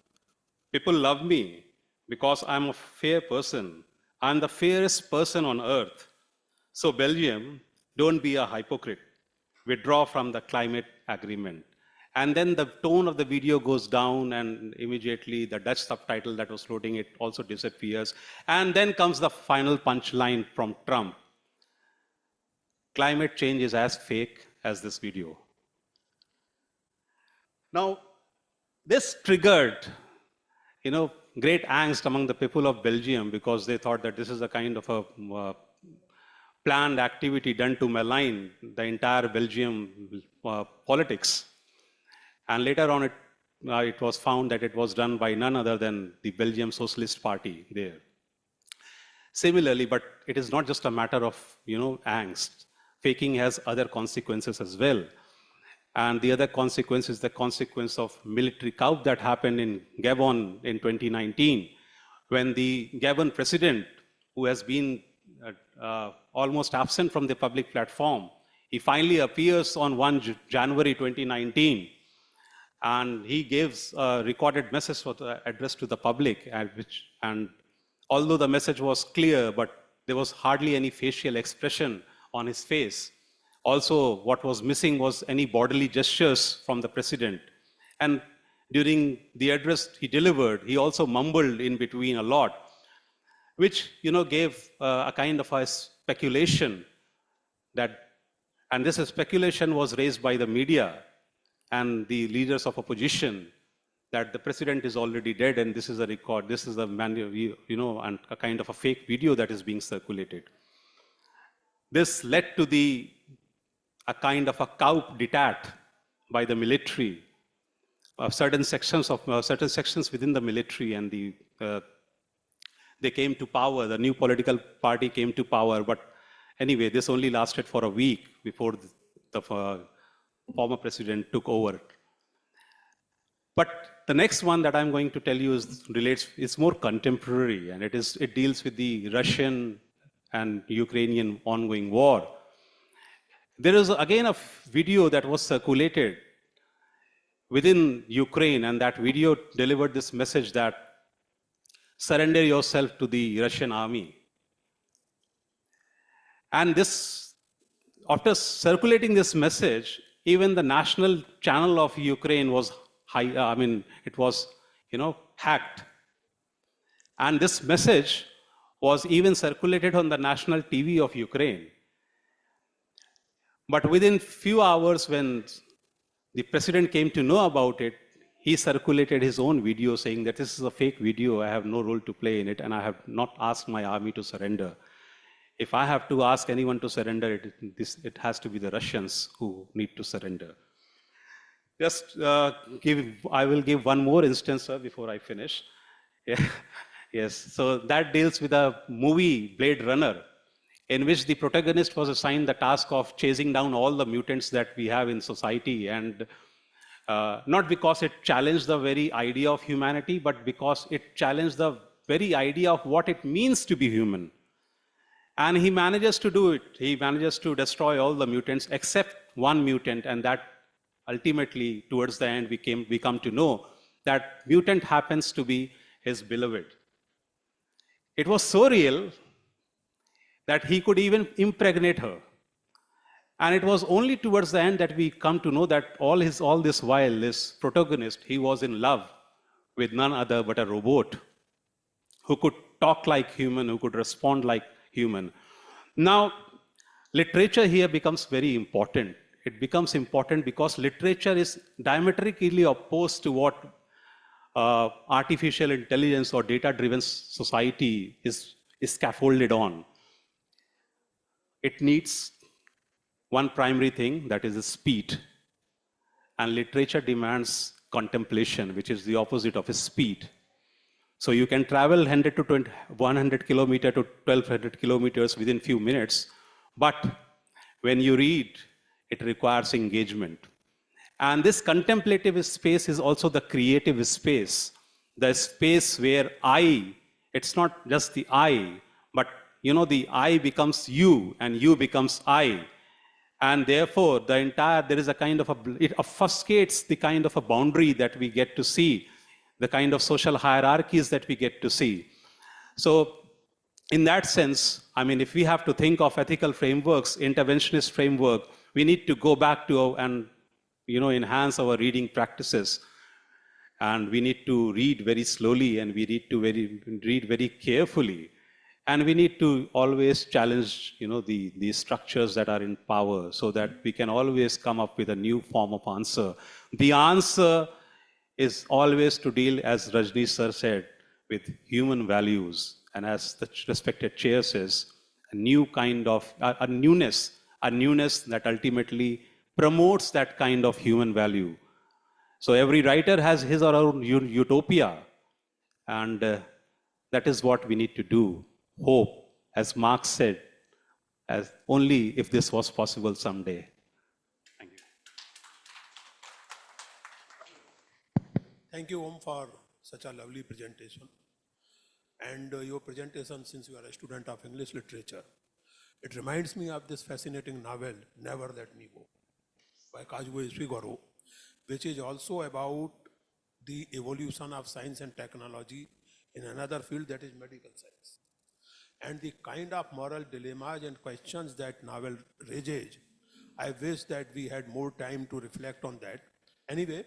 People love me because I'm a fair person. I'm the fairest person on earth. So Belgium, don't be a hypocrite. Withdraw from the climate agreement. And then the tone of the video goes down, and immediately the Dutch subtitle that was floating, it also disappears. And then comes the final punchline from Trump. Climate change is as fake as this video. Now, this triggered, great angst among the people of Belgium, because they thought that this is a kind of a planned activity done to malign the entire Belgium politics. And later on, it was found that it was done by none other than the Belgium Socialist Party there. Similarly, but it is not just a matter of, angst. Faking has other consequences as well. And the other consequence is the consequence of military coup that happened in Gabon in 2019, when the Gabon president, who has been almost absent from the public platform, he finally appears on 1 January 2019, and he gives a recorded message addressed to the public, and although the message was clear, but there was hardly any facial expression on his face. Also, what was missing was any bodily gestures from the president. And during the address he delivered, he also mumbled in between a lot, which gave a kind of a speculation and this speculation was raised by the media and the leaders of opposition, that the president is already dead and this is a record, this is a and a kind of a fake video that is being circulated. This led to a kind of a coup d'etat by the military, certain sections within the military, and they came to power. The new political party came to power, but anyway, this only lasted for a week before the former president took over. But the next one that I'm going to tell you is more contemporary, and it deals with the Russian and Ukrainian ongoing war. There is again a video that was circulated within Ukraine, and that video delivered this message that surrender yourself to the Russian army. And this, after circulating this message, even the national channel of Ukraine was it was, hacked. And this message was even circulated on the national TV of Ukraine. But within few hours, when the president came to know about it, he circulated his own video saying that this is a fake video, I have no role to play in it, and I have not asked my army to surrender. If I have to ask anyone to surrender, it has to be the Russians who need to surrender. Just I will give one more instance, sir, before I finish. Yeah. Yes, so that deals with a movie, Blade Runner, in which the protagonist was assigned the task of chasing down all the mutants that we have in society, and not because it challenged the very idea of humanity, but because it challenged the very idea of what it means to be human. And he manages to do it. He manages to destroy all the mutants except one mutant, and that ultimately, towards the end, we come to know that mutant happens to be his beloved. It was so real that he could even impregnate her. And it was only towards the end that we come to know that all this while, this protagonist, he was in love with none other but a robot who could talk like human, who could respond like human. Now, literature here becomes very important. It becomes important because literature is diametrically opposed to what artificial intelligence or data-driven society is scaffolded on. It needs one primary thing, that is speed. And literature demands contemplation, which is the opposite of speed. So you can travel 100 kilometers to 1200 kilometers within few minutes, but when you read, it requires engagement. And this contemplative space is also the creative space, the space where it's not just the I, but the I becomes you and you becomes I. And therefore, there is a kind of it obfuscates the kind of a boundary that we get to see, the kind of social hierarchies that we get to see. So in that sense, if we have to think of ethical frameworks, interventionist framework, we need to go back to and enhance our reading practices. And we need to read very slowly, and we need to read very carefully. And we need to always challenge, the structures that are in power, so that we can always come up with a new form of answer. The answer is always to deal, as Rajni sir said, with human values. And as the respected chair says, a new kind of, a newness that ultimately promotes that kind of human value. So every writer has his or her own utopia, and that is what we need to do. Hope, as Marx said, as only if this was possible someday. Thank you. Thank you, Om, for such a lovely presentation. And your presentation, since you are a student of English literature, it reminds me of this fascinating novel, Never Let Me Go, by Kazuo Ishiguro, which is also about the evolution of science and technology in another field, that is medical science. And the kind of moral dilemmas and questions that novel raises, I wish that we had more time to reflect on that. Anyway,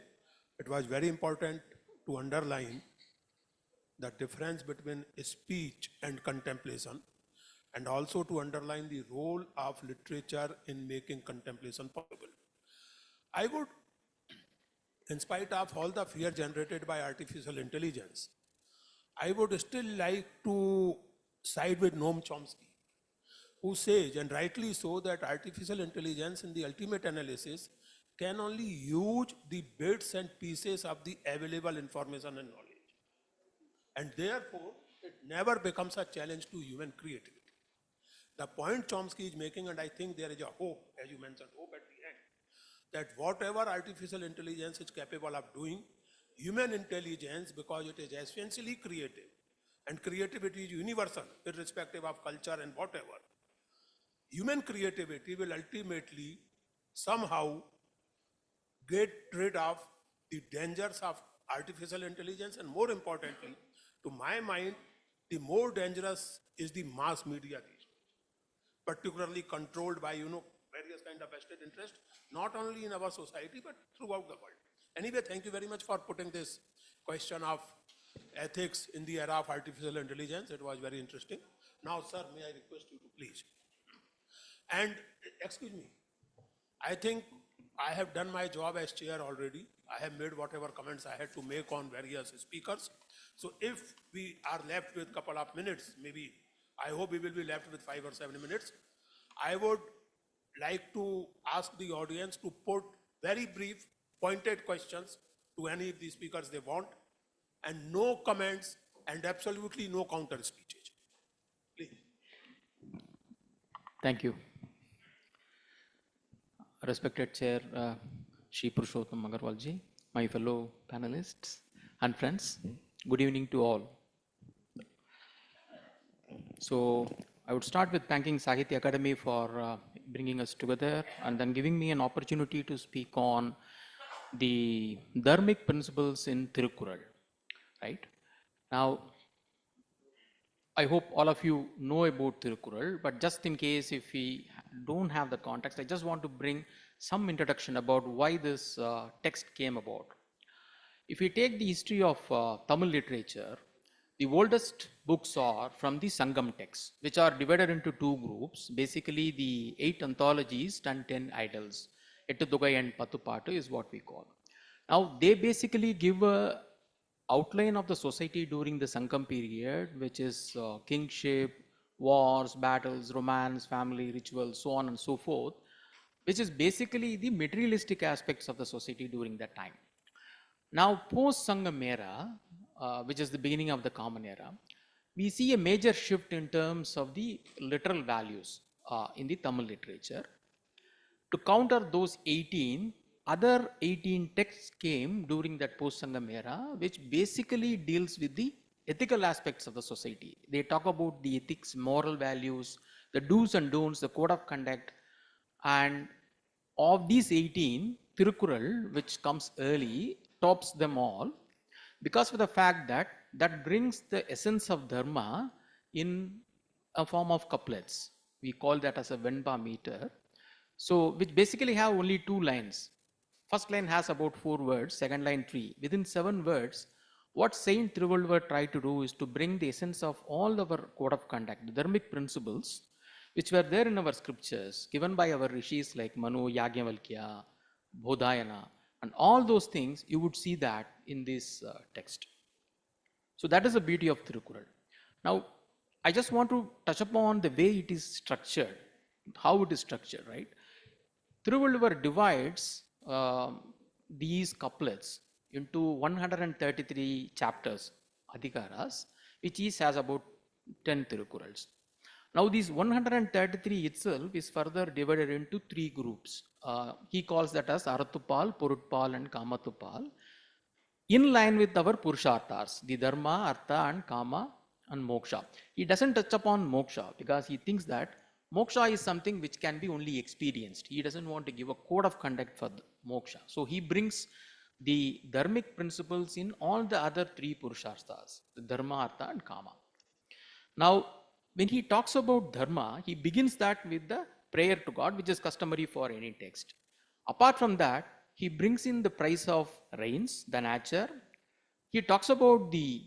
it was very important to underline the difference between speech and contemplation, and also to underline the role of literature in making contemplation possible. I would, in spite of all the fear generated by artificial intelligence, I would still like to side with Noam Chomsky, who says, and rightly so, that artificial intelligence in the ultimate analysis can only use the bits and pieces of the available information and knowledge. And therefore, it never becomes a challenge to human creativity. The point Chomsky is making, and I think there is a hope, as you mentioned, hope at the end, that whatever artificial intelligence is capable of doing, human intelligence, because it is essentially creative, and creativity is universal, irrespective of culture and whatever, human creativity will ultimately somehow get rid of the dangers of artificial intelligence, and more importantly, to my mind, the more dangerous is the mass media these days, particularly controlled by various kind of vested interest, not only in our society but throughout the world. Anyway, thank you very much for putting this question of ethics in the era of artificial intelligence. It was very interesting. Now, sir, may I request you to please. And excuse me, I think I have done my job as chair already. I have made whatever comments I had to make on various speakers. So if we are left with a couple of minutes, maybe I hope we will be left with 5 or 7 minutes, I would like to ask the audience to put very brief, pointed questions to any of the speakers they want, and no comments and absolutely no counter speeches. Please. Thank you. Respected Chair Shri Purushottam Agarwalji, my fellow panelists and friends, good evening to all. So I would start with thanking Sahitya Academy for bringing us together and then giving me an opportunity to speak on the dharmic principles in Tirukkural. Right? Now, I hope all of you know about Tirukkural, but just in case if we don't have the context, I just want to bring some introduction about why this text came about. If we take the history of Tamil literature, the oldest books are from the Sangam texts, which are divided into two groups, basically the 8 anthologies and 10 idols. Ettudugai and Pathupattu is what we call. Now, they basically give a outline of the society during the Sangam period, which is kingship, wars, battles, romance, family, rituals, so on and so forth, which is basically the materialistic aspects of the society during that time. Now, post-Sangam era, which is the beginning of the Common Era, we see a major shift in terms of the literal values in the Tamil literature. To counter those 18, other 18 texts came during that post-Sangam era, which basically deals with the ethical aspects of the society. They talk about the ethics, moral values, the do's and don'ts, the code of conduct, and of these 18, Tirukkural, which comes early, tops them all because of the fact that that brings the essence of dharma in a form of couplets. We call that as a Venpa meter. So, which basically have only 2 lines. First line has about 4 words, second line 3. Within 7 words, what Saint Thiruvalluvar tried to do is to bring the essence of all our code of conduct, the dharmic principles, which were there in our scriptures, given by our rishis like Manu, Yagyavalkya, Bodhayana, and all those things, you would see that in this text. So that is the beauty of Tirukkural. Now, I just want to touch upon the way it is structured, how it is structured, right? Thiruvalluvar divides these couplets into 133 chapters, Adhikaras, which each has about 10 Tirukkurals. Now, these 133 itself is further divided into 3 groups. He calls that as Arathupal, Porutpal, and Kamatupal, in line with our Purusharthas, the Dharma, Artha, and Kama, and Moksha. He doesn't touch upon Moksha because he thinks that Moksha is something which can be only experienced. He doesn't want to give a code of conduct for Moksha. So he brings the dharmic principles in all the other 3 Purusharthas, the Dharma, Artha, and Kama. Now, when he talks about Dharma, he begins that with the prayer to God, which is customary for any text. Apart from that, he brings in the price of rains, the nature. He talks about the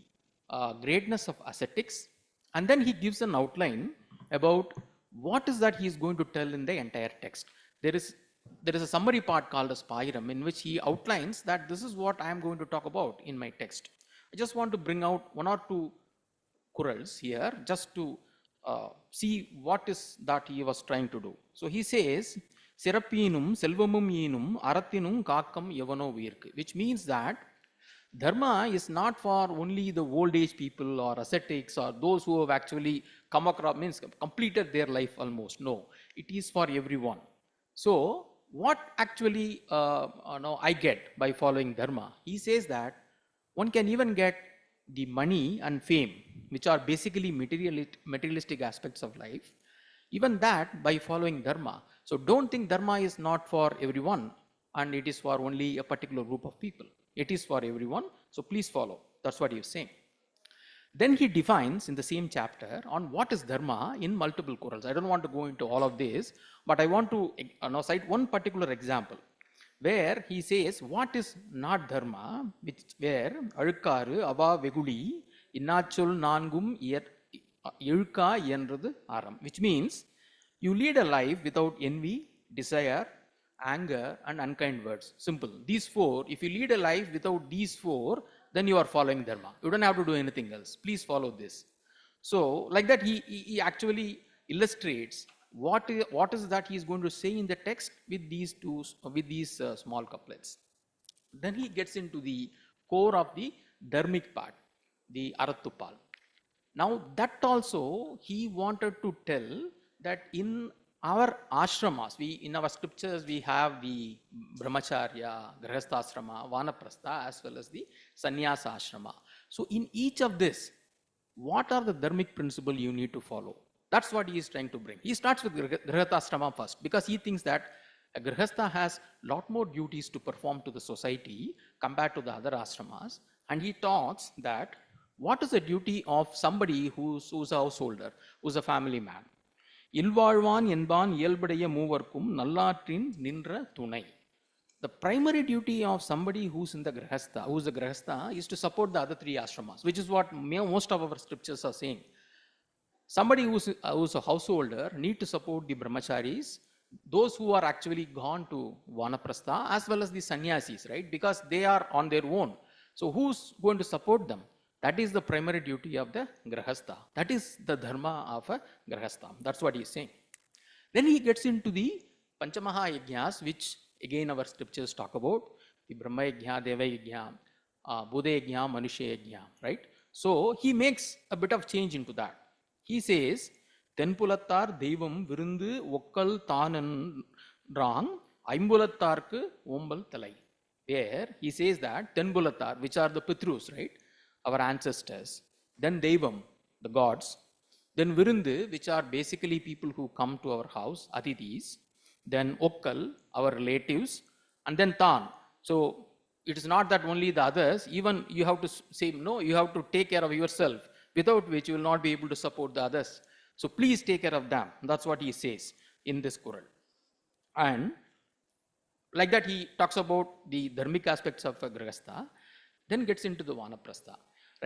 greatness of ascetics, and then he gives an outline about what is that he is going to tell in the entire text. There is a summary part called as Pairam, in which he outlines that this is what I am going to talk about in my text. I just want to bring out 1 or 2 Kurals here just to see what is that he was trying to do. So he says, Sirapinum, Selvamum Yenum, Arathinum, Kakam, Yavano Virk, which means that Dharma is not for only the old age people or ascetics or those who have actually come across, means completed their life almost. No, it is for everyone. So what actually I get by following Dharma? He says that one can even get the money and fame, which are basically materialistic aspects of life, Even that by following dharma. So don't think dharma is not for everyone and it is for only a particular group of people. It is for everyone, so please follow. That's what he is saying. Then he defines in the same chapter on what is dharma in multiple quarrels. I don't want to go into all of this, but I want to cite one particular example where he says what is not dharma, where Alukkaru Ava Veguli Innachul Nangum Yulka Yenradu Aram, which means you lead a life without envy, desire, anger, and unkind words. Simple. These four, if you lead a life without these four, then you are following dharma. You don't have to do anything else. Please follow this. So, like that, he actually illustrates what is that he is going to say in the text with these small couplets. Then he gets into the core of the dharmic part, the Arattupal. Now that also he wanted to tell that in our ashramas, in our scriptures we have the brahmacharya, grihasthasrama, vanaprastha as well as the sannyasa ashrama. So in each of this, what are the dharmic principles you need to follow? That's what he is trying to bring. He starts with grihasthasrama first because he thinks that a grihastha has lot more duties to perform to the society compared to the other ashramas, and he talks that what is the duty of somebody who's a householder, who's a family man? Ilvalvan என்பான் இயல்புடைய மூவர்க்கும் நல்லாற்றின் நின்ற துணை. The primary duty of somebody who's a grihastha is to support the other three ashramas, which is what most of our scriptures are saying. Somebody who's a householder need to support the brahmacharis, those who are actually gone to vanaprastha, as well as the sannyasis, right? Because they are on their own. So who's going to support them? That is the primary duty of the grihastha. That is the dharma of a grihastha. That's what he is saying. Then he gets into the Panchamaha Yajnas, which again our scriptures talk about, the Brahma Yajna, Deva Yajna, Buddha Yajna, Manusha Yajna, right? So he makes a bit of change into that. He says, Tenpulattar Devam Virundu Okkal Tanan Rang, Aimbulattarku Ombal Talai. There he says that Tenpulattar, which are the Pitrus, right? Our ancestors, then Devam, the gods, then Virundu, which are basically people who come to our house, Atithis, then Okkal, our relatives, and then Tan. So it is not that only the others, even you have to say, no, you have to take care of yourself, without which you will not be able to support the others. So please take care of them. That's what he says in this Quran. And like that he talks about the dharmic aspects of a grihastha, then gets into the vanaprastha.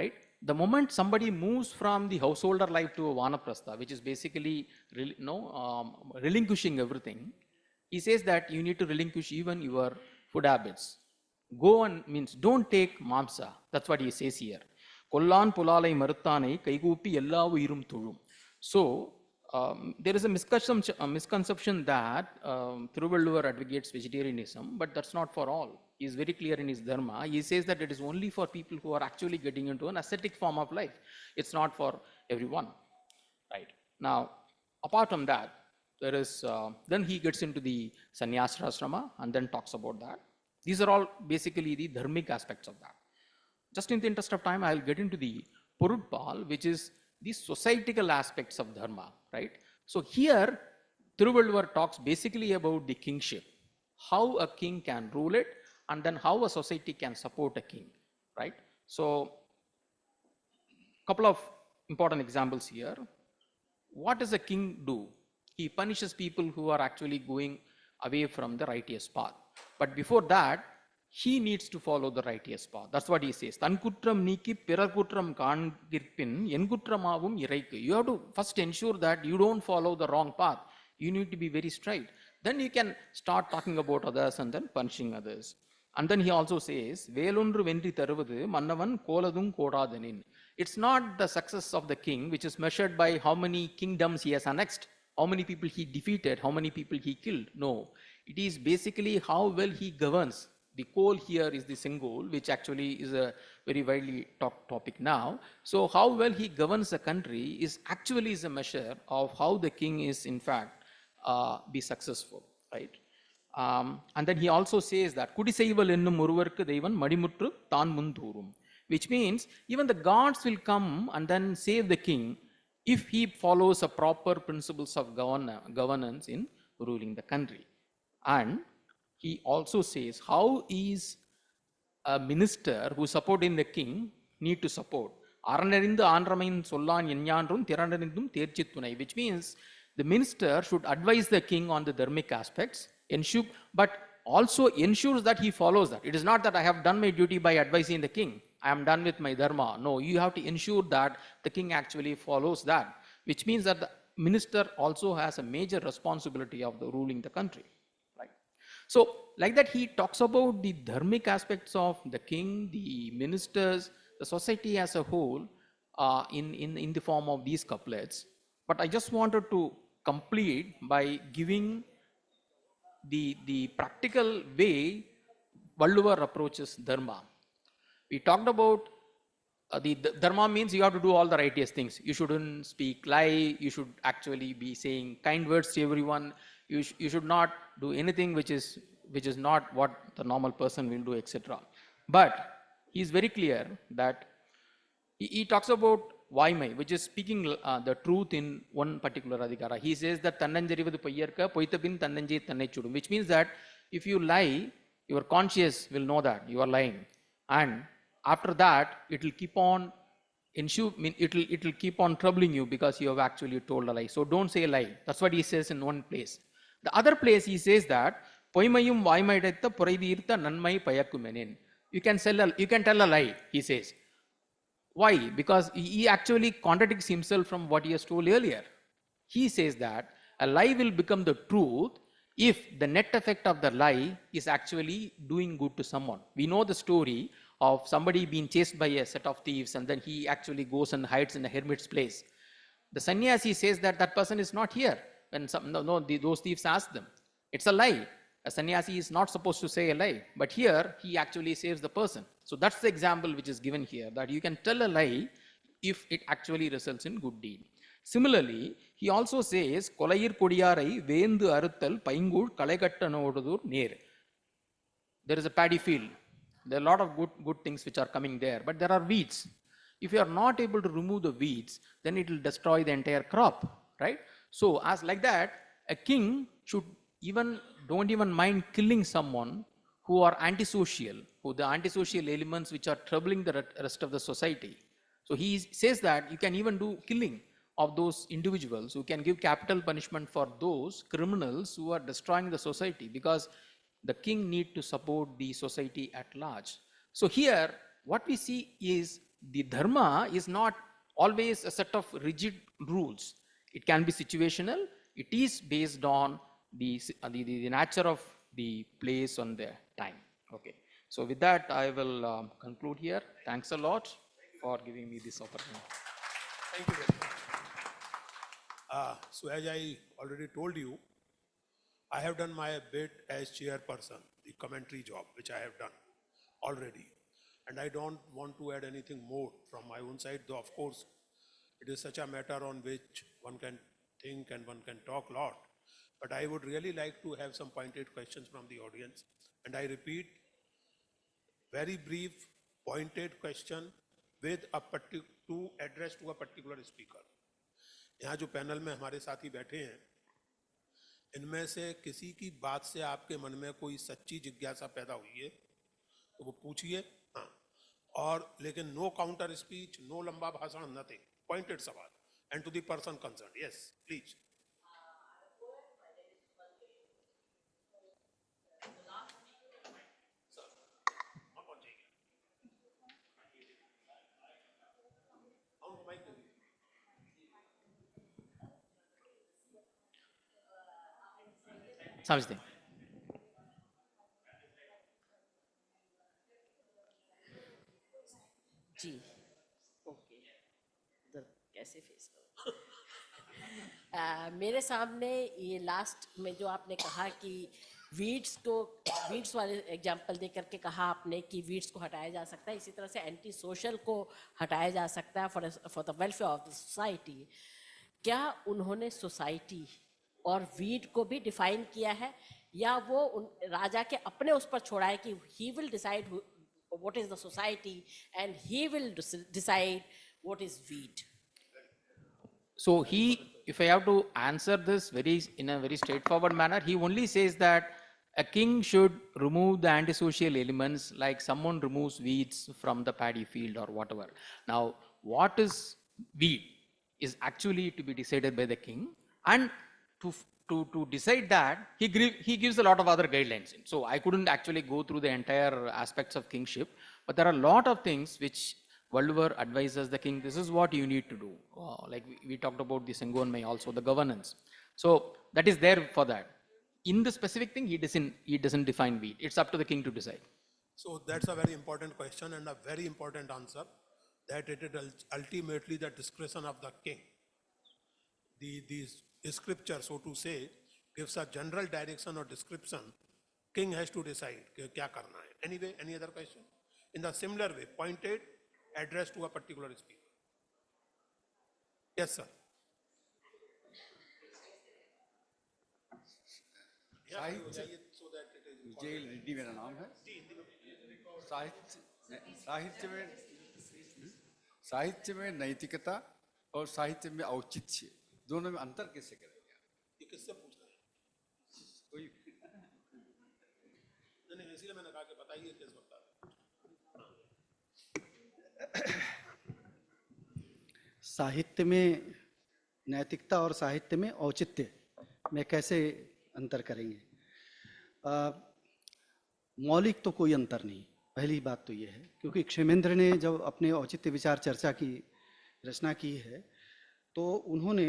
Right? The moment somebody moves from the householder life to a vanaprastha, which is basically relinquishing everything, he says that you need to relinquish even your food habits. Go and means don't take mamsa. That's what he says here. Kollan pulalai maruttanai kaigupi ella uirum thulum. So there is a misconception that Thiruvalluvar advocates vegetarianism, but that's not for all. He is very clear in his dharma. He says that it is only for people who are actually getting into an ascetic form of life. It's not for everyone. Right. Now, apart from that, there is, then he gets into the sannyasasrama and then talks about that. These are all basically the dharmic aspects of that. Just in the interest of time, I'll get into the Purudpal, which is the societal aspects of dharma, right? So here, Thiruvalluvar talks basically about the kingship, how a king can rule it, and then how a society can support a king, right? So, couple of important examples here. What does a king do? He punishes people who are actually going away from the righteous path. But before that, he needs to follow the righteous path. That's what he says. Tan kutram niki pirar kutram kaangirpin en kutramavum iraikku. You have to first ensure that you don't follow the wrong path. You need to be very straight. Then you can start talking about others and then punishing others. And then he also says, Velundru vendri tharuvathu mannavan koladum kodadanin. It's not the success of the king which is measured by how many kingdoms he has annexed, how many people he defeated, how many people he killed. No, it is basically how well he governs. The coal here is the Singol, which actually is a very widely talked topic now. So how well he governs a country is actually a measure of how the king is in fact be successful, right? And then he also says that Kudisaival ennum oruvarku Devan madimutru taan mundoorum, which means even the gods will come and then save the king if he follows a proper principles of governance in ruling the country. And he also says how is a minister who supporting the king need to support. Aranarind Andramain Solan Yanyanrum Tiranarindum Terchitunai, which means the minister should advise the king on the dharmic aspects, ensure, but also ensures that he follows that. It is not that I have done my duty by advising the king, I am done with my dharma. No, you have to ensure that the king actually follows that, which means that the minister also has a major responsibility of the ruling the country. So like that, he talks about the dharmic aspects of the king, the ministers, the society as a whole in the form of these couplets. But I just wanted to complete by giving the practical way Valluvar approaches dharma. We talked about the dharma means you have to do all the righteous things. You shouldn't speak lie. You should actually be saying kind words to everyone. You should not do anything which is not what the normal person will do, etc. But he is very clear that he talks about Vaimai, which is speaking the truth in one particular adhikara. He says that Tannanjarivathu Payyarka Poitapin Tannanjai Tannaichudum, which means that if you lie, your conscience will know that you are lying. And after that, it will keep on it will keep on troubling you because you have actually told a lie. So don't say a lie. That's what he says in one place. The other place he says that Poimayum Vaimaidatta Puraidirtha Nanmai Payakumenin. You can tell a lie, he says. Why? Because he actually contradicts himself from what he has told earlier. He says that a lie will become the truth if the net effect of the lie is actually doing good to someone. We know the story of somebody being chased by a set of thieves and then he actually goes and hides in a hermit's place. The sannyasi says that that person is not here. When those thieves ask them, it's a lie. A sannyasi is not supposed to say a lie, but here he actually saves the person. So that's the example which is given here, that you can tell a lie if it actually results in good deed. Similarly, he also says, Kolayir Kodiyarai Vendu Aruttal Paingul Kalaigattanodur Neer. There is a paddy field. There are a lot of good things which are coming there, but there are weeds. If you are not able to remove the weeds, then it will destroy the entire crop, right? So as like that, a king should don't even mind killing someone who are antisocial, who the antisocial elements which are troubling the rest of the society. So he says that you can even do killing of those individuals, who can give capital punishment for those criminals who are destroying the society, because the king need to support the society at large. So here what we see is the dharma is not always a set of rigid rules. It can be situational. It is based on the nature of the place and the time. Okay. So with that, I will conclude here. Thanks a lot for giving me this opportunity. Thank you very much. So as I already told you, I have done my bit as chairperson, the commentary job, which I have done already. And I don't want to add anything more from my own side, though of course it is such a matter on which one can think and one can talk a lot. But I would really like to have some pointed questions from the audience. And I repeat, very brief, pointed question with to address to a particular speaker. यहाँ जो panel में हमारे साथी बैठे हैं, इनमें से किसी की बात से आपके मन में कोई सच्ची जिज्ञासा पैदा हुई है तो वो पूछिए, हाँ, और लेकिन नो काउंटर स्पीच, नो लंबा भाषण, नथिंग, पॉइंटेड सवाल and to the person concerned. Yes please. समझते हैं. जी, ओके, उधर कैसे फेस करो. मेरे सामने ये लास्ट में जो आपने कहा कि वीड्स वाले एग्जांपल दे करके कहा आपने कि वीड्स को हटाया जा सकता है, इसी तरह से एंटी सोशल को हटाया जा सकता है for the welfare of the society. क्या उन्होंने सोसाइटी और वीड को भी डिफाइन किया है, या वो राजा के अपने उस पर छोड़ा है कि he will decide what is the society and he will decide what is weed? So if I have to answer this in a very straightforward manner, he only says that a king should remove the antisocial elements, like someone removes weeds from the paddy field or whatever. Now, what is weed is actually to be decided by the king, and to decide that, he gives a lot of other guidelines. So I couldn't actually go through the entire aspects of kingship, but there are a lot of things which Valluvar advises the king, this is what you need to do. Like we talked about the Sengonmai also, the governance. So that is there for that. In the specific thing, he doesn't define weed. It's up to the king to decide. So that's a very important question and a very important answer, that it is ultimately the discretion of the king. The scripture, so to say, gives a general direction or description. King has to decide कि क्या करना है. Anyway, any other question? In the similar way, pointed, addressed to a particular speaker. Yes, sir. विजय रेड्डी मेरा नाम है. साहित्य में नैतिकता और साहित्य में औचित्य दोनों में अंतर कैसे करेंगे? ये किससे पूछ रहे हैं? कोई नहीं, इसीलिए मैंने कहा कि बताइए किस वक्त. साहित्य में नैतिकता और साहित्य में औचित्य में कैसे अंतर करेंगे? मौलिक तो कोई अंतर नहीं, पहली बात तो ये है, क्योंकि क्षेमेंद्र ने जब अपने औचित्य विचार चर्चा की रचना की है तो उन्होंने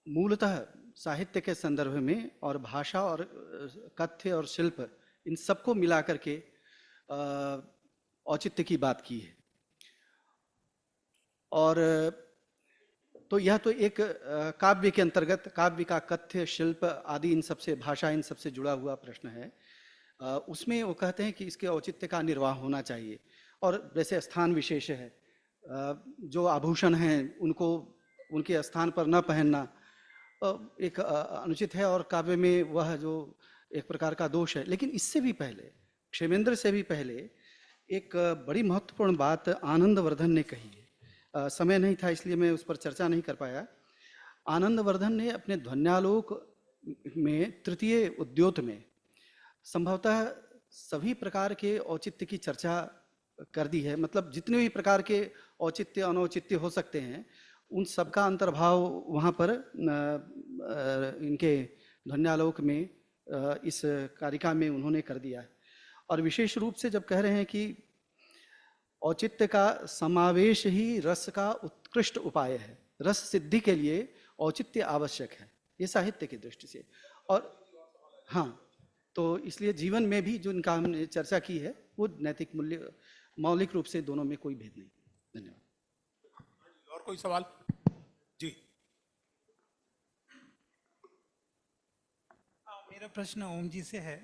मूलतः साहित्य के संदर्भ में और भाषा और कथ्य और शिल्प इन सबको मिला करके औचित्य की बात की है. और तो यह तो एक काव्य के अंतर्गत, काव्य का कथ्य शिल्प आदि इन सबसे, भाषा इन सबसे जुड़ा हुआ प्रश्न है. उसमें वो कहते हैं कि इसके औचित्य का निर्वाह होना चाहिए. और जैसे स्थान विशेष है, जो आभूषण हैं उनको उनके स्थान पर न पहनना एक अनुचित है, और काव्य में वह जो एक प्रकार का दोष है. लेकिन इससे भी पहले, क्षेमेंद्र से भी पहले एक बड़ी महत्वपूर्ण बात आनंदवर्धन ने कही है. समय नहीं था इसलिए मैं उस पर चर्चा नहीं कर पाया. आनंदवर्धन ने अपने ध्वन्यालोक में तृतीय उद्योत में संभवतः सभी प्रकार के औचित्य की चर्चा कर दी है. मतलब जितने भी प्रकार के औचित्य अनौचित्य हो सकते हैं उन सबका अंतर्भाव वहाँ पर इनके ध्वन्यालोक में इस कारिका में उन्होंने कर दिया है. और विशेष रूप से जब कह रहे हैं कि औचित्य का समावेश ही रस का उत्कृष्ट उपाय है, रस सिद्धि के लिए औचित्य आवश्यक है, ये साहित्य की दृष्टि से. और हाँ, तो इसलिए जीवन में भी जो इनका हमने चर्चा की है वो नैतिक मूल्य मौलिक रूप से दोनों में कोई भेद नहीं. धन्यवाद. और कोई सवाल? जी. मेरा प्रश्न ओम जी से है.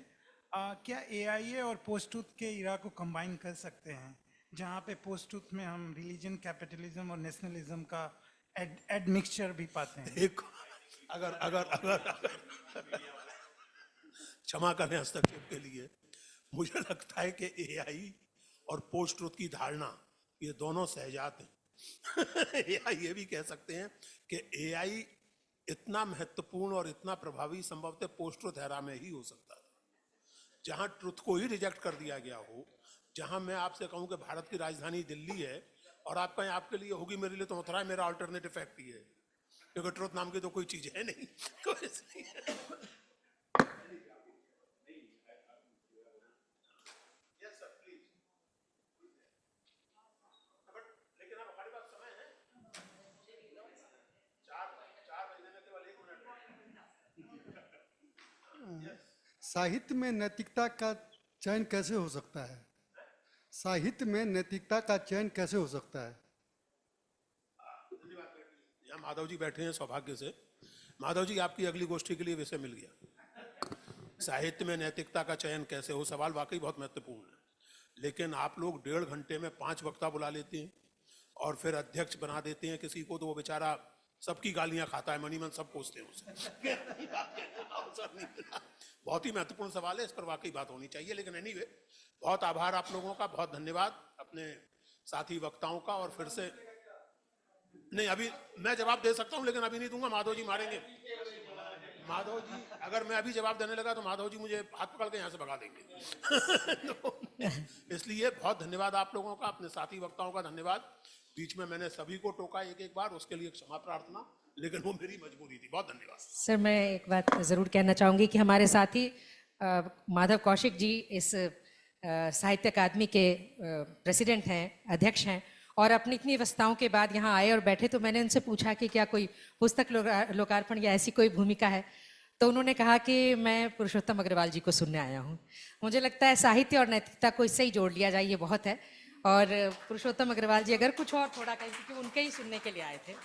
क्या एआईए और पोस्ट ट्रूथ के इरा को कंबाइन कर सकते हैं, जहाँ पे पोस्ट ट्रूथ में हम रिलीजन, कैपिटलिज्म और नेशनलिज्म का एड मिक्सचर भी पाते हैं? एक अगर क्षमा करें हस्तक्षेप के लिए, मुझे लगता है कि एआई और पोस्ट ट्रूथ की धारणा ये दोनों सहजात हैं. एआई ये भी कह सकते हैं कि एआई इतना महत्वपूर्ण और इतना प्रभावी संभवतः पोस्ट ट्रूथ एरा में ही हो सकता है, जहां ट्रुथ को ही रिजेक्ट कर दिया गया हो. जहां मैं आपसे कहूं कि भारत की राजधानी दिल्ली है और आप कहें आपके लिए होगी, मेरे लिए तो मथुरा है, मेरा अल्टरनेटिव फैक्ट ही है, क्योंकि ट्रुथ नाम की तो कोई चीज है नहीं. साहित्य में नैतिकता का चयन कैसे हो सकता है? साहित्य में नैतिकता का चयन कैसे हो सकता है? यहाँ माधव जी बैठे हैं सौभाग्य से. माधव जी, आपकी अगली गोष्ठी के लिए विषय मिल गया. साहित्य में नैतिकता का चयन कैसे हो, सवाल वाकई बहुत महत्वपूर्ण है. लेकिन आप लोग 1.5 घंटे में 5 वक्ता बुला लेते हैं और फिर अध्यक्ष बना देते हैं किसी को, तो वो बेचारा सबकी गालियां खाता है, मनीमन सब कोसते हैं उसे. बहुत ही महत्वपूर्ण सवाल है, इस पर वाकई बात होनी चाहिए. लेकिन एनीवे, बहुत आभार आप लोगों का, बहुत धन्यवाद अपने साथी वक्ताओं का. और फिर से नहीं अभी मैं जवाब दे सकता हूं लेकिन अभी नहीं दूंगा, माधव जी मारेंगे। माधव जी अगर मैं अभी जवाब देने लगा तो माधव जी मुझे हाथ पकड़ के यहाँ से भगा देंगे। तो इसलिए बहुत धन्यवाद आप लोगों का, अपने साथी वक्ताओं का धन्यवाद। बीच में मैंने सभी को टोका एक एक बार, उसके लिए क्षमा प्रार्थना, लेकिन वो मेरी मजबूरी थी। बहुत धन्यवाद सर। मैं एक बात ज़रूर कहना चाहूँगी कि हमारे साथी माधव कौशिक जी इस साहित्य अकादमी के प्रेसिडेंट हैं, अध्यक्ष हैं, और अपनी इतनी व्यस्तताओं के बाद यहाँ आए और बैठे, तो मैंने उनसे पूछा कि क्या कोई पुस्तक लोकार्पण या ऐसी कोई भूमिका है, तो उन्होंने कहा कि मैं पुरुषोत्तम अग्रवाल जी को सुनने आया हूँ। मुझे लगता है साहित्य और नैतिकता को इससे ही जोड़ लिया जाए, ये बहुत है। और पुरुषोत्तम अग्रवाल जी अगर कुछ और थोड़ा कहें, क्योंकि उनके ही सुनने के लिए आए थे।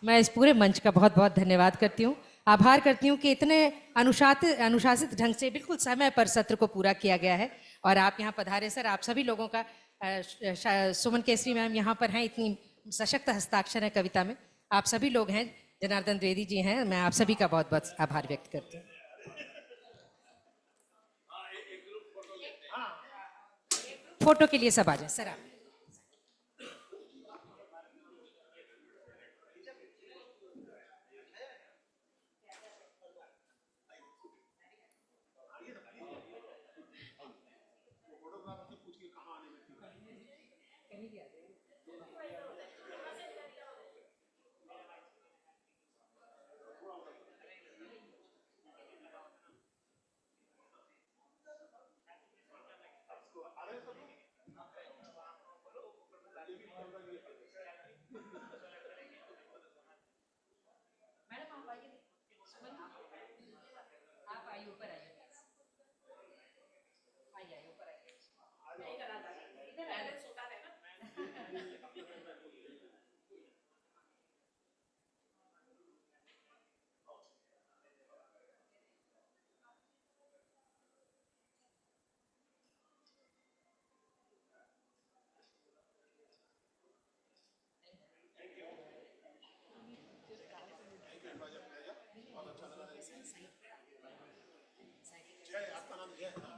मैं इस पूरे मंच का बहुत बहुत धन्यवाद करती हूँ, आभार करती हूँ कि इतने अनुशासित ढंग से बिल्कुल समय पर सत्र को पूरा किया गया है और आप यहाँ पधारे। सर, आप सभी लोगों का, सुमन केसरी मैम यहाँ पर हैं, इतनी सशक्त हस्ताक्षर है कविता में, आप सभी लोग हैं, जनार्दन द्विवेदी जी हैं, मैं आप सभी का बहुत बहुत आभार व्यक्त करती हूँ। फोटो के लिए सब आ जाए सर। आप आइए ऊपर आइए, जय, आपका नाम जय है ना?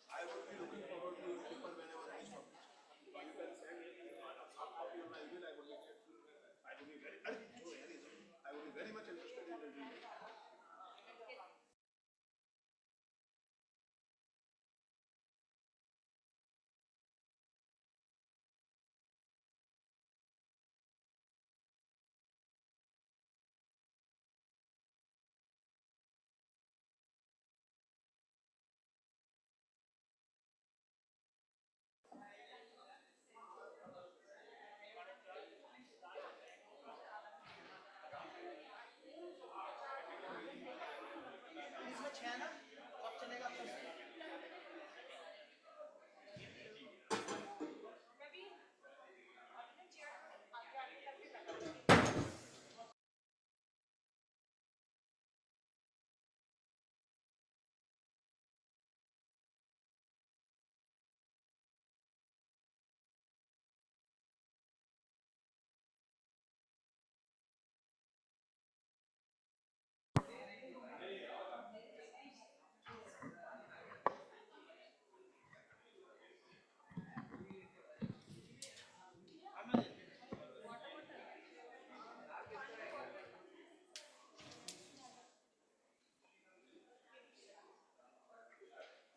I would be looking forward to your paper whenever it is published. You can send me a soft copy on my email. I would be very much interested in reading it.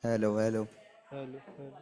Hello hello hello hello.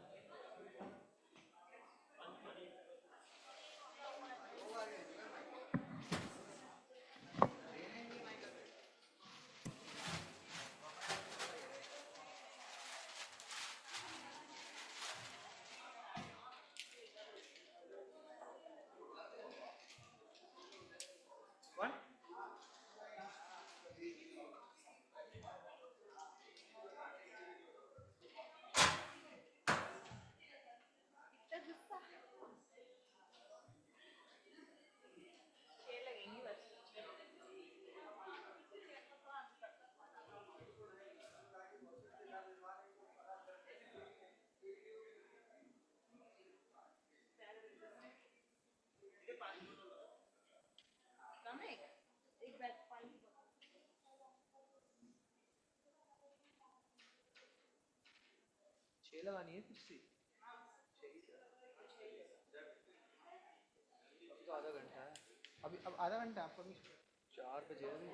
छह लगानी है फिर से, अभी तो आधा घंटा है। अभी अब आधा घंटा आपको अभी 4 बजे अभी।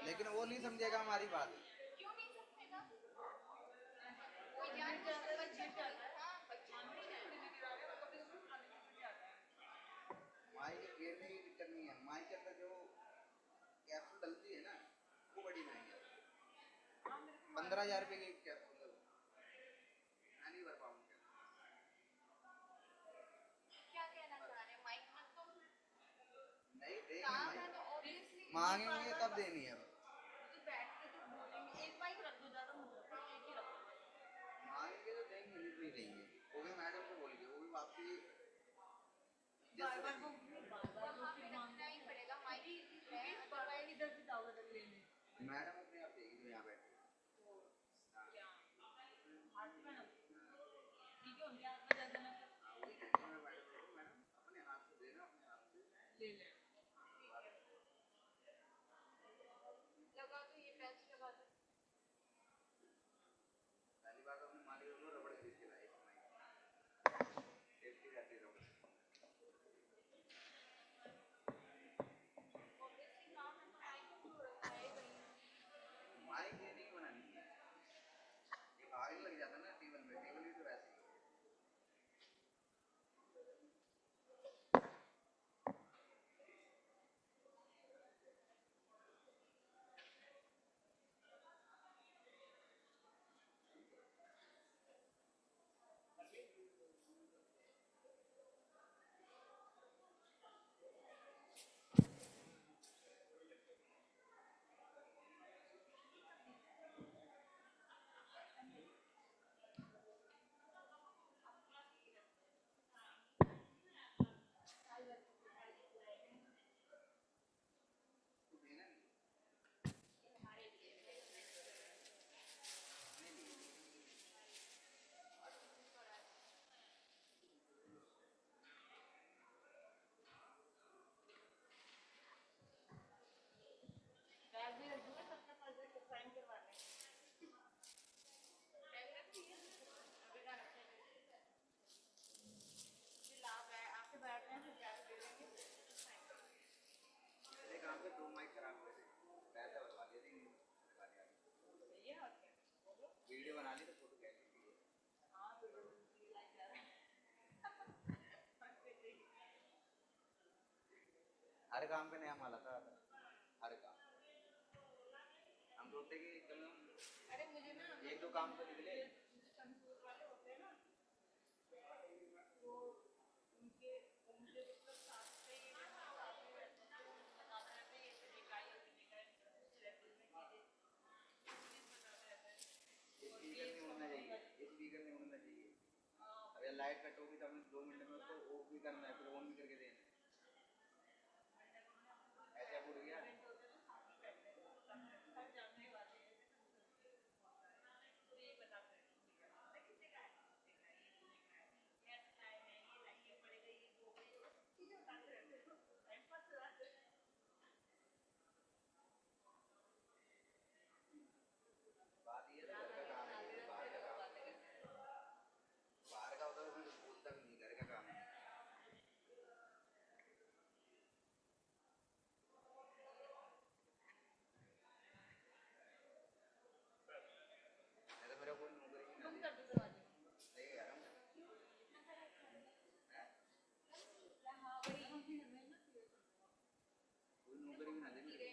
लेकिन वो नहीं समझेगा हमारी बात। माई के पेड़ में ये दिक्कत नहीं है, माई के अंदर जो कैप्सूल डलती है ना वो बड़ी महंगी है, 15,000 रुपए की एक कैप्सूल मैं नहीं भर पाऊंगा। क्या कहना चाह रहे हैं, माइक मत तो नहीं देंगे, मांगेंगे तब देनी है। मैडम अपने आप देगी जो यहाँ बैठी पहली बार तो अपने मालिक को रबड़ खरीद के लाए सेफ्टी रहती है रबड़ माइक ये नहीं बनानी है ये आग लग जाता है ना टेबल में टेबल भी तो वैसे ही काम पे दो माइक खराब हुए थे पैसा बर्बाद दिया थे वीडियो बना ली तो फोटो कैसे हर काम पे नया माल आता है हर काम हम सोचते कि कल एक दो काम तो निकले स्पीकर नहीं उड़ना चाहिए अगर लाइट कट होगी तो हमें 2 मिनट में उसको ऑफ भी करना है फिर ऑन भी करके देना है ऐसा उड़ गया बात ये है घर का काम है ये बाहर का काम बाहर का होता है तो मैं बोलता भी नहीं घर का काम है नहीं तो मेरा कोई नौकरी ही नहीं सही कह रहा हूँ कोई नौकरी भी ना दे मेरे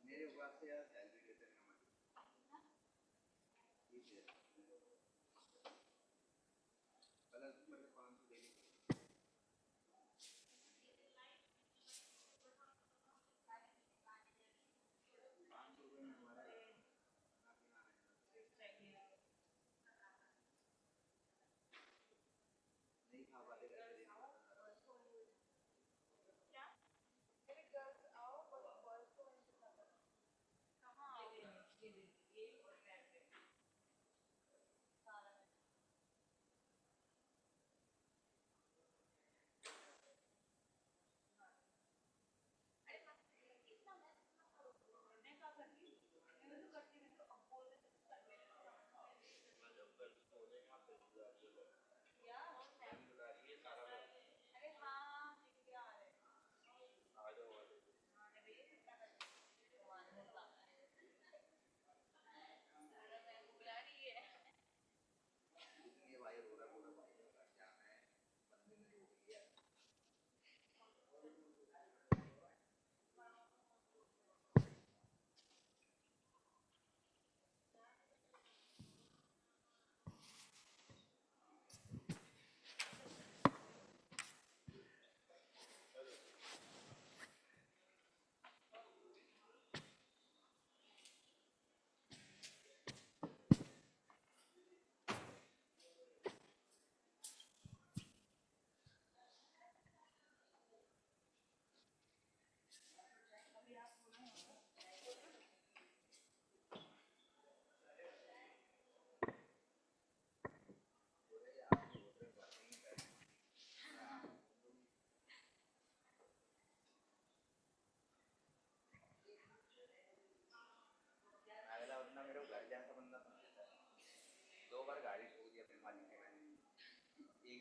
मेरे ऊपर से यार सैलरी देते हैं हमारी ठीक है प्लस मेरे 500 डेली 500 रुपये में हमारा खाना पीना नहीं खा पाते घर पे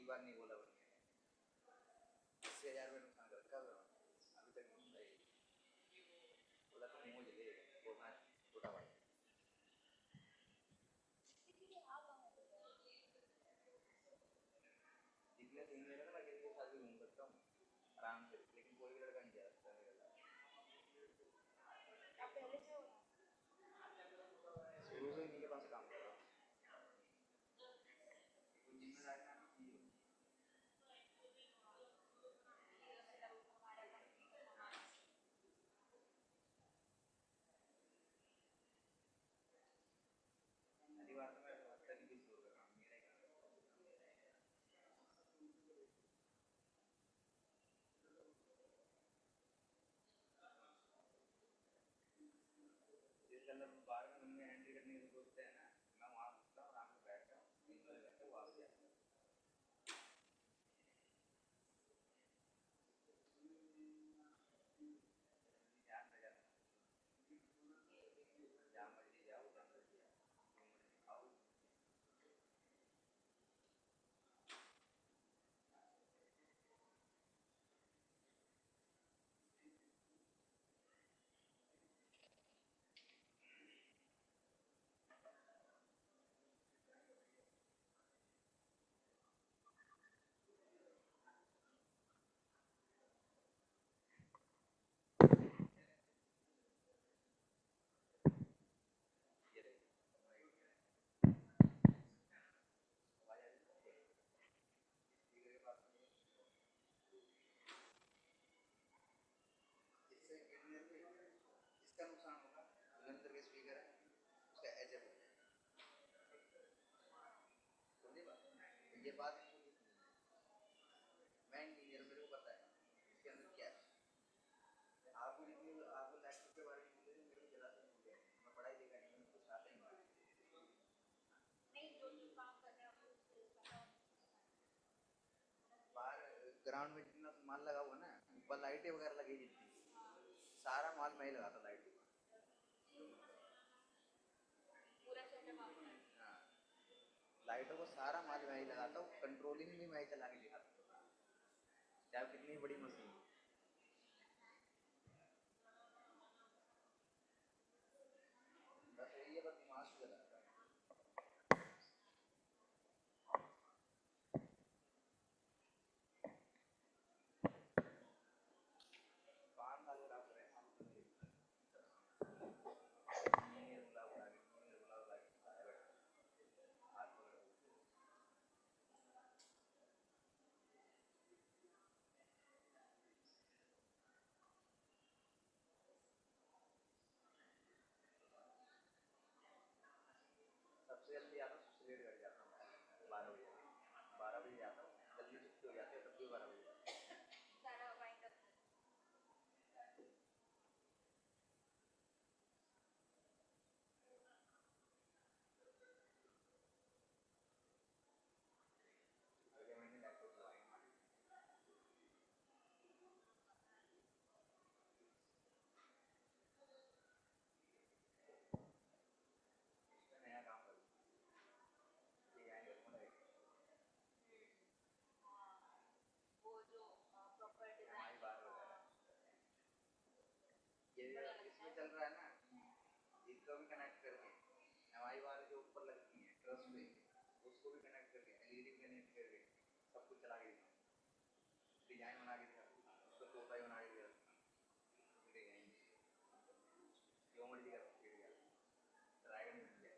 बार नहीं बोला बन गया 80,000 रुपये नुकसान कर रखा है अभी तक नहीं बोला तो मुझे ले वो मैं छोटा भाई जितने दिन मेरे ना मैं किसी के साथ भी घूम सकता हूँ आराम से लेकिन कोई भी लड़का नहीं जा सकता मेरे साथ शुरू से इन्हीं के पास काम कर रहा हूँ कुछ जिम्मेदारी ना चाहिए अगली बार तो मैं हफ्ता नहीं भी शुरू कर रहा हूँ मेरा ही काम जिसके अंदर बार में उनमें एंट्री करने की सोचते हैं ना मैं वहाँ घुसता हूँ आराम से बैठता हूँ 3 घंटे वापस जाता हूँ ध्यान रह जाता जहाँ मर्जी जाओ जहाँ मर्जी आओ जो मर्जी खाओ इससे गिरने से इसका नुकसान होगा निरंतर के स्पीकर है उसका एच एफ समझे बात ये बात मैं इंजीनियर मेरे को पता है इसके अंदर क्या है आपको जितनी आपको लैपटॉप के बारे में बोले मेरे को जरा से भूल गया मैं पढ़ाई लिखा नहीं मैंने कुछ आता ही नहीं जो जो काम कर रहे हैं बाहर ग्राउंड में जितना माल लगा हुआ ना ऊपर लाइटें वगैरह लगी जितनी सारा माल मैं ही लगाता लाइट हाँ लाइटों को सारा माल मैं ही लगाता हूँ कंट्रोलिंग भी मैं ही चला के दिखाता हूँ चाहे कितनी बड़ी मशीन बस यही है बस दिमाग से लगाता है 5 साल का काम कर रहे हैं हम इंजीनियर बुला बुला के हाथ पकड़ सबसे जल्दी आता हूँ सबसे लेट घर जाता हूँ 12 बजे आता हूँ जल्दी छुट्टी हो जाती है तब भी 12 बजे अगले महीने लैपटॉप लगाएंगे इसमें नया काम करूँगा डिजाइन करूँगा वो जो प्रॉपर डिजाइन बार वगैरह ये इसमें चल रहा है ना इसको भी कनेक्ट करके हमारी बार जो ऊपर लगती है ट्रस पे उसको भी कनेक्ट करके एलईडी कनेक्ट करके सब कुछ चला के डिजाइन बना के दिखा उसको तोता ही बना के दिया डिजाइन जो मर्जी कर सकते हैं ड्रैगन मिल जाए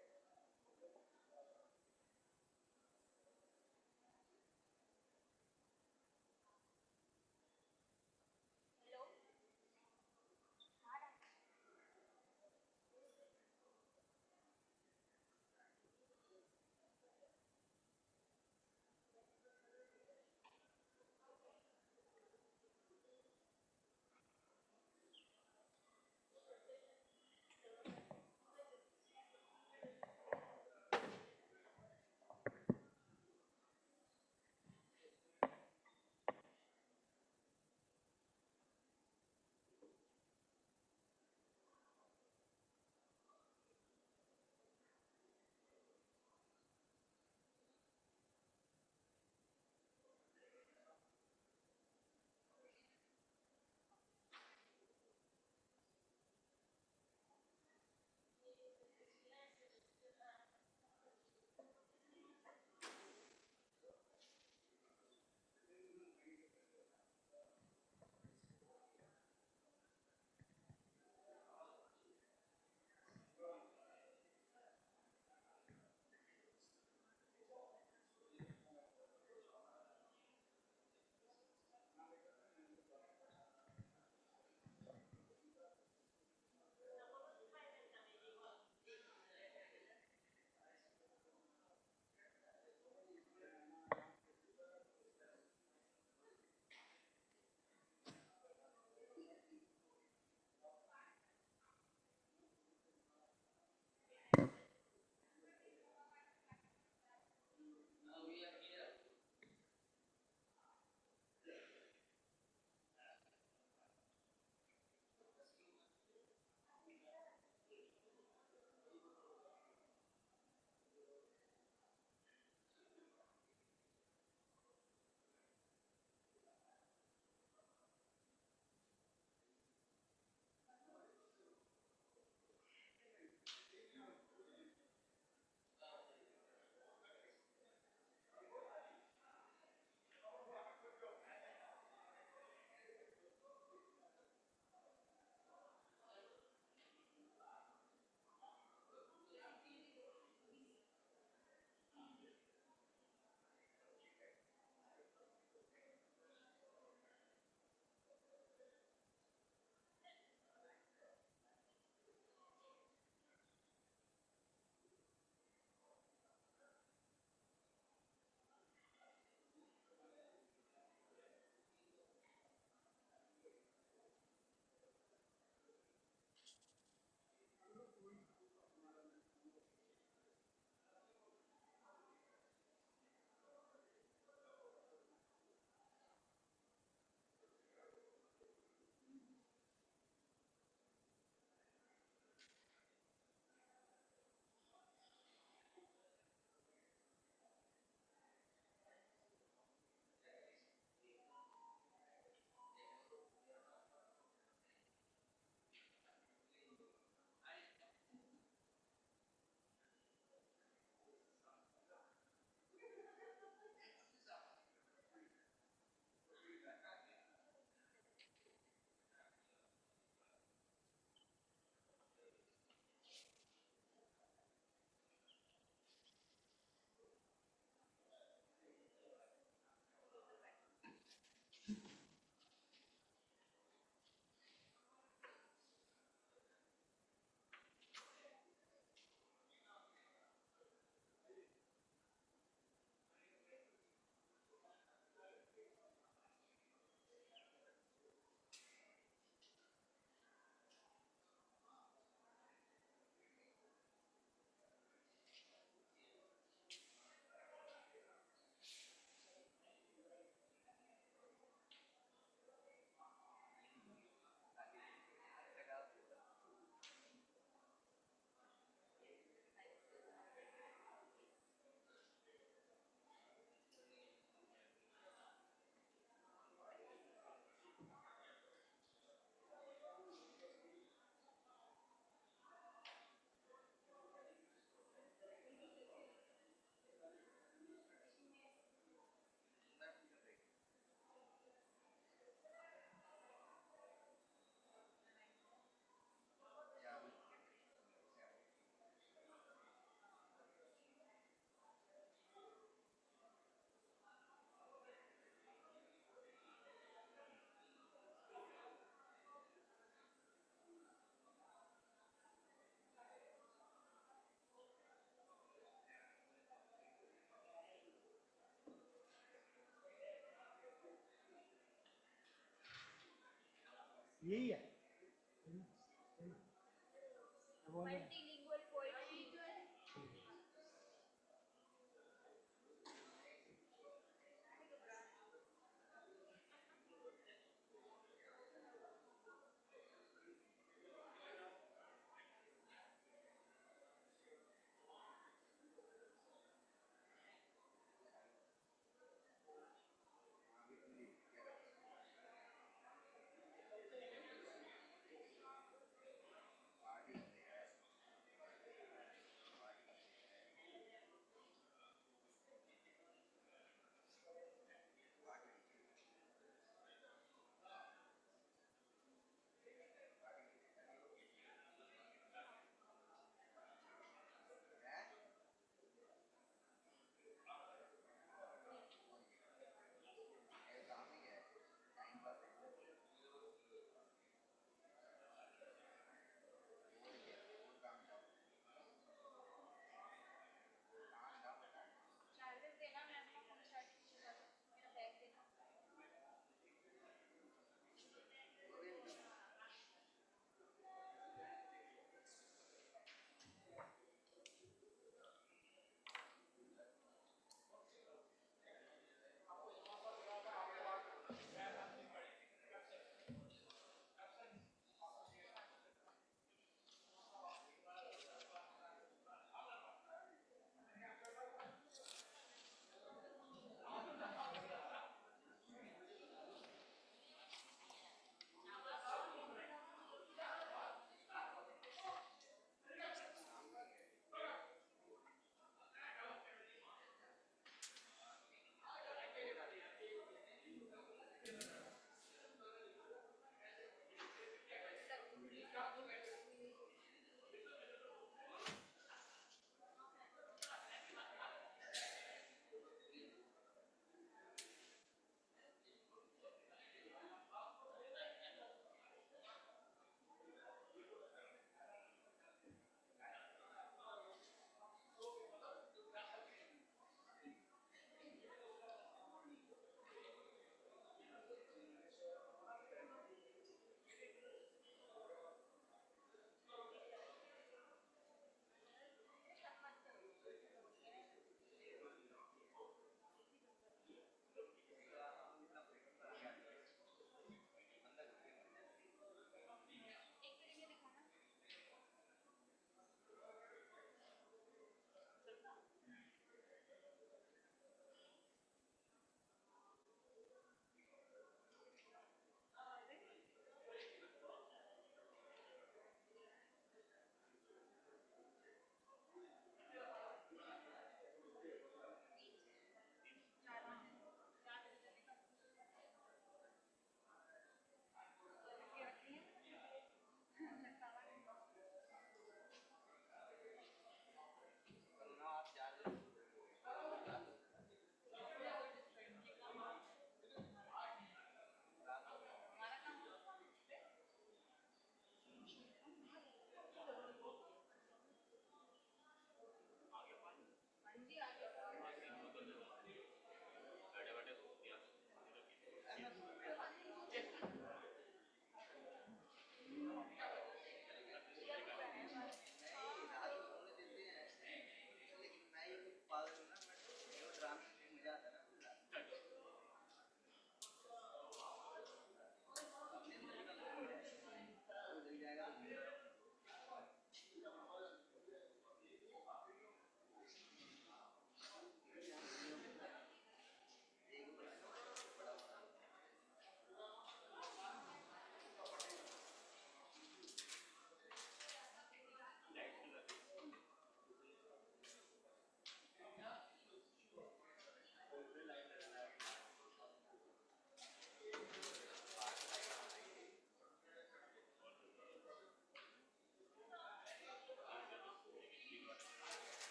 यही है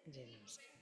जी नमस्कार।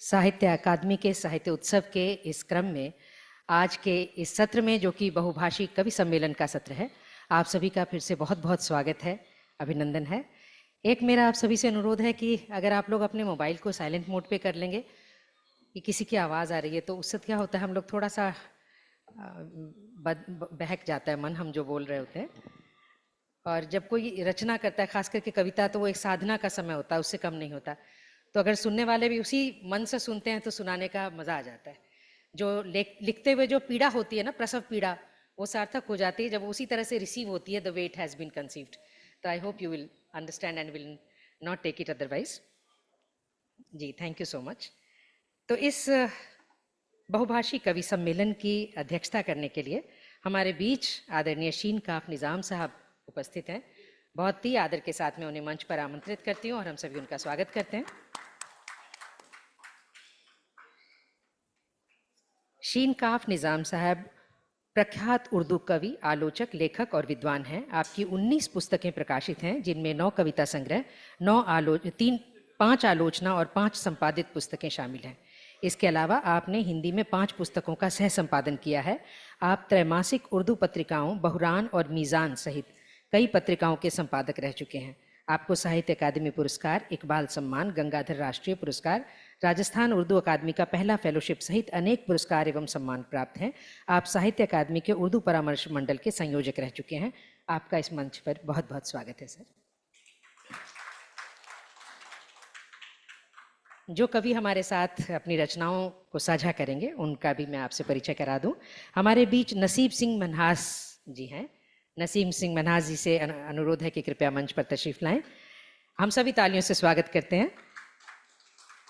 साहित्य अकादमी के साहित्य उत्सव के इस क्रम में आज के इस सत्र में, जो कि बहुभाषी कवि सम्मेलन का सत्र है, आप सभी का फिर से बहुत बहुत स्वागत है, अभिनंदन है। एक मेरा आप सभी से अनुरोध है कि अगर आप लोग अपने मोबाइल को साइलेंट मोड पे कर लेंगे, कि किसी की आवाज़ आ रही है तो उससे क्या होता है, हम लोग थोड़ा सा बहक जाता है मन, हम जो बोल रहे होते हैं। और जब कोई रचना करता है, खास करके कविता, तो वो एक साधना का समय होता है, उससे कम नहीं होता। तो अगर सुनने वाले भी उसी मन से सुनते हैं तो सुनाने का मज़ा आ जाता है। जो लिखते हुए जो पीड़ा होती है ना, प्रसव पीड़ा, वो सार्थक हो जाती है जब उसी तरह से रिसीव होती है, the way it has been conceived. तो I hope you will understand and will not take it otherwise. जी, थैंक यू सो मच। तो इस बहुभाषी कवि सम्मेलन की अध्यक्षता करने के लिए हमारे बीच आदरणीय शीन काफ निज़ाम साहब उपस्थित हैं। बहुत ही आदर के साथ में उन्हें मंच पर आमंत्रित करती हूँ और हम सभी उनका स्वागत करते हैं। शीन काफ निज़ाम साहब प्रख्यात उर्दू कवि, आलोचक, लेखक और विद्वान हैं। आपकी 19 पुस्तकें प्रकाशित हैं, जिनमें 9 कविता संग्रह, 5 आलोचना और 5 संपादित पुस्तकें शामिल हैं। इसके अलावा आपने हिंदी में 5 पुस्तकों का सह संपादन किया है। आप त्रैमासिक उर्दू पत्रिकाओं बहुरान और मीज़ान सहित कई पत्रिकाओं के संपादक रह चुके हैं। आपको साहित्य अकादमी पुरस्कार, इकबाल सम्मान, गंगाधर राष्ट्रीय पुरस्कार, राजस्थान उर्दू अकादमी का पहला फेलोशिप सहित अनेक पुरस्कार एवं सम्मान प्राप्त हैं। आप साहित्य अकादमी के उर्दू परामर्श मंडल के संयोजक रह चुके हैं। आपका इस मंच पर बहुत बहुत स्वागत है सर। जो कवि हमारे साथ अपनी रचनाओं को साझा करेंगे, उनका भी मैं आपसे परिचय करा दूं। हमारे बीच नसीब सिंह मनहास जी हैं। नसीम सिंह मनहास जी से अनुरोध है कि कृपया मंच पर तशरीफ लाएं। हम सभी तालियों से स्वागत करते हैं।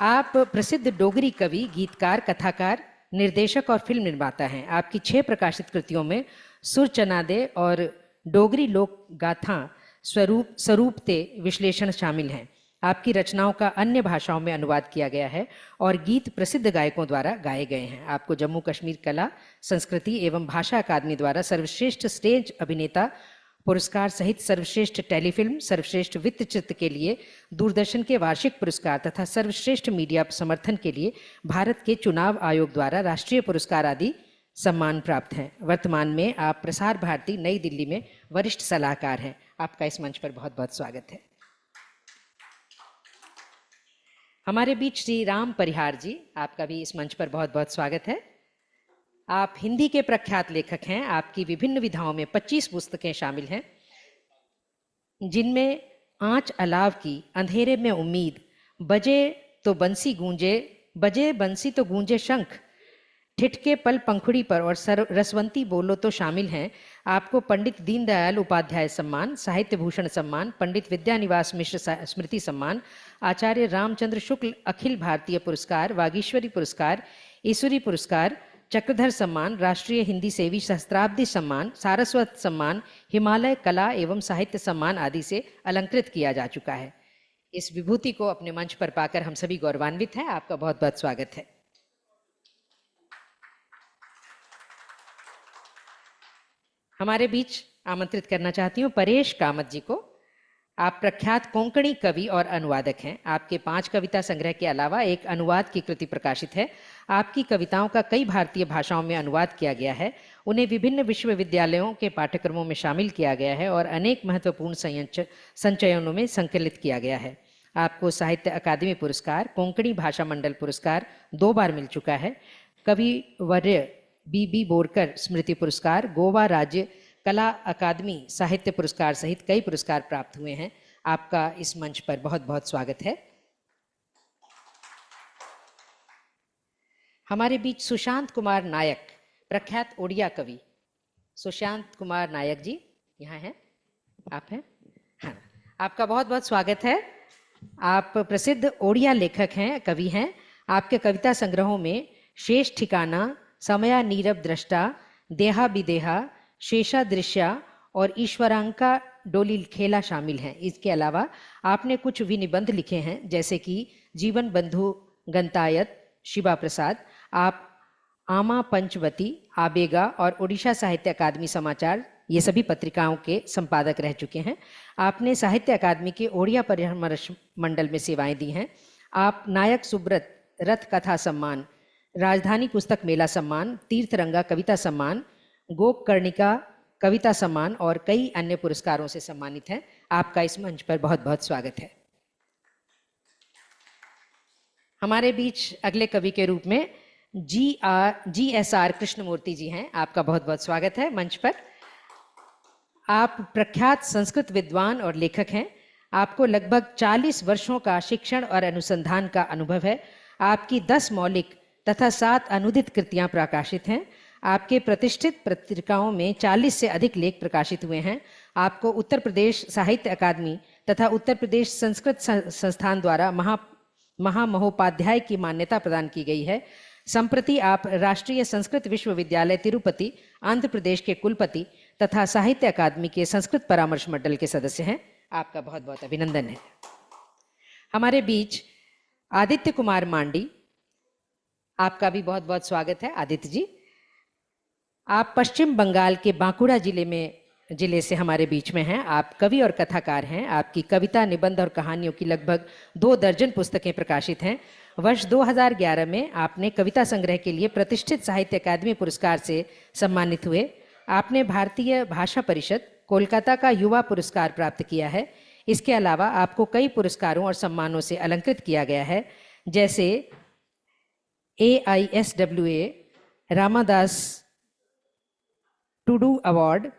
आप प्रसिद्ध डोगरी कवि, गीतकार, कथाकार, निर्देशक और फिल्म निर्माता हैं। आपकी 6 प्रकाशित कृतियों में सुर चनादे और डोगरी लोक गाथा स्वरूपते विश्लेषण शामिल हैं। आपकी रचनाओं का अन्य भाषाओं में अनुवाद किया गया है और गीत प्रसिद्ध गायकों द्वारा गाए गए हैं। आपको जम्मू कश्मीर कला, संस्कृति एवं भाषा अकादमी द्वारा सर्वश्रेष्ठ स्टेज अभिनेता पुरस्कार सहित सर्वश्रेष्ठ टेलीफिल्म, सर्वश्रेष्ठ वित्त चित्र के लिए दूरदर्शन के वार्षिक पुरस्कार तथा सर्वश्रेष्ठ मीडिया समर्थन के लिए भारत के चुनाव आयोग द्वारा राष्ट्रीय पुरस्कार आदि सम्मान प्राप्त हैं। वर्तमान में आप प्रसार भारती नई दिल्ली में वरिष्ठ सलाहकार हैं। आपका इस मंच पर बहुत बहुत स्वागत है। हमारे बीच श्री राम परिहार जी, आपका भी इस मंच पर बहुत बहुत स्वागत है। आप हिंदी के प्रख्यात लेखक हैं। आपकी विभिन्न विधाओं में 25 पुस्तकें शामिल हैं, जिनमें आँच अलाव की, अंधेरे में उम्मीद, बजे तो बंसी गूंजे, बजे बंसी तो गूंजे शंख, ठिठके पल पंखुड़ी पर और रसवंती बोलो तो शामिल हैं। आपको पंडित दीनदयाल उपाध्याय सम्मान, साहित्य भूषण सम्मान, पंडित विद्यानिवास मिश्र स्मृति सम्मान, आचार्य रामचंद्र शुक्ल अखिल भारतीय पुरस्कार, वागीश्वरी पुरस्कार, ईश्वरी पुरस्कार, चक्रधर सम्मान, राष्ट्रीय हिंदी सेवी सहस्त्राब्दी सम्मान, सारस्वत सम्मान, हिमालय कला एवं साहित्य सम्मान आदि से अलंकृत किया जा चुका है। इस विभूति को अपने मंच पर पाकर हम सभी गौरवान्वित हैं। आपका बहुत बहुत स्वागत है। हमारे बीच आमंत्रित करना चाहती हूँ परेश कामत जी को। आप प्रख्यात कोंकणी कवि और अनुवादक हैं। आपके 5 कविता संग्रह के अलावा एक अनुवाद की कृति प्रकाशित है। आपकी कविताओं का कई भारतीय भाषाओं में अनुवाद किया गया है। उन्हें विभिन्न विश्वविद्यालयों के पाठ्यक्रमों में शामिल किया गया है और अनेक महत्वपूर्ण संचयनों में संकलित किया गया है। आपको साहित्य अकादमी पुरस्कार, कोंकणी भाषा मंडल पुरस्कार 2 बार मिल चुका है। कविवर्य बी बोरकर स्मृति पुरस्कार, गोवा राज्य कला अकादमी साहित्य पुरस्कार सहित कई पुरस्कार प्राप्त हुए हैं। आपका इस मंच पर बहुत बहुत स्वागत है। हमारे बीच सुशांत कुमार नायक, प्रख्यात ओडिया कवि। सुशांत कुमार नायक जी यहाँ हैं? आप हैं? हाँ, आपका बहुत बहुत स्वागत है। आप प्रसिद्ध ओडिया लेखक हैं, कवि हैं। आपके कविता संग्रहों में शेष ठिकाना, समया नीरव दृष्टा, देहा विदेहा, शेषा दृश्या और ईश्वरांका डोली खेला शामिल हैं। इसके अलावा आपने कुछ विनिबंध लिखे हैं, जैसे कि जीवन बंधु गंतायत शिवा प्रसाद। आप आमा पंचवती, आबेगा और ओडिशा साहित्य अकादमी समाचार, ये सभी पत्रिकाओं के संपादक रह चुके हैं। आपने साहित्य अकादमी के ओडिया परामर्श मंडल में सेवाएं दी हैं। आप नायक सुब्रत रथ कथा सम्मान, राजधानी पुस्तक मेला सम्मान, तीर्थरंगा कविता सम्मान, गोप कर्णिका कविता सम्मान और कई अन्य पुरस्कारों से सम्मानित हैं। आपका इस मंच पर बहुत बहुत स्वागत है। हमारे बीच अगले कवि के रूप में GSR कृष्णमूर्ति जी हैं। आपका बहुत बहुत स्वागत है मंच पर। आप प्रख्यात संस्कृत विद्वान और लेखक हैं। आपको लगभग 40 वर्षों का शिक्षण और अनुसंधान का अनुभव है। आपकी 10 मौलिक तथा 7 अनुदित कृतियां प्रकाशित हैं। आपके प्रतिष्ठित पत्रिकाओं में 40 से अधिक लेख प्रकाशित हुए हैं। आपको उत्तर प्रदेश साहित्य अकादमी तथा उत्तर प्रदेश संस्कृत संस्थान द्वारा महामहोपाध्याय की मान्यता प्रदान की गई है। संप्रति आप राष्ट्रीय संस्कृत विश्वविद्यालय तिरुपति आंध्र प्रदेश के कुलपति तथा साहित्य अकादमी के संस्कृत परामर्श मंडल के सदस्य हैं। आपका बहुत बहुत अभिनंदन है। हमारे बीच आदित्य कुमार मांडी, आपका भी बहुत बहुत स्वागत है आदित्य जी। आप पश्चिम बंगाल के बांकुड़ा जिले से हमारे बीच में हैं। आप कवि और कथाकार हैं। आपकी कविता, निबंध और कहानियों की लगभग 2 दर्जन पुस्तकें प्रकाशित हैं। वर्ष 2011 में आपने कविता संग्रह के लिए प्रतिष्ठित साहित्य अकादमी पुरस्कार से सम्मानित हुए। आपने भारतीय भाषा परिषद कोलकाता का युवा पुरस्कार प्राप्त किया है। इसके अलावा आपको कई पुरस्कारों और सम्मानों से अलंकृत किया गया है, जैसे AISWA रामादास टुडू अवार्ड,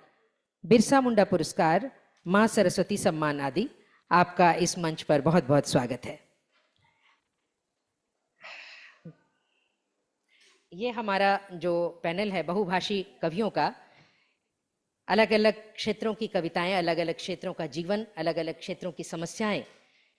बिरसा मुंडा पुरस्कार, मां सरस्वती सम्मान आदि। आपका इस मंच पर बहुत बहुत स्वागत है। ये हमारा जो पैनल है बहुभाषी कवियों का, अलग अलग क्षेत्रों की कविताएं, अलग अलग क्षेत्रों का जीवन, अलग अलग क्षेत्रों की समस्याएं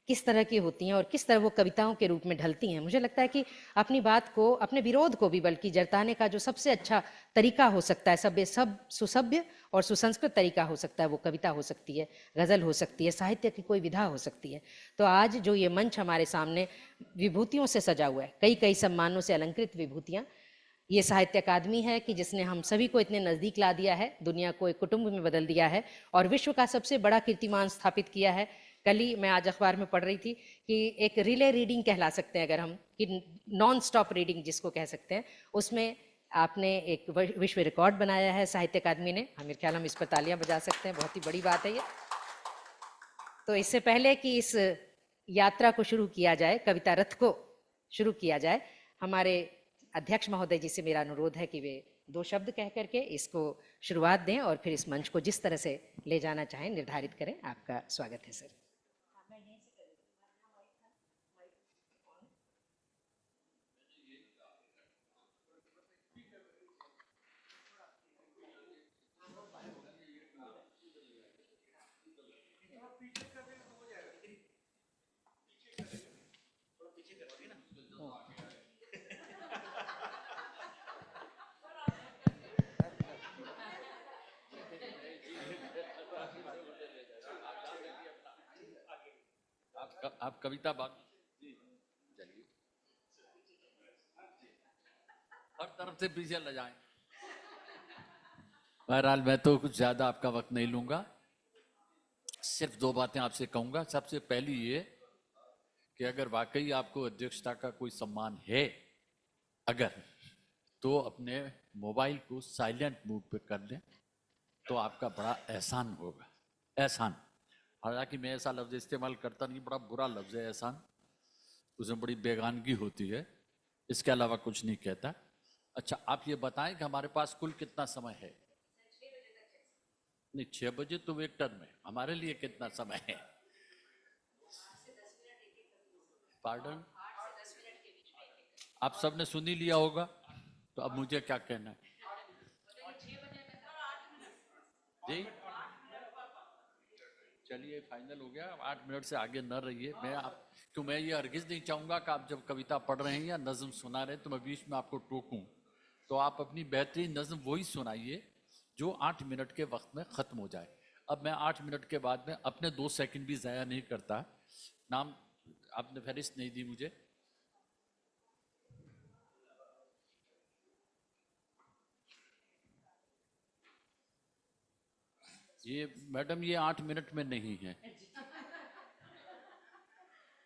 किस तरह की होती हैं और किस तरह वो कविताओं के रूप में ढलती हैं। मुझे लगता है कि अपनी बात को, अपने विरोध को भी बल्कि जताने का जो सबसे अच्छा तरीका हो सकता है, सब सुसभ्य और सुसंस्कृत तरीका हो सकता है, वो कविता हो सकती है, गज़ल हो सकती है, साहित्य की कोई विधा हो सकती है। तो आज जो ये मंच हमारे सामने विभूतियों से सजा हुआ है, कई कई सम्मानों से अलंकृत विभूतियाँ, ये साहित्य अकादमी है कि जिसने हम सभी को इतने नज़दीक ला दिया है, दुनिया को एक कुटुंब में बदल दिया है और विश्व का सबसे बड़ा कीर्तिमान स्थापित किया है। कल ही मैं आज अखबार में पढ़ रही थी कि एक रिले रीडिंग कहला सकते हैं अगर हम, कि नॉन स्टॉप रीडिंग जिसको कह सकते हैं, उसमें आपने एक विश्व रिकॉर्ड बनाया है साहित्य अकादमी ने। मेरे ख्याल हम इस पर तालियां बजा सकते हैं, बहुत ही बड़ी बात है ये। तो इससे पहले कि इस यात्रा को शुरू किया जाए, कविता रथ को शुरू किया जाए, हमारे अध्यक्ष महोदय जी से मेरा अनुरोध है कि वे 2 शब्द कह करके इसको शुरुआत दें और फिर इस मंच को जिस तरह से ले जाना चाहें निर्धारित करें। आपका स्वागत है सर। आप कविता बात चलिए, हर तरफ से पीछे ल जाएं। बहरहाल मैं तो कुछ ज्यादा आपका वक्त नहीं लूंगा, सिर्फ 2 बातें आपसे कहूंगा। सबसे पहली ये कि अगर वाकई आपको अध्यक्षता का कोई सम्मान है अगर, तो अपने मोबाइल को साइलेंट मोड पे कर लें तो आपका बड़ा एहसान होगा। एहसान, हालांकि मैं ऐसा लफ्ज़ इस्तेमाल करता नहीं, बड़ा बुरा लफ्ज़ है एहसान, उसमें बड़ी बेगानगी होती है, इसके अलावा कुछ नहीं कहता। अच्छा, आप ये बताएं कि हमारे पास कुल कितना समय है? नहीं, 6 बजे तो एक टर्म है, हमारे लिए कितना समय है? पार्डन, आप सबने सुन ही लिया होगा, तो अब मुझे क्या कहना है जी? चलिए फाइनल हो गया, 8 मिनट से आगे न रहिए। मैं ये हरगिज नहीं चाहूंगा कि आप जब कविता पढ़ रहे हैं या नज्म सुना रहे हैं तो मैं बीच में आपको टोकूं। तो आप अपनी बेहतरीन नज्म वही सुनाइए जो 8 मिनट के वक्त में ख़त्म हो जाए। अब मैं 8 मिनट के बाद में अपने 2 सेकंड भी ज़ाया नहीं करता। नाम आपने फहरिस्त नहीं दी मुझे। ये मैडम ये 8 मिनट में नहीं है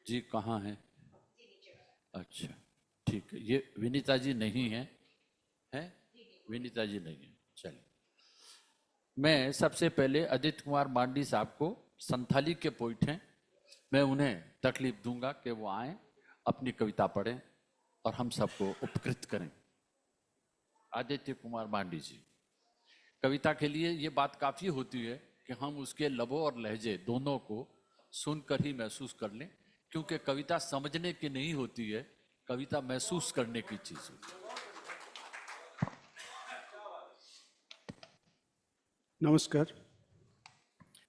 जी। कहाँ है? अच्छा ठीक है, ये विनीता जी नहीं है, है विनीता जी नहीं है। चलिए, मैं सबसे पहले आदित्य कुमार मांडी साहब को, संथाली के पोइट हैं, मैं उन्हें तकलीफ दूंगा कि वो आए, अपनी कविता पढ़ें और हम सबको उपकृत करें। आदित्य कुमार मांडी जी, कविता के लिए ये बात काफ़ी होती है कि हम उसके लबों और लहजे दोनों को सुनकर ही महसूस कर लें, क्योंकि कविता समझने की नहीं होती है, कविता महसूस करने की चीज़ होती है। नमस्कार,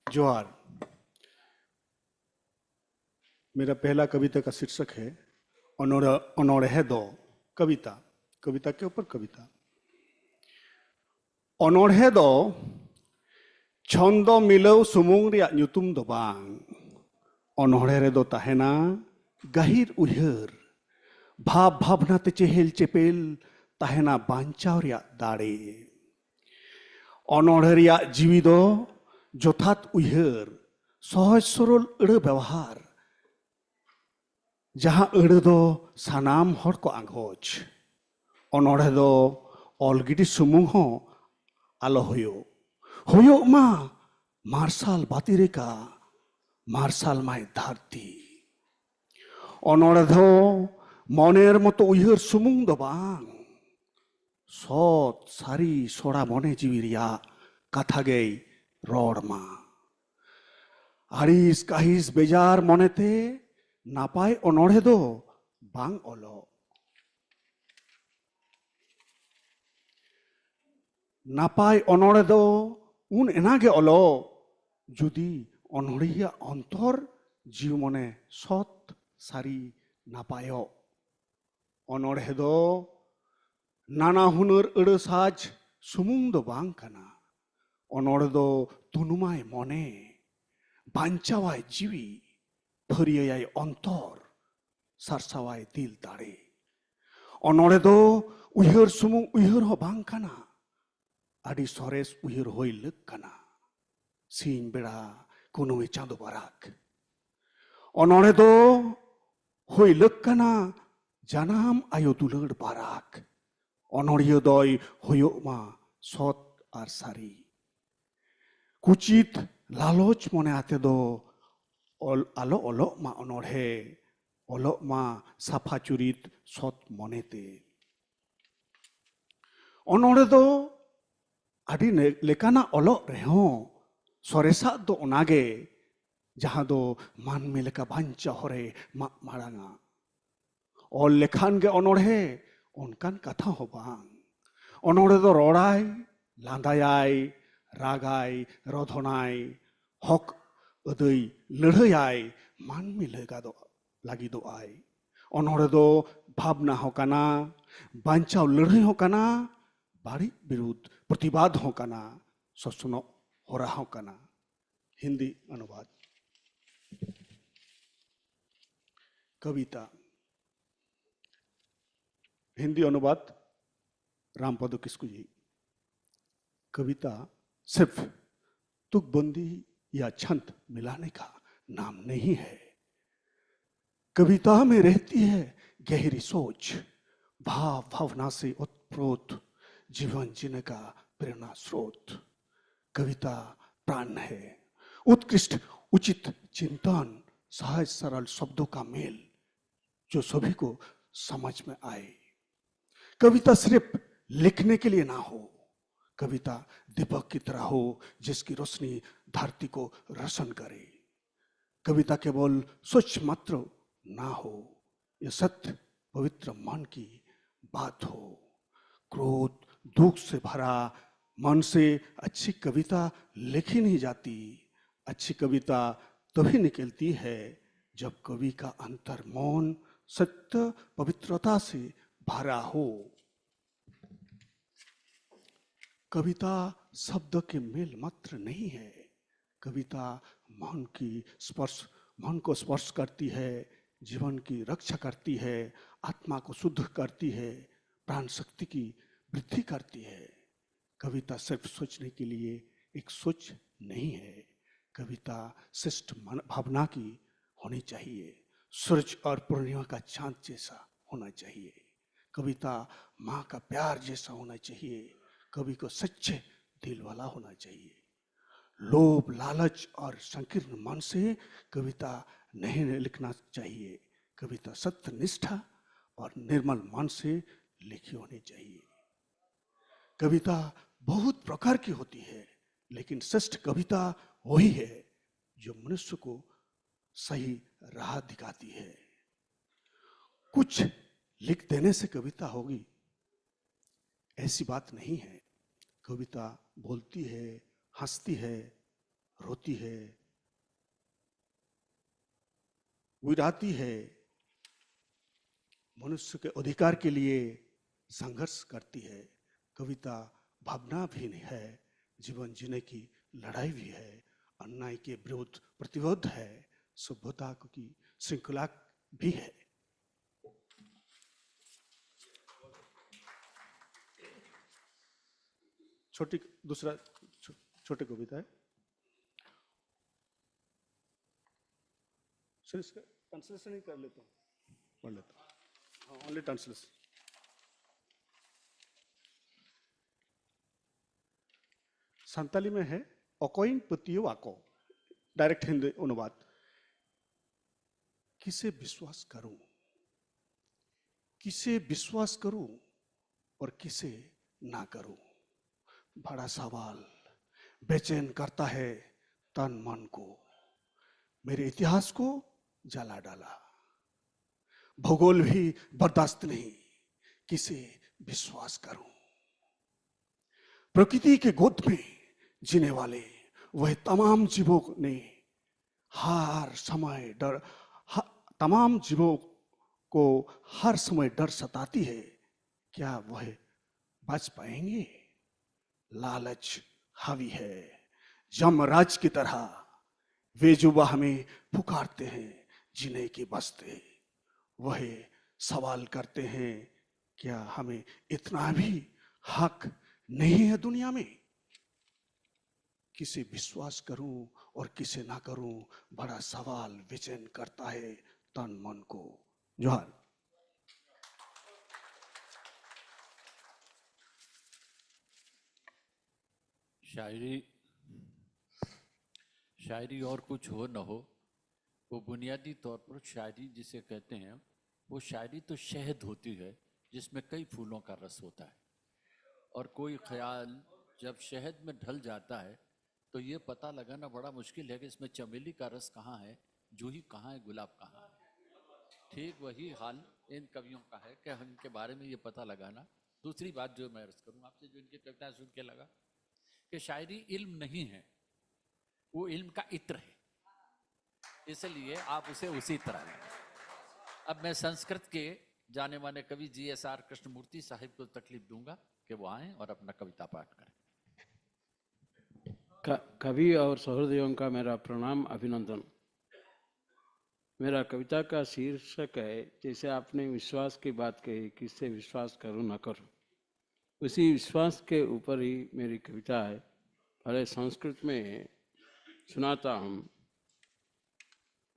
जोहार। मेरा पहला कविता का शीर्षक है अनोरहे दो। कविता, कविता के ऊपर कविता। अनोरहे दो छंद मिलौ सुमुंग रिया न्युतुम दो बांग। अनोरहे रे दो ताहेना गाहिर उयहर, भाव भावना ते चेहेल चेपेल ताहेना बांचाव रिया दाड़े। अनोरहे रिया जीवी दो जथात उयहर, सहज सरल अड़ व्यवहार, जहां अड़ दो सानाम हर को आंगोज। अनोरहे दो अलगिडी सुमुंग हो आलो होयो मा मार्शाल बाती रेखा, मार्शाल माय धरती। अनोरहे दो मनेर मतो उयहर सुमुंग दो बांग, सत सारी सोड़ा मने जीवी रिया कथा गई रोड मा। आड़िस काहिस बेजार मनेते नापाय अनोरहे दो बांग अलो। नापाय अनोरहे दो उन एनागे अलो जुदी अनोरहिया अंतर जीव मने सत सारी नापायो। अनोरहे दो नाना हुनर अड़ साज सुमुंग दो बांग काना। अनोरहे दो तुनुमाय मने, बांचावाय जीवी, फरियाय अंतर, सारसावाय दिल दाड़े। अनोरहे दो उयहर सुमुंग उयहर हो बांग काना, आदि सरेस उयहर होय लग काना। सिंह बेड़ा कुनुवे चांदो बाराक। अनोरहे दो होय लग काना जानाम आयो दुलड़ बाराक। अनोरहिया दय होयो मा सत आर सारी। कुचित लालच मने आते दो आलो अलो मा अनोरहे, अलो मा साफा चुरित सत मनेते। अनोरहे दो आदि लेकाना अलो रेहो सरेसा दो ओनागे, जहां दो मानमी लेका बांचा हरे मा मारांगा। और लेखान गे अनोरहे उनकान कथा हो बांग। अनोरहे दो रोड़ाय, लांदायाय, रागाय, रोधनाय, हक अदै लड़हयाय मानमी लागी दो आय। अनोरहे दो भावना हो काना, बांचाव लड़हय हो काना, बाड़ी विरुद्ध प्रतिवाद हो काना, ससुनो होरा हो काना। हिंदी अनुवाद। कविता, हिंदी अनुवाद रामपदो किस्कू जी। कविता सिर्फ तुकबंदी या छंद मिलाने का नाम नहीं है। कविता में रहती है गहरी सोच, भाव भावना से उत्प्रोत जीवन जीने का प्रेरणा स्रोत। कविता प्राण है, उत्कृष्ट उचित चिंतन, सहज सरल शब्दों का मेल जो सभी को समझ में आए। कविता सिर्फ लिखने के लिए ना हो, कविता दीपक की तरह हो जिसकी रोशनी धरती को रोशन करे। कविता केवल स्वच्छ मात्र ना हो, यह सत्य पवित्र मन की बात हो। क्रोध दुख से भरा मन से अच्छी कविता लिखी नहीं जाती। अच्छी कविता तभी निकलती है जब कवि का अंतर मौन सत्य पवित्रता से भरा हो। कविता शब्द के मेल मात्र नहीं है, कविता मन को स्पर्श करती है, जीवन की रक्षा करती है, आत्मा को शुद्ध करती है, प्राण शक्ति की वृद्धि करती है। कविता सिर्फ सोचने के लिए एक सोच नहीं है। कविता शिष्ट भावना की होनी चाहिए, सूरज और पूर्णिमा का चांद जैसा होना चाहिए। कविता माँ का प्यार जैसा होना चाहिए। कवि को सच्चे दिल वाला होना चाहिए। लोभ, लालच और संकीर्ण मन से कविता नहीं लिखना चाहिए। कविता सत्य निष्ठा और निर्मल मन से लिखी होनी चाहिए। कविता बहुत प्रकार की होती है, लेकिन श्रेष्ठ कविता वही है जो मनुष्य को सही राह दिखाती है। कुछ लिख देने से कविता होगी ऐसी बात नहीं है। कविता बोलती है, हंसती है, रोती है, विराती है, मनुष्य के अधिकार के लिए संघर्ष करती है। कविता भावना भी है, जीवन जीने की लड़ाई भी है, अन्याय के विरुद्ध प्रतिरोध है, सभ्यता की श्रृंखला भी है। दूसरा छोटे कविता है, सर इसका ट्रांसलेशन ही कर लेता हूँ, पढ़ लेता हूँ। हाँ, ओनली ट्रांसलेशन। संताली में है अकोइन पतियो आको, डायरेक्ट हिंदी अनुवाद। किसे विश्वास करूं, किसे विश्वास करूं और किसे ना करूं, बड़ा सवाल बेचैन करता है तन मन को। मेरे इतिहास को जला डाला, भूगोल भी बर्दाश्त नहीं, किसे विश्वास करूं। प्रकृति के गोद में जीने वाले वह तमाम जीवों ने हर समय डर, तमाम जीवों को हर समय डर सताती है, क्या वह बच पाएंगे? लालच हावी है यमराज की तरह, वे जुबा हमें पुकारते हैं जीने के वास्ते। वह सवाल करते हैं, क्या हमें इतना भी हक नहीं है दुनिया में? किसे विश्वास करूं और किसे ना करूं, बड़ा सवाल बेचैन करता है तन मन को। जोहार। शायरी और कुछ हो न हो, वो बुनियादी तौर पर शायरी जिसे कहते हैं, वो शायरी तो शहद होती है जिसमें कई फूलों का रस होता है, और कोई ख्याल जब शहद में ढल जाता है तो ये पता लगाना बड़ा मुश्किल है कि इसमें चमेली का रस कहाँ है, जूही कहाँ है, गुलाब कहाँ है। ठीक वही हाल इन कवियों का है कि इनके बारे में ये पता लगाना। दूसरी बात जो मैं अर्ज करूँ आपसे, जो इनकी कविताएं सुन के लगा कि शायरी इल्म नहीं है, वो इल्म का इत्र है, इसलिए आप उसे उसी तरह लें। अब मैं संस्कृत के जाने माने कवि GSR कृष्णमूर्ति साहिब को तकलीफ दूंगा कि वो आएं और अपना कविता पाठ करें। कवि और सहृदयों का मेरा प्रणाम, अभिनंदन। मेरा कविता का शीर्षक है, जैसे आपने विश्वास की बात कही, किससे विश्वास करूं ना करूं, उसी विश्वास के ऊपर ही मेरी कविता है। पहले संस्कृत में सुनाता हूँ।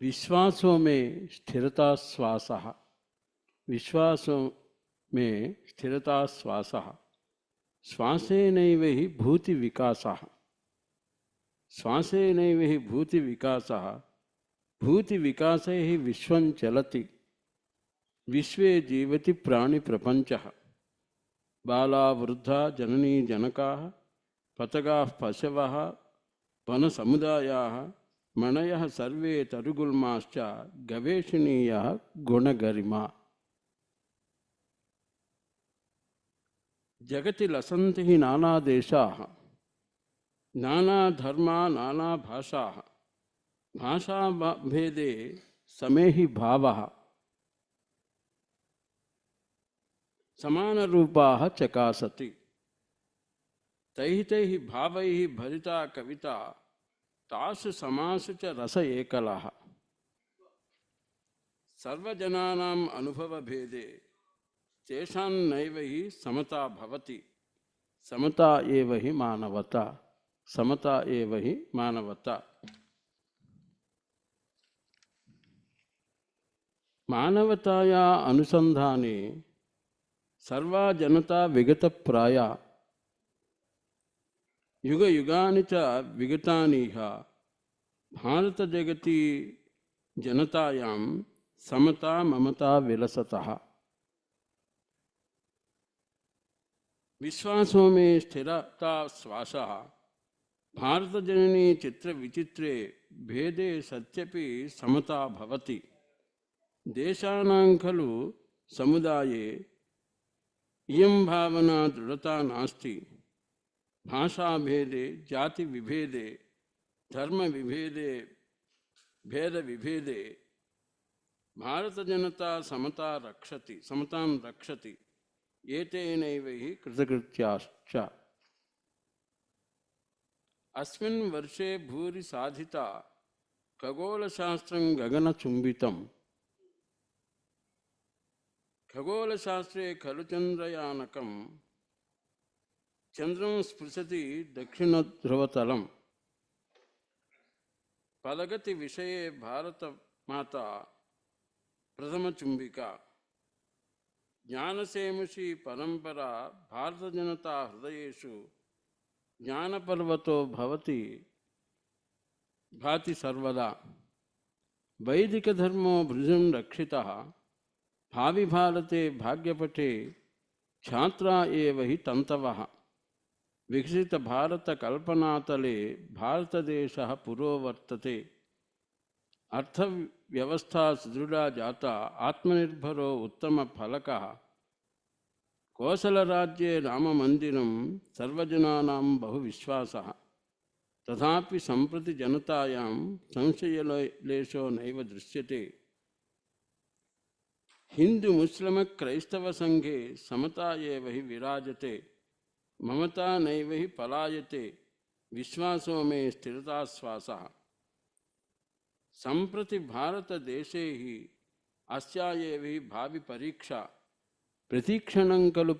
विश्वासों में स्थिरता श्वासः, विश्वासों में स्थिरता श्वासः, श्वासेनैव हि भूति विकासः, श्वासेनैव हि भूति विकासः, भूति विकासे हि विश्वं चलति, विश्वे जीवति प्राणि प्रपंचः, बाला वृद्धा जननी जनकाः, पतगाः पशवः वन समुदायाः, मणयः सर्वे तरुगुल्माश्च, गवेषणीयः गुणगरिमा। जगति लसन्ति हि नाना देशाः, नाना धर्मा नाना भाषाः, भाषा भेदे समे हि भावः, समान रूपाः चकासति, तैः तैः भावैः भरिता कविता, तासु समासु च रस एकलः, सर्वजनानाम् अनुभव भेदे तेषां नैव हि समता भवति, समता एव हि मानवता। समता एव हि मानवता। मानवताया अनुसंधाने सर्वा जनता विगतप्राया युग युगानि च विगतानिह भारत जगति जनतायां समता ममता विलसतः। विश्वासों में स्थिरता श्वासः भारत जननी चित्र विचित्रे भेदे सत्यपि समता भवति। देशानां खलु समुदाये इयं भावना दृढ़ता नास्ति। भाषा भेदे जाति विभेदे धर्म विभेदे भेद विभेदे भारत जनता समतां रक्षति एतेनैव हि कृतकृत्याश्च। अस्मिन् वर्षे भूरि साधिता खगोलशास्त्रं गगनचुम्बितम्। खगोलशास्त्रे खलु चन्द्रयानकं चन्द्रं स्पृशति दक्षिणध्रुवतलम्। पदगति विषये भारत माता प्रथमचुम्बिका। ज्ञानसेमुषी परंपरा भारत जनता हृदयेषु ज्ञानपर्वतो भवति भाति सर्वदा। वैदिक धर्मो भृजं रक्षितः भावि भारते भाग्यपटे छात्रा एव हि तन्तवः। विकसित भारत कल्पनातले भारत देशः पुरो वर्तते। अर्थव्यवस्था सुदृढ़ा जाता आत्मनिर्भरो उत्तम फलकः। कोसल राज्ये राम मंदिरं सर्वजनानां बहु विश्वासः। तथापि सम्प्रति जनतायां संशयलेशो नैव दृश्यते। हिंदू मुस्लिम क्रैस्तव संघे समता एव हि विराजते। ममता नैव हि पलायते। विश्वासो में स्थिरता श्वासः। सम्प्रति भारत देशे हि अस्या एव हि भावि परीक्षा। प्रतीक्षणं खलु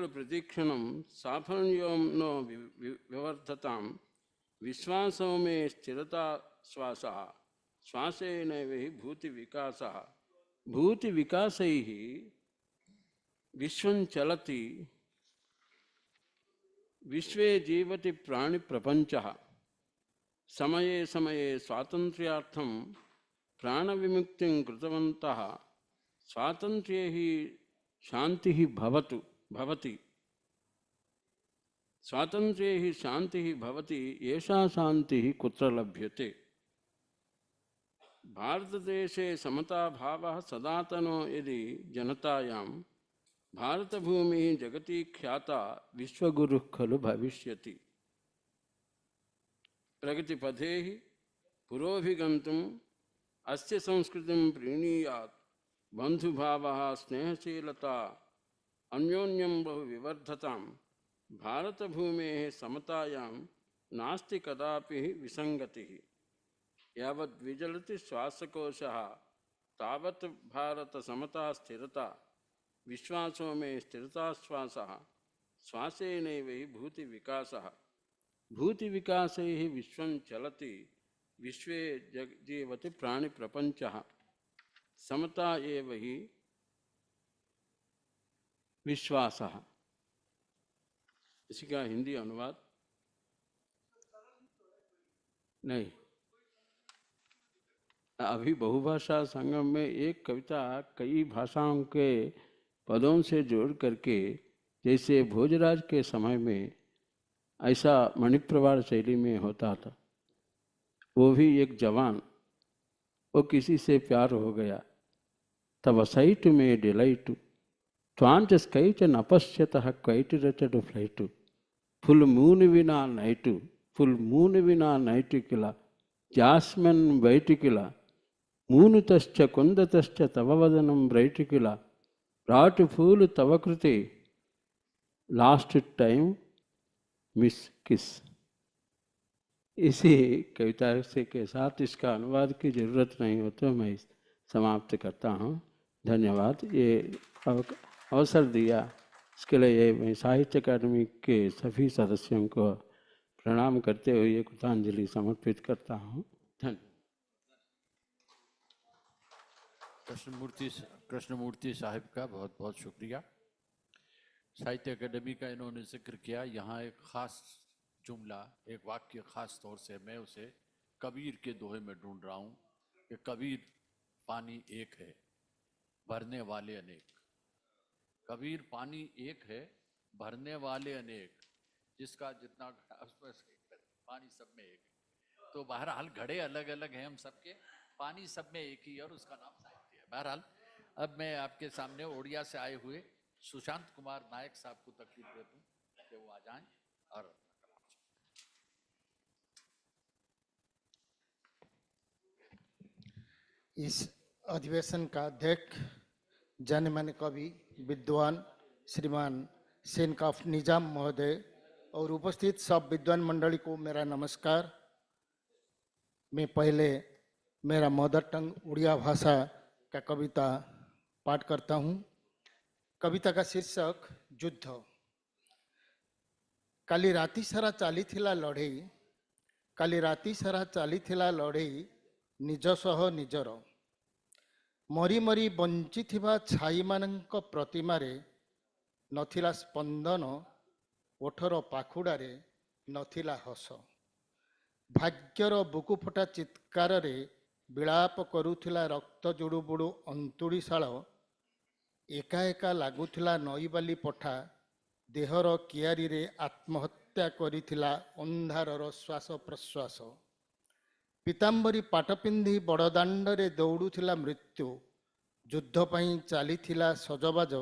प्रतीक्षणं साफल्यं नो विवर्धतां। विश्वासो में स्थिरता श्वासः। श्वासेनैव हि भूति विकासः। भूति विकासैः विश्वं चलति। विश्वे जीवति प्राणि प्रपंचः। समये समये स्वातंत्र्यार्थं प्राण विमुक्तिं कृतवन्तः। स्वातंत्र्ये हि शान्तिः भवति। स्वातंत्र्ये हि शान्तिः भवति। एषा शान्तिः कुत्र लभ्यते? भारतदेशे समता भावः सदातनो यदि जनतायां भारतभूमिः जगति ख्याता विश्वगुरुः खलु भविष्यति। प्रगतिपथे हि पुरोभिगन्तुम् अस्य संस्कृतिं प्रीणीयात्। बन्धुभावः स्नेहशीलता अन्योन्यं बहु विवर्धतां। भारतभूमेः समतायां नास्ति कदापि विसङ्गतिः। यावत् विचलति श्वासकोशः तावत् भारत समता स्थिरता। विश्वासो में स्थिरता श्वासः। श्वासेनैव हि भूति विकासः। भूति विकासैः हि विश्वं चलति। विश्वे जीवति प्राणि प्रपंचः। समता एव हि विश्वासः। इसी का हिंदी अनुवाद नहीं। अभी बहुभाषा संगम में एक कविता कई भाषाओं के पदों से जोड़ करके, जैसे भोजराज के समय में ऐसा मणिप्रवाल शैली में होता था। वो भी एक जवान, वो किसी से प्यार हो गया। तब सैट में डिलाइट ट्वांच स्कैच नपश्यतः क्वैट रचड फ्लैट। फुल मून विना नाइट किला जास्मिन बैट किला। मूनुतश्च कुंदतश्च तव वदनं ब्रैट किला। राट फूल तव कृते लास्ट टाइम मिस किस। इसी कविता से के साथ इसका अनुवाद की जरूरत नहीं हो तो मैं समाप्त करता हूँ। धन्यवाद ये अवसर दिया। इसके लिए मैं साहित्य अकादमी के सभी सदस्यों को प्रणाम करते हुए कृतांजलि समर्पित करता हूँ। धन्यवाद। कृष्णमूर्ति साहिब का बहुत बहुत शुक्रिया। साहित्य अकादमी का इन्होंने जिक्र किया। यहाँ एक खास जुमला, एक वाक्य खास तौर से मैं उसे कबीर के दोहे में ढूंढ रहा हूँ कि कबीर पानी एक है, भरने वाले अनेक। कबीर पानी एक है, भरने वाले अनेक, जिसका जितना घड़ा उसमें पानी सब में एक है। तो बहरहाल घड़े अलग अलग हैं हम सबके, पानी सब में एक ही, और उसका नाम साहित्य है। बहरहाल अब मैं आपके सामने ओडिया से आए हुए सुशांत कुमार नायक साहब को तकलीफ देता हूँ कि वो आ जाएं और इस अधिवेशन का अध्यक्ष जाने माने कवि विद्वान श्रीमान सेनकाफ निजाम महोदय और उपस्थित सब विद्वान मंडली को मेरा नमस्कार। मैं पहले मेरा मदर टंग उड़िया भाषा का कविता पाठ करता हूँ। कविता का शीर्षक युद्ध। काली राति सारा चली थिला लड़ई, काली राति सारा चली थिला लड़ई निज सह निजर। मरी मरी बंचिथिबा छाई मानक प्रतिमारे नथिला स्पंदन, ओठर पाखुड़ारे नथिला हस। भाग्यर बुकु फटा चित्कार रे विलाप करुथिला रक्त जुड़ुबुड़ु अंतुड़ीशाल। एका एका लागुथिला नईबाली पठा देहर कियारी रे आत्महत्या करिथिला अंधारर श्वास प्रश्वास। पीताम्बरी पाट पिंधि बड़दाण्डरे दौड़ुथिला मृत्यु। युद्ध पई चलीथिला सजबाज,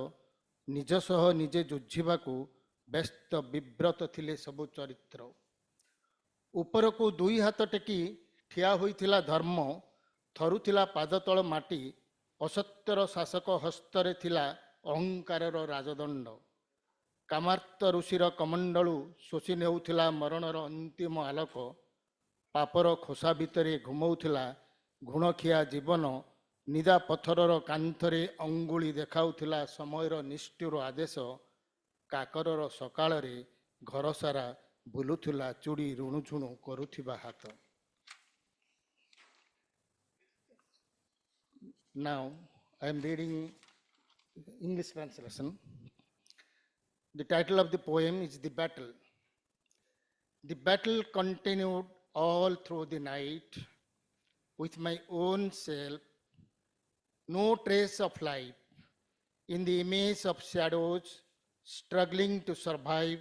निज सह निजे जुझिबाकू व्यस्त विव्रत थिले सबु चरित्र। उपरकू दुई हाथ टेकी ठिया होइथिला धर्म, थरुथिला पादतल माटी। असत्यर शासक हस्तरे थिला अहंकारर राजदंड। कामार्त ऋषिर कमंडलू शोषि नेउथिला मरणर अंतिम आलोक। पापर खोसा भितरे घुमौथिला घुणखिया जीवन। निदा पथरर कांथरे अंगुली देखाउथिला समयर निष्ठुर आदेश। काकरर सकाळरे घर सारा बुलुथिला चूड़ी ऋणुझुणु करुथिबा हाथ। Now I am reading English translation. The title of the poem is The Battle. The battle continued all through the night with my own self, no trace of life, in the image of shadows struggling to survive,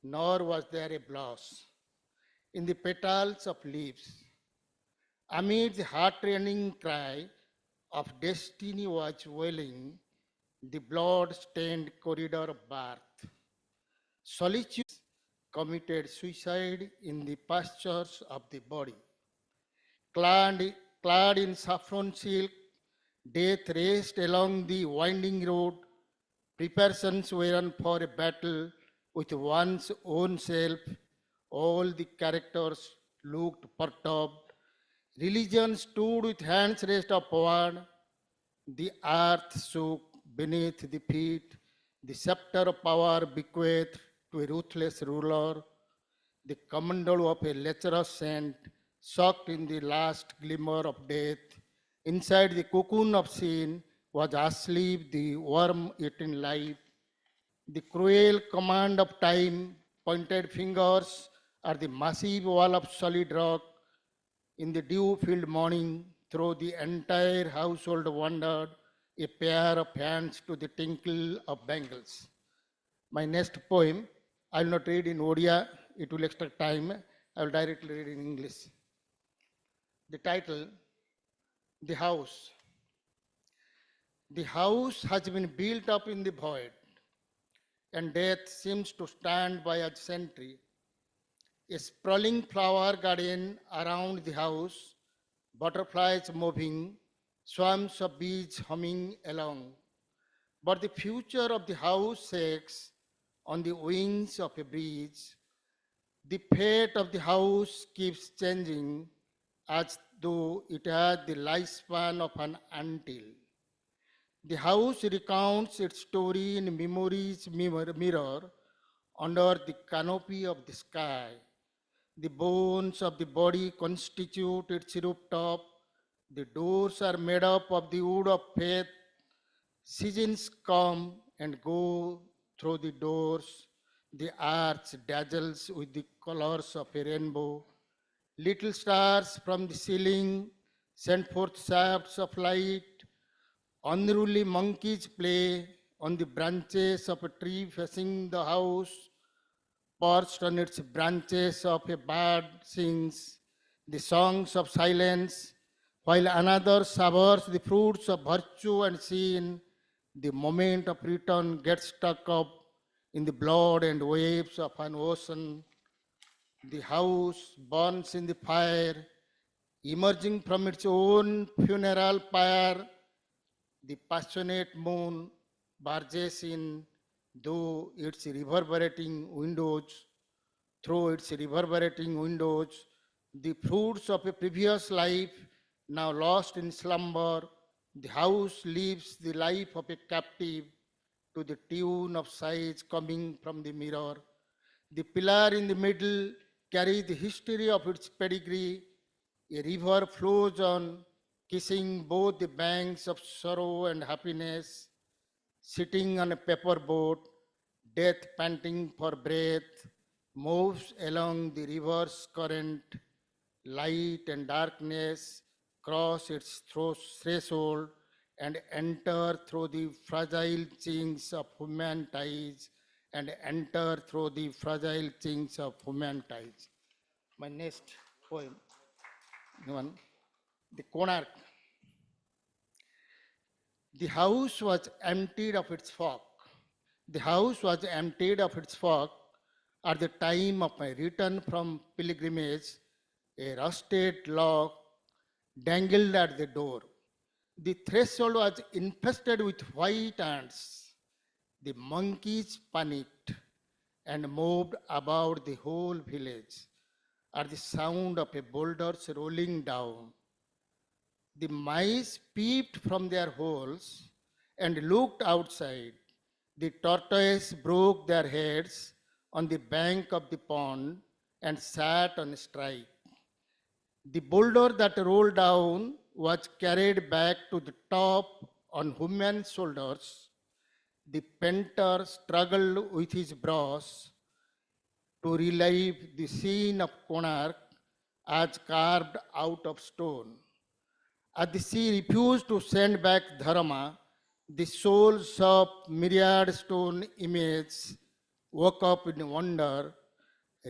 nor was there a blush in the petals of leaves. Amid the heart-rending cry of destiny was wailing, the blood-stained corridor of birth. Solitude committed suicide in the pastures of the body. Clad in saffron silk, death raced along the winding road. Preparations were on for a battle with one's own self. All the characters looked perturbed. Religion stood with hands raised upward. The earth shook beneath the feet. The scepter of power bequeathed to a ruthless ruler. The commandal of a lecherous saint shocked in the last glimmer of death. Inside the cocoon of sin was asleep the worm-eaten life. The cruel command of time pointed fingers at the massive wall of solid rock. In the dew-filled morning, through the entire household wandered a pair of hands to the tinkle of bangles. My next poem, I will not read in Odia, it will extract time. I will directly read in English. The title, The House. The house has been built up in the void, and death seems to stand by as sentry. A sprawling flower garden around the house, butterflies moving, swarms of bees humming along. But the future of the house shakes on the wings of a breeze. The fate of the house keeps changing as though it had the lifespan of an anthill. The house recounts its story in memory's mirror under the canopy of the sky. The bones of the body constitute its rooftop. The doors are made up of the wood of faith. Seasons come and go through the doors. The arch dazzles with the colors of a rainbow. Little stars from the ceiling send forth shafts of light. Unruly monkeys play on the branches of a tree facing the house. Perched on its branches of a bird sings the songs of silence, while another savors the fruits of virtue and sin. The moment of return gets stuck up in the blood and waves of an ocean. The house burns in the fire, emerging from its own funeral pyre. The passionate moon barges in, though its reverberating windows, through its reverberating windows, the fruits of a previous life now lost in slumber. The house lives the life of a captive to the tune of sighs coming from the mirror. The pillar in the middle carries the history of its pedigree. A river flows on, kissing both the banks of sorrow and happiness. Sitting on a paper boat, death panting for breath, moves along the river's current. Light and darkness cross its threshold and enter through the fragile chinks of human ties and enter through the fragile chinks of human ties. My next poem, one, the Konark. The house was emptied of its folk. The house was emptied of its folk at the time of my return from pilgrimage. A rusted log dangled at the door. The threshold was infested with white ants. The monkeys panicked and moved about the whole village at the sound of a boulders rolling down. The mice peeped from their holes and looked outside. The tortoise broke their heads on the bank of the pond and sat on strike. The boulder that rolled down was carried back to the top on human shoulders. The painter struggled with his brush to relive the scene of Konark as carved out of stone. As the sea refused to send back Dharma, the souls of myriad stone images woke up in wonder.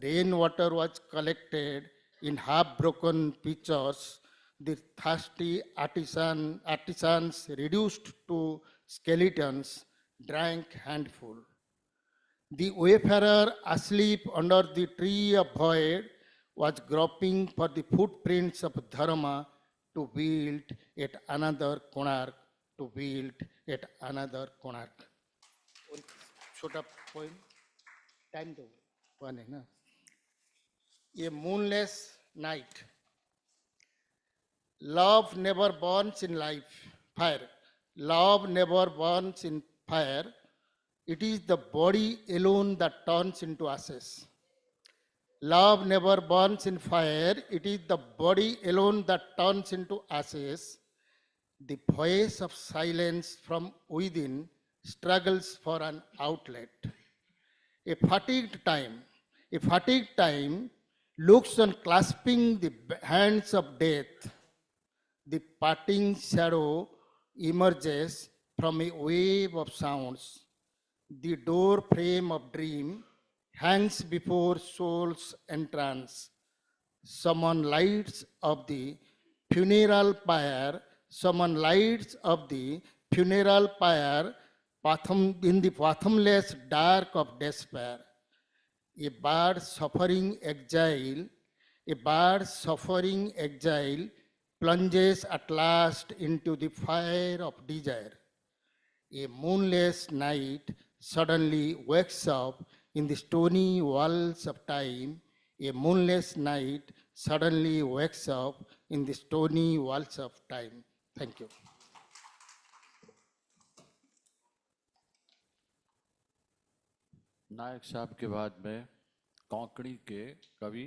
Rainwater was collected in half-broken pitchers. The thirsty artisans reduced to skeletons drank handful. The wayfarer asleep under the tree of void was groping for the footprints of Dharma to build yet another Konark, to build yet another Konark. छोटा poem, time दो, one है ना? A moonless night. Love never burns in fire. Love never burns in fire. It is the body alone that turns into ashes. Love never burns in fire. It is the body alone that turns into ashes. The voice of silence from within struggles for an outlet. A fatigued time looks on clasping the hands of death. The parting shadow emerges from a wave of sounds. The door frame of dream hangs before soul's entrance. Someone lights up the funeral pyre. Someone lights up the funeral pyre in the fathomless dark of despair. A bird suffering exile plunges at last into the fire of desire. A moonless night suddenly wakes up in the stony walls of time. A moonless night suddenly wakes up in the stony walls of time. Thank you. नायक साहब के बाद में कोंकणी के कवि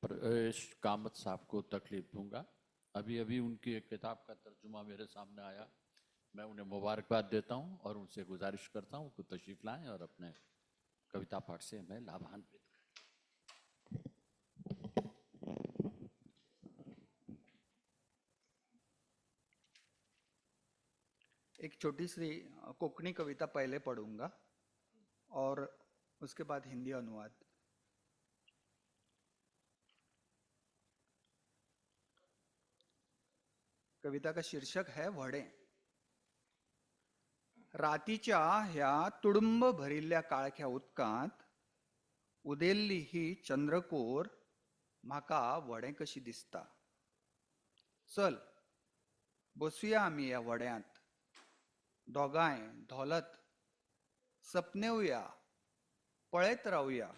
प्रवेश कामत साहब को तकलीफ दूंगा। अभी अभी उनकी एक किताब का तर्जुमा मेरे सामने आया। मैं उन्हें मुबारकबाद देता हूं और उनसे गुजारिश करता हूं कि तशरीफ लाएं और अपने कविता पाठ से हमें लाभान्वित करें। एक छोटी सी कोंकणी कविता पहले पढ़ूंगा और उसके बाद हिंदी अनुवाद। कविता का शीर्षक है वडे। रातीच्या ह्या तुडुंब भरिल्ल्या काळख्या उदकांत उदेल्ली ही चंद्रकोर म्हाका वडे कशी दिसता। चल बसूया आमी ह्या वड्यांत, दोगांय धोलत सपनेवया, पळयत रावया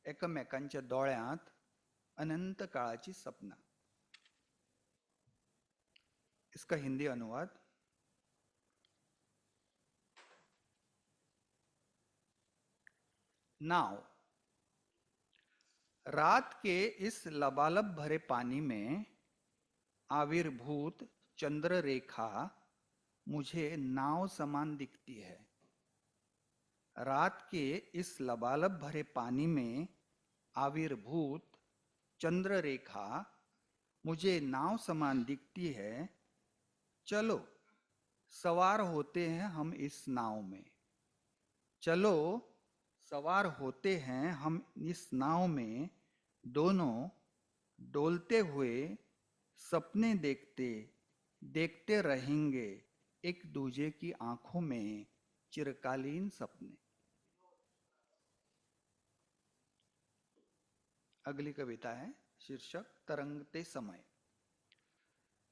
एकामेकांच्या दोळ्यांत अनंत काळाची सपना। इसका हिंदी अनुवाद। नाव। रात के इस लबालब भरे पानी में आविर्भूत चंद्र रेखा मुझे नाव समान दिखती है। रात के इस लबालब भरे पानी में आविर्भूत चंद्र रेखा मुझे नाव समान दिखती है। चलो सवार होते हैं हम इस नाव में। चलो सवार होते हैं हम इस नाव में। दोनों डोलते हुए सपने देखते देखते रहेंगे एक दूजे की आंखों में चिरकालीन सपने। अगली कविता है, शीर्षक तरंगते समय।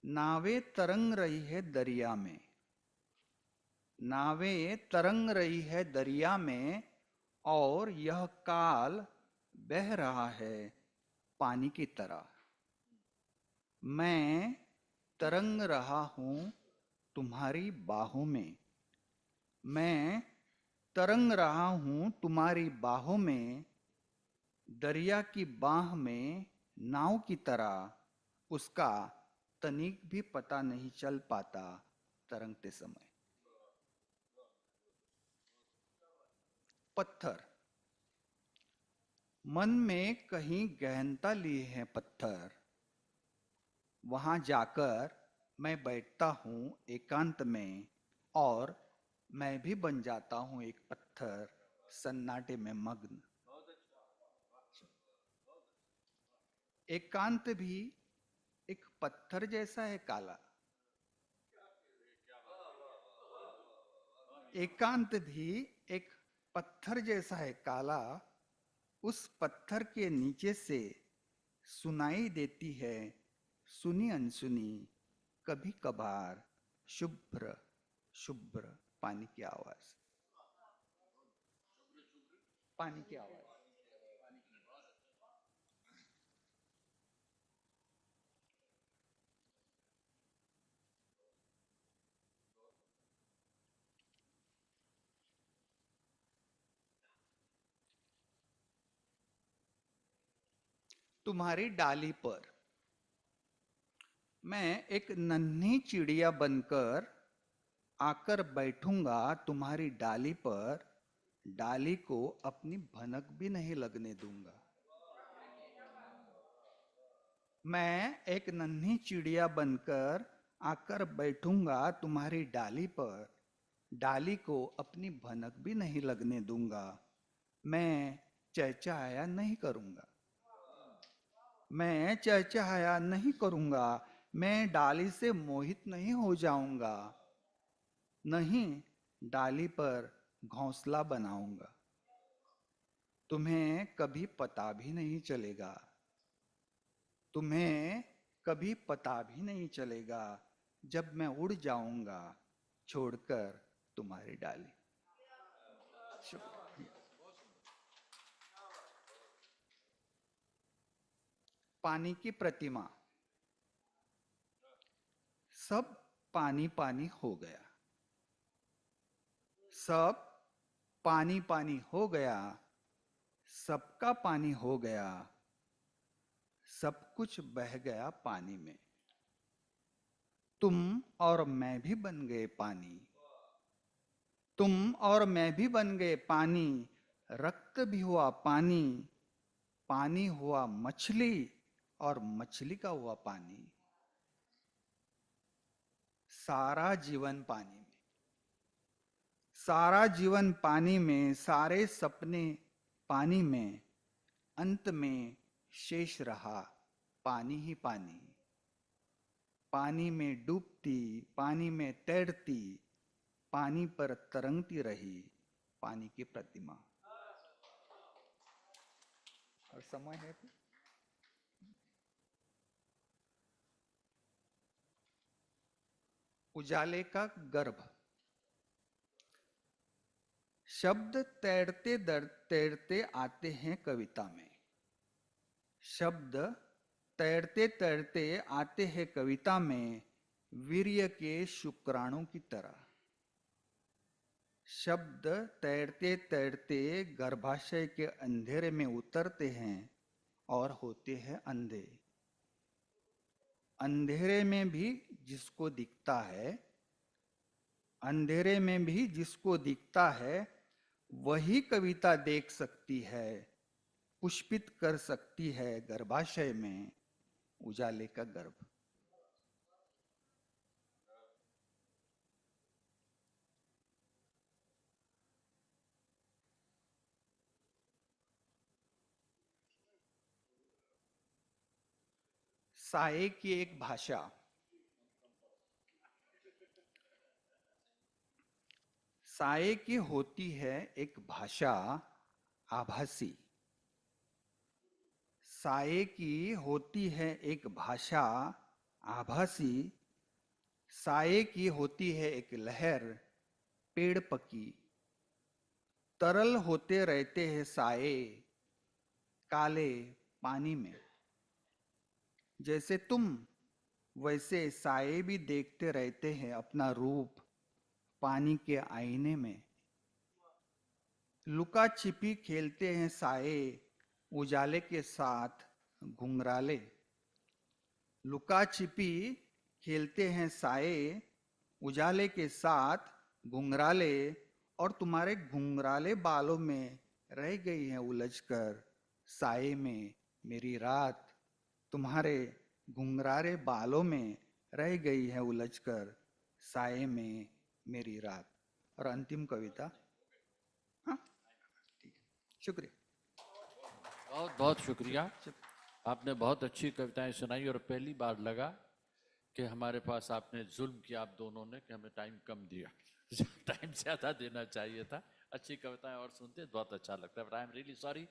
नावें तरंग रही है दरिया में। नावें तरंग रही है दरिया में और यह काल बह रहा है पानी की तरह। मैं तरंग रहा हूं तुम्हारी बाहों में। मैं तरंग रहा हूं तुम्हारी बाहों में। दरिया की बाह में नाव की तरह उसका तनिक भी पता नहीं चल पाता तरंगते समय। पत्थर। मन में कहीं गहनता लिए है पत्थर। वहां जाकर मैं बैठता हूं एकांत में और मैं भी बन जाता हूं एक पत्थर सन्नाटे में मग्न। एकांत भी एक पत्थर जैसा है काला। एकांत भी एक पत्थर जैसा है काला। उस पत्थर के नीचे से सुनाई देती है सुनी अनसुनी कभी कभार शुभ्र शुभ्र पानी की आवाज। पानी की आवाज। तुम्हारी डाली पर। मैं एक नन्ही चिड़िया बनकर आकर बैठूंगा तुम्हारी डाली पर। डाली को अपनी भनक भी नहीं लगने दूंगा। मैं एक नन्ही चिड़िया बनकर आकर बैठूंगा तुम्हारी डाली पर। डाली को अपनी भनक भी नहीं लगने दूंगा। मैं चहचहाया नहीं करूंगा। मैं चहचहाया नहीं करूंगा। मैं डाली से मोहित नहीं हो जाऊंगा। नहीं डाली पर घोंसला बनाऊंगा। तुम्हें कभी पता भी नहीं चलेगा। तुम्हें कभी पता भी नहीं चलेगा जब मैं उड़ जाऊंगा छोड़कर तुम्हारी डाली। पानी की प्रतिमा। सब पानी पानी हो गया। सब पानी पानी हो गया, सबका पानी हो गया, सब कुछ बह गया पानी में। तुम और मैं भी बन गए पानी, तुम और मैं भी बन गए पानी, रक्त भी हुआ पानी, पानी हुआ मछली और मछली का हुआ पानी। सारा जीवन पानी में, सारा जीवन पानी में, सारे सपने पानी में, अंत में शेष रहा पानी ही पानी। पानी में डूबती, पानी में तैरती, पानी पर तरंगती रही पानी की प्रतिमा। और समय है तो? उजाले का गर्भ। शब्द तैरते तैरते आते हैं कविता में, शब्द तैरते तैरते आते हैं कविता में, वीर्य के शुक्राणु की तरह। शब्द तैरते तैरते गर्भाशय के अंधेरे में उतरते हैं और होते हैं अंधे। अंधेरे में भी जिसको दिखता है, अंधेरे में भी जिसको दिखता है, वही कविता देख सकती है, पुष्पित कर सकती है गर्भाशय में उजाले का गर्भ। साए की एक भाषा। साए की होती है एक भाषा आभासी। साए की होती है एक भाषा आभासी। साए की होती है एक लहर पेड़ पकी। तरल होते रहते हैं साए काले पानी में। जैसे तुम वैसे साए भी देखते रहते हैं अपना रूप पानी के आईने में। लुका छिपी खेलते हैं साए उजाले के साथ घुंघराले। लुका छिपी खेलते हैं साए उजाले के साथ घुंघराले, और तुम्हारे घुंघराले बालों में रह गई है उलझकर साए में मेरी रात। तुम्हारे घुंघराले बालों में रह गई है उलझकर साए में मेरी रात। और अंतिम कविता। हाँ ठीक है, शुक्रिया। बहुत बहुत शुक्रिया। आपने बहुत अच्छी कविताएं सुनाई और पहली बार लगा कि हमारे पास आपने जुल्म किया आप दोनों ने कि हमें टाइम कम दिया। टाइम ज़्यादा देना चाहिए था। अच्छी कविताएं और सुनते बहुत अच्छा लगता है। But I am really sorry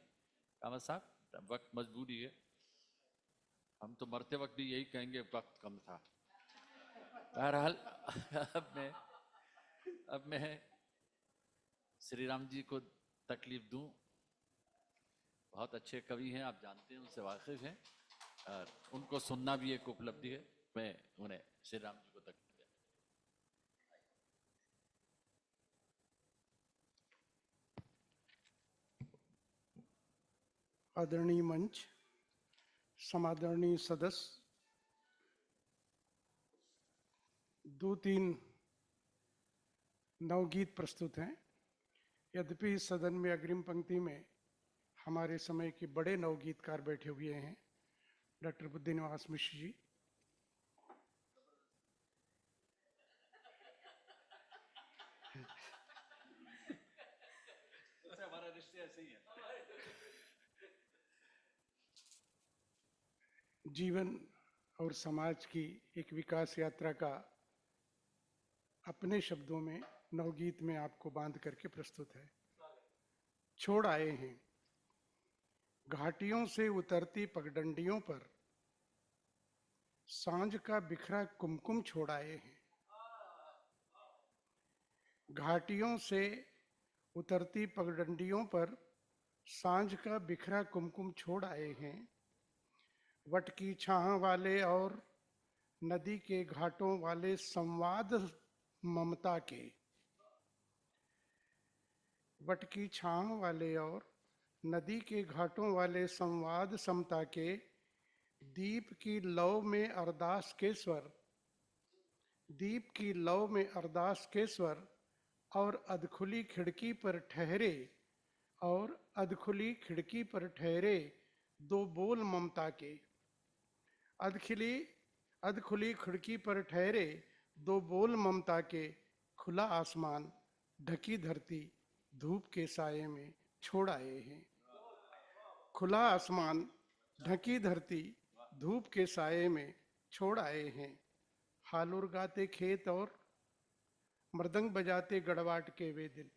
Kamat साहब, वक्त मजबूरी है। हम तो मरते वक्त भी यही कहेंगे वक्त कम था। बहरहाल अब मैं श्री राम जी को तकलीफ दूं। बहुत अच्छे कवि हैं, आप जानते हैं, उनसे वाकिफ हैं, और उनको सुनना भी एक उपलब्धि है। मैं उन्हें श्री राम जी को तकलीफ दूं। आदरणीय मंच, समादरणीय सदस्य, 2-3 नवगीत प्रस्तुत हैं। यद्यपि इस सदन में अग्रिम पंक्ति में हमारे समय के बड़े नवगीतकार बैठे हुए हैं, डॉक्टर बुद्धिनिवास मिश्र जी। हमारा रिश्ते ऐसे ही है। जीवन और समाज की एक विकास यात्रा का अपने शब्दों में नवगीत में आपको बांध करके प्रस्तुत है। छोड़ आए हैं घाटियों से उतरती पगडंडियों पर, सांझ का बिखरा कुमकुम छोड़ आए हैं। घाटियों से उतरती पगडंडियों पर सांझ का बिखरा कुमकुम छोड़ आए हैं। वट की छाह वाले और नदी के घाटों वाले संवाद ममता के, वट की छांव वाले और नदी के घाटों वाले संवाद समता के दीप की लौ में अरदास के स्वर, दीप की लौ में अरदास के स्वर और अधखुली खिड़की पर ठहरे, और अधखुली खिड़की पर ठहरे दो बोल ममता के, अधखिली अधखुली खिड़की पर ठहरे दो बोल ममता के, खुला आसमान ढकी धरती धूप के साये में छोड़ आए हैं। खुला आसमान ढकी धरती धूप के साये में छोड़ आए हैं। हालुर गाते खेत और मृदंग बजाते गड़वाट के वे दिन।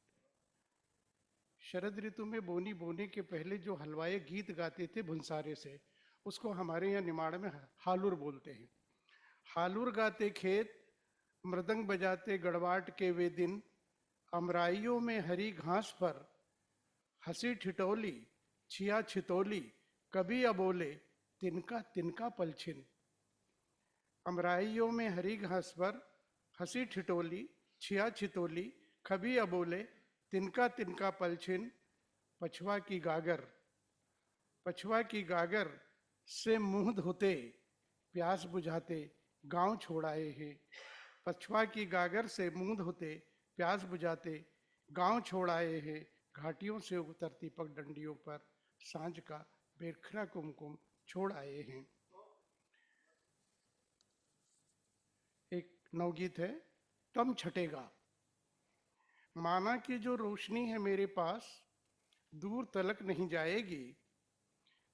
शरद ऋतु में बोनी बोने के पहले जो हलवाई गीत गाते थे भुनसारे से, उसको हमारे यहाँ निमाड़ में हालुर बोलते हैं। हालुर गाते खेत मृदंग बजाते गड़वाट के वे दिन, अमराइयों में हरी घास पर हंसी ठिठोली छिया छितोली, कभी अबोले तिनका तिनका पलछिन। अमराइयों में हरी घास पर हंसी ठिठोली छिया छितोली, कभी अबोले तिनका तिनका पलछिन। पछुआ की गागर, पछुआ की गागर से मुंह धोते प्यास बुझाते गांव छोड़ आए हैं। पछुआ की गागर से मुंह धोते प्यास बुझाते गांव छोड़ आए हैं। घाटियों से उतरती पगडंडियों पर सांझ का बेरखरा कुमकुम छोड़ आए हैं। एक नवगीत है, तम छटेगा। माना कि जो रोशनी है मेरे पास दूर तलक नहीं जाएगी,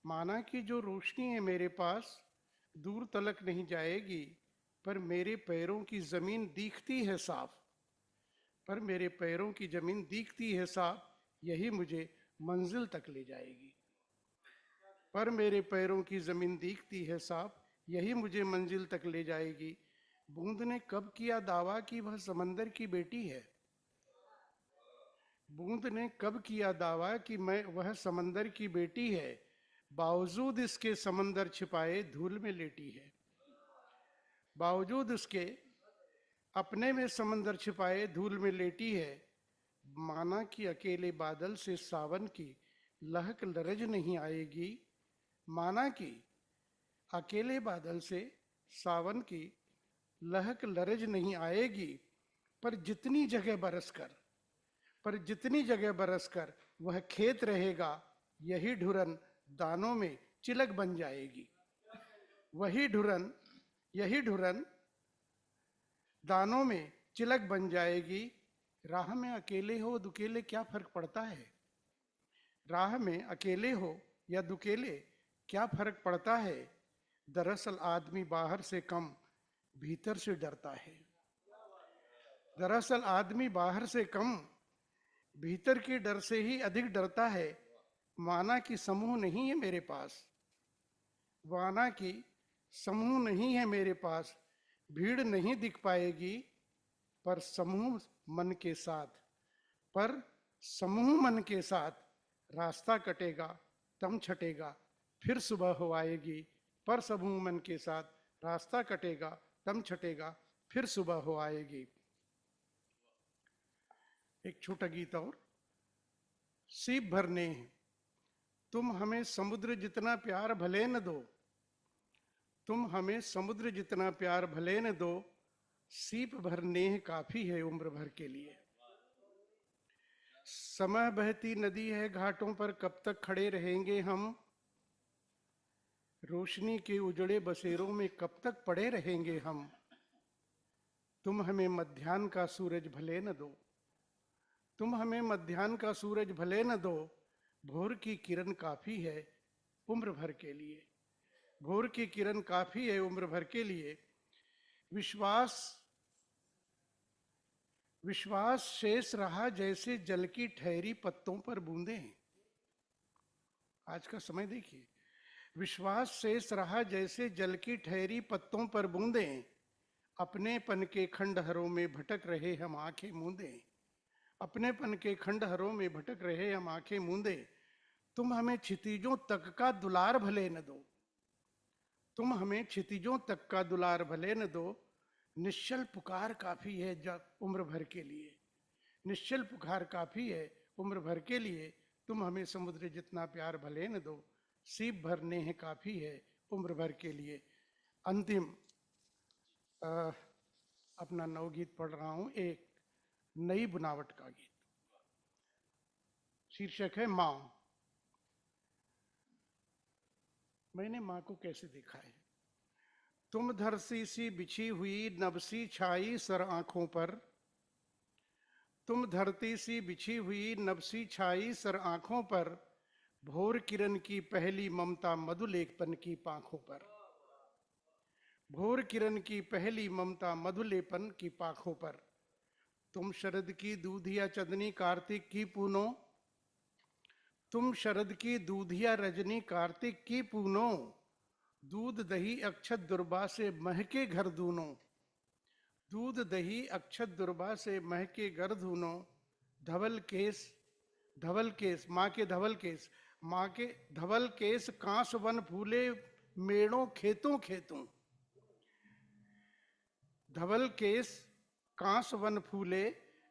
माना कि जो रोशनी है मेरे पास दूर तलक नहीं जाएगी, पर मेरे पैरों की जमीन दिखती है साफ, पर मेरे पैरों की जमीन दिखती है साफ, यही मुझे मंजिल तक ले जाएगी। पर मेरे पैरों की जमीन दिखती है साफ, यही मुझे मंजिल तक ले जाएगी। बूंद ने कब किया दावा कि वह समंदर की बेटी है, बूंद ने कब किया दावा कि मैं वह समंदर की बेटी है, बावजूद इसके समंदर छिपाए धूल में लेटी है। बावजूद इसके अपने में समंदर छिपाए धूल में लेटी है। माना कि अकेले बादल से सावन की लहक लरज नहीं आएगी, माना कि अकेले बादल से सावन की लहक लरज नहीं आएगी, पर जितनी जगह बरसकर, पर जितनी जगह बरसकर वह खेत रहेगा, यही ढुरन दानों में चिलक बन जाएगी। वही ढुरन, यही ढुरन दानों में चिलक बन जाएगी। राह में अकेले हो दुकेले क्या फर्क पड़ता है, राह में अकेले हो या दुकेले क्या फर्क पड़ता है। दरअसल आदमी बाहर से कम भीतर से डरता है, दरअसल आदमी बाहर से कम भीतर के डर से ही अधिक डरता है। माना कि समूह नहीं है मेरे पास, माना कि समूह नहीं है मेरे पास, भीड़ नहीं दिख पाएगी, पर समूह मन के साथ, पर समूह मन के साथ रास्ता कटेगा तम छटेगा फिर सुबह हो आएगी। पर समूह मन के साथ रास्ता कटेगा तम छटेगा फिर सुबह हो आएगी। एक छोटा गीत और। सीप भरने हैं, तुम हमें समुद्र जितना प्यार भले न दो, तुम हमें समुद्र जितना प्यार भले न दो, सीप भरने काफी है उम्र भर के लिए। समय बहती नदी है घाटों पर, कब तक खड़े रहेंगे हम, रोशनी के उजड़े बसेरों में कब तक पड़े रहेंगे हम। तुम हमें मध्याह्न का सूरज भले न दो, तुम हमें मध्याह्न का सूरज भले न दो, भोर की किरण काफी है उम्र भर के लिए। भोर की किरण काफी है उम्र भर के लिए। विश्वास विश्वास शेष रहा जैसे जल की ठहरी पत्तों पर बूंदें। आज का समय देखिए, विश्वास शेष रहा जैसे जल की ठहरी पत्तों पर बूंदें, अपनेपन के खंडहरों में भटक रहे हम आंखें मूंदे, अपनेपन के खंडहरों में भटक रहे हम आंखें मूंदे। तुम हमें क्षितिजों तक का दुलार भले न दो, तुम हमें क्षितिजों तक का दुलार भले न दो, निश्चल पुकार काफी है जब उम्र भर के लिए। निश्चल पुकार काफी है उम्र भर के लिए तुम हमें समुद्र जितना प्यार भले न दो, सीप भरने हैं काफी है उम्र भर के लिए। अंतिम अपना नवगीत पढ़ रहा हूं, एक नई बनावट का गीत। शीर्षक है मां। मैंने मां को कैसे देखा है। तुम धरती सी बिछी हुई नबसी छाई सर आंखों पर, तुम धरती सी बिछी हुई नबसी छाई सर आंखों पर, भोर किरण की पहली ममता मधुलेपन की पांखों पर, भोर किरण की पहली ममता मधुलेपन की पांखों पर। तुम शरद की दूधिया चंदनी कार्तिक की पूनो, तुम शरद की दूधिया रजनी कार्तिक की पूनो, दूध दही अक्षत दुर्बा से महके घर दूनो, दूध दही अक्षत दुर्बा से महके घर दूनो। धवल केस, धवल केस, माँ के धवल केस, माँ के धवल केस कांस वन फूले मेड़ों खेतों खेतों, धवल केस कांस वन फूले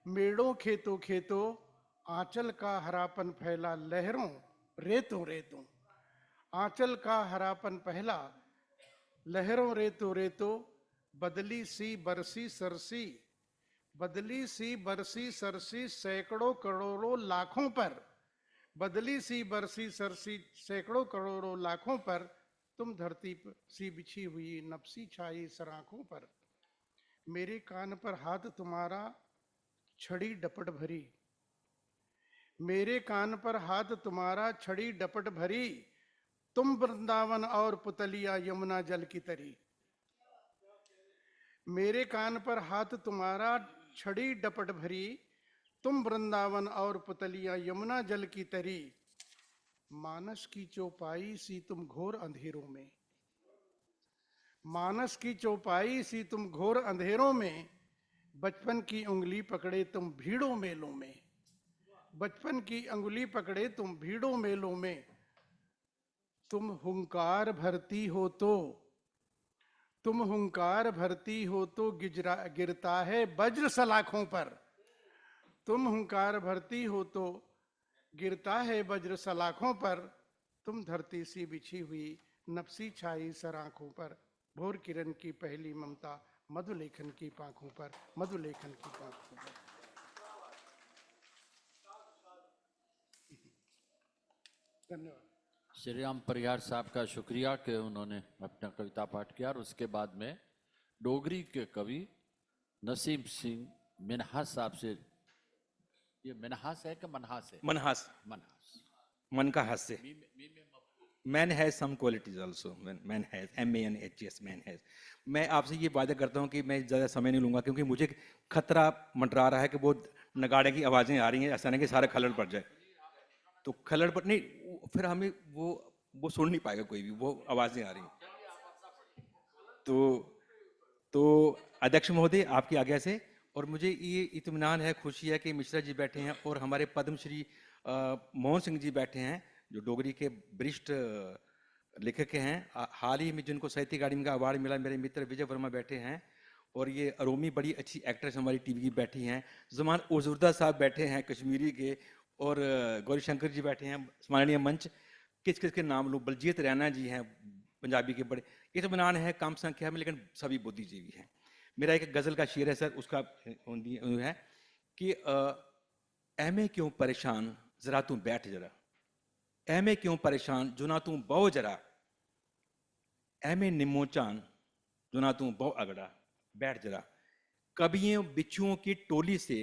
मेड़ों खेतों खेतों, आंचल का हरापन फैला लहरों रेतों रेतों, आंचल का हरापन पहला लहरों रेतों रेतों। बदली सी बरसी सरसी, बदली सी बरसी सरसी सैकड़ों करोड़ों लाखों पर, बदली सी बरसी सरसी सैकड़ों करोड़ों लाखों पर, तुम धरती सी बिछी हुई नफसी छाई सराखों पर। मेरे कान पर हाथ तुम्हारा छड़ी डपट भरी, मेरे कान पर हाथ तुम्हारा छड़ी डपट भरी, तुम वृंदावन और पुतलिया यमुना जल की तरी। मेरे कान पर हाथ तुम्हारा छड़ी डपट भरी, तुम वृंदावन और पुतलिया यमुना जल की तरी। मानस की चौपाई सी तुम घोर अंधेरों में, मानस की चौपाई सी तुम घोर अंधेरों में, बचपन की उंगली पकड़े तुम भीड़ों मेलों में, बचपन की उंगली पकड़े तुम भीड़ों मेलों में। तुम हुंकार भरती हो तो, तुम हुंकार भरती हो तो गिरता है वज्र सलाखों पर, तुम हुंकार भरती हो तो गिरता है वज्र सलाखों पर। तुम धरती सी बिछी हुई नफसी छाई सर आंखों पर, भोर किरण की पहली ममता मधुलेखन की पांखों पर, मधुलेखन की पांखों पर। धन्यवाद। श्री राम परिहार साहब का शुक्रिया कि उन्होंने अपना कविता पाठ किया। और उसके बाद में डोगरी के कवि नसीम सिंह मिनहास साहब से, ये मिनहास है कि मनहास है? मनहास, मनहास, मन का हास्य। Man has some qualities also, man has, MANHS, man has. मैं आपसे ये वादा करता हूँ कि मैं ज़्यादा समय नहीं लूँगा, क्योंकि मुझे खतरा मंडरा रहा है कि वो नगाड़े की आवाज़ें आ रही हैं, ऐसा नहीं कि सारा खलल पड़ जाए। तो खलल पर नहीं, फिर हमें वो सुन नहीं पाएगा कोई भी, वो आवाज़ें आ रही हैं। तो अध्यक्ष महोदय आपकी आज्ञा से, और मुझे ये इत्मीनान है, खुशी है कि मिश्रा जी बैठे हैं और हमारे पद्मश्री मोहन सिंह जी बैठे हैं, जो डोगरी के वरिष्ठ लेखक हैं। हाल ही में जिनको साहित्य अकादमी का अवार्ड मिला, मेरे मित्र विजय वर्मा बैठे हैं, और ये अरोमी बड़ी अच्छी एक्ट्रेस हमारी टीवी की बैठी हैं। जमान उजुर्दा साहब बैठे हैं कश्मीरी के, और गौरी शंकर जी बैठे हैं स्मरणीय मंच। किस किस के नाम लूँ, बलजीत रैना जी हैं पंजाबी के बड़े, इत्मीनान है कम संख्या में लेकिन सभी बुद्धिजीवी हैं। मेरा एक गज़ल का शेर है सर, उसका है कि ऐमे क्यों परेशान जरा तू बैठ जरा, ऐमे क्यों परेशान जो ना तू बहु जरा, ऐमे निमो चान जो ना तू बहु अगड़ा, बैठ जरा। कवियों बिच्छुओं की टोली से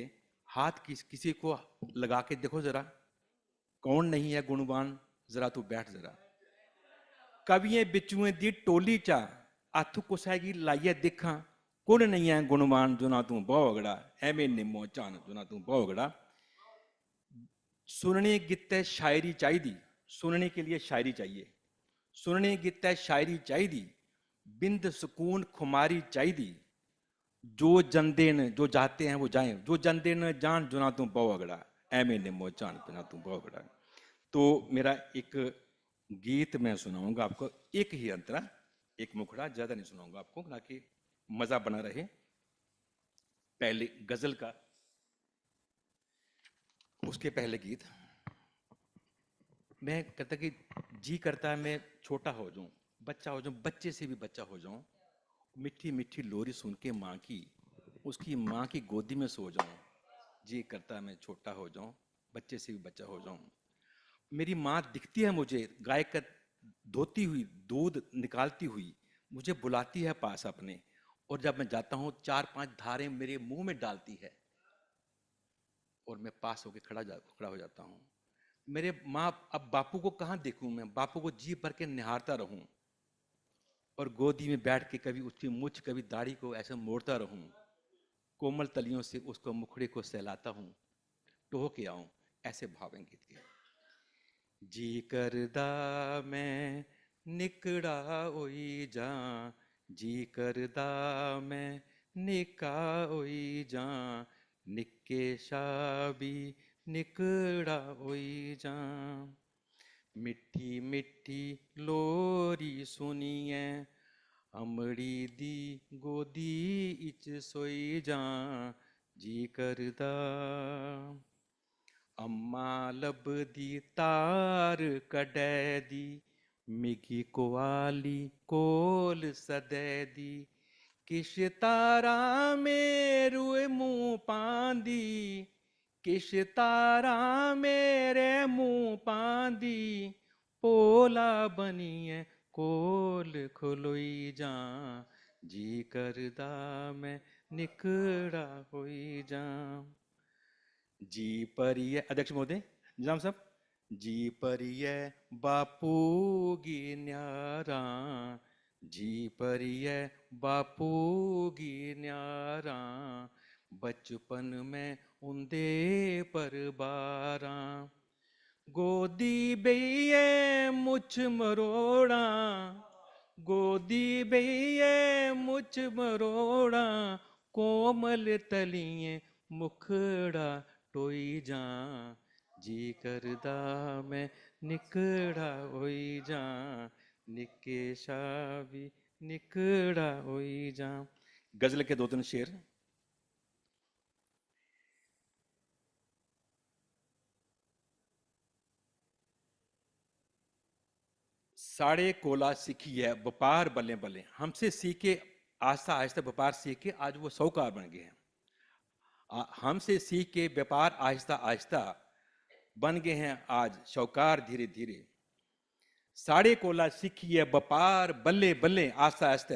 हाथ किसी को लगा के देखो जरा, कौन नहीं है गुणवान जरा तू बैठ जरा। कवियों बिच्छुएं दी टोली चा हथ कुसैगी लाइए दिखा, कौन नहीं है गुणवान जो ना तू बहु अगड़ा, ऐमे निमो चान जो ना तू बहु अगड़ा। सुनने गित्ते शायरी चाहिए, सुनने के लिए शायरी चाहिए, सुनने गित्ते शायरी चाहिए, बिंद सुकून खुमारी चाहिए। जो जंदे न जो जाते हैं वो जाएं, जो जंदे न जान जो ना तू बहु अगड़ा, ऐमे निमो चान जो ना तू बहु अगड़ा। तो मेरा एक गीत मैं सुनाऊंगा आपको, एक ही अंतरा, एक मुखड़ा, ज्यादा नहीं सुनाऊंगा आपको ताकि मजा बना रहे। पहले गजल का उसके पहले गीत मैं कहता कि जी करता है मैं छोटा हो जाऊं, बच्चा हो जाऊं, बच्चे से भी बच्चा हो जाऊं, मीठी मीठी लोरी सुन के माँ की, उसकी माँ की गोदी में सो जाऊं। जी करता है मैं छोटा हो जाऊं, बच्चे से भी बच्चा हो जाऊं। मेरी माँ दिखती है मुझे गाय का धोती हुई, दूध निकालती हुई, मुझे बुलाती है पास अपने, और जब मैं जाता हूँ 4-5 धारें मेरे मुंह में डालती है और मैं पास होके खड़ा हो जाता हूँ। मेरे माँ, अब बापू को कहाँ देखूं मैं, बापू को जी भर के निहारता रहूं और गोदी में बैठ के कभी उसकी मुछ कभी दाढ़ी को ऐसे मोड़ता रहूं, कोमल तलियों से उसको मुखड़े को सहलाता हूं, टोह के आऊं, ऐसे भाव हैं गीत के। जी करदा मैं निकड़ा होई जा, जी करदा मैं निका होई जा, निके शाबी निकड़ा होई जा। मिठी मिठी लोरी सुनिए अमड़ी दी गोदी इच सोई जा, जी करदा। अम्मा लभदी तार कढै दी, मिगी कुआली कोल सदै दी, किश तारा मेरू मुंह पांदी, किश तारा मेरे मुंह पांदी, पोला बनिए कोल खलोई जा, जी करदा मैं निकड़ा होई जा। जी परिय अध्यक्ष महोदय, निजाम साहब, जी परिय बापू गी न्यारा, जी परिय बापू गी न्यारा, बचपन में उन्दे पर बारा, गोदी बेइये मुछ मरोड़ा, गोदी बेइये मुछ मरोड़ा, कोमल तलिए मुखड़ा टोई जा, जी करदा मैं निकड़ा होई जा, निके शाबी निकड़ा होई जा। गजल के 2-3 शेर। साढ़े कोला सीखी है व्यापार बल्ले बल्ले, हमसे सीखे आहिस्ता आहिस्ता व्यापार सीख के आज वो साहूकार बन गए हैं। हमसे सीख के व्यापार आहिस्ता आहिस्ता बन गए हैं आज साहूकार धीरे धीरे। साढ़े कोला सीखी है व्यापार बल्ले बल्ले, आहिस्ता आहिस्ता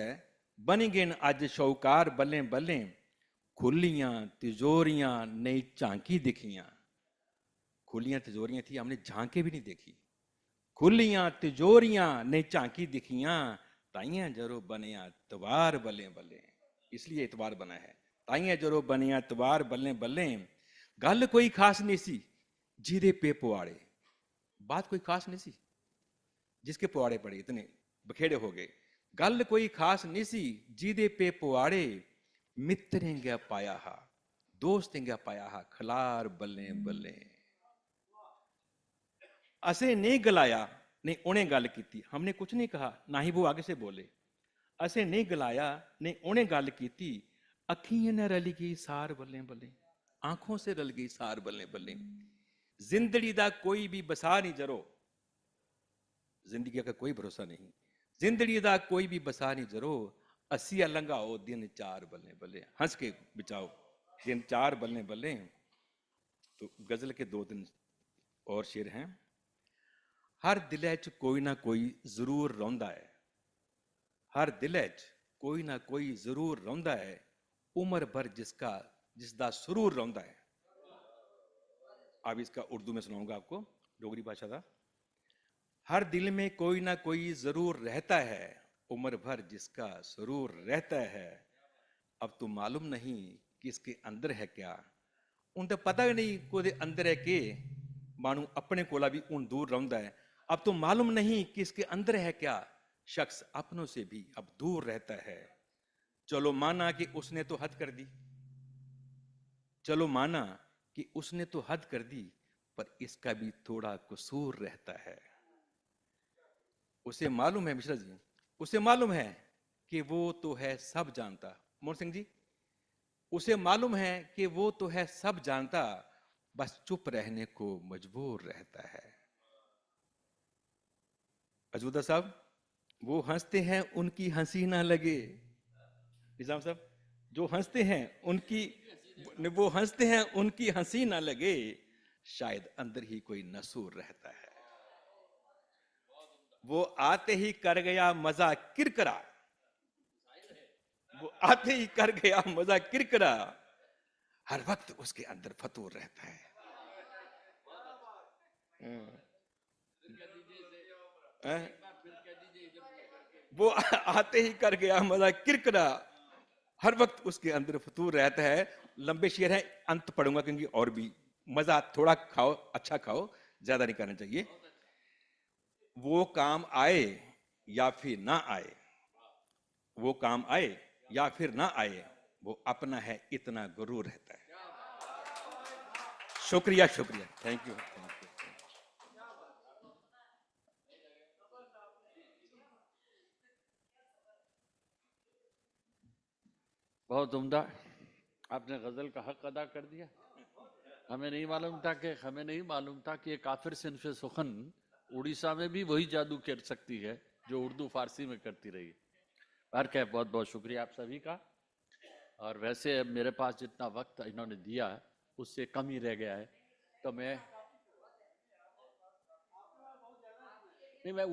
बन गए आज साहूकार बल्ले बल्ले, खुलियां तिजोरियां नई झांकी दिखियां, खुलियां तिजोरियां थी हमने झांके भी नहीं देखी, खुलियां तिजोरियां ने झांकी दिखियां, ताइयां जरो बनिया तवार बल्ले बल्ले, इसलिए इतवार बना है, ताइयां जरो बनिया तवार बल्ले बल्ले, गल कोई खास नहीं सी जिदे पे पुआड़े, बात कोई खास नहीं सी जिसके पुआड़े पड़े इतने बखेड़े हो गए, गल कोई खास नहीं सी जिदे पे पुआड़े, मित्रें गया पाया हा दोस्त गया पाया हा खलार बल्ले बल्ले, असे नहीं गलाया नहीं उन्हें गल की, हमने कुछ नहीं कहा ना ही वो आगे से बोले, असे नहीं गलाया नहीं उन्हें गल की, अखियां न रली गई सार बल्ले बल्ले, आंखों से रल गई सार बल्ले बल्ले, जिंदड़ी दा कोई भी बसा नहीं जरो, जिंदगी का कोई भरोसा नहीं, जिंदड़ी दा कोई भी बसा नहीं जरो, असिया लंघाओ दिन 4 बल्ले बल्ले, हंस के बिचाओ दिन 4 बल्ले बल्ले। तो गजल के 2-3 और शेर हैं। हर दिल च कोई ना कोई जरूर रौंदा है, हर दिल च कोई ना कोई जरूर रौंदा है, उम्र भर जिसदा सुरूर रौंदा है। अब इसका उर्दू में सुनाऊंगा आपको, डोगरी भाषा का। हर दिल में कोई ना कोई जरूर रहता है, उम्र भर जिसका सुरूर रहता है, अब तो मालूम नहीं कि इसके अंदर है क्या, उन तो पता ही नहीं कोदे अंदर है के, मानू अपने कोला भी उन दूर रौंदा है, अब तो मालूम नहीं कि इसके अंदर है क्या, शख्स अपनों से भी अब दूर रहता है, चलो माना कि उसने तो हद कर दी, चलो माना कि उसने तो हद कर दी, पर इसका भी थोड़ा कसूर रहता है। उसे मालूम है मिश्रा जी, उसे मालूम है कि वो तो है सब जानता, मोहन सिंह जी, उसे मालूम है कि वो तो है सब जानता, बस चुप रहने को मजबूर रहता है। अजूदा साहब, वो हंसते हैं उनकी हंसी ना लगे। निजाम साहब, जो हंसते हैं वो हंसते हैं उनकी हंसी ना लगे, शायद अंदर ही कोई नसूर रहता है। वो आते ही कर गया मजा किरकिरा, वो आते ही कर गया मजा किरकिरा, हर वक्त उसके अंदर फतूर रहता है। वो आते ही कर गया मजा किरकिरा, हर वक्त उसके अंदर फतूर रहता है। लंबे शेर है, अंत पढ़ूंगा क्योंकि और भी मजा, थोड़ा खाओ, अच्छा खाओ, ज्यादा नहीं करना चाहिए। वो काम आए या फिर ना आए, वो काम आए या फिर ना आए, वो अपना है इतना गुरूर रहता है। शुक्रिया, शुक्रिया, थैंक यू। बहुत उम्दा, आपने गजल का हक अदा कर दिया। हमें नहीं मालूम था कि ये काफिर सिन्फ़े सुखन उड़ीसा में भी वही जादू कर सकती है जो उर्दू फारसी में करती रही। हर क्या, बहुत बहुत शुक्रिया आप सभी का। और वैसे अब मेरे पास जितना वक्त इन्होंने दिया उससे कम ही रह गया है, तो मैं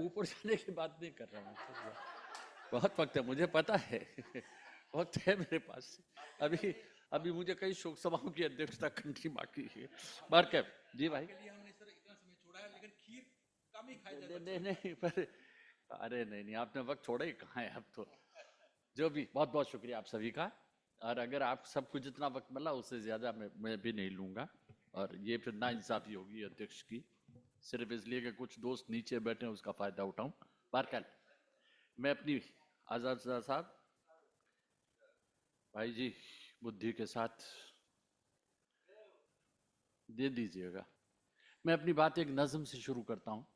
ऊपर जाने की बात नहीं कर रहा हूँ। बहुत वक्त है, मुझे पता है, वक्त है मेरे पास। अभी मुझे कई शोक सभाओं की अध्यक्षता करनी बाकी है। बार कैब जी भाई, नहीं पर अरे नहीं, आपने वक्त छोड़ा ही कहाँ है अब तो। जो भी, बहुत बहुत शुक्रिया आप सभी का। और अगर आप सबको जितना वक्त मिला उससे ज्यादा मैं भी नहीं लूंगा, और ये फिर नाइंसाफी होगी अध्यक्ष की, सिर्फ इसलिए कि कुछ दोस्त नीचे बैठे हैं उसका फायदा उठाऊं। बारकल, मैं अपनी आजाद साहब भाई जी बुद्धि के साथ दे दीजिएगा। मैं अपनी बात एक नज्म से शुरू करता हूँ।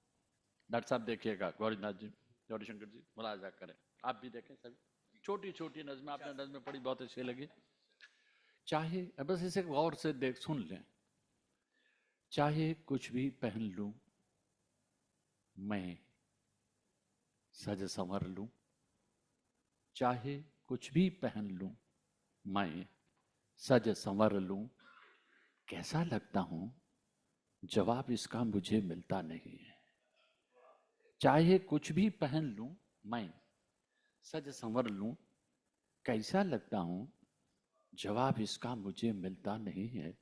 डॉक्टर साहब देखिएगा, गौरीनाथ जी, गौरीशंकर जी मुलाजा करें, आप भी देखें सभी। छोटी छोटी नज्में, आपने नज्में पढ़ी, बहुत अच्छी लगी। चाहे, बस इसे गौर से सुन लें। चाहे कुछ भी पहन लूं मैं, सज संवर लूं, चाहे कुछ भी पहन लूं मैं, सज संवर लूं, कैसा लगता हूं, जवाब इसका मुझे मिलता नहीं है। चाहे कुछ भी पहन लूं मैं, सज संवर लूं, कैसा लगता हूं, जवाब इसका मुझे मिलता नहीं है,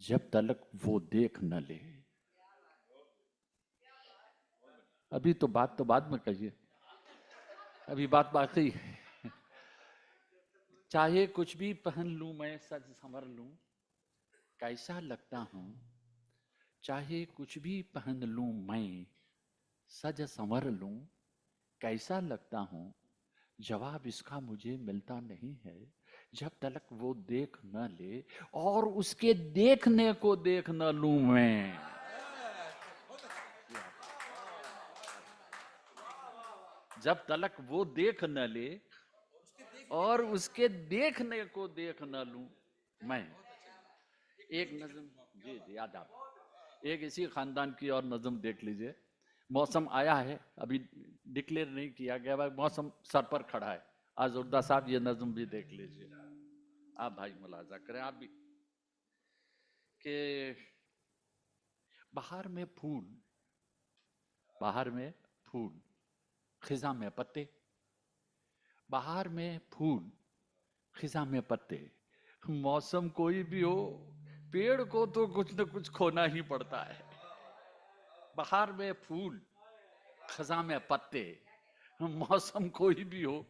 जब तलक वो देख न ले। अभी तो बाद में कहिए, अभी बात बाकी है। चाहे कुछ भी पहन लूं मैं, सज संवर लूं, कैसा लगता हूं, चाहे कुछ भी पहन लूं मैं, सज संवर लूं, कैसा लगता हूं, जवाब इसका मुझे मिलता नहीं है, जब तलक वो देख न ले और उसके देखने को देख न लूं मैं। जब तलक वो देख न ले और उसके देखने को देख न लूं मैं। एक नज्म, जी जी याद आप, एक इसी खानदान की और नज्म देख लीजिए। मौसम आया है, अभी डिक्लेयर नहीं किया गया, मौसम सर पर खड़ा है। आजुर्दा साहब ये नज्म भी देख लीजिए, आप भाई मुलाजा करें आप भी। कि बाहर में फूल, खिजा में पत्ते, बाहर में फूल, खिजा में पत्ते, मौसम कोई भी हो पेड़ को तो कुछ न कुछ खोना ही पड़ता है। बाहर में फूल, खजा में पत्ते, मौसम कोई भी हो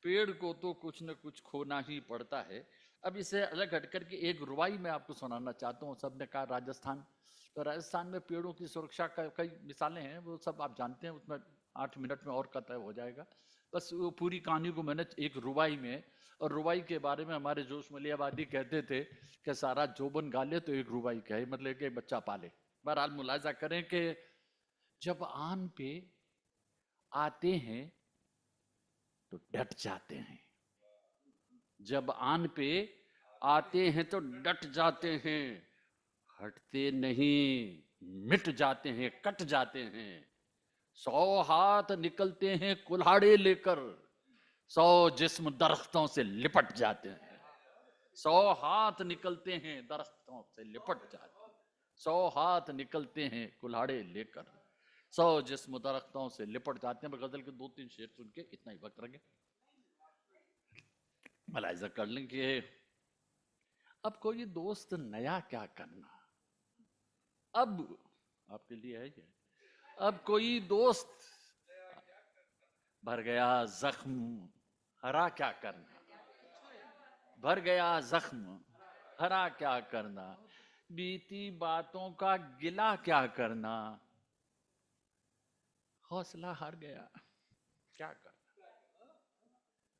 पेड़ को तो कुछ न कुछ खोना ही पड़ता है। अब इसे अलग हटकर के एक रुवाई मैं आपको सुनाना चाहता हूँ। सबने कहा राजस्थान, तो राजस्थान में पेड़ों की सुरक्षा का कई मिसालें हैं, वो सब आप जानते हैं, उसमें 8 मिनट में और कतई हो जाएगा। बस वो पूरी कहानी को मैंने एक रुवाई में, और रुवाई के बारे में हमारे जोश मलियाबादी कहते थे कि सारा जोबन गाले तो एक रुवाई कहे, मतलब कि बच्चा पाले। बहरहाल मुलाजा करें कि जब आन पे आते हैं तो डट जाते हैं, जब आन पे आते हैं तो डट जाते हैं, हटते नहीं, मिट जाते हैं, कट जाते हैं। 100 हाथ निकलते हैं कुल्हाड़े लेकर, 100 जिस्म दरख्तों से लिपट जाते हैं। 100 हाथ निकलते हैं दरख्तों से लिपट जाते हैं, 100 हाथ निकलते हैं कुल्हाड़े लेकर, 100 जिस्म दरख्तों से लिपट जाते हैं। गजल के 2-3 शेर सुन के इतना ही वक्त रह गया, मलाइजा कर लेंगे। अब कोई दोस्त नया क्या करना, अब आपके लिए है ये। अब कोई दोस्त भर गया जख्म, हरा क्या करना, भर गया जख्म, हरा क्या करना, बीती बातों का गिला क्या करना, हौसला हार गया क्या करना।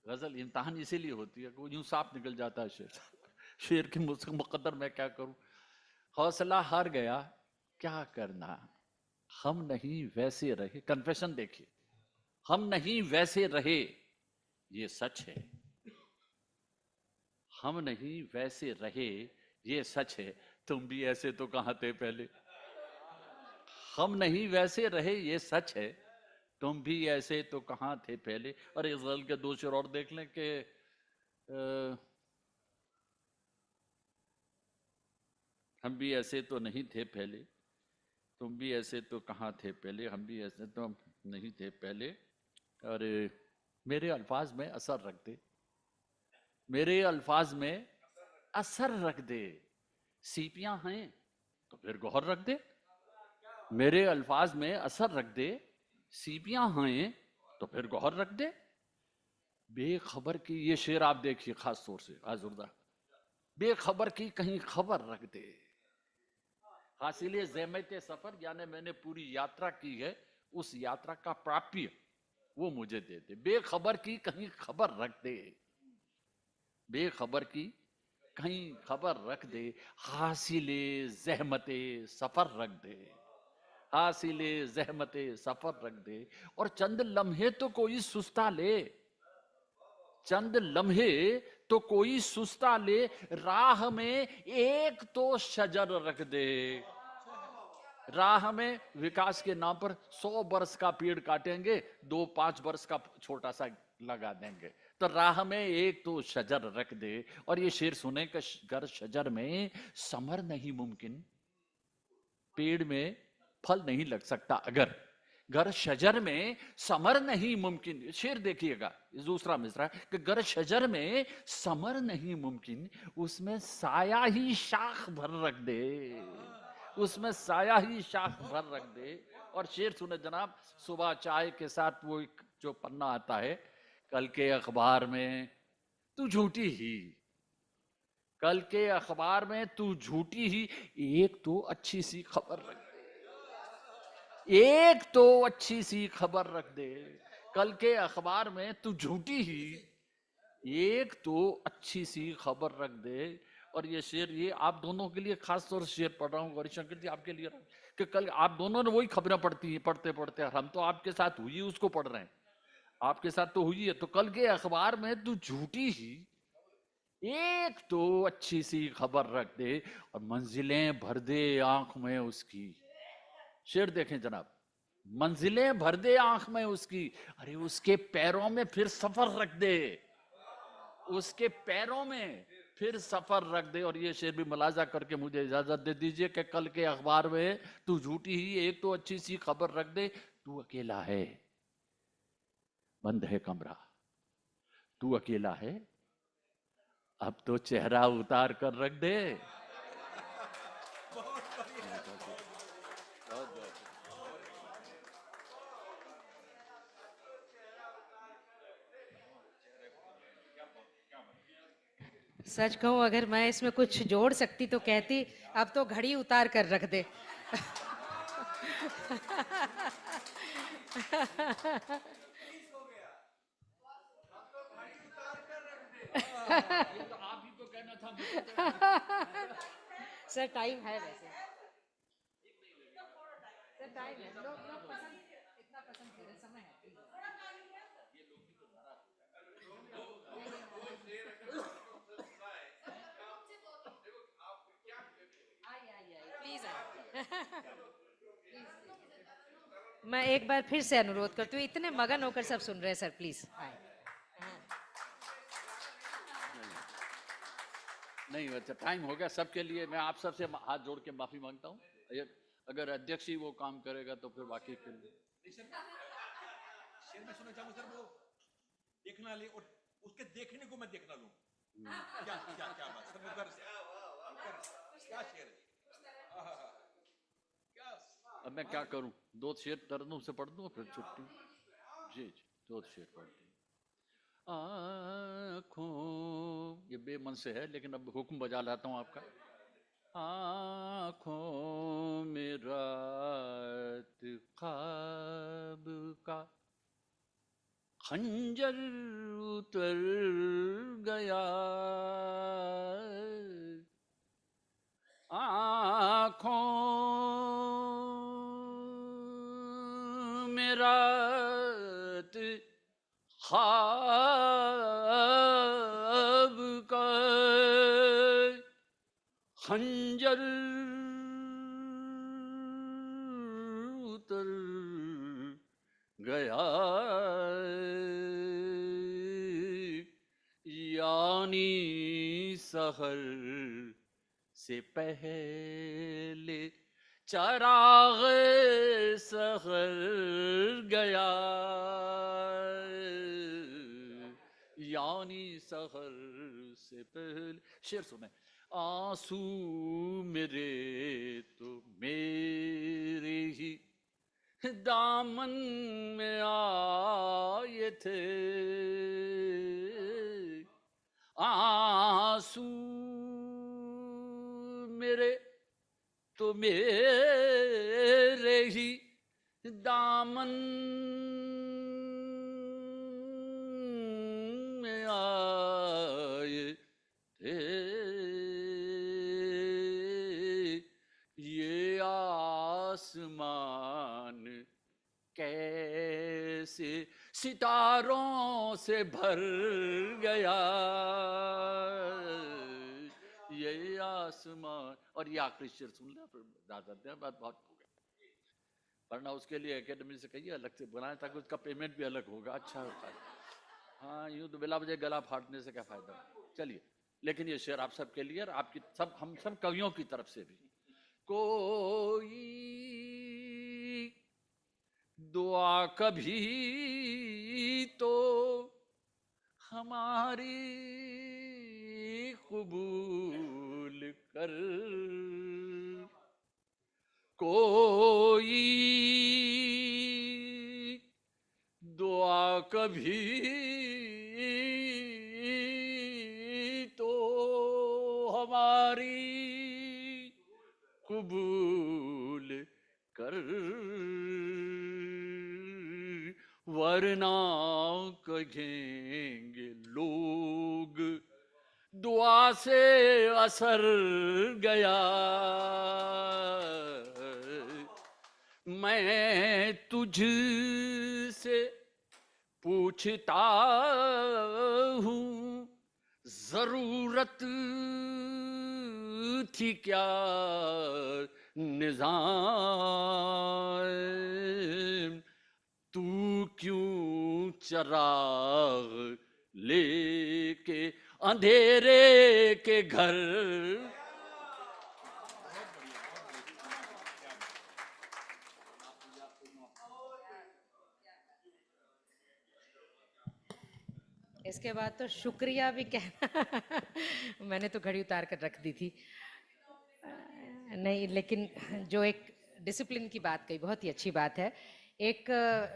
गजल इम्तहान इसीलिए होती है कि यूं साफ निकल जाता है शेर, शेर के मुकद्दर मैं क्या करूं। हौसला हार गया क्या करना, हम नहीं वैसे रहे, कन्फेशन देखिए, हम नहीं वैसे रहे ये सच है, हम नहीं वैसे रहे ये सच है, तुम भी ऐसे तो कहां थे पहले। हम नहीं वैसे रहे ये सच है, तुम भी ऐसे तो कहां थे पहले। और इस गजल के 2 शेर और देख लें कि हम भी ऐसे तो नहीं थे पहले, तुम भी ऐसे तो कहां थे पहले, हम भी ऐसे तो नहीं थे पहले। और मेरे अल्फाज में असर रख दे, मेरे अल्फाज में असर रख दे, सीपियां हैं तो फिर गौहर रख दे। मेरे अल्फाज में असर रख दे, सीपियां हैं तो फिर गौहर रख दे। बेखबर की, ये शेर आप देखिए खास तौर से आजुर्दा, बेखबर की कहीं खबर रख दे, हासिले ज़हमत सफर, यानी मैंने पूरी यात्रा की है, उस यात्रा का प्राप्य वो मुझे दे दे। बेखबर की कहीं खबर रख दे, बेखबर की कहीं खबर रख दे, हासिले ज़हमत सफर रख दे, हासिले ज़हमत सफर रख दे। और चंद लम्हे तो कोई सुस्ता ले, चंद लम्हे तो कोई सुस्ता ले, राह में एक तो शजर रख दे। राह में विकास के नाम पर 100 बरस का पेड़ काटेंगे, 2-5 बरस का छोटा सा लगा देंगे, तो राह में एक तो शजर रख दे। और ये शेर सुने कि गर शजर में समर नहीं मुमकिन, पेड़ में फल नहीं लग सकता अगर, गर शजर में समर नहीं मुमकिन। शेर देखिएगा दूसरा मिसरा कि गर शजर में समर नहीं मुमकिन, उसमें साया ही शाख भर रख दे, उसमें साया ही शाख भर रख दे। और शेर सुने जनाब, सुबह चाय के साथ वो एक जो पन्ना आता है, कल के अखबार में तू झूठी ही, कल के अखबार में तू झूठी ही, एक तो अच्छी सी खबर रख दे, एक तो अच्छी सी खबर रख दे। कल के अखबार में तू झूठी ही, एक तो अच्छी सी खबर रख दे। और ये शेर, ये आप दोनों के लिए खास तौर से शेर पढ़ रहा हूँ गौरीशंकर जी, आपके लिए कि कल आप दोनों ने वही खबरें पढ़ती हैं, पढ़ते पढ़ते हम तो आपके साथ हुई उसको पढ़ रहे हैं, आपके साथ तो हुई है। तो कल के अखबार में तू झूठी ही, एक तो अच्छी सी खबर रख दे, और मंजिलें भर दे आंख में उसकी। शेर देखें जनाब, मंजिलें भर दे आंख में उसकी, अरे उसके पैरों में फिर सफर रख दे, उसके पैरों में फिर सफर रख दे। और ये शेर भी मुलाजा करके मुझे इजाजत दे दीजिए कि कल के अखबार में तू झूठी ही, एक तो अच्छी सी खबर रख दे, तू अकेला है, बंद है कमरा, तू अकेला है, अब तो चेहरा उतार कर रख दे। सच कहूं, अगर मैं इसमें कुछ जोड़ सकती तो कहती, अब तो घड़ी उतार कर रख दे। आप ही को कहना था। सर टाइम है वैसे, सर टाइम है, लोग पसंद, इतना पसंद कर रहे, समय है। आई मैं एक बार फिर से अनुरोध करती हूँ, इतने मगन होकर सब सुन रहे हैं सर, प्लीज आए। नहीं अच्छा टाइम हो गया सबके लिए। मैं आप सबसे हाथ जोड़ के माफी मांगता हूँ। अगर अध्यक्ष ही वो काम करेगा तो फिर बाकी के लिए शेर मैं सुनना चाहूँ सर, वो देखना ले और उसके देखने को मैं देखना लूँ। क्या क्या क्या बात सर, क्या शेर है। क्या अब मैं क्या करूं? दो शेर तरनों से पढ़ दूं फिर छुट्टी। जी जी दो शेर पढ़ दूं। आँखों, ये बेमन से है लेकिन अब हुक्म बजा लाता हूँ आपका। आँखों में रात ख्वाब का खंजर उतर गया, आँखों में रात ख्वाब का खंजर उतर गया, यानी सहर से पहले चराग सहर गया, यानी सहर से पहले। शेर सुने। आंसू मेरे तो मेरे ही दामन में आए थे, आंसू मेरे तो मेरे ही दामन में आए थे, ये आसमान कैसे सितारों से भर गया, ये आसमान। और ये आखिरी शेर सुन लिया फिर ज्यादा बात बहुत हो गया। वरना उसके लिए एकेडमी से कहिए अलग से बनाए ताकि उसका पेमेंट भी अलग होगा, अच्छा होता है। हाँ यूं तो बिला वजह गला फाड़ने से क्या फायदा। चलिए, लेकिन ये शेर आप सबके लिए और आपकी सब हम सब कवियों की तरफ से भी। कोई दुआ कभी तो हमारी कबूल कर, कोई दुआ कभी तो हमारी कबूल कर, वरना कहेंगे लोग दुआ से असर गया, मैं तुझसे पूछता हूँ जरूरत थी क्या निजाम, तू क्यों चराग लेके अंधेरे के घर। इसके बाद तो शुक्रिया भी कहना मैंने तो घड़ी उतार कर रख दी थी। नहीं, लेकिन जो एक डिसिप्लिन की बात कही, बहुत ही अच्छी बात है। एक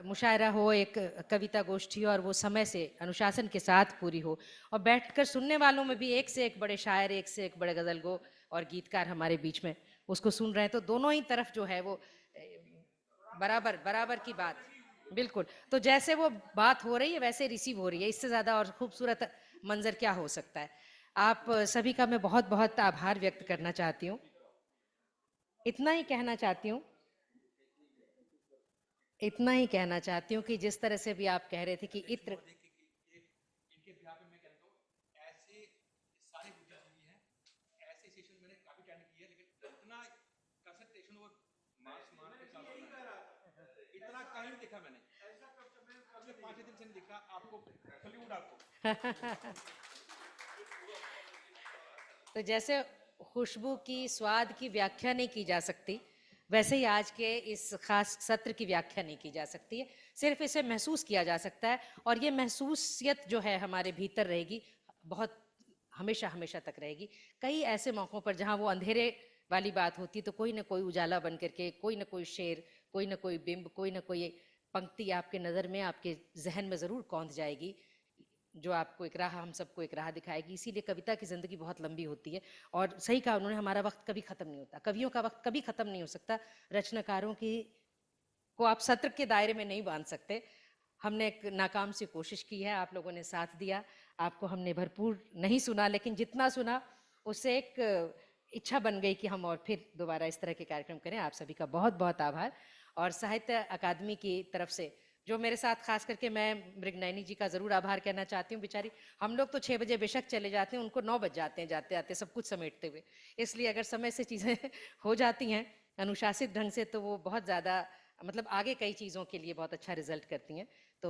मुशायरा हो, एक कविता गोष्ठी हो और वो समय से अनुशासन के साथ पूरी हो, और बैठकर सुनने वालों में भी एक से एक बड़े शायर, एक से एक बड़े गजल गो और गीतकार हमारे बीच में उसको सुन रहे हैं, तो दोनों ही तरफ जो है वो बराबर बराबर की बात, बिल्कुल। तो जैसे वो बात हो रही है वैसे रिसीव हो रही है, इससे ज़्यादा और खूबसूरत मंजर क्या हो सकता है। आप सभी का मैं बहुत बहुत आभार व्यक्त करना चाहती हूँ। इतना ही कहना चाहती हूँ, इतना ही कहना चाहती हूँ कि जिस तरह से भी आप कह रहे थे कि इत्र, इनके बिहार पे मैं कहता हूँ ऐसे सारे बुद्धिजीवी हैं, ऐसे सेशन मैंने काफी अटेंड किए, लेकिन इतना कंसंट्रेशन और इतना कहीं नहीं देखा मैंने, ऐसा कभी 5 दिन से नहीं देखा आपको, सल्यूट आपको। तो जैसे खुशबू की स्वाद की व्याख्या नहीं की जा सकती, वैसे ही आज के इस खास सत्र की व्याख्या नहीं की जा सकती है, सिर्फ इसे महसूस किया जा सकता है। और ये महसूसियत जो है हमारे भीतर रहेगी, बहुत हमेशा हमेशा तक रहेगी। कई ऐसे मौक़ों पर जहाँ वो अंधेरे वाली बात होती तो कोई ना कोई उजाला बन करके, कोई ना कोई शेर, कोई ना कोई बिंब, कोई ना कोई पंक्ति आपके नज़र में, आपके जहन में ज़रूर कौंध जाएगी, जो आपको एक राह, हम सबको एक राह दिखाएगी। इसीलिए कविता की ज़िंदगी बहुत लंबी होती है। और सही कहा उन्होंने, हमारा वक्त कभी ख़त्म नहीं होता, कवियों का वक्त कभी ख़त्म नहीं हो सकता। रचनाकारों की को आप सत्र के दायरे में नहीं बांध सकते। हमने एक नाकाम सी कोशिश की है, आप लोगों ने साथ दिया, आपको हमने भरपूर नहीं सुना, लेकिन जितना सुना उससे एक इच्छा बन गई कि हम और फिर दोबारा इस तरह के कार्यक्रम करें। आप सभी का बहुत बहुत आभार। और साहित्य अकादमी की तरफ से जो मेरे साथ, खास करके मैं मृगनयनी जी का ज़रूर आभार कहना चाहती हूँ। बेचारी, हम लोग तो 6 बजे बेशक चले जाते हैं, उनको 9 बज जाते हैं जाते आते सब कुछ समेटते हुए। इसलिए अगर समय से चीज़ें हो जाती हैं अनुशासित ढंग से, तो वो बहुत ज़्यादा, मतलब आगे कई चीज़ों के लिए बहुत अच्छा रिजल्ट करती हैं। तो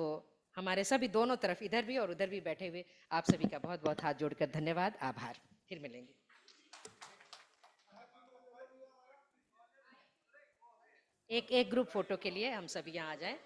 हमारे सभी दोनों तरफ, इधर भी और उधर भी बैठे हुए आप सभी का बहुत बहुत हाथ जोड़कर धन्यवाद, आभार। फिर मिलेंगे। एक ग्रुप फोटो के लिए हम सभी यहाँ आ जाएं।